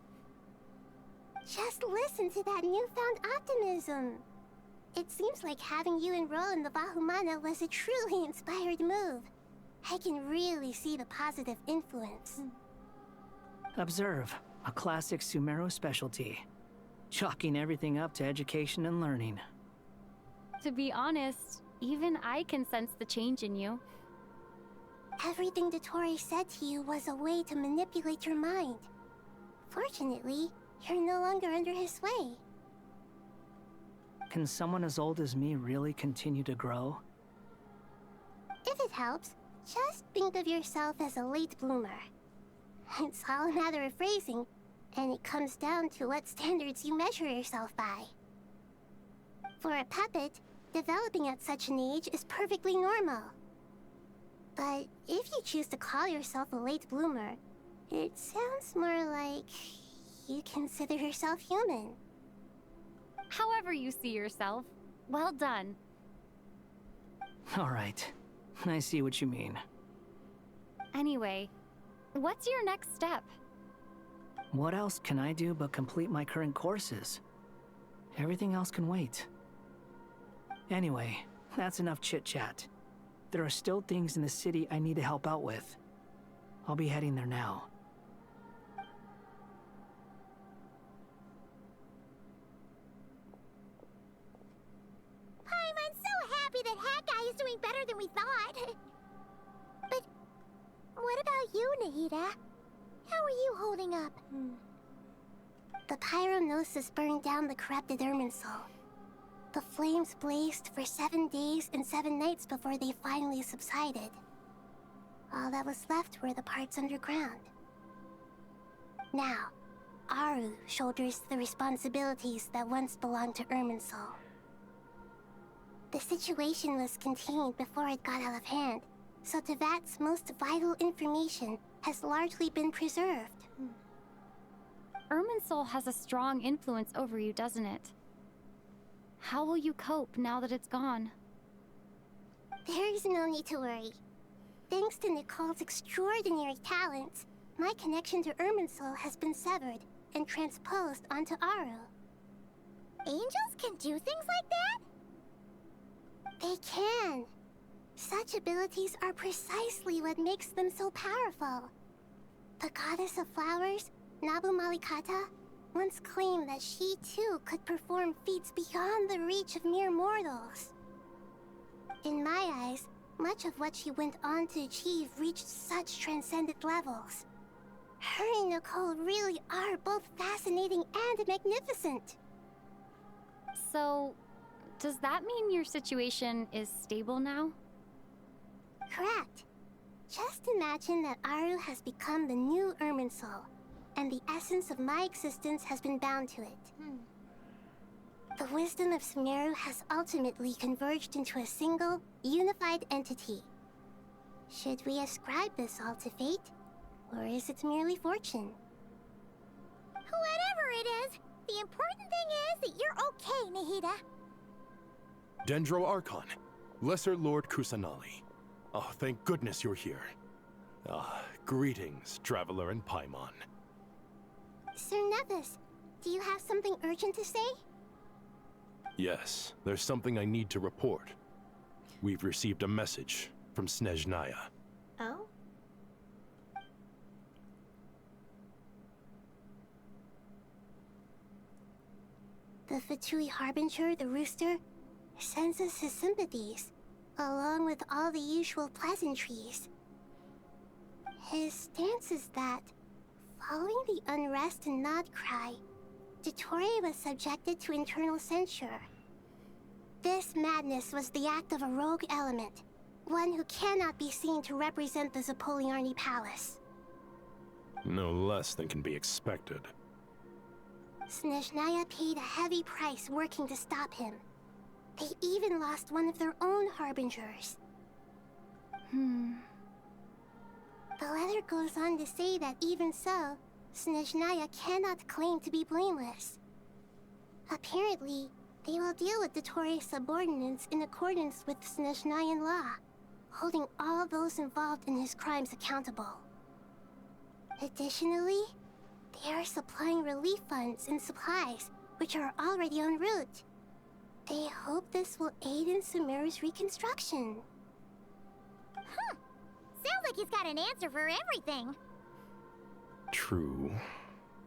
Just listen to that newfound optimism. It seems like having you enroll in the Vahumana was a truly inspired move. I can really see the positive influence. Observe, a classic Sumeru specialty. Chalking everything up to education and learning. To be honest, even I can sense the change in you. Everything Dottore said to you was a way to manipulate your mind. Fortunately, you're no longer under his sway. Can someone as old as me really continue to grow? If it helps, just think of yourself as a late bloomer. It's all a matter of phrasing, and it comes down to what standards you measure yourself by. For a puppet, developing at such an age is perfectly normal. But if you choose to call yourself a late bloomer, it sounds more like you consider yourself human. However you see yourself, well done. All right, I see what you mean. Anyway, what's your next step? What else can I do but complete my current courses? Everything else can wait. Anyway, that's enough chit-chat. There are still things in the city I need to help out with. I'll be heading there now. I'm so happy that Hat Guy is doing better than we thought. But what about you, Nahida? How are you holding up? The pyronosis burned down the corrupted Irminsul. The flames blazed for 7 days and 7 nights before they finally subsided. All that was left were the parts underground. Now, Aru shoulders the responsibilities that once belonged to Irminsul. The situation was contained before it got out of hand, so Tevat's most vital information has largely been preserved. Irminsul has a strong influence over you, doesn't it? How will you cope now that it's gone? There is no need to worry. Thanks to Nicole's extraordinary talents, my connection to Irminsul has been severed and transposed onto Aru. Angels can do things like that? They can. Such abilities are precisely what makes them so powerful. The goddess of flowers, Nabu Malikata, once claimed that she too could perform feats beyond the reach of mere mortals. In my eyes, much of what she went on to achieve reached such transcendent levels. Her and Nicole really are both fascinating and magnificent. So, does that mean your situation is stable now? Correct. Just imagine that Aru has become the new Irminsul, and the essence of my existence has been bound to it. The wisdom of Sumeru has ultimately converged into a single, unified entity. Should we ascribe this all to fate, or is it merely fortune? Whatever it is, the important thing is that you're okay, Nahida. Dendro Archon, Lesser Lord Kusanali. Oh, thank goodness you're here. Greetings, Traveler and Paimon. Sir Nevis, do you have something urgent to say? Yes, there's something I need to report. We've received a message from Snezhnaya. Oh? The Fatui Harbinger, the Rooster, sends us his sympathies, along with all the usual pleasantries. His stance is that, following the unrest and Nod Cry, Dottore was subjected to internal censure. This madness was the act of a rogue element, one who cannot be seen to represent the Zapoliarni Palace. No less than can be expected. Snezhnaya paid a heavy price working to stop him. They even lost one of their own harbingers. The letter goes on to say that even so, Snezhnaya cannot claim to be blameless. Apparently, they will deal with Dottore subordinates in accordance with Snezhnayan law, holding all those involved in his crimes accountable. Additionally, they are supplying relief funds and supplies, which are already en route. They hope this will aid in Sumeru's reconstruction. Sounds like he's got an answer for everything. True.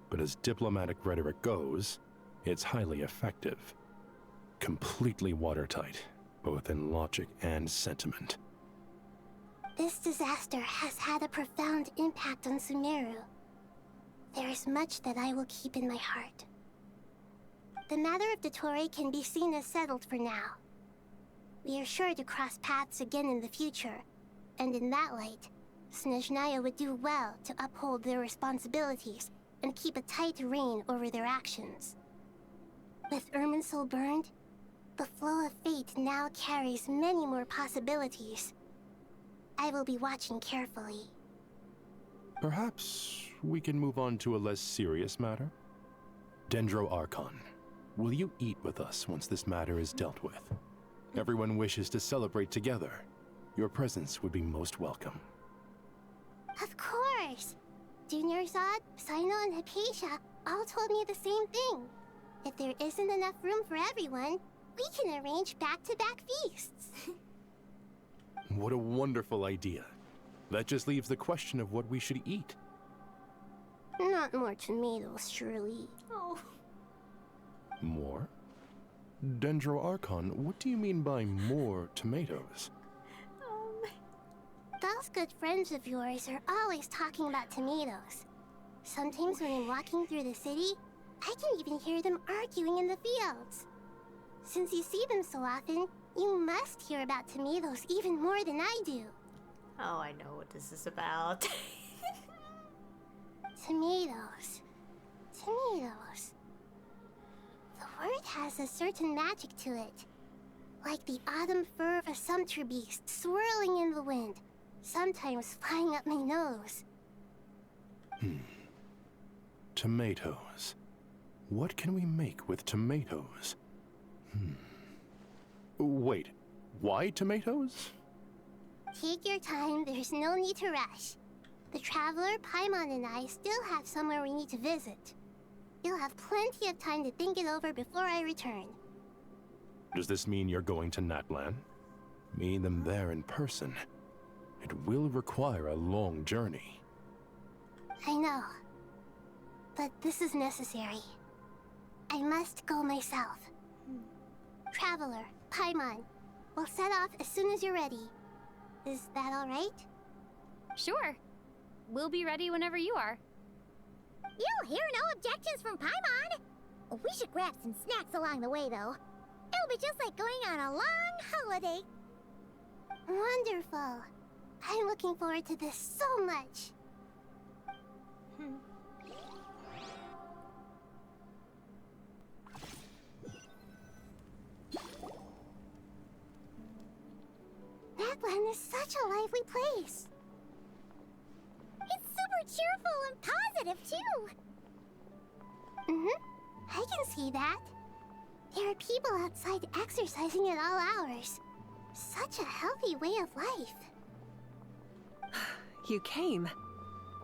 But as diplomatic rhetoric goes, it's highly effective. Completely watertight, both in logic and sentiment. This disaster has had a profound impact on Sumeru. There is much that I will keep in my heart. The matter of Dottore can be seen as settled for now. We are sure to cross paths again in the future, and in that light, Snezhnaya would do well to uphold their responsibilities and keep a tight rein over their actions. With Irminsul burned, the flow of fate now carries many more possibilities. I will be watching carefully. Perhaps we can move on to a less serious matter? Dendro Archon, will you eat with us once this matter is dealt with? Everyone wishes to celebrate together. Your presence would be most welcome. Of course! Junior Zod, Sino, and Hypatia all told me the same thing. If there isn't enough room for everyone, we can arrange back-to-back feasts. What a wonderful idea. That just leaves the question of what we should eat. Not more tomatoes, surely. Oh. More? Dendro Archon, what do you mean by more tomatoes? Those good friends of yours are always talking about tomatoes. Sometimes when I'm walking through the city, I can even hear them arguing in the fields. Since you see them so often, you must hear about tomatoes even more than I do. Oh, I know what this is about. Tomatoes. Tomatoes. The word has a certain magic to it. Like the autumn fur of a sumpter beast swirling in the wind, sometimes flying up my nose. Tomatoes. What can we make with tomatoes? Wait, why tomatoes? Take your time, there's no need to rush. The Traveler, Paimon, and I still have somewhere we need to visit. You'll have plenty of time to think it over before I return. Does this mean you're going to Natlan? Meet them there in person. It will require a long journey. I know. But this is necessary. I must go myself. Traveler, Paimon, we'll set off as soon as you're ready. Is that all right? Sure. We'll be ready whenever you are. You'll hear no objections from Paimon. We should grab some snacks along the way, though. It'll be just like going on a long holiday. Wonderful. I'm looking forward to this so much. Natlan is such a lively place. It's super cheerful and positive, too. I can see that. There are people outside exercising at all hours. Such a healthy way of life. You came.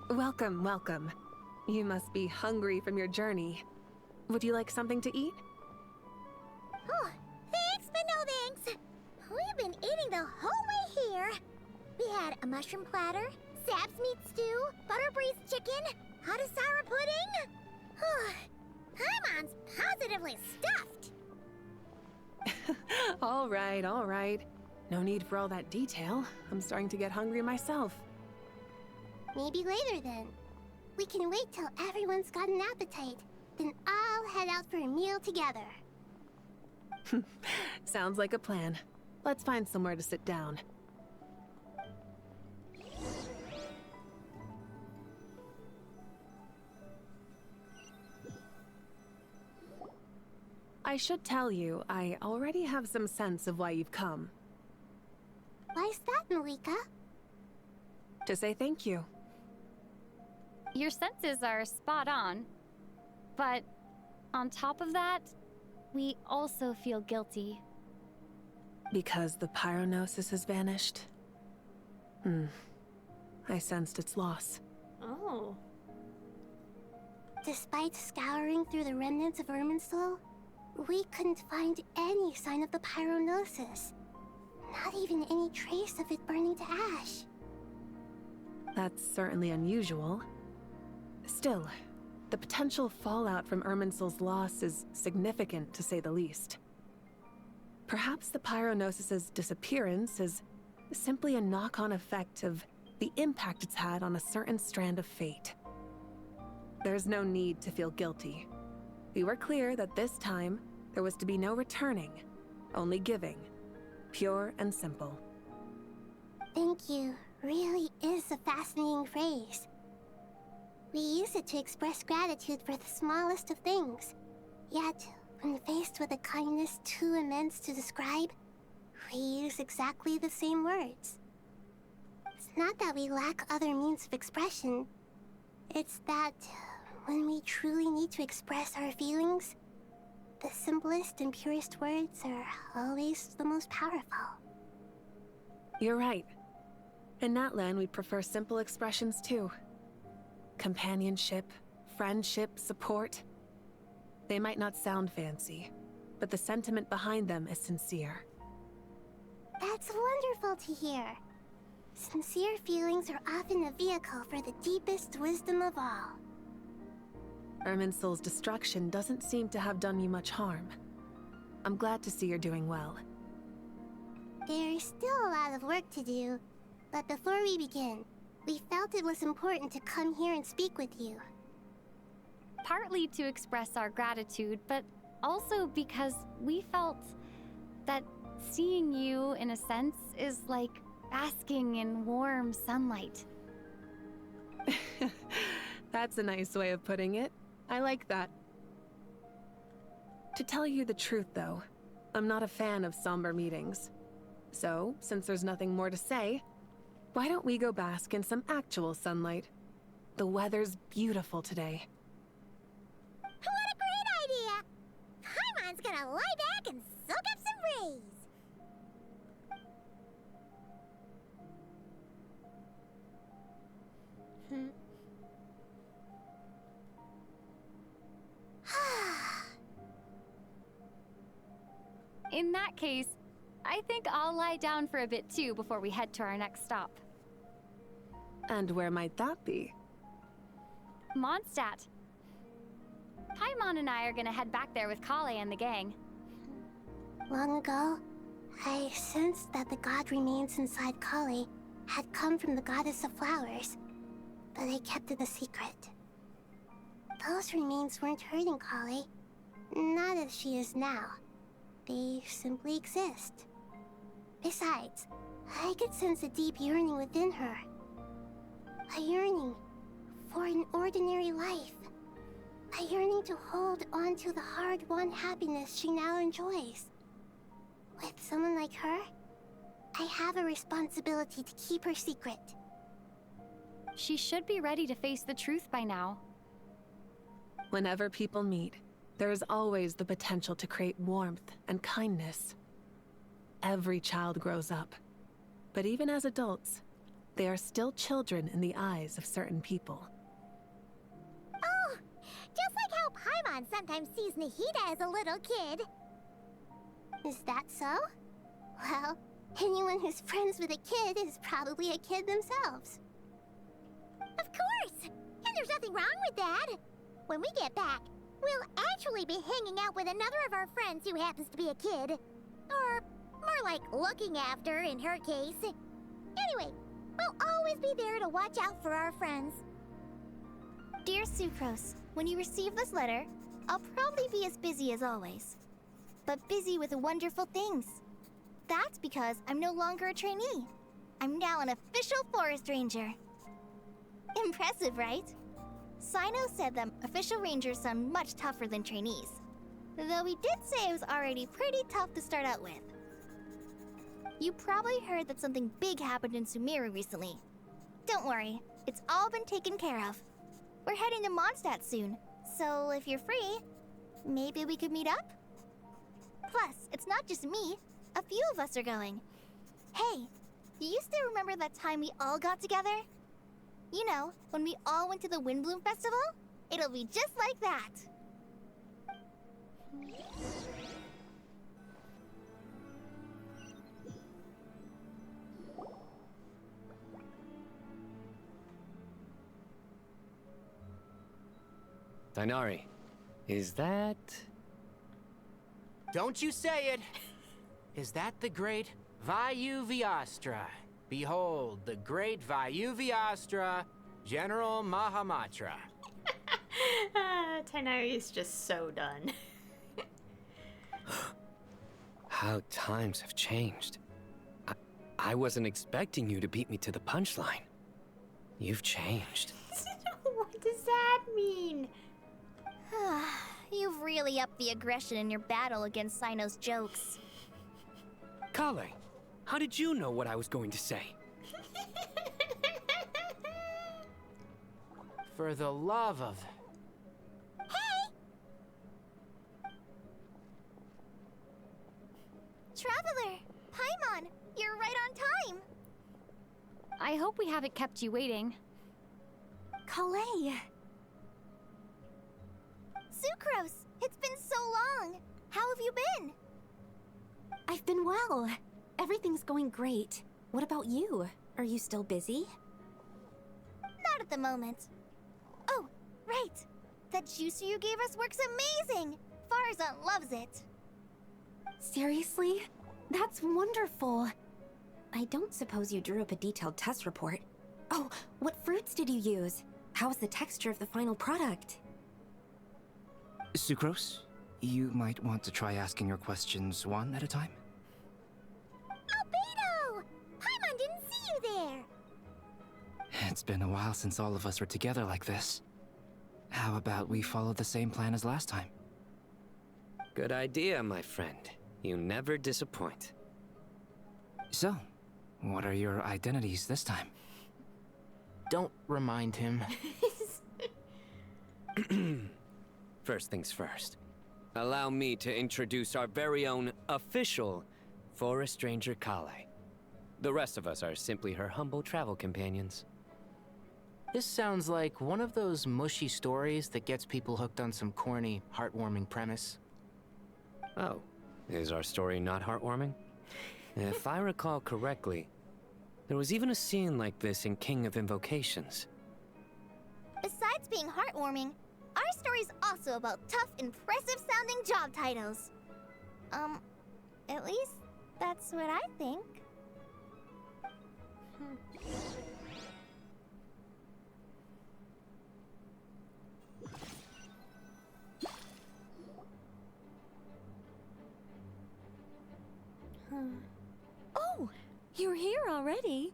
Welcome, welcome. You must be hungry from your journey. Would you like something to eat? Oh, thanks, but no thanks. We've been eating the whole way here. We had a mushroom platter, Sab's meat stew, butter braised chicken, Hadasara pudding. Paimon's positively stuffed. All right, all right. No need for all that detail. I'm starting to get hungry myself. Maybe later then. We can wait till everyone's got an appetite. Then I'll head out for a meal together. Sounds like a plan. Let's find somewhere to sit down. I should tell you, I already have some sense of why you've come. Why's that, Malika? To say thank you. Your senses are spot on. But on top of that, we also feel guilty. Because the pyronosis has vanished? I sensed its loss. Oh. Despite scouring through the remnants of Irminsul, we couldn't find any sign of the pyronosis. Not even any trace of it burning to ash. That's certainly unusual. Still, the potential fallout from Irminsul's loss is significant, to say the least. Perhaps the pyronosis's disappearance is simply a knock-on effect of the impact it's had on a certain strand of fate. There's no need to feel guilty. We were clear that this time, there was to be no returning, only giving. Pure and simple. Thank you really is a fascinating phrase. We use it to express gratitude for the smallest of things. Yet, when faced with a kindness too immense to describe, we use exactly the same words. It's not that we lack other means of expression. It's that when we truly need to express our feelings, the simplest and purest words are always the most powerful. You're right. In Natlan, we prefer simple expressions too. Companionship, friendship, support. They might not sound fancy, but the sentiment behind them is sincere. That's wonderful to hear. Sincere feelings are often a vehicle for the deepest wisdom of all. Irminsul's destruction doesn't seem to have done you much harm. I'm glad to see you're doing well. There's still a lot of work to do, but before we begin, we felt it was important to come here and speak with you. Partly to express our gratitude, but also because we felt that seeing you, in a sense, is like basking in warm sunlight. That's a nice way of putting it. I like that. To tell you the truth, though, I'm not a fan of somber meetings. So, since there's nothing more to say, why don't we go bask in some actual sunlight? The weather's beautiful today. What a great idea! Paimon's gonna lie back and soak up some breeze. In that case, I think I'll lie down for a bit too before we head to our next stop. And where might that be? Mondstadt. Paimon and I are gonna head back there with Kale and the gang. Long ago, I sensed that the god remains inside Kale had come from the goddess of flowers, but I kept it a secret. Those remains weren't hurting Kale, not as she is now. They simply exist. Besides, I could sense a deep yearning within her. A yearning for an ordinary life. A yearning to hold on to the hard-won happiness she now enjoys. With someone like her, I have a responsibility to keep her secret. She should be ready to face the truth by now. Whenever people meet, there is always the potential to create warmth and kindness. Every child grows up, but even as adults, they are still children in the eyes of certain people. Oh, just like how Paimon sometimes sees Nahida as a little kid. Is that so? Well, anyone who's friends with a kid is probably a kid themselves. Of course! And there's nothing wrong with that. When we get back, we'll actually be hanging out with another of our friends who happens to be a kid. Or more like looking after, in her case. Anyway, we'll always be there to watch out for our friends. Dear Sucrose, when you receive this letter, I'll probably be as busy as always. But busy with wonderful things. That's because I'm no longer a trainee. I'm now an official forest ranger. Impressive, right? Sino said that official rangers sound much tougher than trainees. Though we did say it was already pretty tough to start out with. You probably heard that something big happened in Sumeru recently. Don't worry, it's all been taken care of. We're heading to Mondstadt soon, so if you're free, maybe we could meet up? Plus, it's not just me. A few of us are going. Hey, do you still remember that time we all got together? You know, when we all went to the Windbloom Festival? It'll be just like that. Dainari, is that... Don't you say it! Is that the great Vayuviastra? Behold, the great Vayuviastra, General Mahamatra. Dainari is just so done. How times have changed. I wasn't expecting you to beat me to the punchline. You've changed. What does that mean? You've really upped the aggression in your battle against Sino's jokes. Kale, how did you know what I was going to say? For the love of... Traveler! Paimon! You're right on time! I hope we haven't kept you waiting. Kalei! Sucrose! It's been so long! How have you been? I've been well. Everything's going great. What about you? Are you still busy? Not at the moment. Oh, right! That juicer you gave us works amazing! Farzan loves it. Seriously? That's wonderful. I don't suppose you drew up a detailed test report. Oh, what fruits did you use? How was the texture of the final product? Sucrose, you might want to try asking your questions one at a time. Albedo! Paimon didn't see you there! It's been a while since all of us were together like this. How about we follow the same plan as last time? Good idea, my friend. You never disappoint. So, what are your identities this time? Don't remind him. First things first. Allow me to introduce our very own official Forest Ranger Kale. The rest of us are simply her humble travel companions. This sounds like one of those mushy stories that gets people hooked on some corny, heartwarming premise. Oh, is our story not heartwarming? If I recall correctly, there was even a scene like this in King of Invocations. Besides being heartwarming, our story's also about tough, impressive-sounding job titles. At least that's what I think. Oh, you're here already?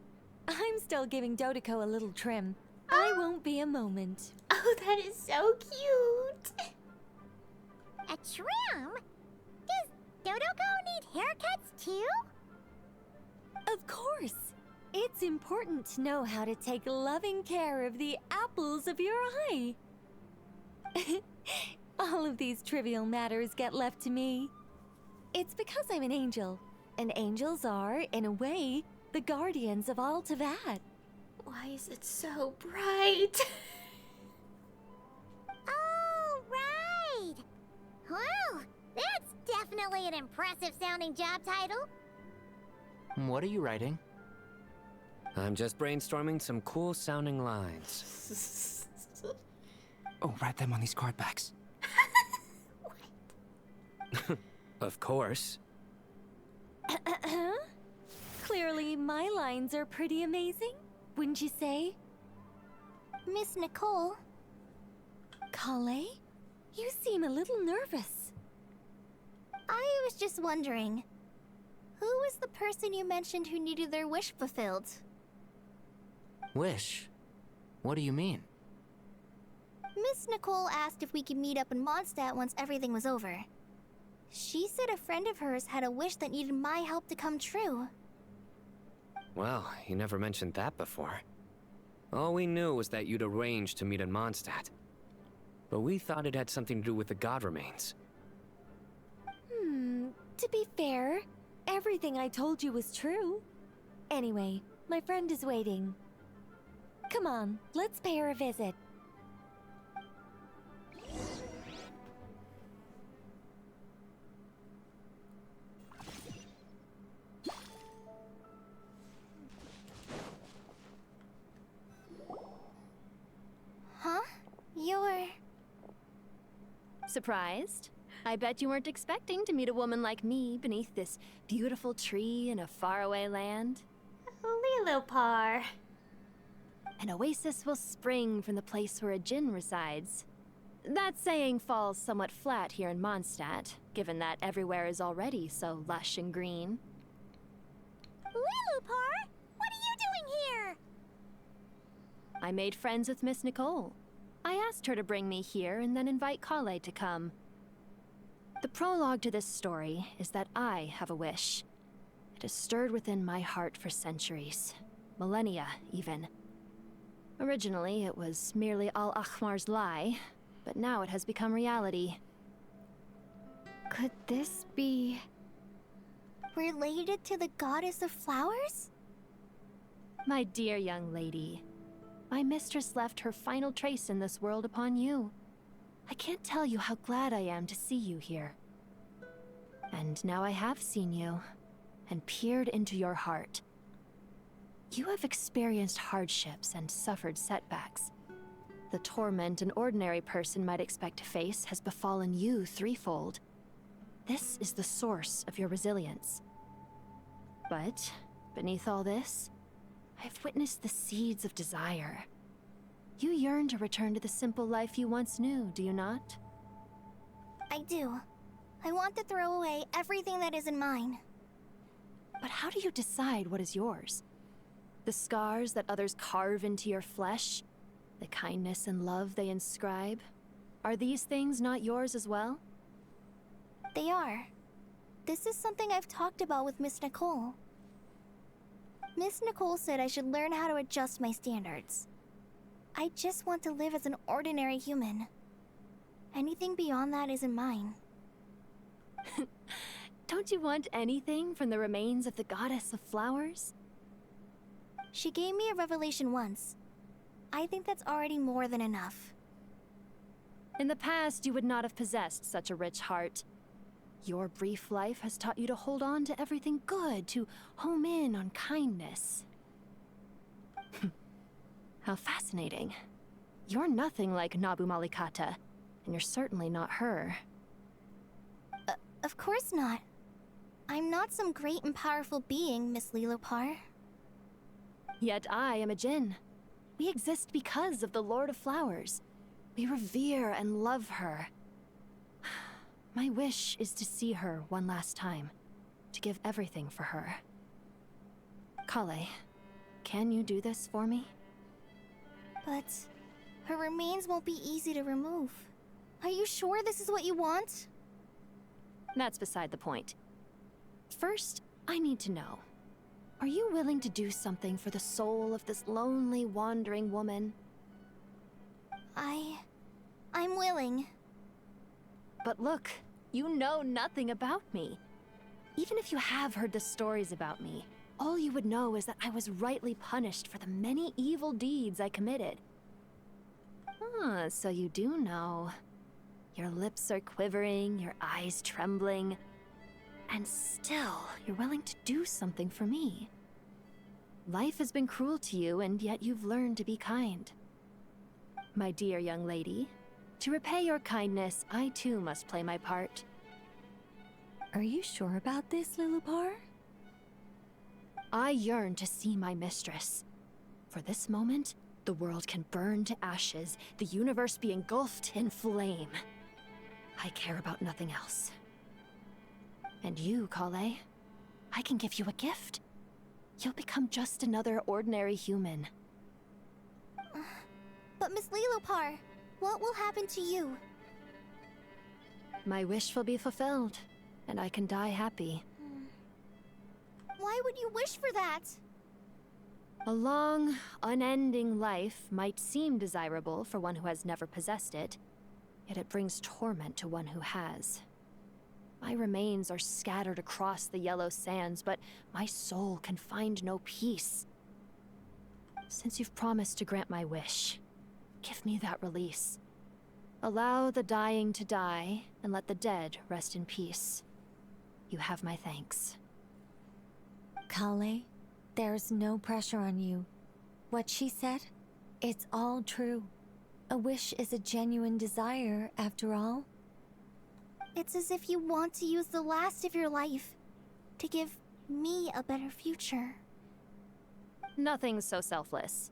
I'm still giving Dodeko a little trim. I won't be a moment. Oh, that is so cute! A trim? Does Dodoko need haircuts too? Of course. It's important to know how to take loving care of the apples of your eye. All of these trivial matters get left to me. It's because I'm an angel, and angels are, in a way, the guardians of all Tavad. Why is it so bright? Oh, right! Well, that's definitely an impressive-sounding job title. What are you writing? I'm just brainstorming some cool-sounding lines. Oh, write them on these card backs. Of course. Clearly, my lines are pretty amazing, wouldn't you say? Miss Nicole. Kale? You seem a little nervous. I was just wondering, who was the person you mentioned who needed their wish fulfilled? Wish? What do you mean? Miss Nicole asked if we could meet up in Mondstadt once everything was over. She said a friend of hers had a wish that needed my help to come true. Well, you never mentioned that before. All we knew was that you'd arranged to meet in Mondstadt. But we thought it had something to do with the god remains. To be fair, everything I told you was true. Anyway, my friend is waiting. Come on, let's pay her a visit. Huh? You're... Surprised? I bet you weren't expecting to meet a woman like me beneath this beautiful tree in a faraway land. Lilopar. An oasis will spring from the place where a djinn resides. That saying falls somewhat flat here in Mondstadt, given that everywhere is already so lush and green. Lilopar? What are you doing here? I made friends with Miss Nicole. I asked her to bring me here and then invite Kale to come. The prologue to this story is that I have a wish. It has stirred within my heart for centuries. Millennia, even. Originally, it was merely Al-Ahmar's lie, but now it has become reality. Could this be... related to the goddess of flowers? My dear young lady, my mistress left her final trace in this world upon you. I can't tell you how glad I am to see you here. And now I have seen you, and peered into your heart. You have experienced hardships and suffered setbacks. The torment an ordinary person might expect to face has befallen you threefold. This is the source of your resilience. But, beneath all this, I've witnessed the seeds of desire. You yearn to return to the simple life you once knew, do you not? I do. I want to throw away everything that isn't mine. But how do you decide what is yours? The scars that others carve into your flesh? The kindness and love they inscribe? Are these things not yours as well? They are. This is something I've talked about with Miss Nicole. Miss Nicole said I should learn how to adjust my standards. I just want to live as an ordinary human. Anything beyond that isn't mine. Don't you want anything from the remains of the goddess of flowers? She gave me a revelation once. I think that's already more than enough. In the past, you would not have possessed such a rich heart. Your brief life has taught you to hold on to everything good, to home in on kindness. How fascinating. You're nothing like Nabu Malikata, and you're certainly not her. Of course not. I'm not some great and powerful being, Miss Lilopar. Yet I am a djinn. We exist because of the Lord of Flowers. We revere and love her. My wish is to see her one last time, to give everything for her. Kale, can you do this for me? But her remains won't be easy to remove. Are you sure this is what you want? That's beside the point. First, I need to know. Are you willing to do something for the soul of this lonely, wandering woman? I'm willing. But look, you know nothing about me. Even if you have heard the stories about me, all you would know is that I was rightly punished for the many evil deeds I committed. Ah, so you do know. Your lips are quivering, your eyes trembling, and still you're willing to do something for me. Life has been cruel to you, and yet you've learned to be kind. My dear young lady, to repay your kindness, I too must play my part. Are you sure about this, Lilopar? I yearn to see my mistress. For this moment, the world can burn to ashes, the universe be engulfed in flame. I care about nothing else. And you, Kale, I can give you a gift. You'll become just another ordinary human. But Miss Lilopar, what will happen to you? My wish will be fulfilled, and I can die happy. Why would you wish for that? A long, unending life might seem desirable for one who has never possessed it, yet it brings torment to one who has. My remains are scattered across the yellow sands, but my soul can find no peace. Since you've promised to grant my wish, give me that release. Allow the dying to die, and let the dead rest in peace. You have my thanks. Kale, there's no pressure on you. What she said, it's all true. A wish is a genuine desire, after all. It's as if you want to use the last of your life to give me a better future. Nothing's so selfless.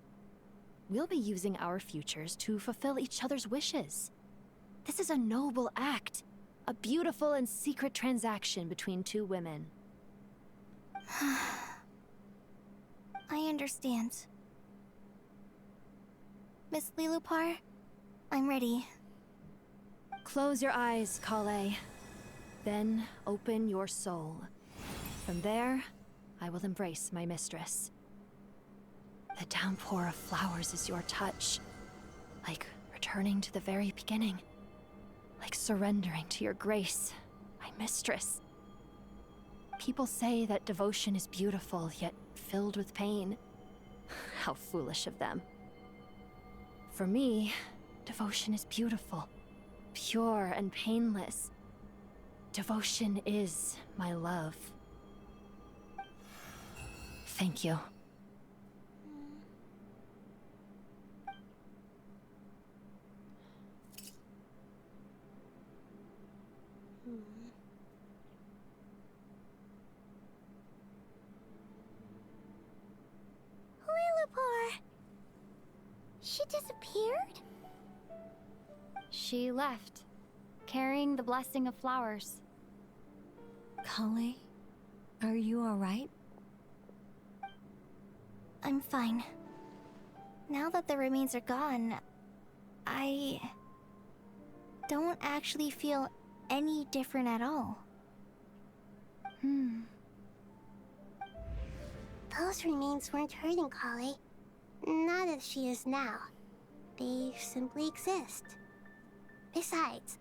We'll be using our futures to fulfill each other's wishes. This is a noble act, a beautiful and secret transaction between two women. I understand. Miss Lilupar, I'm ready. Close your eyes, Kale. Then open your soul. From there, I will embrace my mistress. The downpour of flowers is your touch. Like returning to the very beginning. Like surrendering to your grace, my mistress. People say that devotion is beautiful, yet filled with pain. How foolish of them. For me, devotion is beautiful, pure and painless. Devotion is my love. Thank you. Lilupar! She disappeared? She left, carrying the blessing of flowers. Kale, are you alright? I'm fine. Now that the remains are gone, I don't actually feel any different at all. Those remains weren't hurting Kale. Not as she is now. They simply exist. Besides,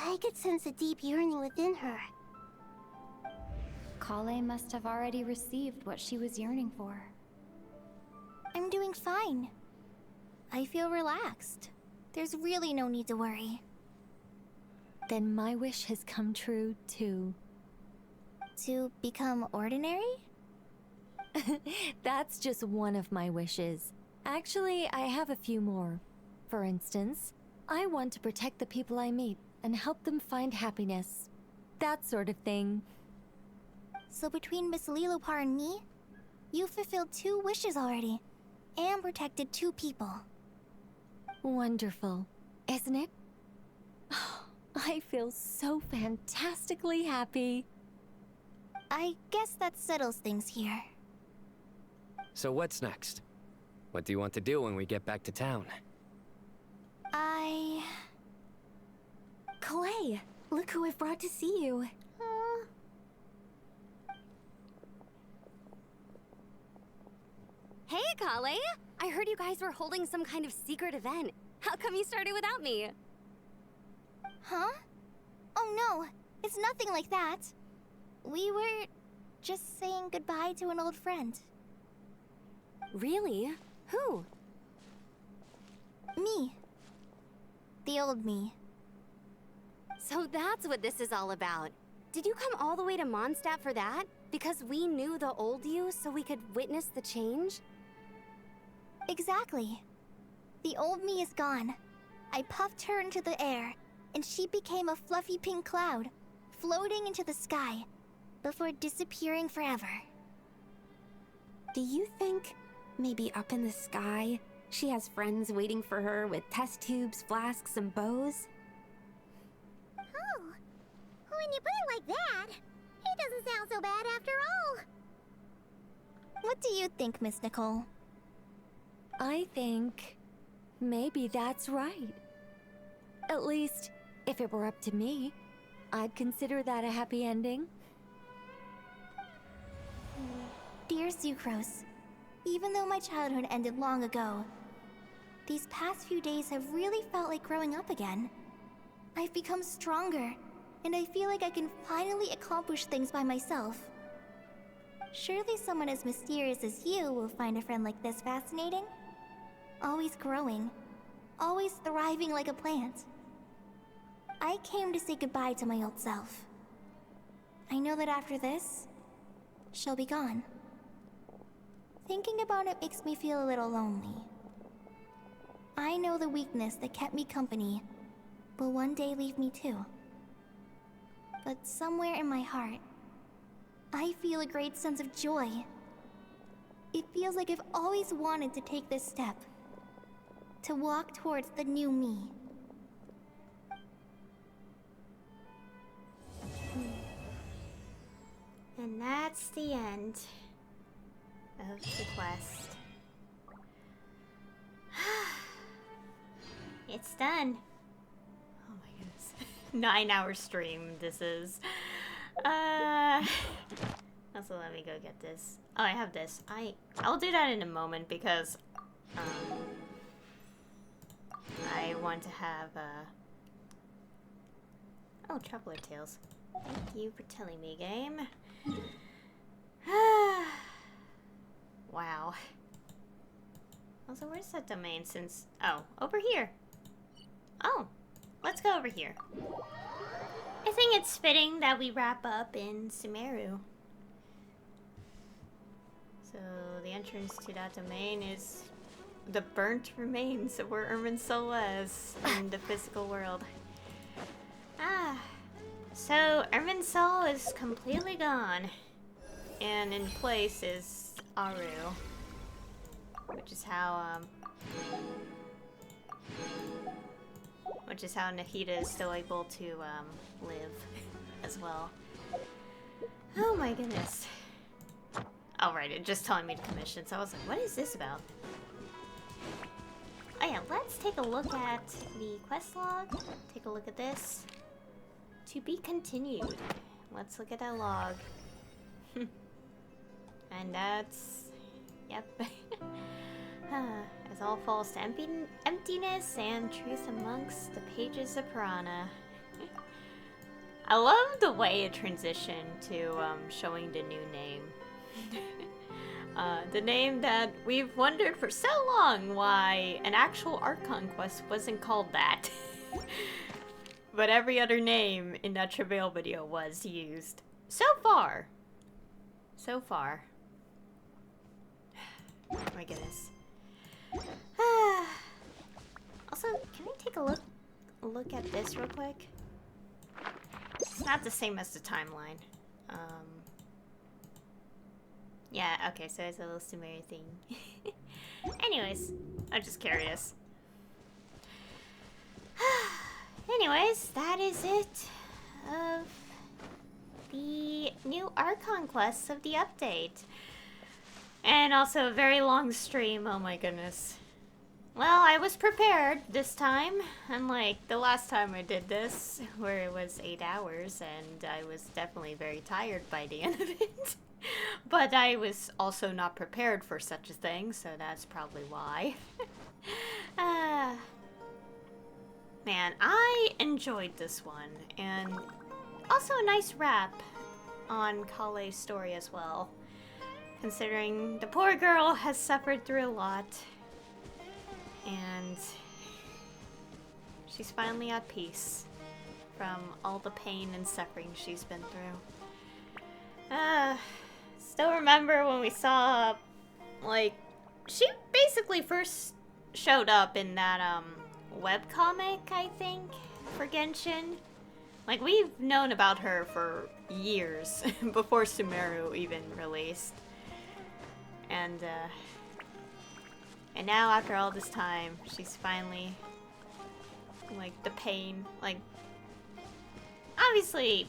I could sense a deep yearning within her. Kale must have already received what she was yearning for. I'm doing fine. I feel relaxed. There's really no need to worry. Then my wish has come true, too. To become ordinary? That's just one of my wishes. Actually, I have a few more. For instance, I want to protect the people I meet and help them find happiness. That sort of thing. So between Miss Lilupar and me, you fulfilled 2 wishes already, and protected 2 people. Wonderful, isn't it? I feel so fantastically happy. I guess that settles things here. So what's next? What do you want to do when we get back to town? Kale, look who I've brought to see you. Hey, Kale! I heard you guys were holding some kind of secret event. How come you started without me? Huh? Oh no, it's nothing like that. We were just saying goodbye to an old friend. Really? Who? Me. The old me. So that's what this is all about. Did you come all the way to Mondstadt for that? Because we knew the old you so we could witness the change? Exactly. The old me is gone. I puffed her into the air, and she became a fluffy pink cloud, floating into the sky, before disappearing forever. Do you think, maybe up in the sky, she has friends waiting for her with test tubes, flasks, and bows? Oh, when you put it like that, it doesn't sound so bad after all. What do you think, Miss Nicole? I think maybe that's right. At least, if it were up to me. I'd consider that a happy ending. Dear Sucrose, even though my childhood ended long ago, these past few days have really felt like growing up again. I've become stronger, and I feel like I can finally accomplish things by myself. Surely someone as mysterious as you will find a friend like this fascinating? Always growing, always thriving like a plant. I came to say goodbye to my old self. I know that after this, she'll be gone. Thinking about it makes me feel a little lonely. I know the weakness that kept me company will one day leave me too. But somewhere in my heart, I feel a great sense of joy. It feels like I've always wanted to take this step, to walk towards the new me. And that's the end of the quest. It's done. Oh my goodness. 9-hour stream this is. Also, let me go get this. Oh, I have this. I'll do that in a moment because I want to have oh, Traveler Tales. Thank you for telling me, game. Wow. Also, where's that domain since... Oh, over here. Oh, let's go over here. I think it's fitting that we wrap up in Sumeru. So, the entrance to that domain is the burnt remains of where Irminsul was in the physical world. So Irminsul is completely gone. And in place is Aru. Which is how Nahida is still able to live as well. Oh my goodness. Oh right, it just telling me to commission, so I was like, what is this about? Oh yeah, let's take a look at the quest log. Take a look at this. To be continued. Let's look at that log. And that's... Yep. As all falls to emptiness and truth amongst the pages of Piranha. I love the way it transitioned to showing the new name. The name that we've wondered for so long why an actual Archon quest wasn't called that. But every other name in that Travail video was used. So far. So far. Oh my goodness. Also, can I take a look at this real quick? It's not the same as the timeline. Yeah, okay, so it's a little Sumeru thing. Anyways, I'm just curious. Anyways, that is it of the new Archon quests of the update. And also a very long stream, oh my goodness. Well, I was prepared this time, unlike the last time I did this, where it was 8 hours, and I was definitely very tired by the end of it. But I was also not prepared for such a thing, so that's probably why. Man, I enjoyed this one, and also a nice wrap on Kale's story as well. Considering the poor girl has suffered through a lot, and she's finally at peace from all the pain and suffering she's been through. Still remember when we saw, like, she basically first showed up in that, webcomic, I think, for Genshin. Like, we've known about her for years, before Sumeru even released. And now after all this time, she's finally, like, the pain, like, obviously,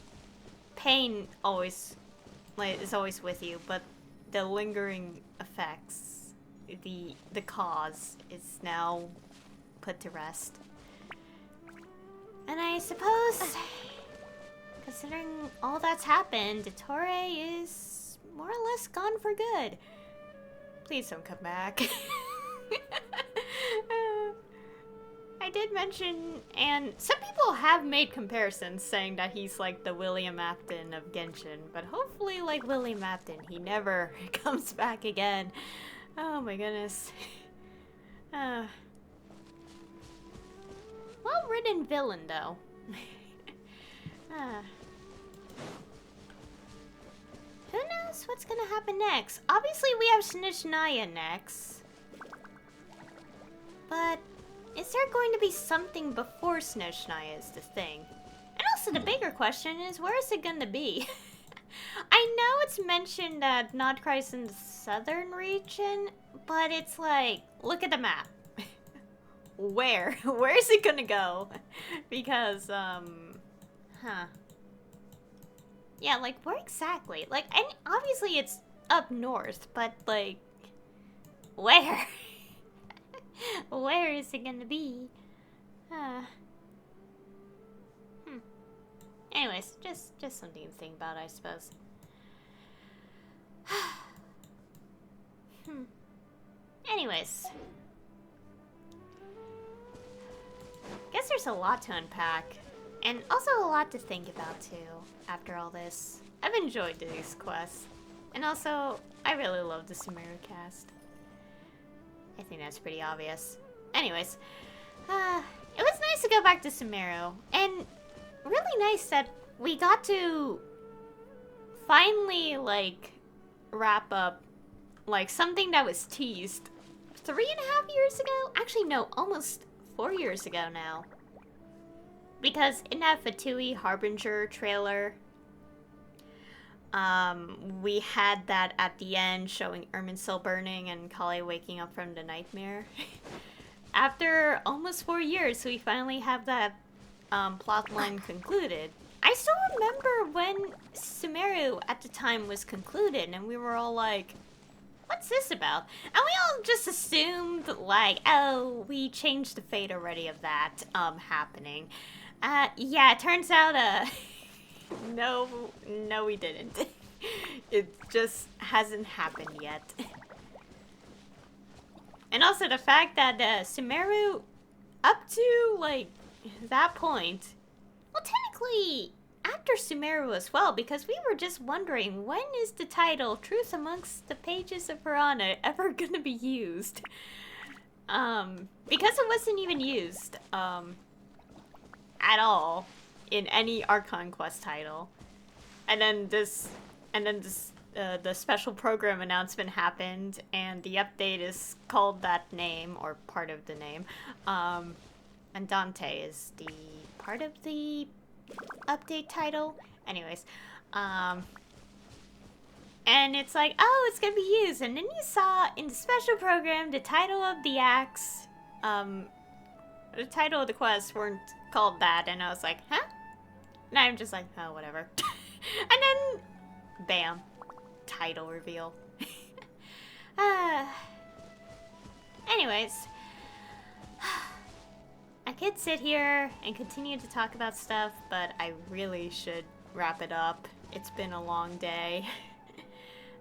pain always, like, is always with you, but the lingering effects, the cause is now put to rest. And I suppose considering all that's happened, Ettore is more or less gone for good. Please don't come back. I did mention, and some people have made comparisons saying that he's like the William Afton of Genshin, but hopefully, like William Afton, he never comes back again. Oh my goodness. Well-written villain, though. Who knows what's gonna happen next? Obviously, we have Snezhnaya next. But is there going to be something before Snezhnaya is the thing? And also, the bigger question is, where is it gonna be? I know it's mentioned that Nodcry's in the southern region, but it's like, look at the map. Where? Where is it gonna go? Because, yeah, like, where exactly? Like, and obviously it's up north, but, like, where? Where is it gonna be? Anyways, just something to think about, I suppose. Anyways. Guess there's a lot to unpack. And also a lot to think about, too, after all this. I've enjoyed these quests. And also, I really love the Sumeru cast. I think that's pretty obvious. Anyways, it was nice to go back to Sumeru. And really nice that we got to finally, like, wrap up, like, something that was teased 3.5 years ago? Actually, no, almost 4 years ago now. Because in that Fatui Harbinger trailer, we had that at the end showing Irminsul burning and Kale waking up from the nightmare. After almost 4 years, we finally have that plotline concluded. I still remember when Sumeru at the time was concluded, and we were all like, what's this about? And we all just assumed, like, oh, we changed the fate already of that happening. Yeah, it turns out, no, we didn't. It just hasn't happened yet. And also the fact that Sumeru, up to, like, that point, well, technically, after Sumeru as well, because we were just wondering, when is the title Truth Amongst the Pages of Piranha ever gonna be used? Because it wasn't even used, at all in any Archon quest title. And then the special program announcement happened, and the update is called that name, or part of the name. And Dante is the part of the update title. Anyways, and it's like, oh, it's gonna be used. And then you saw in the special program the title of the acts, the title of the quest weren't called that, and I was like, huh? And I'm just like, oh, whatever. And then, bam, title reveal. Anyways, I could sit here and continue to talk about stuff, but I really should wrap it up. It's been a long day.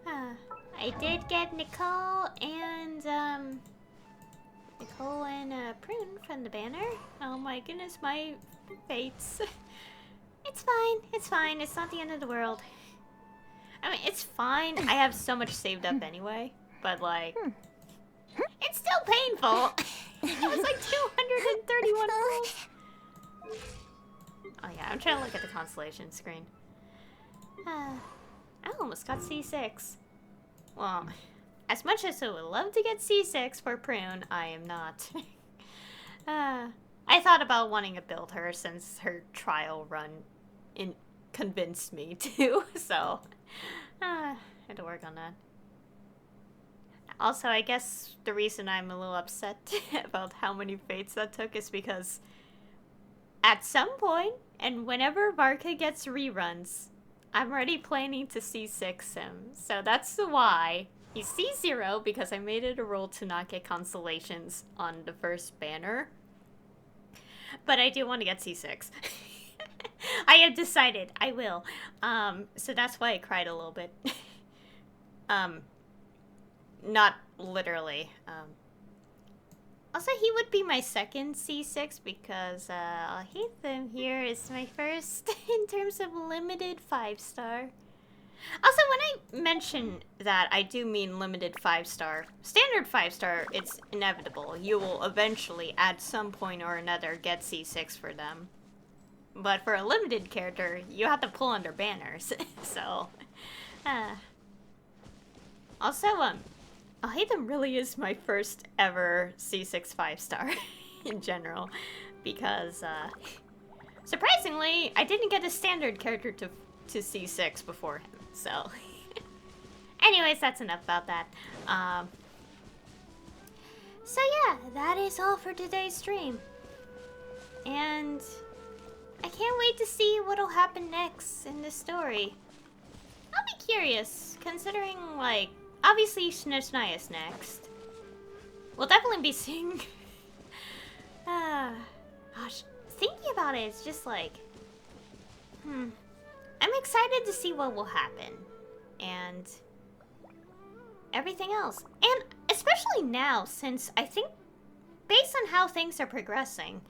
I did get Nicole and Prune from the banner. Oh my goodness, my fates. It's fine, it's fine. It's not the end of the world. I mean, it's fine. I have so much saved up anyway, but like, it's still painful. It was like 231 rolls. Oh yeah, I'm trying to look at the constellation screen. I almost got C6. Well, as much as I would love to get C6 for Prune, I am not. I thought about wanting to build her since her trial run convinced me to, so I had to work on that. Also, I guess the reason I'm a little upset about how many fates that took is because at some point, and whenever Varka gets reruns, I'm already planning to C6 him. So that's why he's C0, because I made it a rule to not get constellations on the first banner. But I do want to get C6. I have decided I will. So that's why I cried a little bit. Not literally. Also, he would be my second C6 because I'll hate them here is my first in terms of limited 5-star. Also, when I mention that, I do mean limited 5-star. Standard 5-star, it's inevitable. You will eventually, at some point or another, get C6 for them. But for a limited character, you have to pull under banners. So, also, Alhaitham really is my first ever C6 5-star in general. Because, surprisingly, I didn't get a standard character to C6 before him. So, anyways, that's enough about that. So yeah, that is all for today's stream. And I can't wait to see what'll happen next in the story. I'll be curious, considering, like, obviously Snezhnaya is next. We'll definitely be seeing... gosh, thinking about it, it's just like... I'm excited to see what will happen. And everything else. And especially now, since I think, based on how things are progressing,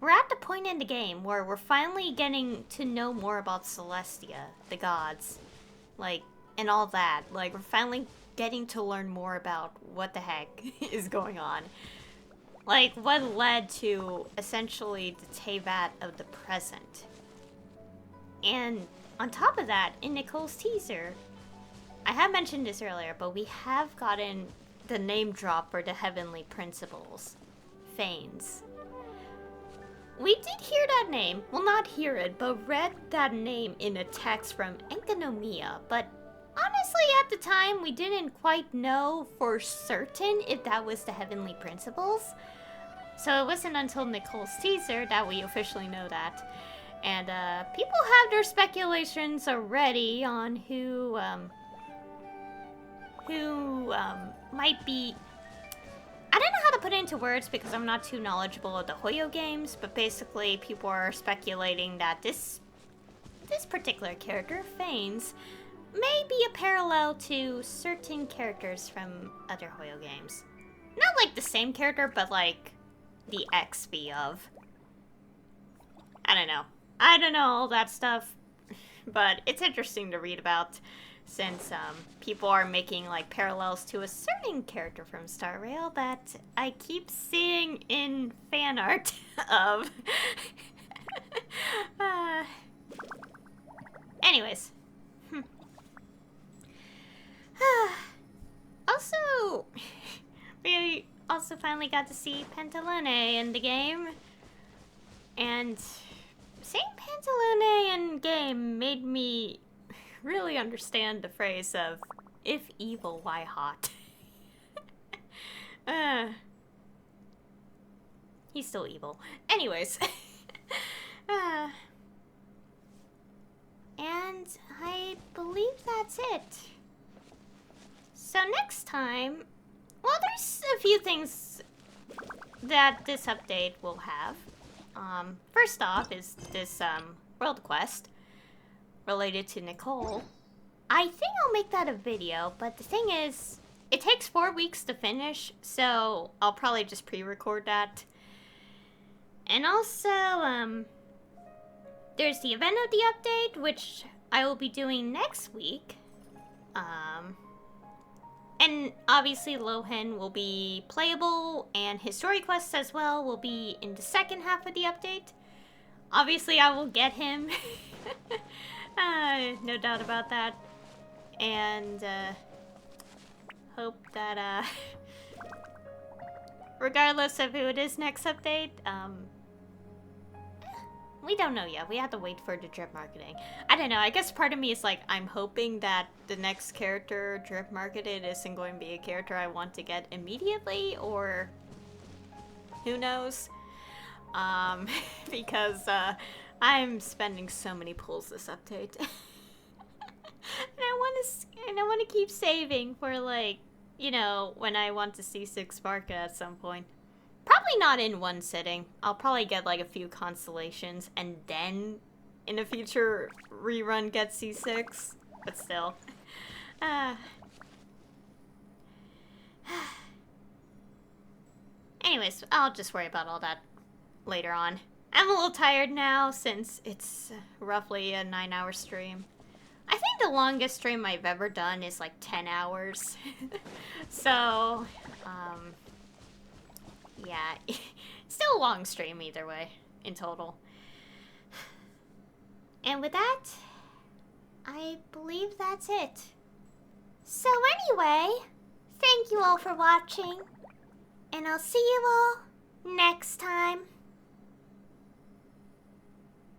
we're at the point in the game where we're finally getting to know more about Celestia, the gods. Like, and all that. Like, we're finally getting to learn more about what the heck is going on. Like, what led to, essentially, the Teyvat of the present. And on top of that, in Nicole's teaser, I have mentioned this earlier, but we have gotten the name drop for the Heavenly Principles. Fanes. We did hear that name, well not hear it, but read that name in a text from Enkanomiya, but honestly at the time we didn't quite know for certain if that was the Heavenly Principles. So it wasn't until Nicole's teaser that we officially know that. And people have their speculations already on who might be... I don't know how to put it into words because I'm not too knowledgeable of the Hoyo games, but basically people are speculating that this particular character, Fanes, may be a parallel to certain characters from other Hoyo games. Not like the same character, but like the XP of. I don't know all that stuff, but it's interesting to read about since people are making like parallels to a certain character from Star Rail that I keep seeing in fan art of. Anyways. Also, we also finally got to see Pentalone in the game, and seeing Pentalone in game made me really understand the phrase of, if evil, why hot? He's still evil. Anyways. And I believe that's it. So next time, well, there's a few things that this update will have. First off is this world quest related to Nicole. I think I'll make that a video, but the thing is, it takes 4 weeks to finish, so I'll probably just pre-record that. And also, there's the event of the update, which I will be doing next week. And obviously Lohen will be playable, and his story quests as well will be in the second half of the update. Obviously I will get him. No doubt about that. And hope that regardless of who it is next update, we don't know yet. We have to wait for the drip marketing. I don't know. I guess part of me is like, I'm hoping that the next character drip marketed isn't going to be a character I want to get immediately, or who knows? Because I'm spending so many pulls this update. And I want to keep saving for, like, you know, when I want to see 6 Barca at some point. Probably not in one sitting. I'll probably get like a few constellations and then in a future rerun gets C6, but still. Anyways, I'll just worry about all that later on. I'm a little tired now since it's roughly a 9-hour stream. I think the longest stream I've ever done is like 10 hours. So, yeah, still a long stream either way, in total. And with that, I believe that's it. So anyway, thank you all for watching. And I'll see you all next time.